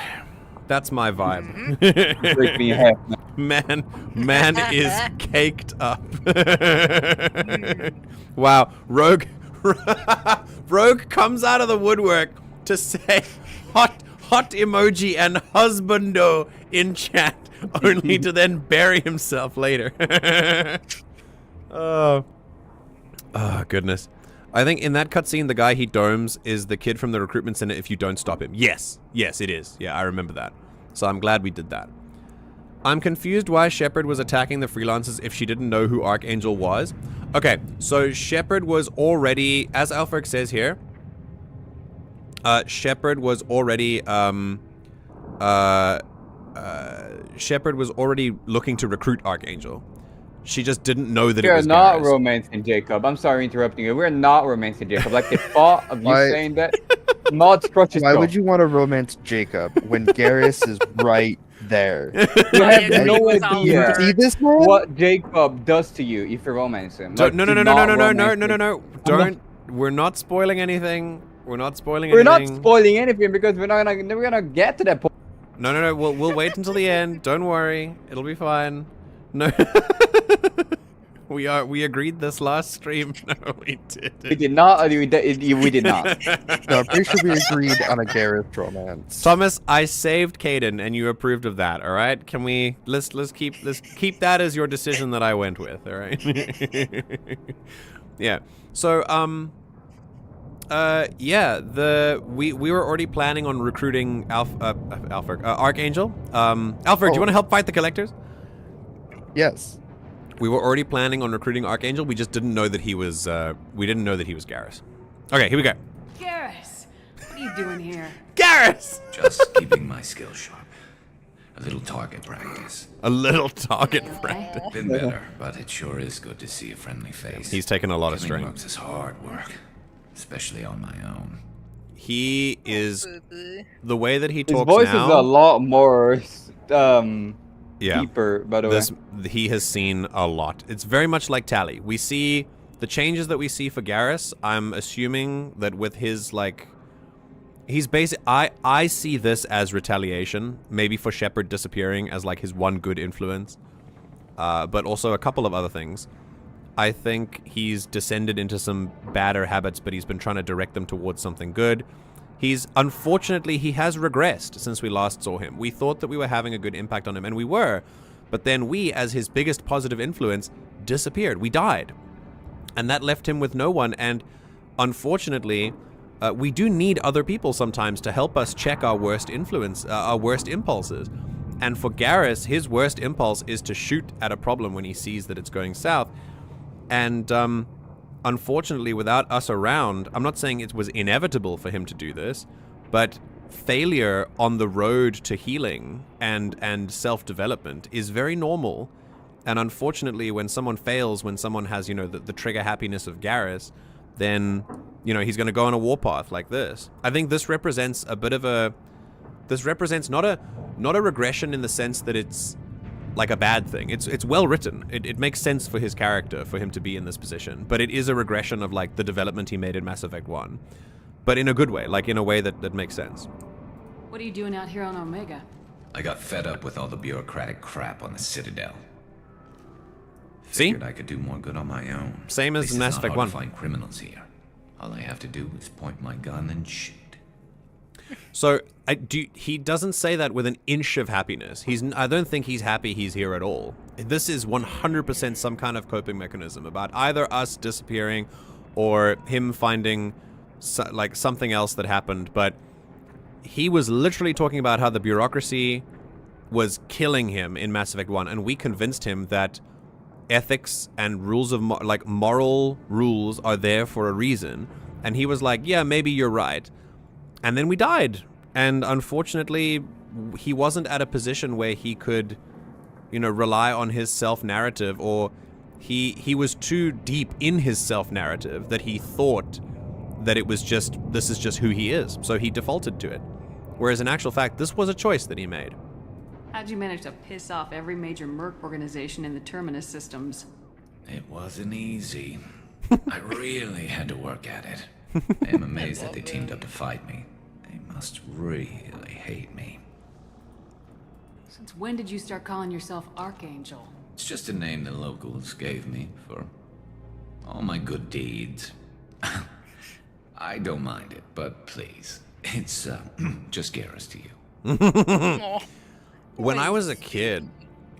[SPEAKER 1] That's my vibe.
[SPEAKER 5] Break me in half.
[SPEAKER 1] Man is caked up. Wow, Rogue comes out of the woodwork to say hot emoji and husbando in chat, only to then bury himself later. Oh goodness. I think in that cutscene, the guy he domes is the kid from the recruitment center if you don't stop him. Yes, it is. Yeah, I remember that. So I'm glad we did that. I'm confused why Shepard was attacking the freelancers if she didn't know who Archangel was. Okay, so Shepard was already, as Alfred says here, Shepard was already looking to recruit Archangel. She just didn't know that it was Garrus.
[SPEAKER 5] We are not romancing Jacob. I'm sorry interrupting you. We're not romancing Jacob. Like the thought of you saying that, not structured.
[SPEAKER 4] Why would you want to romance Jacob when Garrus is right there?
[SPEAKER 5] You have no idea
[SPEAKER 4] see this man?
[SPEAKER 5] What Jacob does to you if you romance him.
[SPEAKER 1] Like, no. Don't. We're not spoiling anything. We're not spoiling anything
[SPEAKER 5] because we're gonna get to that point.
[SPEAKER 1] No. We'll wait until the end. Don't worry. It'll be fine. No. We agreed this last stream. No, we didn't.
[SPEAKER 5] We did not. We did not.
[SPEAKER 4] No, I'm pretty sure we agreed on a Garrus romance.
[SPEAKER 1] Thomas, I saved Caden, and you approved of that. All right? Can we let's keep keep that as your decision that I went with. All right? Yeah. So yeah. We were already planning on recruiting Archangel. Alfred, do you want to help fight the collectors?
[SPEAKER 4] Yes.
[SPEAKER 1] We were already planning on recruiting Archangel. We just didn't know that he was. We didn't know that he was Garrus. Okay, here we go.
[SPEAKER 16] Garrus, what are you doing here?
[SPEAKER 1] Garrus!
[SPEAKER 8] Just keeping my skills sharp. A little target practice.
[SPEAKER 1] A little target practice.
[SPEAKER 8] Been better, but it sure is good to see a friendly face.
[SPEAKER 1] He's taken a lot of strain.
[SPEAKER 8] Works is hard work, especially on my own.
[SPEAKER 1] He is the way that he talks
[SPEAKER 5] now. His voice is a lot more.
[SPEAKER 1] Yeah.
[SPEAKER 5] Deeper, by the way.
[SPEAKER 1] He has seen a lot. It's very much like Tally. We see the changes that we see for Garrus. I'm assuming that with his, like, he's basic. I see this as retaliation, maybe for Shepard disappearing as like his one good influence, but also a couple of other things. I think he's descended into some badder habits, but he's been trying to direct them towards something good. Unfortunately, he has regressed since we last saw him. We thought that we were having a good impact on him, and we were. But then we, as his biggest positive influence, disappeared. We died. And that left him with no one. And unfortunately, we do need other people sometimes to help us check our worst our worst impulses. And for Garrus, his worst impulse is to shoot at a problem when he sees that it's going south. And, unfortunately, without us around, I'm not saying it was inevitable for him to do this, but failure on the road to healing and self-development is very normal. And unfortunately, when someone fails, when someone has, you know, the trigger happiness of Garrus, then, you know, he's going to go on a warpath like this. I think this represents a bit of a... This represents not a regression in the sense that it's like a bad thing. It's well written. It makes sense for his character for him to be in this position, but it is a regression of like the development he made in Mass Effect 1, but in a good way, like in a way that makes sense.
[SPEAKER 16] What are you doing out here on Omega?
[SPEAKER 8] I got fed up with all the bureaucratic crap on the Citadel.
[SPEAKER 1] See?
[SPEAKER 8] Figured I could do more good on my own.
[SPEAKER 1] Same as Mass Effect 1.
[SPEAKER 8] To find criminals here. All I have to do is point my gun and shoot.
[SPEAKER 1] So, he doesn't say that with an inch of happiness. I don't think he's happy he's here at all. This is 100% some kind of coping mechanism about either us disappearing or him finding like something else that happened. But he was literally talking about how the bureaucracy was killing him in Mass Effect 1, and we convinced him that ethics and rules of moral rules are there for a reason. And he was like, yeah, maybe you're right. And then we died. And unfortunately, he wasn't at a position where he could, rely on his self-narrative, or he was too deep in his self-narrative that he thought that this is just who he is. So he defaulted to it. Whereas in actual fact, this was a choice that he made.
[SPEAKER 16] How'd you manage to piss off every major merc organization in the Terminus systems?
[SPEAKER 8] It wasn't easy. I really had to work at it. I am amazed that they teamed up to fight me. They must really hate me.
[SPEAKER 16] Since when did you start calling yourself Archangel?
[SPEAKER 8] It's just a name the locals gave me for all my good deeds. I don't mind it, but please, it's just Garrus to you.
[SPEAKER 1] When I was a kid,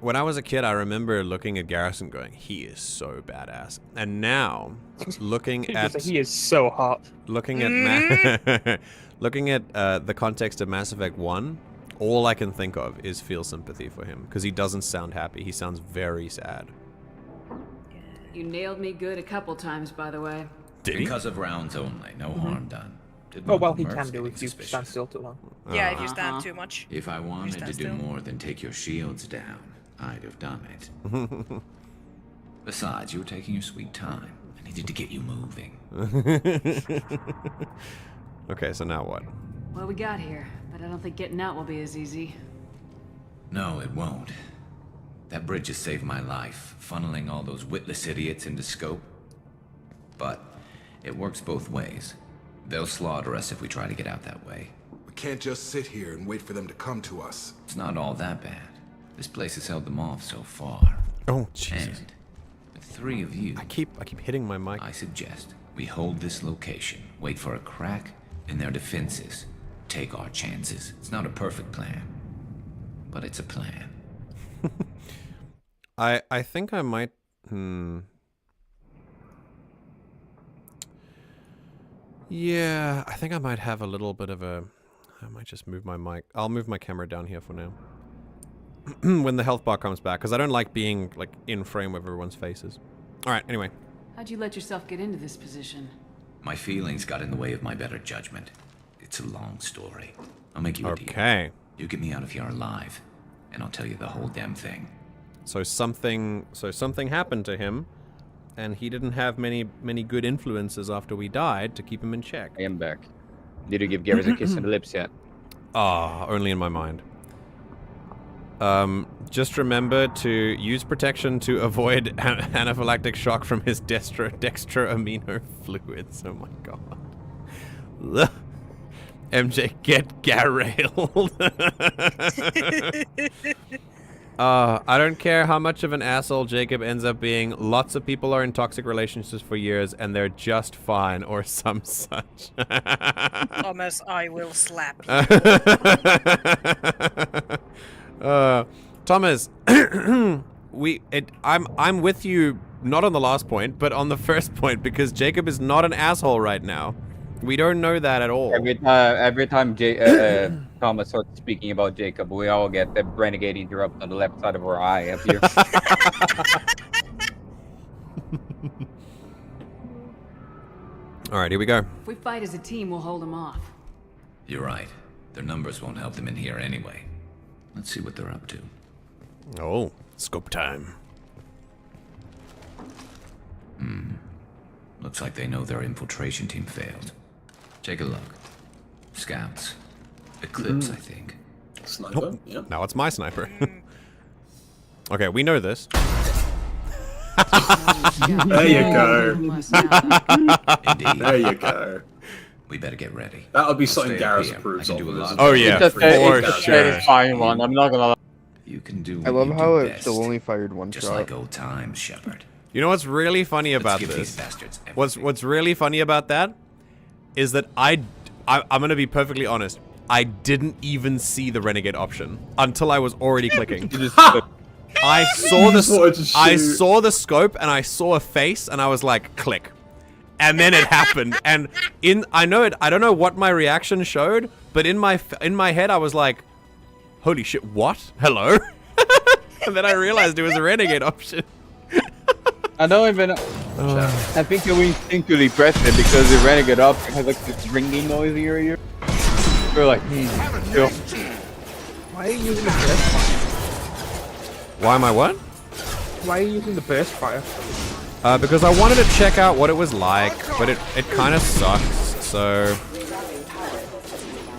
[SPEAKER 1] I remember looking at Garrus and going, he is so badass. And now, looking at...
[SPEAKER 10] he is so hot.
[SPEAKER 1] Looking at looking at the context of Mass Effect 1, all I can think of is feel sympathy for him. Because he doesn't sound happy. He sounds very sad.
[SPEAKER 16] You nailed me good a couple times, by the way.
[SPEAKER 1] Did he?
[SPEAKER 8] Because of rounds only, no harm done.
[SPEAKER 10] Oh, well, he can do if you stand still too long.
[SPEAKER 22] Yeah, if you stand too much.
[SPEAKER 8] If I wanted to do more than take your shields down, I'd have done it. Besides, you were taking your sweet time. I needed to get you moving.
[SPEAKER 1] Okay, so now what?
[SPEAKER 16] Well, we got here, but I don't think getting out will be as easy.
[SPEAKER 8] No, it won't. That bridge has saved my life, funneling all those witless idiots into scope. But it works both ways. They'll slaughter us if we try to get out that way.
[SPEAKER 13] We can't just sit here and wait for them to come to us.
[SPEAKER 8] It's not all that bad. This place has held them off so far.
[SPEAKER 1] Oh, Jesus.
[SPEAKER 8] And the three of you...
[SPEAKER 1] I keep hitting my mic.
[SPEAKER 8] I suggest we hold this location, wait for a crack in their defenses, take our chances. It's not a perfect plan, but it's a plan.
[SPEAKER 1] I think I might... Yeah, I think I might have a little bit of a... I might just move my mic. I'll move my camera down here for now. When the health bar comes back, because I don't like being, like, in frame with everyone's faces. Alright, anyway.
[SPEAKER 16] How'd you let yourself get into this position?
[SPEAKER 8] My feelings got in the way of my better judgment. It's a long story. I'll make you a deal.
[SPEAKER 1] Okay.
[SPEAKER 8] You get me out of here alive, and I'll tell you the whole damn thing.
[SPEAKER 1] So something happened to him, and he didn't have many good influences after we died to keep him in check.
[SPEAKER 5] I am back. Did you give Garrus a kiss on the lips yet?
[SPEAKER 1] Ah, only in my mind. Just remember to use protection to avoid anaphylactic shock from his dextro amino fluids. Oh my god. MJ, get garrailed. I don't care how much of an asshole Jacob ends up being. Lots of people are in toxic relationships for years and they're just fine, or some such.
[SPEAKER 22] Thomas, I will slap you.
[SPEAKER 1] Thomas, I'm with you, not on the last point, but on the first point, because Jacob is not an asshole right now. We don't know that at all.
[SPEAKER 5] Every time Thomas starts speaking about Jacob, we all get the renegade interrupt on the left side of our eye up here.
[SPEAKER 1] Alright, here we go.
[SPEAKER 16] If we fight as a team, we'll hold them off.
[SPEAKER 8] You're right. Their numbers won't help them in here anyway. Let's see what they're up to.
[SPEAKER 1] Oh, scope time.
[SPEAKER 8] Looks like they know their infiltration team failed. Take a look. Scouts. Eclipse, I think.
[SPEAKER 3] Sniper,
[SPEAKER 1] Oh,
[SPEAKER 3] yeah.
[SPEAKER 1] now it's my sniper. Okay, we know this.
[SPEAKER 3] There you go. There you go.
[SPEAKER 8] We better get ready.
[SPEAKER 3] That'll be
[SPEAKER 8] I'll
[SPEAKER 3] something
[SPEAKER 8] stay up
[SPEAKER 3] Garrus
[SPEAKER 8] here.
[SPEAKER 3] approves
[SPEAKER 8] I can
[SPEAKER 3] of.
[SPEAKER 8] do a lot
[SPEAKER 1] Oh yeah,
[SPEAKER 5] It's
[SPEAKER 1] for
[SPEAKER 5] a
[SPEAKER 1] sure.
[SPEAKER 5] satisfying one. I'm not gonna lie.
[SPEAKER 8] You can do
[SPEAKER 4] I
[SPEAKER 8] what
[SPEAKER 4] love
[SPEAKER 8] you
[SPEAKER 4] how
[SPEAKER 8] do
[SPEAKER 4] it still
[SPEAKER 8] best.
[SPEAKER 4] only fired one
[SPEAKER 8] Just
[SPEAKER 4] shot.
[SPEAKER 8] like old times, Shepard.
[SPEAKER 1] You know what's really funny about
[SPEAKER 8] Let's give these
[SPEAKER 1] this?
[SPEAKER 8] bastards
[SPEAKER 1] What's really funny about that is that I'm gonna be perfectly honest. I didn't even see the renegade option until I was already clicking. I saw the scope and I saw a face and I was like, click. And then it happened. And I don't know what my reaction showed, but in my head I was like, holy shit, what? Hello? And then I realized it was a renegade option.
[SPEAKER 5] I don't even. I think we instinctively pressed it because the renegade option has like this ringing noise in your ear. We're like, chill.
[SPEAKER 10] Why are you using the burst fire?
[SPEAKER 1] Why am I what?
[SPEAKER 10] Why are you using the burst fire?
[SPEAKER 1] Because I wanted to check out what it was like, but it kind of sucks, so...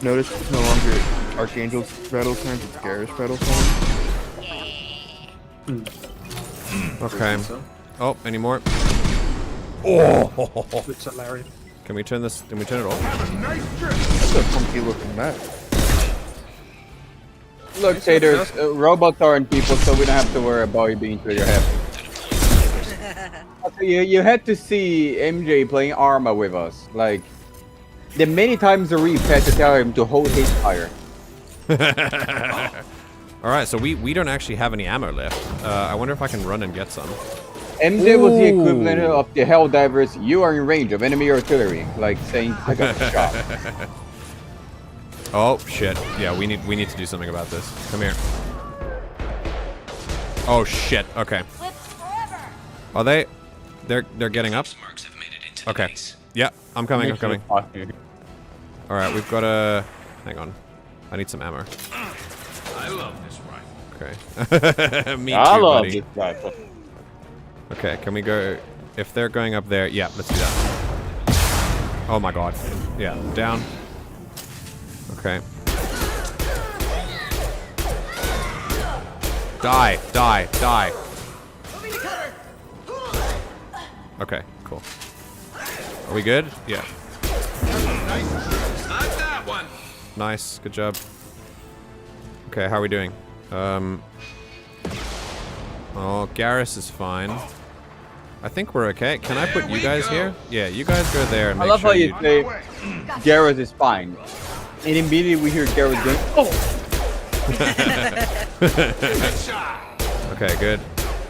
[SPEAKER 4] Notice it's no longer Archangel's battle times, it's Garrus battle times.
[SPEAKER 1] Okay. Oh, any more? Oh!
[SPEAKER 10] It's hilarious.
[SPEAKER 1] Can we turn this? Can we turn it off?
[SPEAKER 4] That's a funky looking map.
[SPEAKER 5] Look, Taters, robots aren't people, so we don't have to worry about you being through your head. You had to see MJ playing Arma with us. Like, the many times the Reef had to tell him to hold his fire.
[SPEAKER 1] Alright, so we don't actually have any ammo left. I wonder if I can run and get some.
[SPEAKER 5] MJ was the equivalent of the Helldivers. You are in range of enemy artillery. Like saying, I got the shot.
[SPEAKER 1] Oh shit! Yeah, we need to do something about this. Come here. Oh shit! Okay. Are they? They're getting up. Okay. Yeah, I'm coming. I'm coming. All right, we've got a. Hang on. I need some ammo.
[SPEAKER 17] I love this rifle.
[SPEAKER 1] Okay. Me too,
[SPEAKER 5] I love
[SPEAKER 1] buddy.
[SPEAKER 5] this rifle.
[SPEAKER 1] Okay, can we go? If they're going up there, yeah, let's do that. Oh my god. Yeah, down. Okay. Die, die, die. Okay, cool. Are we good? Yeah.
[SPEAKER 17] Not that one.
[SPEAKER 1] Nice, good job. Okay, how are we doing? Oh, Garrus is fine. I think we're okay. Can I put you guys here? Yeah, you guys go there and
[SPEAKER 5] I
[SPEAKER 1] make
[SPEAKER 5] love
[SPEAKER 1] sure
[SPEAKER 5] how you say Garrus is fine. And immediately we hear Garrus going, oh!
[SPEAKER 1] Okay, good.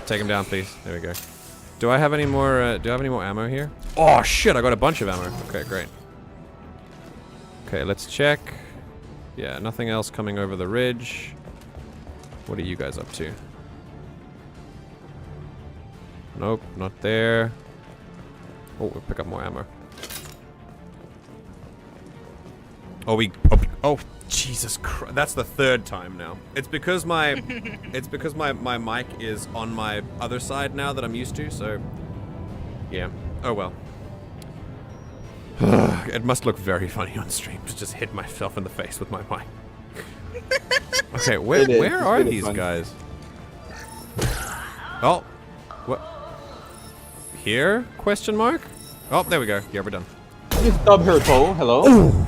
[SPEAKER 1] Take him down, please. There we go. Do I have any more? Do I have any more ammo here? Oh shit! I got a bunch of ammo. Okay, great. Okay, let's check. Yeah, nothing else coming over the ridge. What are you guys up to? Nope, not there. Oh, we'll pick up more ammo. Oh, oh, Jesus Christ! That's the third time now. It's because my mic is on my other side now that I'm used to. So, yeah. Oh well. It must look very funny on stream to just hit myself in the face with my mic. Okay, where are these guys? Oh, what? Here? Question mark? Oh, there we go. Yeah, we're done.
[SPEAKER 5] You stub her toe. Hello.
[SPEAKER 1] Ooh.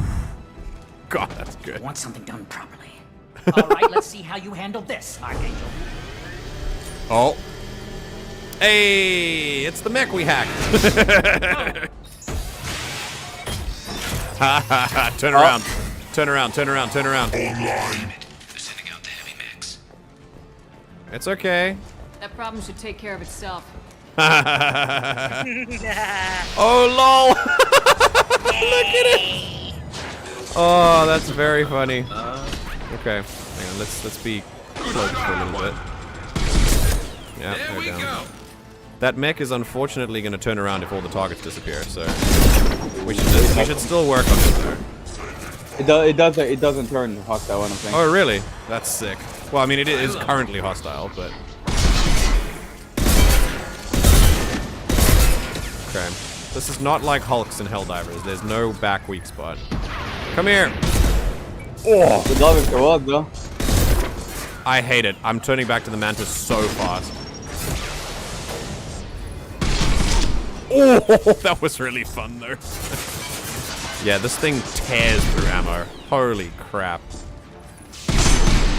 [SPEAKER 1] God, that's good.
[SPEAKER 6] Want something done properly. All right, let's see how you handle this, Archangel.
[SPEAKER 1] Oh. Hey, it's the mech we hacked. Turn around. Turn around, turn around, turn around. It's okay.
[SPEAKER 16] That problem should take care of itself.
[SPEAKER 1] Oh, lol. Look at it. Oh, that's very funny. Okay, hang on. Let's be close for a little bit. Yeah, there we go. That mech is unfortunately going to turn around if all the targets disappear. So we should still work on it though.
[SPEAKER 5] It doesn't turn hostile. I don't think.
[SPEAKER 1] Oh really? That's sick. Well, I mean it is currently hostile, but okay. This is not like Hulks and Helldivers. There's no back weak spot. Come here. Oh!
[SPEAKER 5] Good luck if there was, though.
[SPEAKER 1] I hate it. I'm turning back to the Mantis so fast. Oh, that was really fun, though. Yeah, this thing tears through ammo. Holy crap.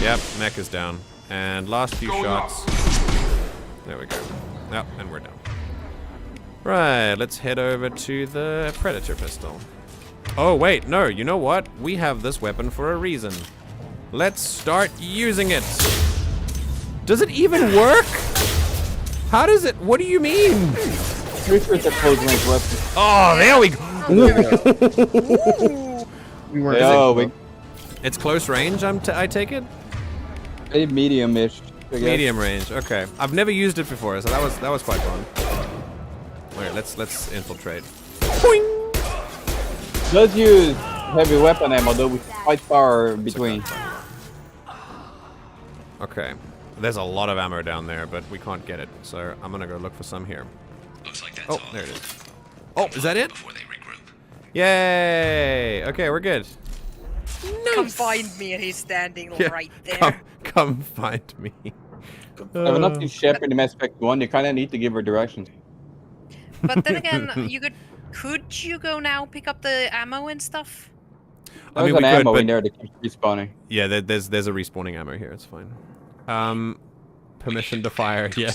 [SPEAKER 1] Yep, mech is down. And last few shots. There we go. Yep, and we're down. Right, let's head over to the Predator pistol. Oh, wait, no, you know what? We have this weapon for a reason. Let's start using it. Does it even work? How does it? What do you mean?
[SPEAKER 5] Pretty sure it's a close range weapon.
[SPEAKER 1] Oh, there we go.
[SPEAKER 5] We weren't.
[SPEAKER 1] It's close range. I take it.
[SPEAKER 5] A medium-ish.
[SPEAKER 1] Medium range. Okay. I've never used it before, so that was quite fun. Alright, let's infiltrate. Boing!
[SPEAKER 5] Does use heavy weapon ammo though, with quite far between.
[SPEAKER 1] Okay. There's a lot of ammo down there, but we can't get it, so I'm gonna go look for some here.
[SPEAKER 8] Looks like that's
[SPEAKER 1] oh,
[SPEAKER 8] all
[SPEAKER 1] there it is. Oh, is that it?
[SPEAKER 8] Before they regroup.
[SPEAKER 1] Yay! Okay, we're good.
[SPEAKER 22] Nice. Come find me, and he's standing right there.
[SPEAKER 1] Come find me.
[SPEAKER 5] I've not seen Shepard in Mass Effect 1. You kind of need to give her directions.
[SPEAKER 22] But then again, could you go now pick up the ammo and stuff?
[SPEAKER 1] I mean,
[SPEAKER 5] There's
[SPEAKER 1] we
[SPEAKER 5] an
[SPEAKER 1] could,
[SPEAKER 5] ammo
[SPEAKER 1] but
[SPEAKER 5] in there that keeps respawning.
[SPEAKER 1] Yeah, there's a respawning ammo here. It's fine. Permission to fire. Yeah.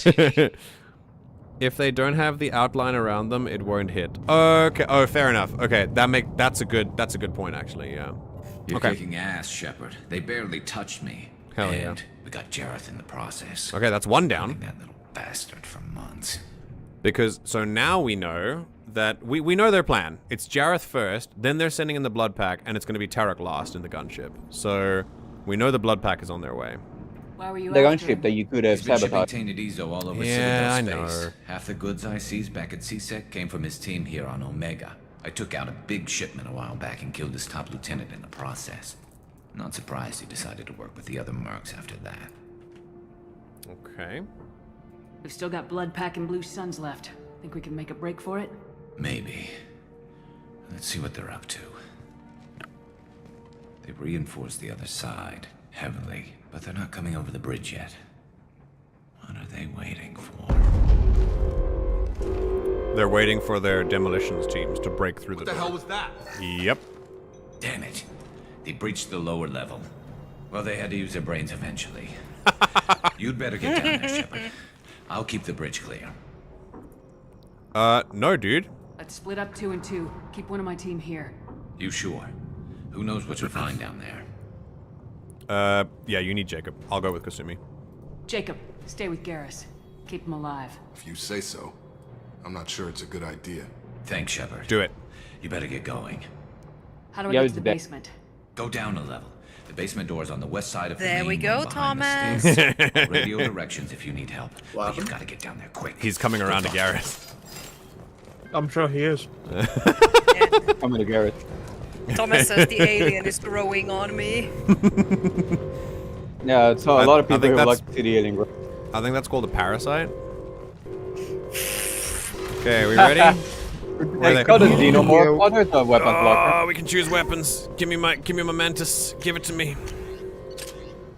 [SPEAKER 1] If they don't have the outline around them, it won't hit. Okay. Oh, fair enough. Okay, that's a good point actually. Yeah.
[SPEAKER 8] You're kicking ass, Shepard. They barely touched me.
[SPEAKER 1] Hell
[SPEAKER 8] and
[SPEAKER 1] yeah.
[SPEAKER 8] we got Jareth in the process.
[SPEAKER 1] Okay, that's one down.
[SPEAKER 8] That little bastard for months.
[SPEAKER 1] Because so now we know that we know their plan. It's Jareth first, then they're sending in the blood pack, and it's going to be Tarek last in the gunship. So we know the blood pack is on their way.
[SPEAKER 16] Why were you
[SPEAKER 5] the
[SPEAKER 16] after
[SPEAKER 5] gunship
[SPEAKER 16] him?
[SPEAKER 5] that you could have
[SPEAKER 8] He's been shipping
[SPEAKER 5] sabotaged.
[SPEAKER 8] tainted Ezo all over
[SPEAKER 1] Yeah,
[SPEAKER 8] Citadel
[SPEAKER 1] I
[SPEAKER 8] space.
[SPEAKER 1] know.
[SPEAKER 8] Half the goods I seized back at CSEC came from his team here on Omega. I took out a big shipment a while back and killed his top lieutenant in the process. Not surprised he decided to work with the other mercs after that.
[SPEAKER 1] Okay.
[SPEAKER 16] We've still got blood pack and blue suns left. Think we can make a break for it?
[SPEAKER 8] Maybe. Let's see what they're up to. They've reinforced the other side, heavily, but they're not coming over the bridge yet. What are they waiting for?
[SPEAKER 1] They're waiting for their demolitions teams to break through the door.
[SPEAKER 13] What the hell was that?
[SPEAKER 1] Yep.
[SPEAKER 8] Damn it. They breached the lower level. Well, they had to use their brains eventually. You'd better get down there, Shepard. I'll keep the bridge clear.
[SPEAKER 1] No, dude.
[SPEAKER 16] Let's split up 2 and 2. Keep one of my team here.
[SPEAKER 8] You sure? Who knows what you'll find down there?
[SPEAKER 1] Yeah, you need Jacob. I'll go with Kasumi.
[SPEAKER 16] Jacob, stay with Garrus. Keep him alive.
[SPEAKER 13] If you say so. I'm not sure it's a good idea.
[SPEAKER 8] Thanks, Shepard.
[SPEAKER 1] Do it.
[SPEAKER 8] You better get going.
[SPEAKER 16] How do I get to the basement?
[SPEAKER 8] Go down a level. The basement door's on the west side of the
[SPEAKER 22] There
[SPEAKER 8] main
[SPEAKER 22] we go,
[SPEAKER 8] room behind the
[SPEAKER 22] Thomas.
[SPEAKER 8] stairs. Radio directions if you need help. But you've got to get down there quick.
[SPEAKER 1] He's coming around to Garrus.
[SPEAKER 10] I'm sure he is.
[SPEAKER 5] Coming to Garrus.
[SPEAKER 22] Thomas says the alien is growing on me.
[SPEAKER 5] Yeah, so a lot of
[SPEAKER 1] I
[SPEAKER 5] people
[SPEAKER 1] think
[SPEAKER 5] who
[SPEAKER 1] that's-
[SPEAKER 5] like to see the alien grow.
[SPEAKER 1] I think that's called a parasite. Okay, we ready? Where
[SPEAKER 5] Hey, got a xenomorph. Oh, there's a weapons locker.
[SPEAKER 1] Oh, we can choose weapons. Give me my mantis. Give it to me.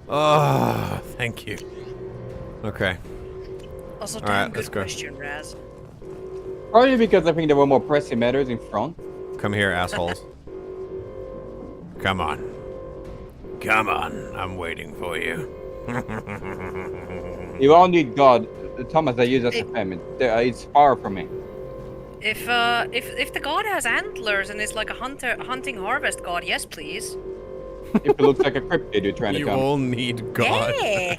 [SPEAKER 1] Oh, thank you. Okay.
[SPEAKER 22] Also,
[SPEAKER 1] All
[SPEAKER 22] damn
[SPEAKER 1] right,
[SPEAKER 22] good
[SPEAKER 1] let's go.
[SPEAKER 22] question, Raz.
[SPEAKER 5] Probably because I think there were more pressing matters in front.
[SPEAKER 1] Come here, assholes. Come on. Come on. I'm waiting for you.
[SPEAKER 5] You all need God. Thomas, I use as a payment. It's far from me.
[SPEAKER 22] If the god has antlers and is like a hunting harvest god, yes, please.
[SPEAKER 5] If it looks like a cryptid you're trying to
[SPEAKER 1] You
[SPEAKER 5] come.
[SPEAKER 1] all need God.
[SPEAKER 22] Yeah.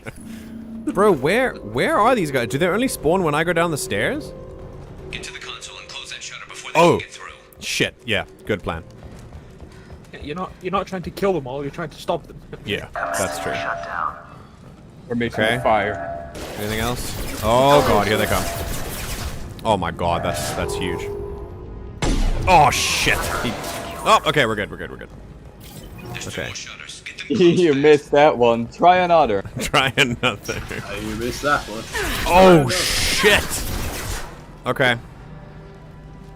[SPEAKER 1] Bro, where are these guys? Do they only spawn when I go down the stairs?
[SPEAKER 8] Get to the console and close that shutter before they
[SPEAKER 1] Oh,
[SPEAKER 8] can get through.
[SPEAKER 1] shit. Yeah, good plan.
[SPEAKER 10] You're not trying to kill them all. You're trying to stop them.
[SPEAKER 1] Yeah, that's true.
[SPEAKER 5] Formation
[SPEAKER 1] Okay.
[SPEAKER 5] of fire.
[SPEAKER 1] Anything else? Oh god, here they come. Oh my god, that's huge. Oh shit. Oh, okay, we're good. Okay.
[SPEAKER 5] You missed that one. Try another.
[SPEAKER 1] Try another.
[SPEAKER 3] You missed that one.
[SPEAKER 1] Oh shit. Okay.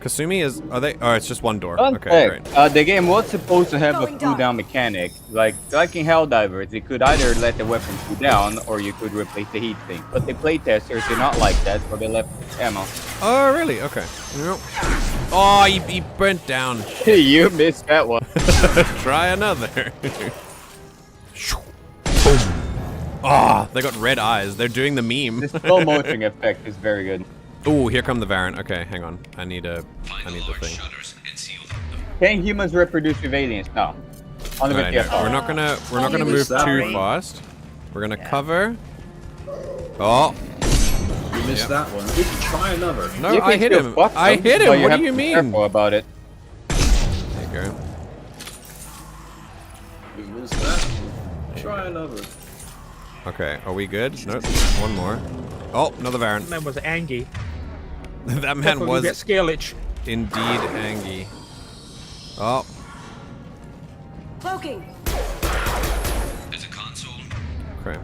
[SPEAKER 1] Kasumi is. Are they? Oh, it's just one door.
[SPEAKER 5] Fun
[SPEAKER 1] Okay,
[SPEAKER 5] fact,
[SPEAKER 1] great.
[SPEAKER 5] the game was supposed to have a cooldown mechanic. Like in Helldivers, you could either let the weapon cool down or you could replace the heat sink. But the playtesters did not like that, so they left ammo.
[SPEAKER 1] Oh, really? Okay. Yep. Oh, he burnt down.
[SPEAKER 5] Hey, you missed that one.
[SPEAKER 1] Try another. Oh, they got red eyes. They're doing the meme.
[SPEAKER 5] The slow motion effect is very good.
[SPEAKER 1] Oh, here come the Varant. Okay, hang on. I need the thing.
[SPEAKER 5] Can humans reproduce with aliens? No. On the
[SPEAKER 1] Right, no, we're not gonna move too fast. We're gonna cover. Oh.
[SPEAKER 3] You missed that one. You can try another.
[SPEAKER 1] No, I hit him. I hit him. What do you mean?
[SPEAKER 5] Careful about it.
[SPEAKER 1] There you go.
[SPEAKER 3] You missed that. Try another.
[SPEAKER 1] Okay, are we good? Nope. One more. Oh, another Varant.
[SPEAKER 10] That man was angry.
[SPEAKER 1] That man was
[SPEAKER 10] get scalage.
[SPEAKER 1] indeed angry. Oh.
[SPEAKER 19] Cloaking.
[SPEAKER 8] There's a console.
[SPEAKER 1] Okay.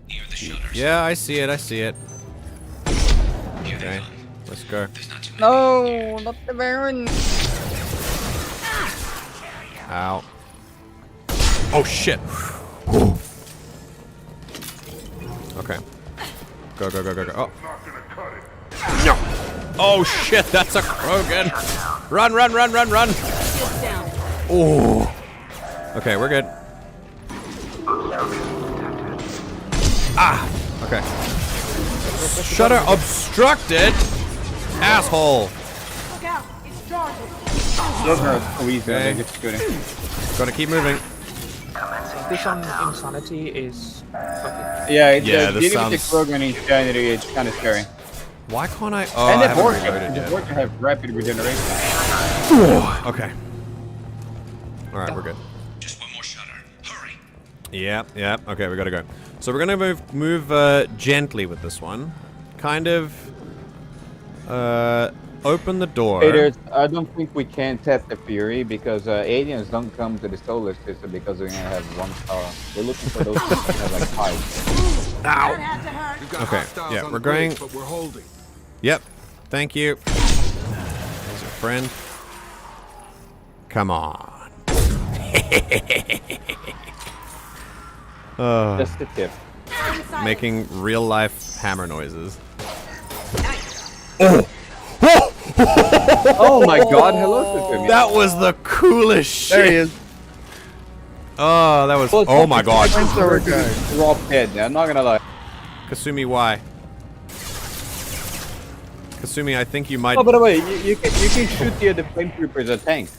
[SPEAKER 8] Near the shutters.
[SPEAKER 1] Yeah, I see it. I see it. Okay, let's go.
[SPEAKER 5] No, not the Baron.
[SPEAKER 1] Ow. Oh shit. Okay. Go, go, go, go, go. Oh. No. Oh shit, that's a Krogan. Run, run, run, run, run. Oh. Okay, we're good. Ah. Okay. Shutter obstructed. Asshole.
[SPEAKER 19] Look out! It's charging.
[SPEAKER 5] Those are squeezing.
[SPEAKER 1] Okay.
[SPEAKER 5] Just shooting.
[SPEAKER 1] Gotta keep moving.
[SPEAKER 10] This on insanity is.
[SPEAKER 5] Yeah,
[SPEAKER 1] this
[SPEAKER 5] dealing with
[SPEAKER 1] sounds.
[SPEAKER 5] the Krogan insanity is kind of scary.
[SPEAKER 1] Why can't I? Oh,
[SPEAKER 5] And
[SPEAKER 1] I
[SPEAKER 5] the
[SPEAKER 1] haven't
[SPEAKER 5] Vortex.
[SPEAKER 1] reloaded
[SPEAKER 5] The
[SPEAKER 1] yet.
[SPEAKER 5] Vortex have rapid regeneration.
[SPEAKER 1] Okay. All right, we're good.
[SPEAKER 8] Just one more shutter. Hurry.
[SPEAKER 1] Yep, yep. Okay, we gotta go. So we're gonna move gently with this one. Kind of open the door.
[SPEAKER 5] Hey, I don't think we can test the Fury because aliens don't come to the solar system because we're gonna have one star. We're looking for those that have like 5.
[SPEAKER 1] Ow.
[SPEAKER 13] You've got
[SPEAKER 1] Okay,
[SPEAKER 13] hostiles
[SPEAKER 1] yeah,
[SPEAKER 13] on
[SPEAKER 1] we're
[SPEAKER 13] the bridge,
[SPEAKER 1] going.
[SPEAKER 13] but we're holding.
[SPEAKER 1] Yep. Thank you. There's a friend. Come on.
[SPEAKER 5] Just a tip.
[SPEAKER 1] Making real life hammer noises. Oh!
[SPEAKER 5] Oh my god, hello to me.
[SPEAKER 1] That was the coolest shit.
[SPEAKER 5] There he is.
[SPEAKER 1] Oh, that was. Oh my god.
[SPEAKER 5] Drop dead, I'm not gonna lie.
[SPEAKER 1] Kasumi, why? Kasumi, I think you might.
[SPEAKER 5] Oh, by the way, you can shoot the flame trooper as a tank.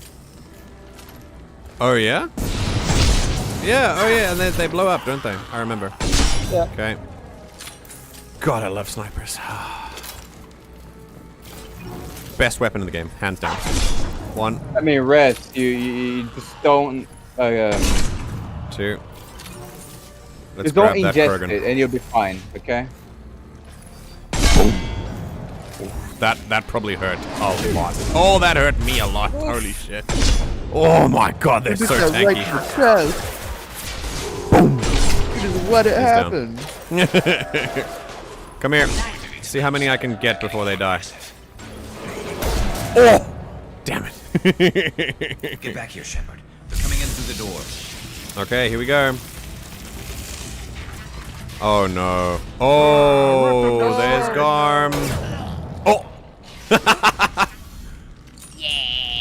[SPEAKER 1] Oh yeah? Yeah, oh yeah, and they blow up, don't they? I remember.
[SPEAKER 5] Yeah.
[SPEAKER 1] Okay. God, I love snipers. Best weapon in the game, hands down. One.
[SPEAKER 5] I mean, rest. You just don't.
[SPEAKER 1] 2. Let's
[SPEAKER 5] Just don't
[SPEAKER 1] grab that
[SPEAKER 5] ingest
[SPEAKER 1] Krogan.
[SPEAKER 5] it, and you'll be fine. Okay.
[SPEAKER 1] That probably hurt a lot. Oh, that hurt me a lot. Holy shit. Oh my god, they're so tanky.
[SPEAKER 4] Boom. Just let it happen.
[SPEAKER 1] Come here. See how many I can get before they die. Oh! Damn it.
[SPEAKER 8] Get back here, Shepard. They're coming in through the door.
[SPEAKER 1] Okay, here we go. Oh no. Oh, there's Garm. Oh!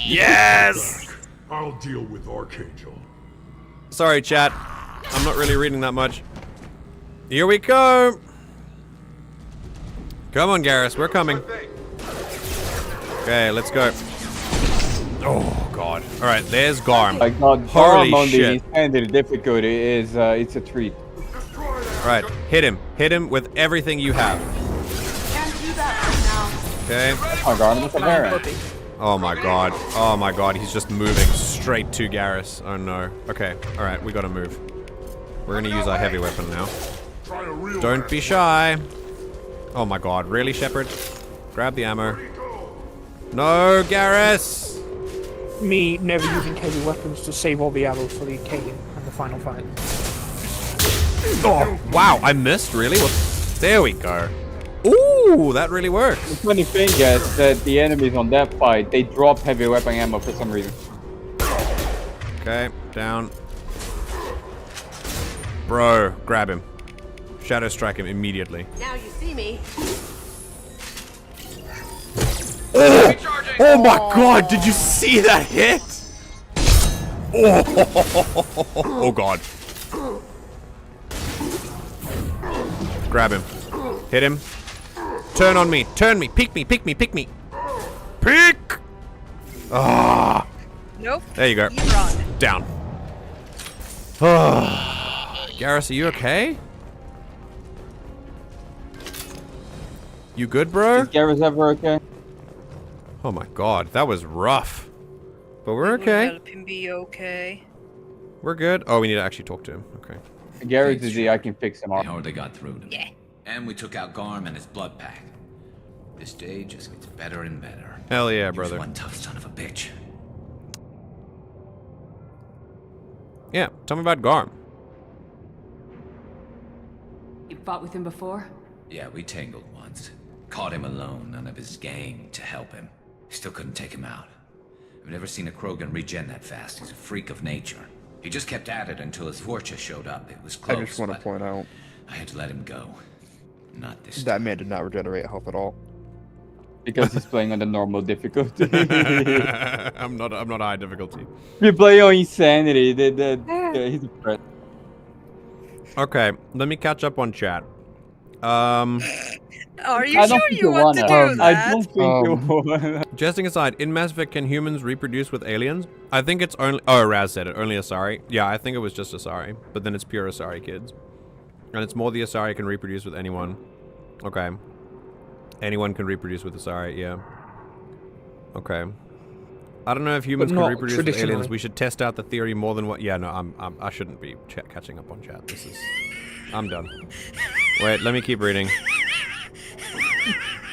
[SPEAKER 1] Yes!
[SPEAKER 7] I'll deal with Archangel.
[SPEAKER 1] Sorry, chat. I'm not really reading that much. Here we go. Come on, Garrus. We're coming. Okay, let's go. Oh, God. All right, there's Garm.
[SPEAKER 5] My god,
[SPEAKER 1] Holy
[SPEAKER 5] Garm on the
[SPEAKER 1] shit.
[SPEAKER 5] standard difficulty is, it's a treat.
[SPEAKER 1] All right, hit him. Hit him with everything you have. Okay.
[SPEAKER 5] Oh god, I'm a Baron.
[SPEAKER 1] Oh my god. Oh my god, he's just moving straight to Garrus. Oh no. Okay, alright, we gotta move. We're gonna use our heavy weapon now. Don't be shy. Oh my god, really, Shepard? Grab the ammo. No, Garrus!
[SPEAKER 10] Me never using heavy weapons to save all the ammo for the Kagan and the final fight.
[SPEAKER 1] Oh, wow, I missed, really? What? There we go. Ooh, that really works.
[SPEAKER 5] The funny thing is that the enemies on that fight, they drop heavy weapon ammo for some reason.
[SPEAKER 1] Okay, down. Bro, grab him. Shadow strike him immediately.
[SPEAKER 19] Now you see me.
[SPEAKER 1] Oh! Oh my god, did you see that hit? Oh god. Grab him. Hit him. Turn on me. Turn me. Peek me. Peek me. Peek me. Peek! Ah.
[SPEAKER 22] Nope.
[SPEAKER 1] There you go.
[SPEAKER 22] You run.
[SPEAKER 1] Down. Garrus, are you okay? You good, bro?
[SPEAKER 5] Is Garrus ever okay?
[SPEAKER 1] Oh my god, that was rough. But we're okay.
[SPEAKER 22] Help him be okay.
[SPEAKER 1] We're good. Oh, we need to actually talk to him. Okay.
[SPEAKER 5] Garrus is the I can fix him up.
[SPEAKER 8] They hardly got through to me.
[SPEAKER 22] Yeah.
[SPEAKER 8] And we took out Garm and his blood pack. This day just gets better and better.
[SPEAKER 1] Hell yeah,
[SPEAKER 8] He was
[SPEAKER 1] brother.
[SPEAKER 8] one tough son of a bitch.
[SPEAKER 1] Yeah, tell me about Garm.
[SPEAKER 16] You fought with him before?
[SPEAKER 8] Yeah, we tangled once. Caught him alone, none of his gang to help him. Still couldn't take him out. I've never seen a Krogan regen that fast. He's a freak of nature. He just kept at it until his Vorcha showed up. It was close,
[SPEAKER 4] I just want to point out
[SPEAKER 8] I had to let him go. Not this
[SPEAKER 4] that man did not regenerate health at all.
[SPEAKER 5] Because he's playing on the normal difficulty.
[SPEAKER 1] I'm not high difficulty.
[SPEAKER 5] We play on insanity. He's a threat.
[SPEAKER 1] Okay, let me catch up on chat.
[SPEAKER 22] Are you sure you want to do that?
[SPEAKER 5] I don't think you wanna.
[SPEAKER 1] Jesting aside, in Mass Effect, can humans reproduce with aliens? I think it's only... Oh, Raz said it. Only Asari. Yeah, I think it was just Asari. But then it's pure Asari kids. And it's more the Asari can reproduce with anyone. Okay. Anyone can reproduce with Asari, yeah. Okay. I don't know if humans can
[SPEAKER 10] not
[SPEAKER 1] reproduce with aliens.
[SPEAKER 10] traditionally.
[SPEAKER 1] We should test out the theory more than what... Yeah, no, I shouldn't be catching up on chat. This is... I'm done. Wait, let me keep reading.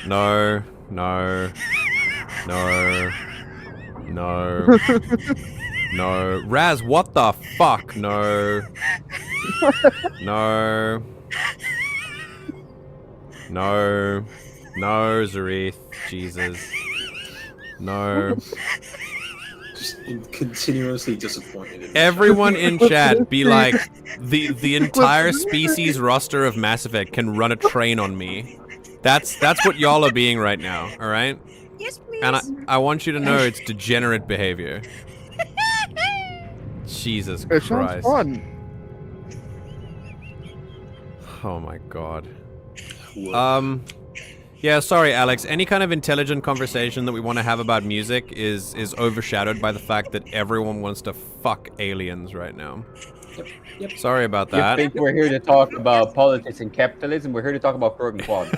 [SPEAKER 1] No. No. No. No. No. Raz, what the fuck? No. No. No. No, Zaeed. Jesus. No.
[SPEAKER 3] Just continuously disappointed in
[SPEAKER 1] Everyone in chat be like, the entire species roster of Mass Effect can run a train on me. That's what y'all are being right now, alright?
[SPEAKER 22] Yes, please.
[SPEAKER 1] And I want you to know it's degenerate behavior. Jesus
[SPEAKER 4] It sounds
[SPEAKER 1] Christ.
[SPEAKER 4] fun.
[SPEAKER 1] Oh my god. Yeah, sorry, Alex. Any kind of intelligent conversation that we want to have about music is overshadowed by the fact that everyone wants to fuck aliens right now.
[SPEAKER 3] Yep.
[SPEAKER 1] Sorry about
[SPEAKER 5] You
[SPEAKER 1] that.
[SPEAKER 5] think we're here to talk about politics and capitalism? We're here to talk about Krogan quality.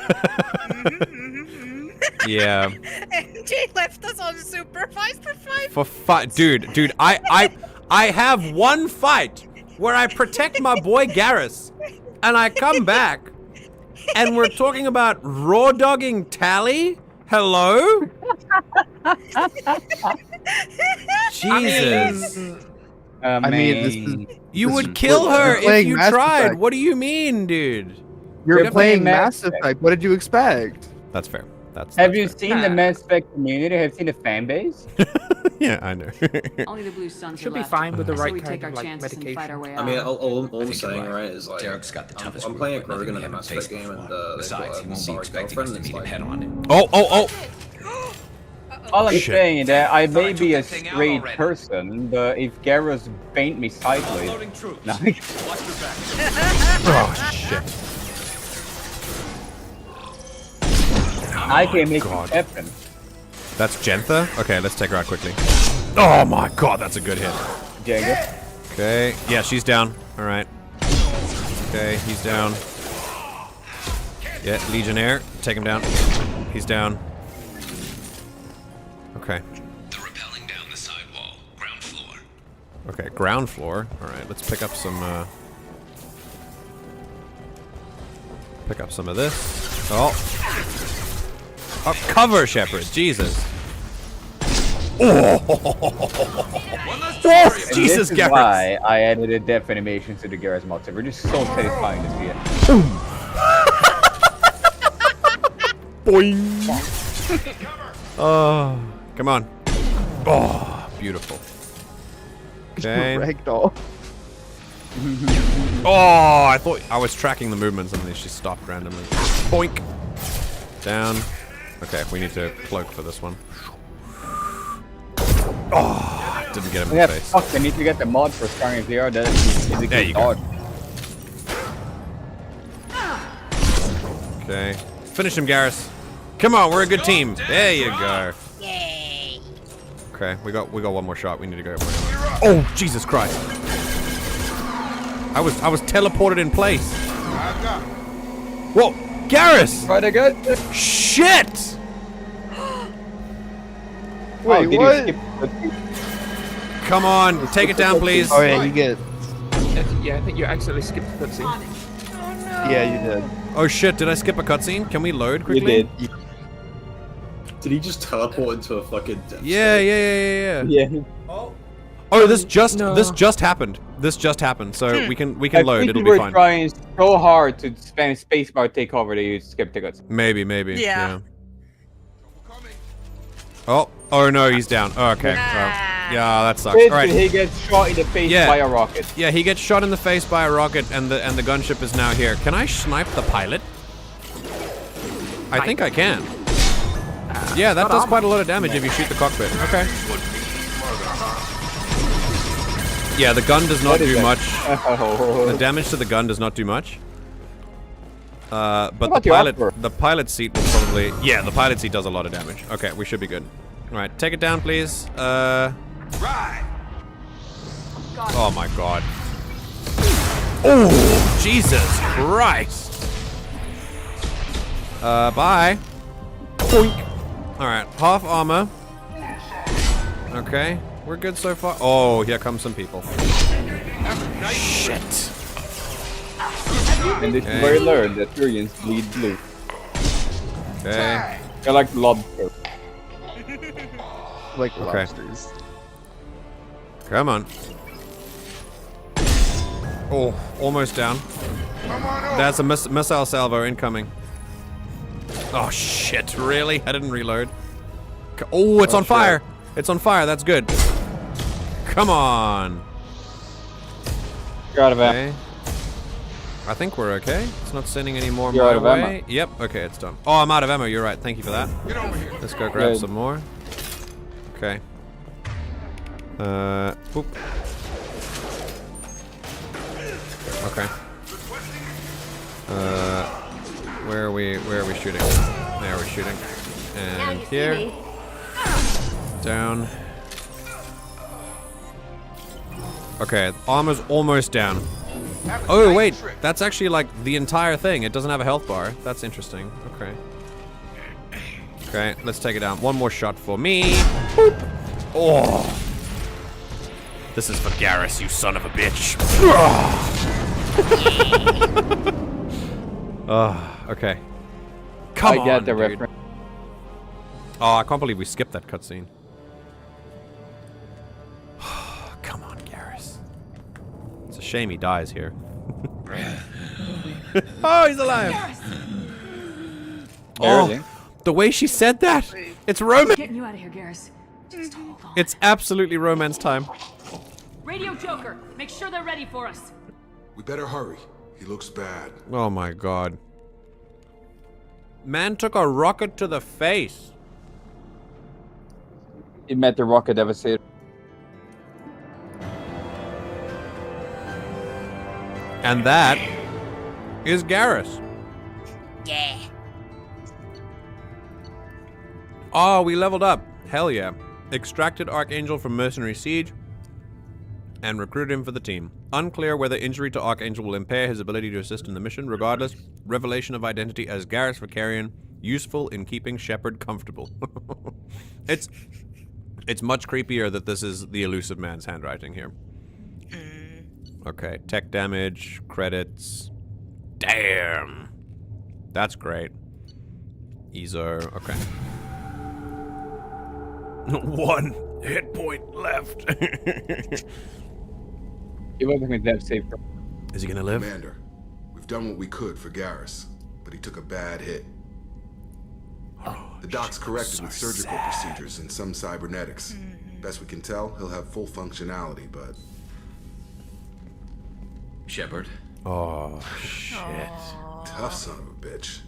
[SPEAKER 1] Yeah.
[SPEAKER 22] MJ left us unsupervised for 5
[SPEAKER 1] For dude, I have one fight where I protect my boy Garrus, and I come back, and we're talking about raw dogging Tally. Hello. Jesus.
[SPEAKER 4] I mean, this is...
[SPEAKER 1] You would kill her if
[SPEAKER 4] playing
[SPEAKER 1] you
[SPEAKER 4] Mass
[SPEAKER 1] tried.
[SPEAKER 4] Effect.
[SPEAKER 1] What do you mean, dude?
[SPEAKER 4] You're playing
[SPEAKER 5] Mass
[SPEAKER 4] Mass Effect. What did you expect?
[SPEAKER 1] That's fair.
[SPEAKER 5] Have you seen the Mass Effect community? Have you seen the fan base?
[SPEAKER 1] Yeah, I know.
[SPEAKER 16] Only the blue suns
[SPEAKER 10] Should
[SPEAKER 16] are
[SPEAKER 10] be
[SPEAKER 16] left.
[SPEAKER 10] fine with the
[SPEAKER 16] So
[SPEAKER 10] right
[SPEAKER 16] we
[SPEAKER 10] kind
[SPEAKER 16] take our
[SPEAKER 10] of, like,
[SPEAKER 16] chances and fight our way out.
[SPEAKER 3] I mean, all I'm
[SPEAKER 8] think
[SPEAKER 3] saying,
[SPEAKER 8] you're right.
[SPEAKER 3] right, is like
[SPEAKER 8] Derek's got the toughest
[SPEAKER 3] I'm playing a
[SPEAKER 8] group,
[SPEAKER 3] Krogan in
[SPEAKER 8] we
[SPEAKER 3] a
[SPEAKER 8] haven't
[SPEAKER 3] Mass Effect
[SPEAKER 8] faced
[SPEAKER 3] game, and
[SPEAKER 8] before. Besides, he won't be
[SPEAKER 3] sorry
[SPEAKER 8] expecting us to
[SPEAKER 3] girlfriend.
[SPEAKER 8] meet him
[SPEAKER 3] It's
[SPEAKER 8] head
[SPEAKER 3] like,
[SPEAKER 8] on.
[SPEAKER 1] Oh.
[SPEAKER 5] All I'm
[SPEAKER 1] Shit.
[SPEAKER 5] saying is that I may be a
[SPEAKER 8] that thing out
[SPEAKER 5] straight
[SPEAKER 8] already.
[SPEAKER 5] person, but if Garrus paint me sideways, nah,
[SPEAKER 1] Oh shit.
[SPEAKER 5] I can make
[SPEAKER 1] God.
[SPEAKER 5] it happen.
[SPEAKER 1] That's Gentha? Okay, let's take her out quickly. Oh my god, that's a good hit.
[SPEAKER 5] Jenga.
[SPEAKER 1] Okay, yeah, she's down. Alright. Okay, he's down. Yeah, Legionnaire. Take him down. He's down. Okay.
[SPEAKER 8] They're rappelling down the sidewall, ground floor.
[SPEAKER 1] Okay, ground floor. Alright, let's pick up some, pick up some of this. Oh. Oh, cover, Shepard. Jesus. Oh, Jesus,
[SPEAKER 5] This is
[SPEAKER 1] Garrus.
[SPEAKER 5] why I added a death animation to the Garrus mod. We're just so satisfying to see it.
[SPEAKER 1] Boing. Oh, come on. Oh, beautiful. Okay.
[SPEAKER 4] Ragdoll.
[SPEAKER 1] Oh, I thought I was tracking the movements and then she stopped randomly. Boink. Down. Okay, we need to cloak for this one. Oh, didn't get him in
[SPEAKER 5] Yeah,
[SPEAKER 1] the face.
[SPEAKER 5] fuck, I need to get the mod for starting VR. That is
[SPEAKER 1] There you go.
[SPEAKER 5] dodge.
[SPEAKER 1] Okay. Finish him, Garrus. Come on, we're a good team. There you go.
[SPEAKER 22] Yay.
[SPEAKER 1] Okay, we got one more shot. We need to go. Oh, Jesus Christ. I was teleported in place. Whoa, Garrus!
[SPEAKER 5] Right again?
[SPEAKER 1] Shit!
[SPEAKER 4] Wait,
[SPEAKER 5] did
[SPEAKER 4] what?
[SPEAKER 5] you skip
[SPEAKER 1] Come on, take it down, please.
[SPEAKER 4] Oh yeah, you get.
[SPEAKER 10] Yeah, I think you accidentally skipped the cutscene.
[SPEAKER 4] Yeah, you did.
[SPEAKER 1] Oh shit, did I skip a cutscene? Can we load quickly?
[SPEAKER 5] You did.
[SPEAKER 3] Did he just teleport into a fucking death
[SPEAKER 1] Yeah.
[SPEAKER 5] Yeah.
[SPEAKER 1] Oh, this just happened. This just happened. So we can load. It'll be
[SPEAKER 5] We're
[SPEAKER 1] fine.
[SPEAKER 5] trying so hard to spam spacebar take over that you skip the cutscene.
[SPEAKER 1] Maybe.
[SPEAKER 22] Yeah.
[SPEAKER 1] Oh no, he's down. Oh, okay. Well, yeah, that sucks.
[SPEAKER 5] Basically,
[SPEAKER 1] All right.
[SPEAKER 5] he gets shot in the face by a rocket.
[SPEAKER 1] Yeah, he gets shot in the face by a rocket, and the gunship is now here. Can I snipe the pilot? I think I can. Yeah, that does quite a lot of damage if you shoot the cockpit. Okay. Yeah, the gun does not do much. The damage to the gun does not do much. But the pilot seat will probably... Yeah, the pilot seat does a lot of damage. Okay, we should be good. Alright, take it down, please.
[SPEAKER 18] Right.
[SPEAKER 1] Oh my god. Oh, Jesus Christ. Bye. Boink. Alright, half armor. Okay, we're good so far. Oh, here come some people. Shit.
[SPEAKER 5] And this is where you learn that Turians bleed blue.
[SPEAKER 1] Okay.
[SPEAKER 5] They're like lobsters.
[SPEAKER 4] Like
[SPEAKER 1] Okay.
[SPEAKER 4] lobsters.
[SPEAKER 1] Come on. Oh, almost down. That's a missile salvo incoming. Oh shit, really? I didn't reload. Oh, it's on fire! It's on fire, that's good. Come on.
[SPEAKER 5] You're out of ammo.
[SPEAKER 1] Okay. I think we're okay. It's not sending any more
[SPEAKER 5] You're
[SPEAKER 1] my
[SPEAKER 5] out of
[SPEAKER 1] way.
[SPEAKER 5] ammo.
[SPEAKER 1] Yep, okay, it's done. Oh, I'm out of ammo, you're right. Thank you for that. Let's go grab
[SPEAKER 5] Good.
[SPEAKER 1] some more. Okay. Oop. Okay. Where are we shooting? There we're shooting. And here. Down. Okay, armor's almost down. Oh wait, that's actually like the entire thing. It doesn't have a health bar. That's interesting. Okay. Okay, let's take it down. One more shot for me. Boop. Oh. This is for Garrus, you son of a bitch. Okay. Come on,
[SPEAKER 5] I get the
[SPEAKER 1] dude.
[SPEAKER 5] reference.
[SPEAKER 1] Oh, I can't believe we skipped that cutscene. Come on, Garrus. It's a shame he dies here. Oh, he's alive!
[SPEAKER 5] Barely.
[SPEAKER 1] Oh, the way she said that! It's romance!
[SPEAKER 16] Getting you out of here, Garrus. Just hold on.
[SPEAKER 1] It's absolutely romance time.
[SPEAKER 16] Radio Joker, make sure they're ready for us.
[SPEAKER 13] We better hurry. He looks bad.
[SPEAKER 1] Oh my god. Man took a rocket to the face.
[SPEAKER 5] He met the rocket devastator.
[SPEAKER 1] And that is Garrus.
[SPEAKER 22] Yeah.
[SPEAKER 1] Oh, we leveled up. Hell yeah. Extracted Archangel from Mercenary Siege and recruited him for the team. Unclear whether injury to Archangel will impair his ability to assist in the mission. Regardless, revelation of identity as Garrus Vicarian, useful in keeping Shepard comfortable. It's much creepier that this is the elusive man's handwriting here. Okay, tech damage, credits. Damn. That's great. Ezo, okay. 1 hit point left.
[SPEAKER 5] He wasn't going to have safe.
[SPEAKER 1] Is he gonna live?
[SPEAKER 13] Commander, we've done what we could for Garrus, but he took a bad hit. The doc's corrected with surgical procedures and some cybernetics. Best we can tell, he'll have full functionality, but...
[SPEAKER 8] Shepard?
[SPEAKER 1] Oh, shit.
[SPEAKER 13] Tough son of a bitch.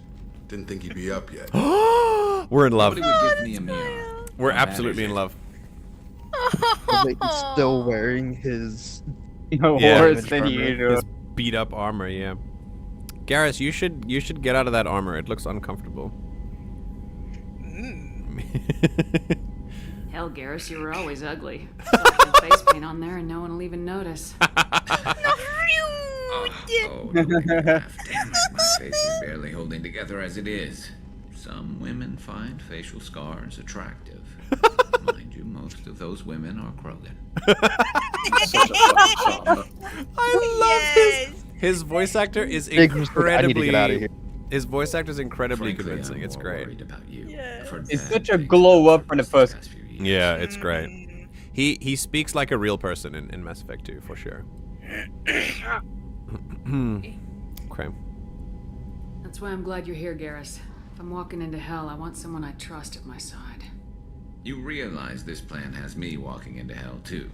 [SPEAKER 13] Didn't think he'd be up yet.
[SPEAKER 1] We're in love.
[SPEAKER 8] Nobody would give me a mirror.
[SPEAKER 1] We're absolutely in love.
[SPEAKER 4] But he's still wearing his
[SPEAKER 12] worse than usual.
[SPEAKER 1] His beat up armor, yeah. Garrus, you should get out of that armor. It looks uncomfortable.
[SPEAKER 16] Hell, Garrus, you were always ugly. Saw some face paint on there and no one will even notice.
[SPEAKER 8] Oh, don't laugh. Damn it, my face is barely holding together as it is. Some women find facial scars attractive. Mind you, most of those women are Krogan.
[SPEAKER 1] I love his voice actor is incredibly.
[SPEAKER 4] I need to get out of here.
[SPEAKER 1] His voice actor is incredibly
[SPEAKER 8] Frankly,
[SPEAKER 1] convincing.
[SPEAKER 8] I'm
[SPEAKER 1] It's
[SPEAKER 8] more
[SPEAKER 1] great.
[SPEAKER 8] worried about you.
[SPEAKER 12] It's such a glow up from the first.
[SPEAKER 1] Yeah, it's great. He speaks like a real person in Mass Effect 2 for sure. Okay.
[SPEAKER 16] That's why I'm glad you're here, Garrus. If I'm walking into hell, I want someone I trust at my side.
[SPEAKER 8] You realize this plan has me walking into hell too.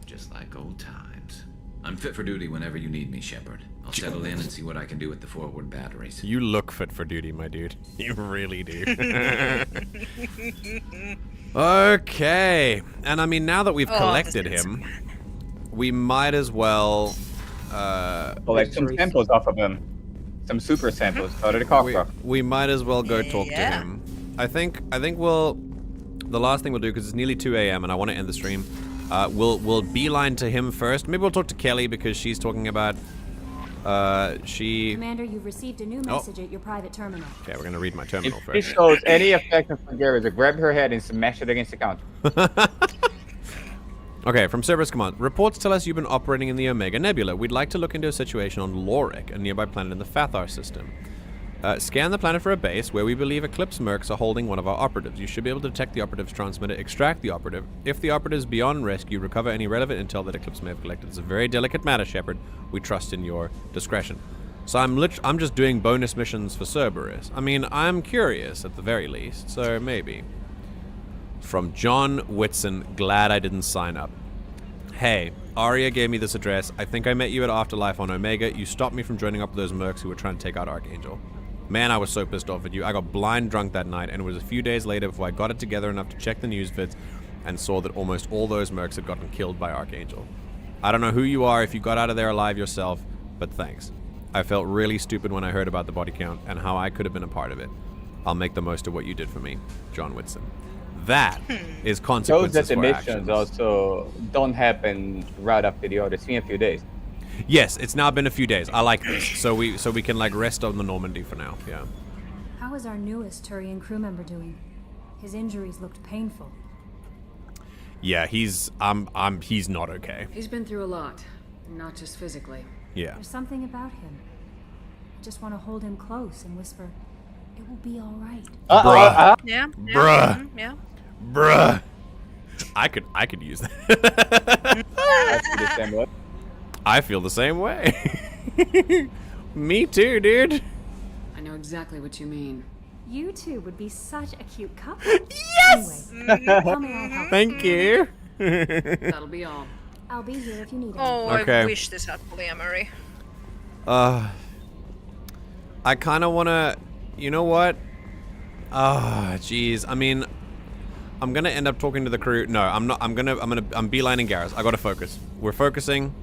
[SPEAKER 8] Just like old times. I'm fit for duty whenever you need me, Shepard. I'll settle in and see what I can do with the forward batteries.
[SPEAKER 1] You look fit for duty, my dude. You really do. Okay. And I mean, now that we've collected him, we might as well...
[SPEAKER 12] collect some samples off of him. Some super samples out of the cockroach.
[SPEAKER 1] We might as well go talk to him. I think we'll... The last thing we'll do, because it's nearly 2 a.m. and I want to end the stream, we'll beeline to him first. Maybe we'll talk to Kelly because she's talking about...
[SPEAKER 15] Commander, you've received a new message at your private terminal.
[SPEAKER 1] Okay, we're gonna read my terminal
[SPEAKER 12] If
[SPEAKER 1] first.
[SPEAKER 12] he shows any affection for Garrus, grab her head and smash it against the counter.
[SPEAKER 1] Okay, from Cerberus Command. Reports tell us you've been operating in the Omega Nebula. We'd like to look into a situation on Lorik, a nearby planet in the Fathar system. Scan the planet for a base where we believe Eclipse Mercs are holding one of our operatives. You should be able to detect the operative's transmitter, extract the operative. If the operative is beyond rescue, recover any relevant intel that Eclipse may have collected. It's a very delicate matter, Shepard. We trust in your discretion. So I'm just doing bonus missions for Cerberus. I mean, I'm curious at the very least, so maybe. From John Whitson, glad I didn't sign up. Hey, Arya gave me this address. I think I met you at Afterlife on Omega. You stopped me from joining up with those mercs who were trying to take out Archangel. Man, I was so pissed off at you. I got blind drunk that night, and it was a few days later before I got it together enough to check the news vids and saw that almost all those mercs had gotten killed by Archangel. I don't know who you are if you got out of there alive yourself, but thanks. I felt really stupid when I heard about the body count and how I could have been a part of it. I'll make the most of what you did for me, John Whitson. That is consequences
[SPEAKER 12] Shows that the
[SPEAKER 1] for
[SPEAKER 12] missions
[SPEAKER 1] actions.
[SPEAKER 12] also don't happen right after the others. In a few days.
[SPEAKER 1] Yes, it's now been a few days. I like this. So we can like rest on the Normandy for now. Yeah.
[SPEAKER 15] How is our newest Turian crew member doing? His injuries looked painful.
[SPEAKER 1] Yeah, he's not okay.
[SPEAKER 16] He's been through a lot, not just physically.
[SPEAKER 1] Yeah.
[SPEAKER 15] There's something about him. I just want to hold him close and whisper, "It will be all right."
[SPEAKER 1] Bruh.
[SPEAKER 22] Yeah.
[SPEAKER 1] Bruh.
[SPEAKER 22] Yeah.
[SPEAKER 1] Bruh. I could use that.
[SPEAKER 12] The same way.
[SPEAKER 15] I
[SPEAKER 1] feel the same way. Me too, dude.
[SPEAKER 16] I know exactly what you mean.
[SPEAKER 15] You two would be such a cute couple.
[SPEAKER 1] Yes!
[SPEAKER 15] Anyway, tell me I'll help.
[SPEAKER 1] Thank you.
[SPEAKER 16] That'll be all.
[SPEAKER 15] I'll be here if you need
[SPEAKER 22] Oh,
[SPEAKER 15] anything.
[SPEAKER 1] Okay.
[SPEAKER 22] I wish this had polyamory.
[SPEAKER 1] I kind of want to, you know what? Jeez. I mean, I'm going to end up talking to the crew. No, I'm not. I'm beelining Garrus. I got to focus. We're focusing.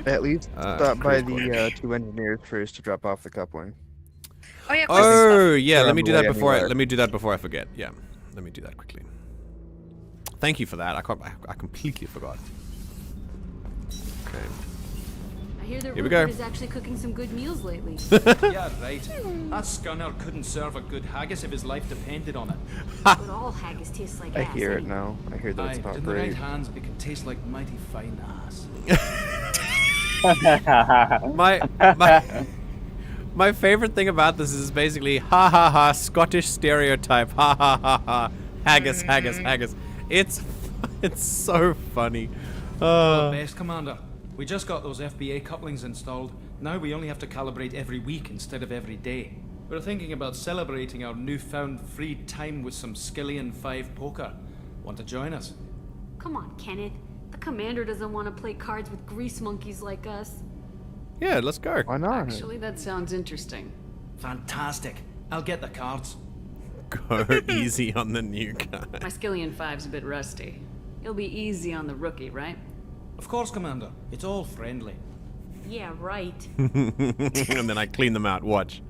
[SPEAKER 4] At least stop by the two engineers first to drop off the coupling.
[SPEAKER 22] Oh yeah.
[SPEAKER 1] Yeah.
[SPEAKER 4] They're
[SPEAKER 1] Let me do that
[SPEAKER 4] on the way anywhere.
[SPEAKER 1] before I forget. Yeah. Let me do that quickly. Thank you for that. I completely forgot. Okay.
[SPEAKER 15] I hear that
[SPEAKER 1] Here we go.
[SPEAKER 15] Rupert is actually cooking some good meals lately.
[SPEAKER 23] Yeah, right. That scunner couldn't serve a good haggis if his life depended on it.
[SPEAKER 15] But all haggis taste like
[SPEAKER 4] I
[SPEAKER 15] ass.
[SPEAKER 4] hear it now. I hear that it's not
[SPEAKER 23] in the right
[SPEAKER 4] great.
[SPEAKER 23] hands, it can taste like mighty fine ass.
[SPEAKER 1] My favorite thing about this is basically ha ha ha Scottish stereotype ha ha ha ha haggis. It's so funny.
[SPEAKER 23] Well, best, Commander. We just got those FBA couplings installed. Now we only have to calibrate every week instead of every day. We're thinking about celebrating our newfound free time with some Basquillion 5 poker. Want to join us?
[SPEAKER 15] Come on, Kenneth. The commander doesn't want to play cards with grease monkeys like us.
[SPEAKER 1] Yeah, let's go.
[SPEAKER 4] Why not?
[SPEAKER 16] Actually, that sounds interesting.
[SPEAKER 23] Fantastic. I'll get the cards.
[SPEAKER 1] Go easy on the new guy.
[SPEAKER 16] Basquillion 5's a bit rusty. You'll be easy on the rookie, right?
[SPEAKER 23] Of course, Commander. It's all friendly.
[SPEAKER 19] Yeah, right.
[SPEAKER 1] And then I clean them out. Watch.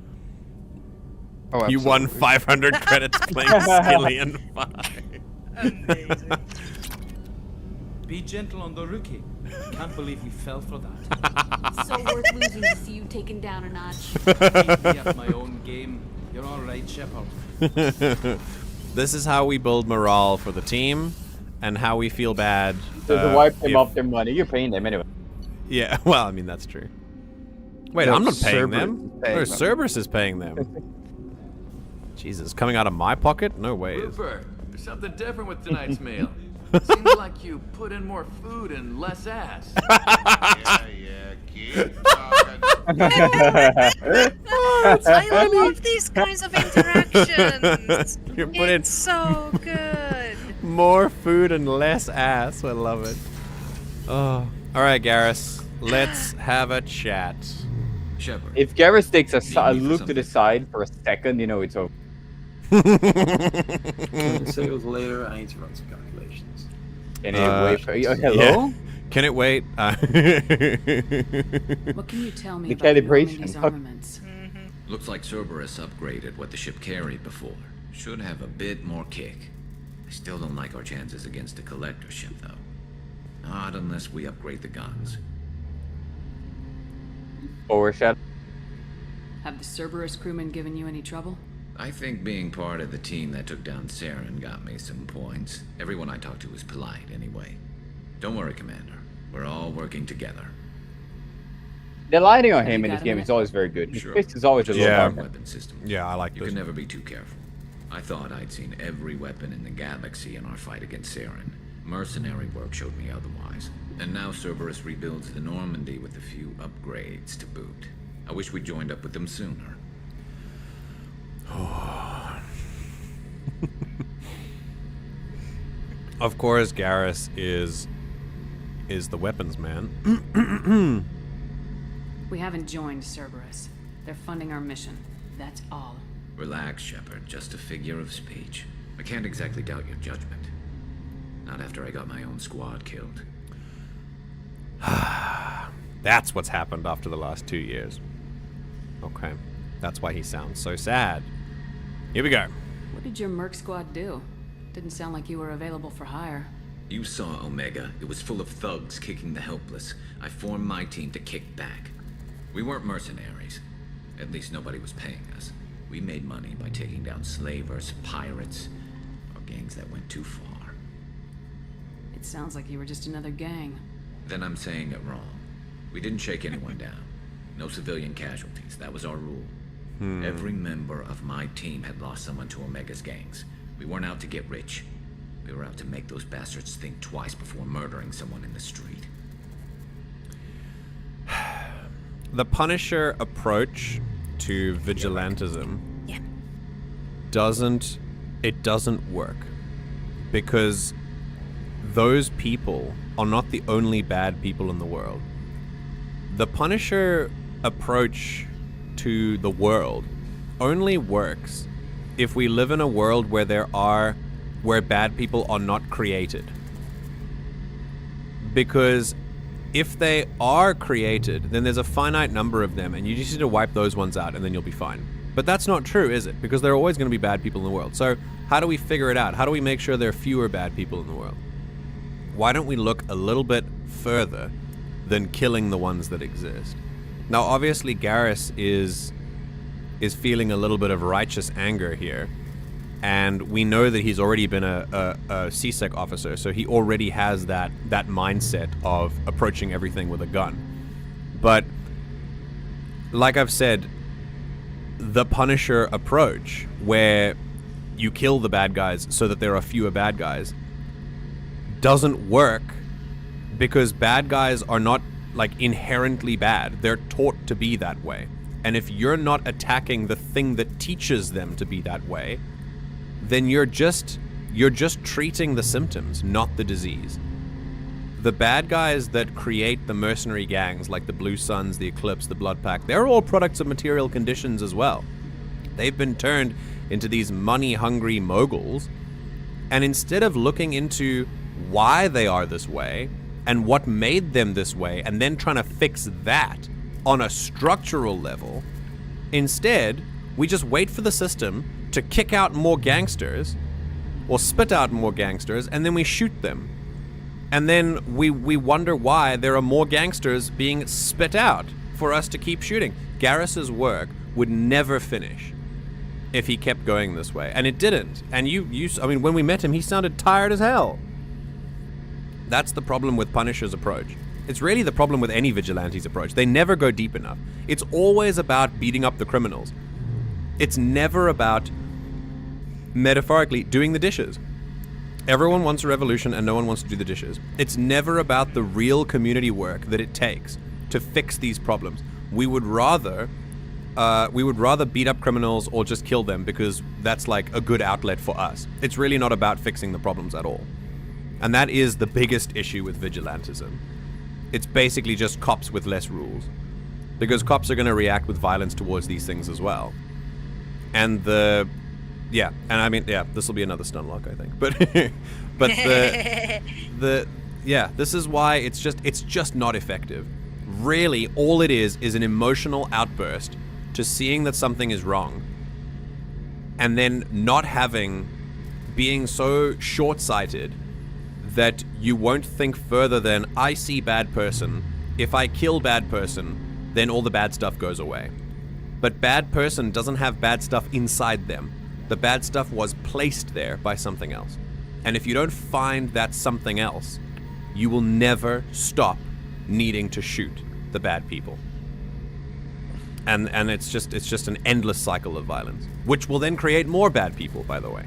[SPEAKER 4] Oh,
[SPEAKER 1] you won 500 credits playing Basquillion 5.
[SPEAKER 22] Amazing.
[SPEAKER 23] Be gentle on the rookie. Can't believe we fell for that.
[SPEAKER 16] So worth losing to see you taken down a notch.
[SPEAKER 23] Keep me at my own game. You're all right, Shepard.
[SPEAKER 1] This is how we build morale for the team, and how we feel bad.
[SPEAKER 12] So to wipe them off their money, you're paying them anyway.
[SPEAKER 1] Yeah, well, I mean, that's true. Wait,
[SPEAKER 4] No,
[SPEAKER 1] I'm not paying
[SPEAKER 4] Cerberus
[SPEAKER 1] them.
[SPEAKER 4] is paying
[SPEAKER 1] No,
[SPEAKER 4] them.
[SPEAKER 1] Cerberus is paying them. Jesus, coming out of my pocket? No way.
[SPEAKER 17] Rupert, there's something different with tonight's meal. Seems like you put in more food and less ass.
[SPEAKER 22] I love these kinds of interactions.
[SPEAKER 1] You put in
[SPEAKER 22] It's so good.
[SPEAKER 1] more food and less ass. I love it. Oh, all right, Garrus. Let's have a chat.
[SPEAKER 17] Shepard.
[SPEAKER 12] If Garrus takes a look to the side for a second, you know it's over.
[SPEAKER 3] Say it was later. I need to run some calculations.
[SPEAKER 12] Can it wait for hello?
[SPEAKER 1] Yeah. Can it wait?
[SPEAKER 16] What can you tell me
[SPEAKER 12] The
[SPEAKER 16] about
[SPEAKER 12] calibration.
[SPEAKER 16] Normandy's armaments?
[SPEAKER 8] Looks like Cerberus upgraded what the ship carried before. Should have a bit more kick. I still don't like our chances against a collector ship, though. Not unless we upgrade the guns.
[SPEAKER 12] Overshot.
[SPEAKER 16] Have the Cerberus crewmen given you any trouble?
[SPEAKER 8] I think being part of the team that took down Saren got me some points. Everyone I talked to was polite, anyway. Don't worry, Commander. We're all working together.
[SPEAKER 12] The lighting on
[SPEAKER 16] Have
[SPEAKER 12] him
[SPEAKER 16] you
[SPEAKER 12] in
[SPEAKER 16] got
[SPEAKER 12] this
[SPEAKER 16] a
[SPEAKER 12] game
[SPEAKER 16] minute?
[SPEAKER 12] is always very good. His
[SPEAKER 8] Sure.
[SPEAKER 12] fist is always a little
[SPEAKER 1] Yeah.
[SPEAKER 12] darker.
[SPEAKER 8] Weapon system.
[SPEAKER 1] Yeah, I like
[SPEAKER 8] You
[SPEAKER 1] this.
[SPEAKER 8] can never be too careful. I thought I'd seen every weapon in the galaxy in our fight against Saren. Mercenary work showed me otherwise. And now Cerberus rebuilds the Normandy with a few upgrades to boot. I wish we'd joined up with them sooner.
[SPEAKER 1] Of course, Garrus is the weapons man.
[SPEAKER 16] We haven't joined Cerberus. They're funding our mission. That's all.
[SPEAKER 8] Relax, Shepard. Just a figure of speech. I can't exactly doubt your judgment. Not after I got my own squad killed.
[SPEAKER 1] That's what's happened after the last 2 years. Okay. That's why he sounds so sad. Here we go.
[SPEAKER 16] What did your merc squad do? Didn't sound like you were available for hire.
[SPEAKER 8] You saw Omega. It was full of thugs kicking the helpless. I formed my team to kick back. We weren't mercenaries. At least nobody was paying us. We made money by taking down slavers, pirates, or gangs that went too far.
[SPEAKER 16] It sounds like you were just another gang.
[SPEAKER 8] Then I'm saying it wrong. We didn't shake anyone down. No civilian casualties. That was our rule. Every member of my team had lost someone to Omega's gangs. We weren't out to get rich. We were out to make those bastards think twice before murdering someone in the street.
[SPEAKER 1] The Punisher approach to vigilantism doesn't work, because those people are not the only bad people in the world. The Punisher approach to the world only works if we live in a world where bad people are not created. Because if they are created, then there's a finite number of them, and you just need to wipe those ones out, and then you'll be fine. But that's not true, is it? Because there are always going to be bad people in the world. So how do we figure it out? How do we make sure there are fewer bad people in the world? Why don't we look a little bit further than killing the ones that exist? Now, obviously, Garrus is feeling a little bit of righteous anger here. And we know that he's already been a CSEC officer, so he already has that mindset of approaching everything with a gun. But, like I've said, the Punisher approach, where you kill the bad guys so that there are fewer bad guys, doesn't work because bad guys are not, like, inherently bad. They're taught to be that way. And if you're not attacking the thing that teaches them to be that way, then you're just treating the symptoms, not the disease. The bad guys that create the mercenary gangs, like the Blue Suns, the Eclipse, the Blood Pack, they're all products of material conditions as well. They've been turned into these money-hungry moguls. And instead of looking into why they are this way and what made them this way and then trying to fix that on a structural level, instead, we just wait for the system to kick out more gangsters or spit out more gangsters, and then we shoot them. And then we wonder why there are more gangsters being spit out for us to keep shooting. Garrus's work would never finish if he kept going this way. And it didn't. And I mean, when we met him, he sounded tired as hell. That's the problem with Punisher's approach. It's really the problem with any vigilante's approach. They never go deep enough. It's always about beating up the criminals. It's never about, metaphorically, doing the dishes. Everyone wants a revolution and no one wants to do the dishes. It's never about the real community work that it takes to fix these problems. We would rather beat up criminals or just kill them because that's like a good outlet for us. It's really not about fixing the problems at all. And that is the biggest issue with vigilantism. It's basically just cops with less rules. Because cops are going to react with violence towards these things as well. And this will be another stun lock, I think. But this is why it's just not effective. Really, all it is an emotional outburst to seeing that something is wrong, and then being so short-sighted that you won't think further than, I see bad person. If I kill bad person, then all the bad stuff goes away. But bad person doesn't have bad stuff inside them. The bad stuff was placed there by something else. And if you don't find that something else, you will never stop needing to shoot the bad people. And it's just an endless cycle of violence, which will then create more bad people, by the way.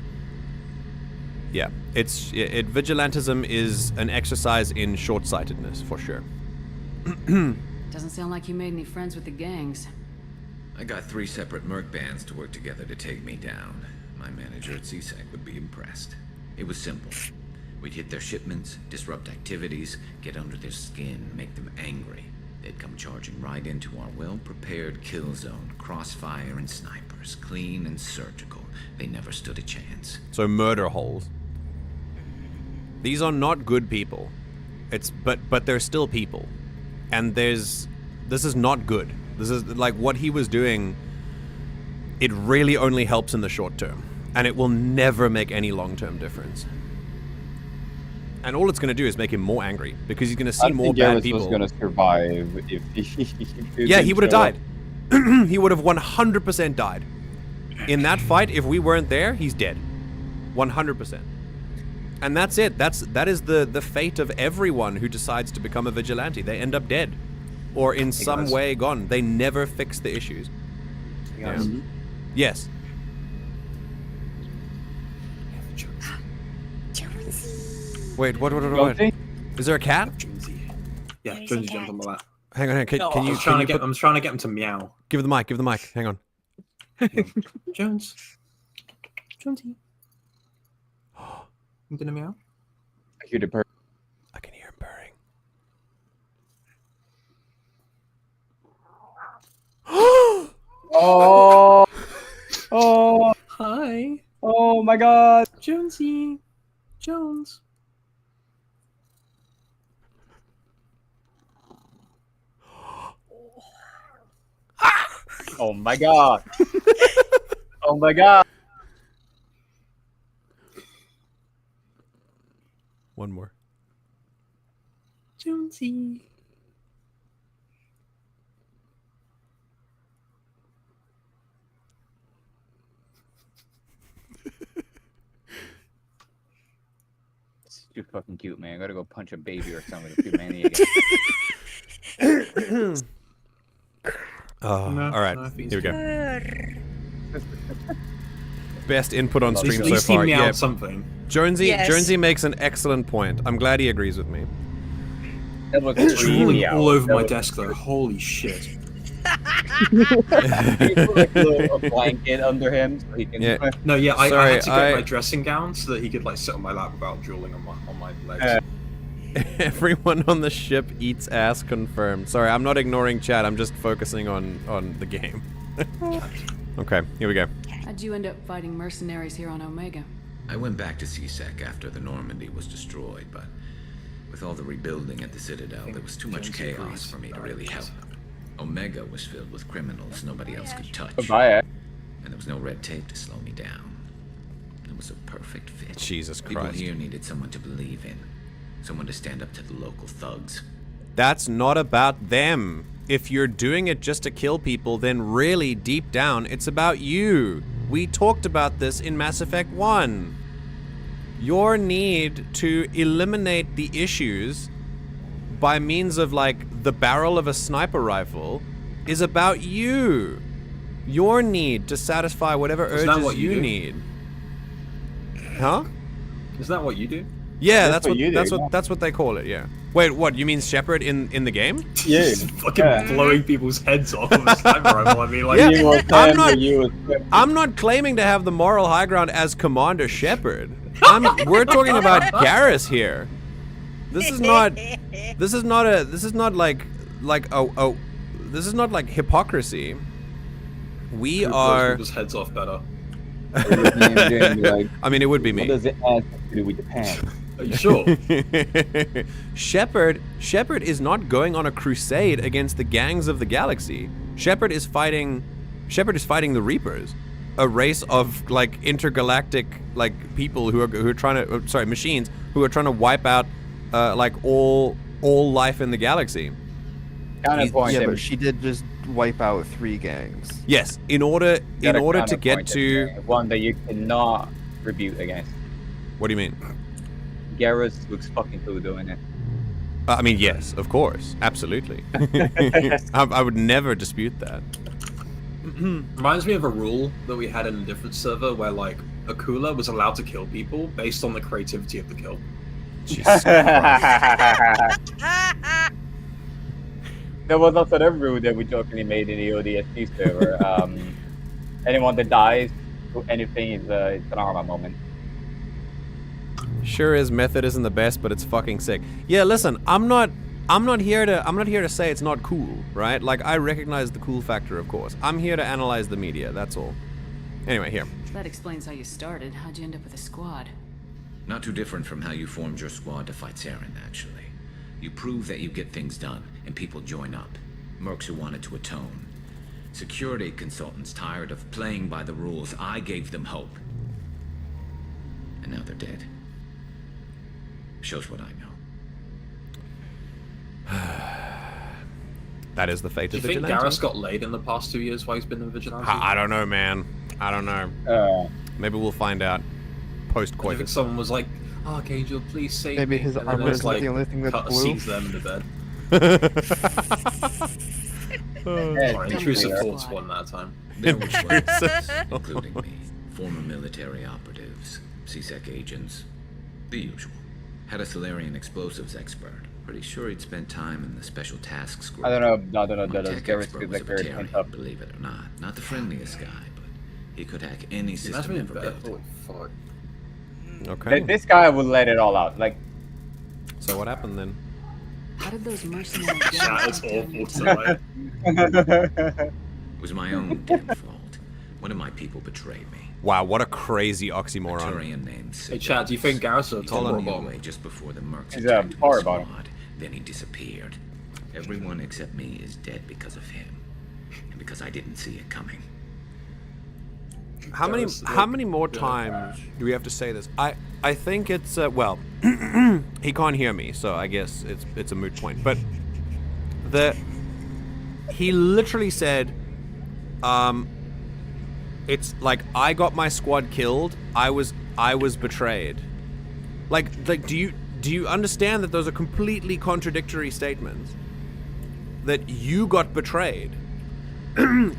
[SPEAKER 1] Yeah, vigilantism is an exercise in short-sightedness, for sure.
[SPEAKER 16] Doesn't sound like you made any friends with the gangs.
[SPEAKER 8] I got 3 separate merc bands to work together to take me down. My manager at CSEC would be impressed. It was simple. We'd hit their shipments, disrupt activities, get under their skin, make them angry. They'd come charging right into our well-prepared kill zone, crossfire and snipers, clean and surgical. They never stood a chance.
[SPEAKER 1] So murder holes. These are not good people. But they're still people. And this is not good. This is like what he was doing. It really only helps in the short term, and it will never make any long-term difference. And all it's going to do is make him more angry because he's going to see more bad people.
[SPEAKER 12] Was going to survive if he
[SPEAKER 1] yeah, he would have died. He would have 100% died. In that fight, if we weren't there, he's dead. 100%. And that's it. That is the fate of everyone who decides to become a vigilante. They end up dead. Or in some way gone. They never fix the issues. Yeah. Yes. Wait, what? Is there a cat?
[SPEAKER 3] Yeah, Jonesy jumped on my lap.
[SPEAKER 1] Hang on, can you...
[SPEAKER 3] I'm trying to get him to meow.
[SPEAKER 1] Give the mic, hang on.
[SPEAKER 3] Jonesy. You gonna meow?
[SPEAKER 12] I hear the purr.
[SPEAKER 1] I can hear him purring.
[SPEAKER 12] Oh!
[SPEAKER 3] Hi.
[SPEAKER 12] Oh my God!
[SPEAKER 3] Jonesy. Jones.
[SPEAKER 12] Oh my God! Oh my God!
[SPEAKER 1] One more.
[SPEAKER 3] Jonesy.
[SPEAKER 12] It's too fucking cute, man. I gotta go punch a baby or something. A maniac.
[SPEAKER 1] All right, here we go. Best input on stream so far. Yeah,
[SPEAKER 3] something.
[SPEAKER 1] Jonesy makes an excellent point. I'm glad he agrees with me.
[SPEAKER 3] Drooling all over my desk though. Holy shit.
[SPEAKER 12] He put like a blanket under him so he can.
[SPEAKER 1] Yeah.
[SPEAKER 3] No, yeah, I had to get my dressing gown so that he could like sit on my lap without drooling on my legs.
[SPEAKER 1] Everyone on the ship eats ass confirmed. Sorry, I'm not ignoring chat. I'm just focusing on the game. Okay, here we go.
[SPEAKER 16] How'd you end up fighting mercenaries here on Omega?
[SPEAKER 8] I went back to CSEC after the Normandy was destroyed, but with all the rebuilding at the Citadel, there was too much chaos for me to really help. Omega was filled with criminals nobody else could touch.
[SPEAKER 12] Goodbye.
[SPEAKER 8] And there was no red tape to slow me down. It was a perfect fit.
[SPEAKER 1] Jesus Christ.
[SPEAKER 8] People here needed someone to believe in. Someone to stand up to the local thugs.
[SPEAKER 1] That's not about them. If you're doing it just to kill people, then really, deep down, it's about you. We talked about this in Mass Effect 1. Your need to eliminate the issues by means of, like, the barrel of a sniper rifle is about you. Your need to satisfy whatever urges you need. Huh?
[SPEAKER 3] Isn't that what you do?
[SPEAKER 1] Yeah, that's what they call it, yeah. Wait, what? You mean Shepard in the game?
[SPEAKER 3] Yeah. Just fucking blowing people's heads off with a sniper rifle. I mean, like,
[SPEAKER 1] yeah, I'm not claiming to have the moral high ground as Commander Shepard. We're talking about Garrus here. This is not like hypocrisy. We are
[SPEAKER 3] people's heads off better.
[SPEAKER 1] I mean, it would be me.
[SPEAKER 12] What does it have to do with Japan?
[SPEAKER 3] Are you sure?
[SPEAKER 1] Shepard is not going on a crusade against the gangs of the galaxy. Shepard is fighting the Reapers, a race of like intergalactic like people who are trying to machines who are trying to wipe out like all life in the galaxy.
[SPEAKER 4] Counterpoint. Yeah, but she did just wipe out 3 gangs.
[SPEAKER 1] Yes, in order to get to
[SPEAKER 12] one that you cannot rebuke against.
[SPEAKER 1] What do you mean?
[SPEAKER 12] Garrus looks fucking cool doing it.
[SPEAKER 1] I mean, yes, of course, absolutely. I would never dispute that.
[SPEAKER 3] Reminds me of a rule that we had in a different server where like a cooler was allowed to kill people based on the creativity of the kill.
[SPEAKER 1] Jesus
[SPEAKER 12] Christ. There was also a rule that we jokingly made in the ODST server. Anyone that dies to anything is an armor moment.
[SPEAKER 1] Sure is, method isn't the best, but it's fucking sick. Yeah, listen, I'm not here to say it's not cool, right? Like, I recognize the cool factor, of course. I'm here to analyze the media, that's all. Anyway, here.
[SPEAKER 16] That explains how you started. How'd you end up with a squad?
[SPEAKER 8] Not too different from how you formed your squad to fight Saren, actually. You prove that you get things done, and people join up. Mercs who wanted to atone. Security consultants tired of playing by the rules. I gave them hope. And now they're dead. Shows what I know.
[SPEAKER 1] That is the fate of Vigilante.
[SPEAKER 3] Do you think Garrus got laid in the past 2 years while he's been in Vigilante?
[SPEAKER 1] I don't know, man. I don't know. Maybe we'll find out post-coitus.
[SPEAKER 3] I think someone was like, Archangel, please save
[SPEAKER 4] Maybe
[SPEAKER 3] me.
[SPEAKER 4] his armor is like, the only thing that's blue.
[SPEAKER 3] Sees them in the bed. Sorry, intrusive thoughts won that time.
[SPEAKER 8] There were friends, including me. Former military operatives, CSEC agents, the usual. Had a Solarian explosives expert. Pretty sure he'd spent time in the special tasks group.
[SPEAKER 12] I don't know.
[SPEAKER 8] My tech expert was a Batarian, believe it or not. Not the friendliest guy, but he could hack any system ever built.
[SPEAKER 3] Holy fuck.
[SPEAKER 1] Okay.
[SPEAKER 12] This guy would let it all out. Like.
[SPEAKER 1] So what happened then?
[SPEAKER 16] How did those mercenaries get
[SPEAKER 3] That is awful tonight.
[SPEAKER 8] It was my own damn fault. One of my people betrayed me.
[SPEAKER 1] Wow, what a crazy oxymoron.
[SPEAKER 8] Batarian named
[SPEAKER 3] Hey Chad, do you think Garrus is a
[SPEAKER 8] told me
[SPEAKER 3] bomb?
[SPEAKER 8] away just before the mercs
[SPEAKER 12] He's
[SPEAKER 8] attacked
[SPEAKER 12] a power
[SPEAKER 8] the
[SPEAKER 12] bomb.
[SPEAKER 8] squad. Then he disappeared. Everyone except me is dead because of him. And because I didn't see it coming.
[SPEAKER 1] How many more times do we have to say this? I think it's well, he can't hear me, so I guess it's a moot point. But he literally said, it's like I got my squad killed. I was betrayed. Like do you understand that those are completely contradictory statements? That you got betrayed.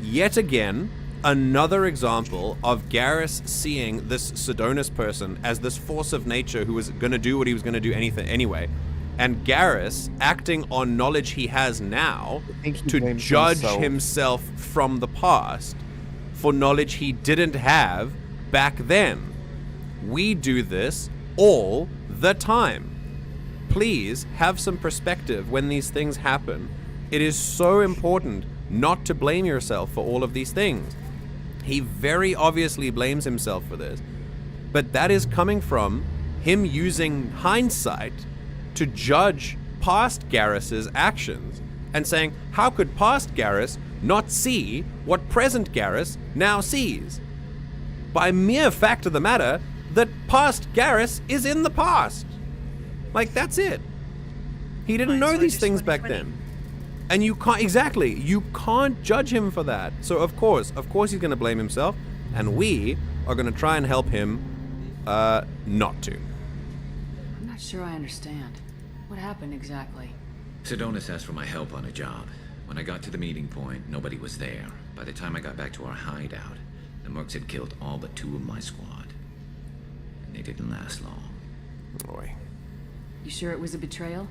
[SPEAKER 1] Yet again, another example of Garrus seeing this Sidonus person as this force of nature who was going to do what he was going to do anyway. And Garrus acting on knowledge he has now to judge himself from the past for knowledge he didn't have back then. We do this all the time. Please have some perspective when these things happen. It is so important not to blame yourself for all of these things. He very obviously blames himself for this. But that is coming from him using hindsight to judge past Garrus's actions and saying, how could past Garrus not see what present Garrus now sees? By mere fact of the matter that past Garrus is in the past. Like, that's it. He didn't know these things back then. And you can't, exactly, you can't judge him for that. So of course he's going to blame himself, and we are going to try and help him not to.
[SPEAKER 16] I'm not sure I understand. What happened exactly?
[SPEAKER 8] Sidonis asked for my help on a job. When I got to the meeting point, nobody was there. By the time I got back to our hideout, the mercs had killed all but 2 of my squad. And they didn't last long.
[SPEAKER 1] Boy.
[SPEAKER 16] You sure it was a betrayal?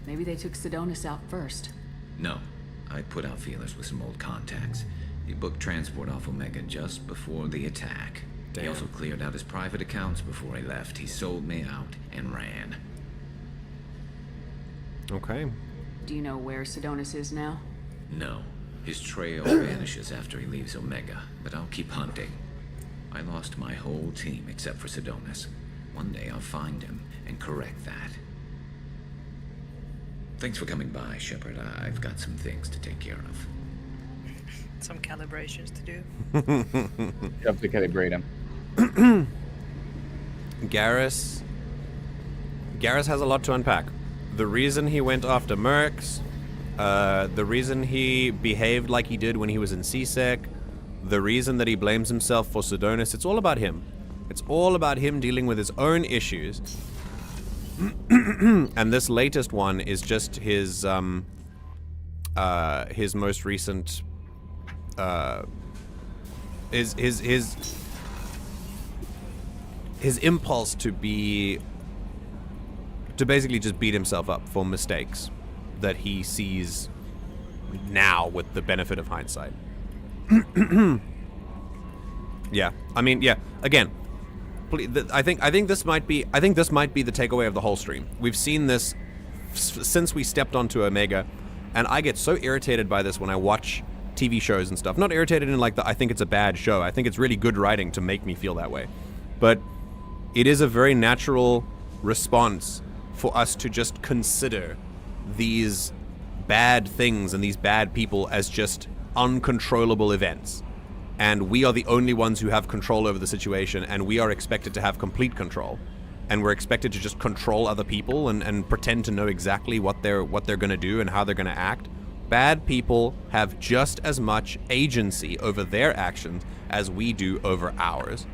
[SPEAKER 16] Maybe they took Sidonis out first.
[SPEAKER 8] No. I put out feelers with some old contacts. He booked transport off Omega just before the attack. Damn. He also cleared out his private accounts before he left. He sold me out and ran.
[SPEAKER 1] Okay.
[SPEAKER 16] Do you know where Sidonis is now?
[SPEAKER 8] No. His trail vanishes after he leaves Omega, but I'll keep hunting. I lost my whole team except for Sidonis. One day I'll find him and correct that. Thanks for coming by, Shepard. I've got some things to take care of.
[SPEAKER 22] Some calibrations to do.
[SPEAKER 12] You have to calibrate him.
[SPEAKER 1] Garrus has a lot to unpack. The reason he went after mercs, the reason he behaved like he did when he was in CSEC, the reason that he blames himself for Sidonis, it's all about him. It's all about him dealing with his own issues. And this latest one is just his most recent his impulse to basically just beat himself up for mistakes that he sees now with the benefit of hindsight. Yeah, I mean, yeah. Again, I think this might be the takeaway of the whole stream. We've seen this since we stepped onto Omega, and I get so irritated by this when I watch TV shows and stuff. Not irritated in like I think it's a bad show. I think it's really good writing to make me feel that way. But it is a very natural response for us to just consider these bad things and these bad people as just uncontrollable events. And we are the only ones who have control over the situation, and we are expected to have complete control. And we're expected to just control other people and pretend to know exactly what they're going to do and how they're going to act. Bad people have just as much agency over their actions as we do over ours.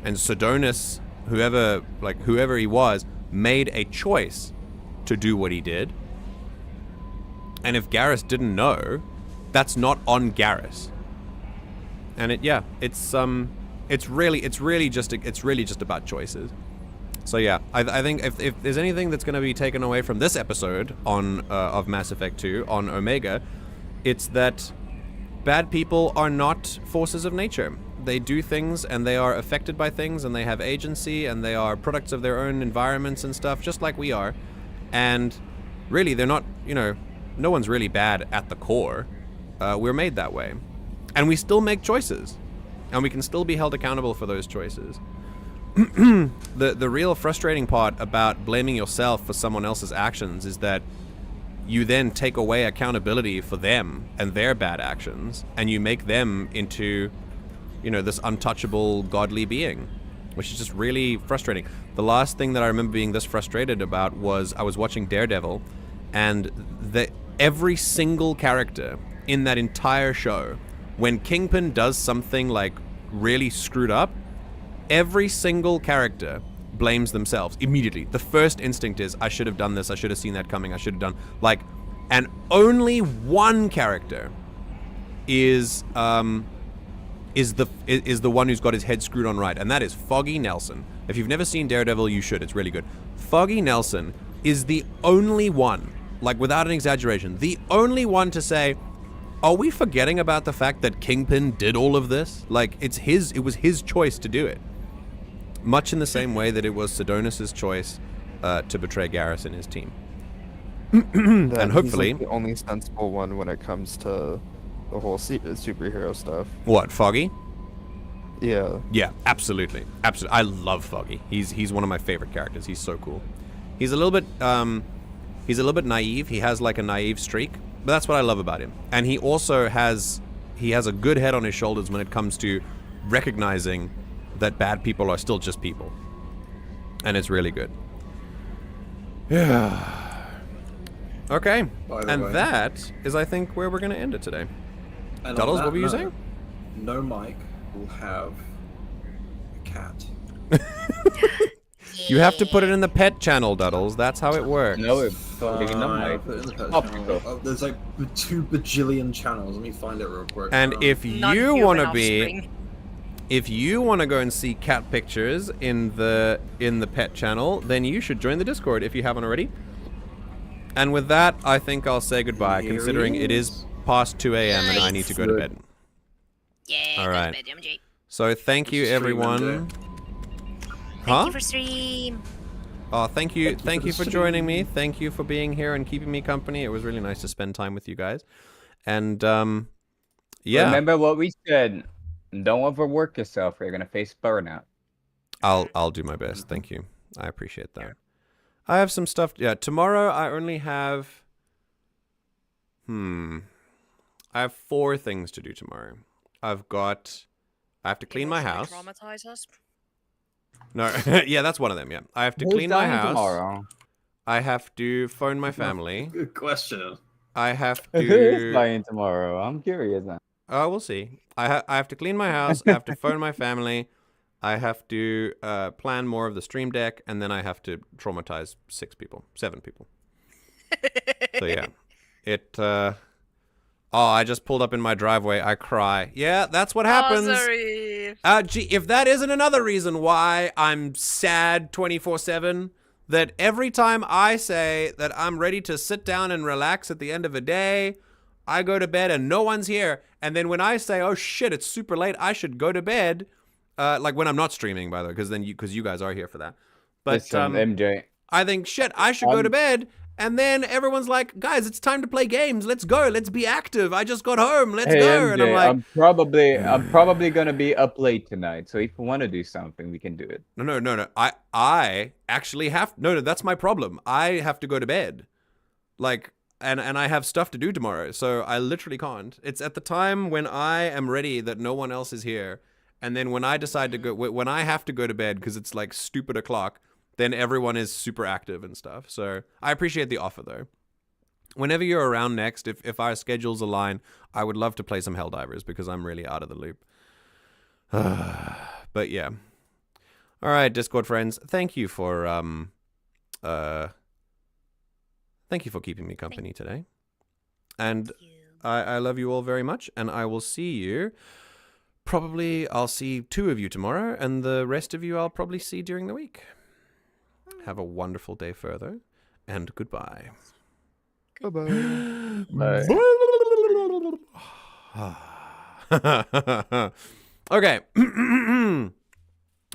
[SPEAKER 1] And Sidonis, whoever he was, made a choice to do what he did. And if Garrus didn't know, that's not on Garrus. And it's really just about choices. So yeah, I think if there's anything that's going to be taken away from this episode of Mass Effect 2 on Omega, it's that bad people are not forces of nature. They do things, and they are affected by things, and they have agency, and they are products of their own environments and stuff, just like we are. And really, they're not, no one's really bad at the core. We're made that way. And we still make choices. And we can still be held accountable for those choices. The real frustrating part about blaming yourself for someone else's actions is that you then take away accountability for them and their bad actions, and you make them into, this untouchable godly being, which is just really frustrating. The last thing that I remember being this frustrated about was I was watching Daredevil, and every single character in that entire show, when Kingpin does something like really screwed up, every single character blames themselves immediately. The first instinct is, I should have done this, I should have seen that coming, I should have done, and only one character is the one who's got his head screwed on right, and that is Foggy Nelson. If you've never seen Daredevil, you should. It's really good. Foggy Nelson is the only one, without an exaggeration, the only one to say, are we forgetting about the fact that Kingpin did all of this? It was his choice to do it. Much in the same way that it was Sidonis' choice to betray Garrus and his team.
[SPEAKER 4] And
[SPEAKER 1] hopefully
[SPEAKER 4] he's the only sensible one when it comes to the whole superhero stuff.
[SPEAKER 1] What, Foggy?
[SPEAKER 4] Yeah.
[SPEAKER 1] Yeah, absolutely. Absolutely. I love Foggy. He's one of my favorite characters. He's so cool. He's a little bit naive. He has like a naive streak, but that's what I love about him. And he also has a good head on his shoulders when it comes to recognizing that bad people are still just people. And it's really good. Yeah. Okay. And that is, I think, where we're going to end it today. Duddles, what were you saying?
[SPEAKER 3] No Mike will have a cat.
[SPEAKER 1] You have to put it in the pet channel, Duddles. That's how it works.
[SPEAKER 5] No, it's
[SPEAKER 3] There's like 2 bajillion channels. Let me find it real quick.
[SPEAKER 1] And if you want to be... If you want to go and see cat pictures in the pet channel, then you should join the Discord if you haven't already. And with that, I think I'll say goodbye, considering it is past 2 a.m. and I need to go to bed.
[SPEAKER 22] Yeah,
[SPEAKER 1] all right. So thank you, everyone.
[SPEAKER 22] Thank you for stream.
[SPEAKER 1] Oh, thank you for joining me. Thank you for being here and keeping me company. It was really nice to spend time with you guys. And yeah.
[SPEAKER 5] Remember what we said. Don't overwork yourself, or you're gonna face burnout.
[SPEAKER 1] I'll do my best. Thank you. I appreciate that. I have some stuff. Yeah, tomorrow I only have. I have 4 things to do tomorrow. I have to clean my house.
[SPEAKER 22] Traumatize us?
[SPEAKER 1] No, yeah, that's one of them. Yeah, I have to clean my house. Tomorrow? I have to phone my family.
[SPEAKER 3] Good question.
[SPEAKER 1] I have to.
[SPEAKER 5] Who is dying tomorrow? I'm curious now.
[SPEAKER 1] Oh, we'll see. I have to clean my house. I have to phone my family. I have to plan more of the stream deck, and then I have to traumatize 7 people. So yeah, I just pulled up in my driveway. I cry. Yeah, that's what happens. Gee, if that isn't another reason why I'm sad 24/7, that every time I say that I'm ready to sit down and relax at the end of a day, I go to bed and no one's here. And then when I say, oh shit, it's super late, I should go to bed. Like when I'm not streaming, by the way, because you guys are here for that. But
[SPEAKER 5] MJ,
[SPEAKER 1] I think, shit, I should go to bed. And then everyone's like, guys, it's time to play games. Let's go. Let's be active. I just got home. Let's go.
[SPEAKER 5] MJ,
[SPEAKER 1] and I'm like,
[SPEAKER 5] I'm probably gonna be up late tonight. So if you want to do something, we can do it.
[SPEAKER 1] No. I actually have, no, that's my problem. I have to go to bed. Like, and I have stuff to do tomorrow. So I literally can't. It's at the time when I am ready that no one else is here. And then when I decide to go, when I have to go to bed because it's like stupid o'clock, then everyone is super active and stuff. So I appreciate the offer, though. Whenever you're around next, if our schedules align, I would love to play some Helldivers because I'm really out of the loop. But yeah. All right, Discord friends, thank you for keeping me company today. And I love you all very much, and I will see you. Probably I'll see 2 of you tomorrow, and the rest of you I'll probably see during the week. Have a wonderful day further, and goodbye.
[SPEAKER 4] Bye-bye.
[SPEAKER 1] Bye. Okay.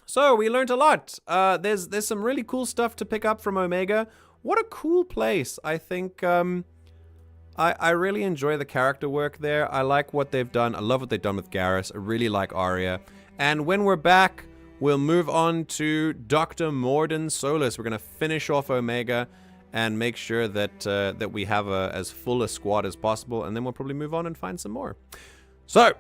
[SPEAKER 1] So we learned a lot. There's some really cool stuff to pick up from Omega. What a cool place. I think I really enjoy the character work there. I like what they've done. I love what they've done with Garrus. I really like Arya. And when we're back, we'll move on to Dr. Morden Solus. We're going to finish off Omega and make sure that that we have as full a squad as possible, and then we'll probably move on and find some more. So,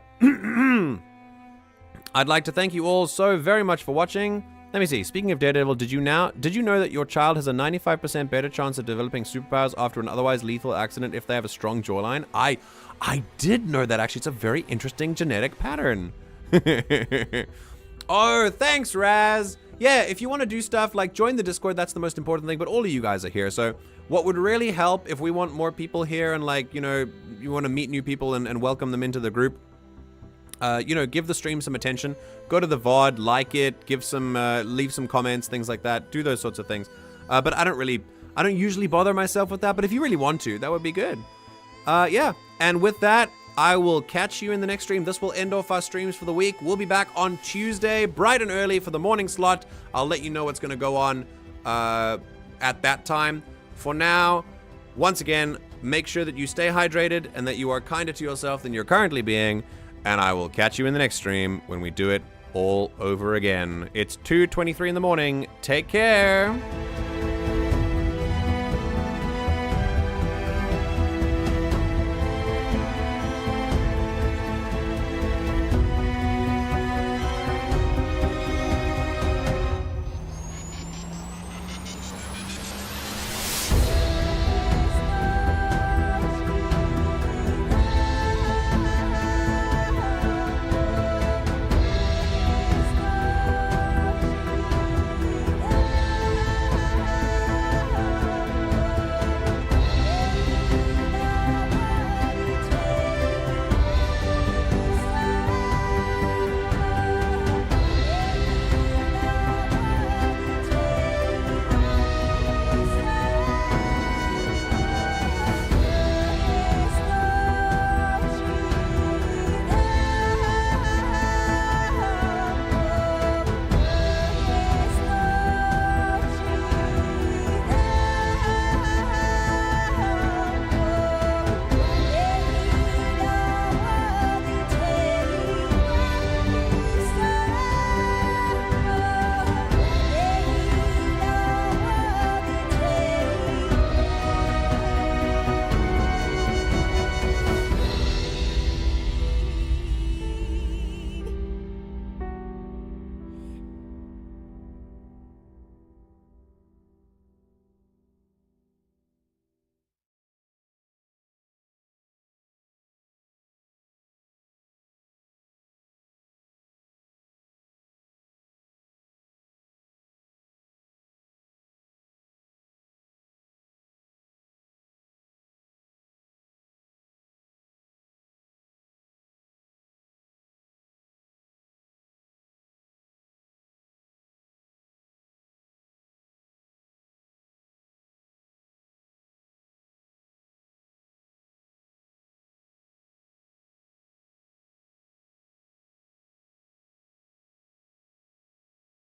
[SPEAKER 1] I'd like to thank you all so very much for watching. Let me see. Speaking of Daredevil, did you know that your child has a 95% better chance of developing superpowers after an otherwise lethal accident if they have a strong jawline? I did know that, actually. It's a very interesting genetic pattern. Oh, thanks, Raz. Yeah, if you want to do stuff like join the Discord, that's the most important thing, but all of you guys are here. So what would really help if we want more people here and, like, you know, you want to meet new people and welcome them into the group, you know, give the stream some attention. Go to the VOD, like it, give some, leave some comments, things like that. Do those sorts of things. But I don't usually bother myself with that, but if you really want to, that would be good. Yeah, and with that, I will catch you in the next stream. This will end off our streams for the week. We'll be back on Tuesday, bright and early for the morning slot. I'll let you know what's going to go on at that time. For now, once again, make sure that you stay hydrated and that you are kinder to yourself than you're currently being, and I will catch you in the next stream when we do it all over again. It's 2:23 in the morning. Take care.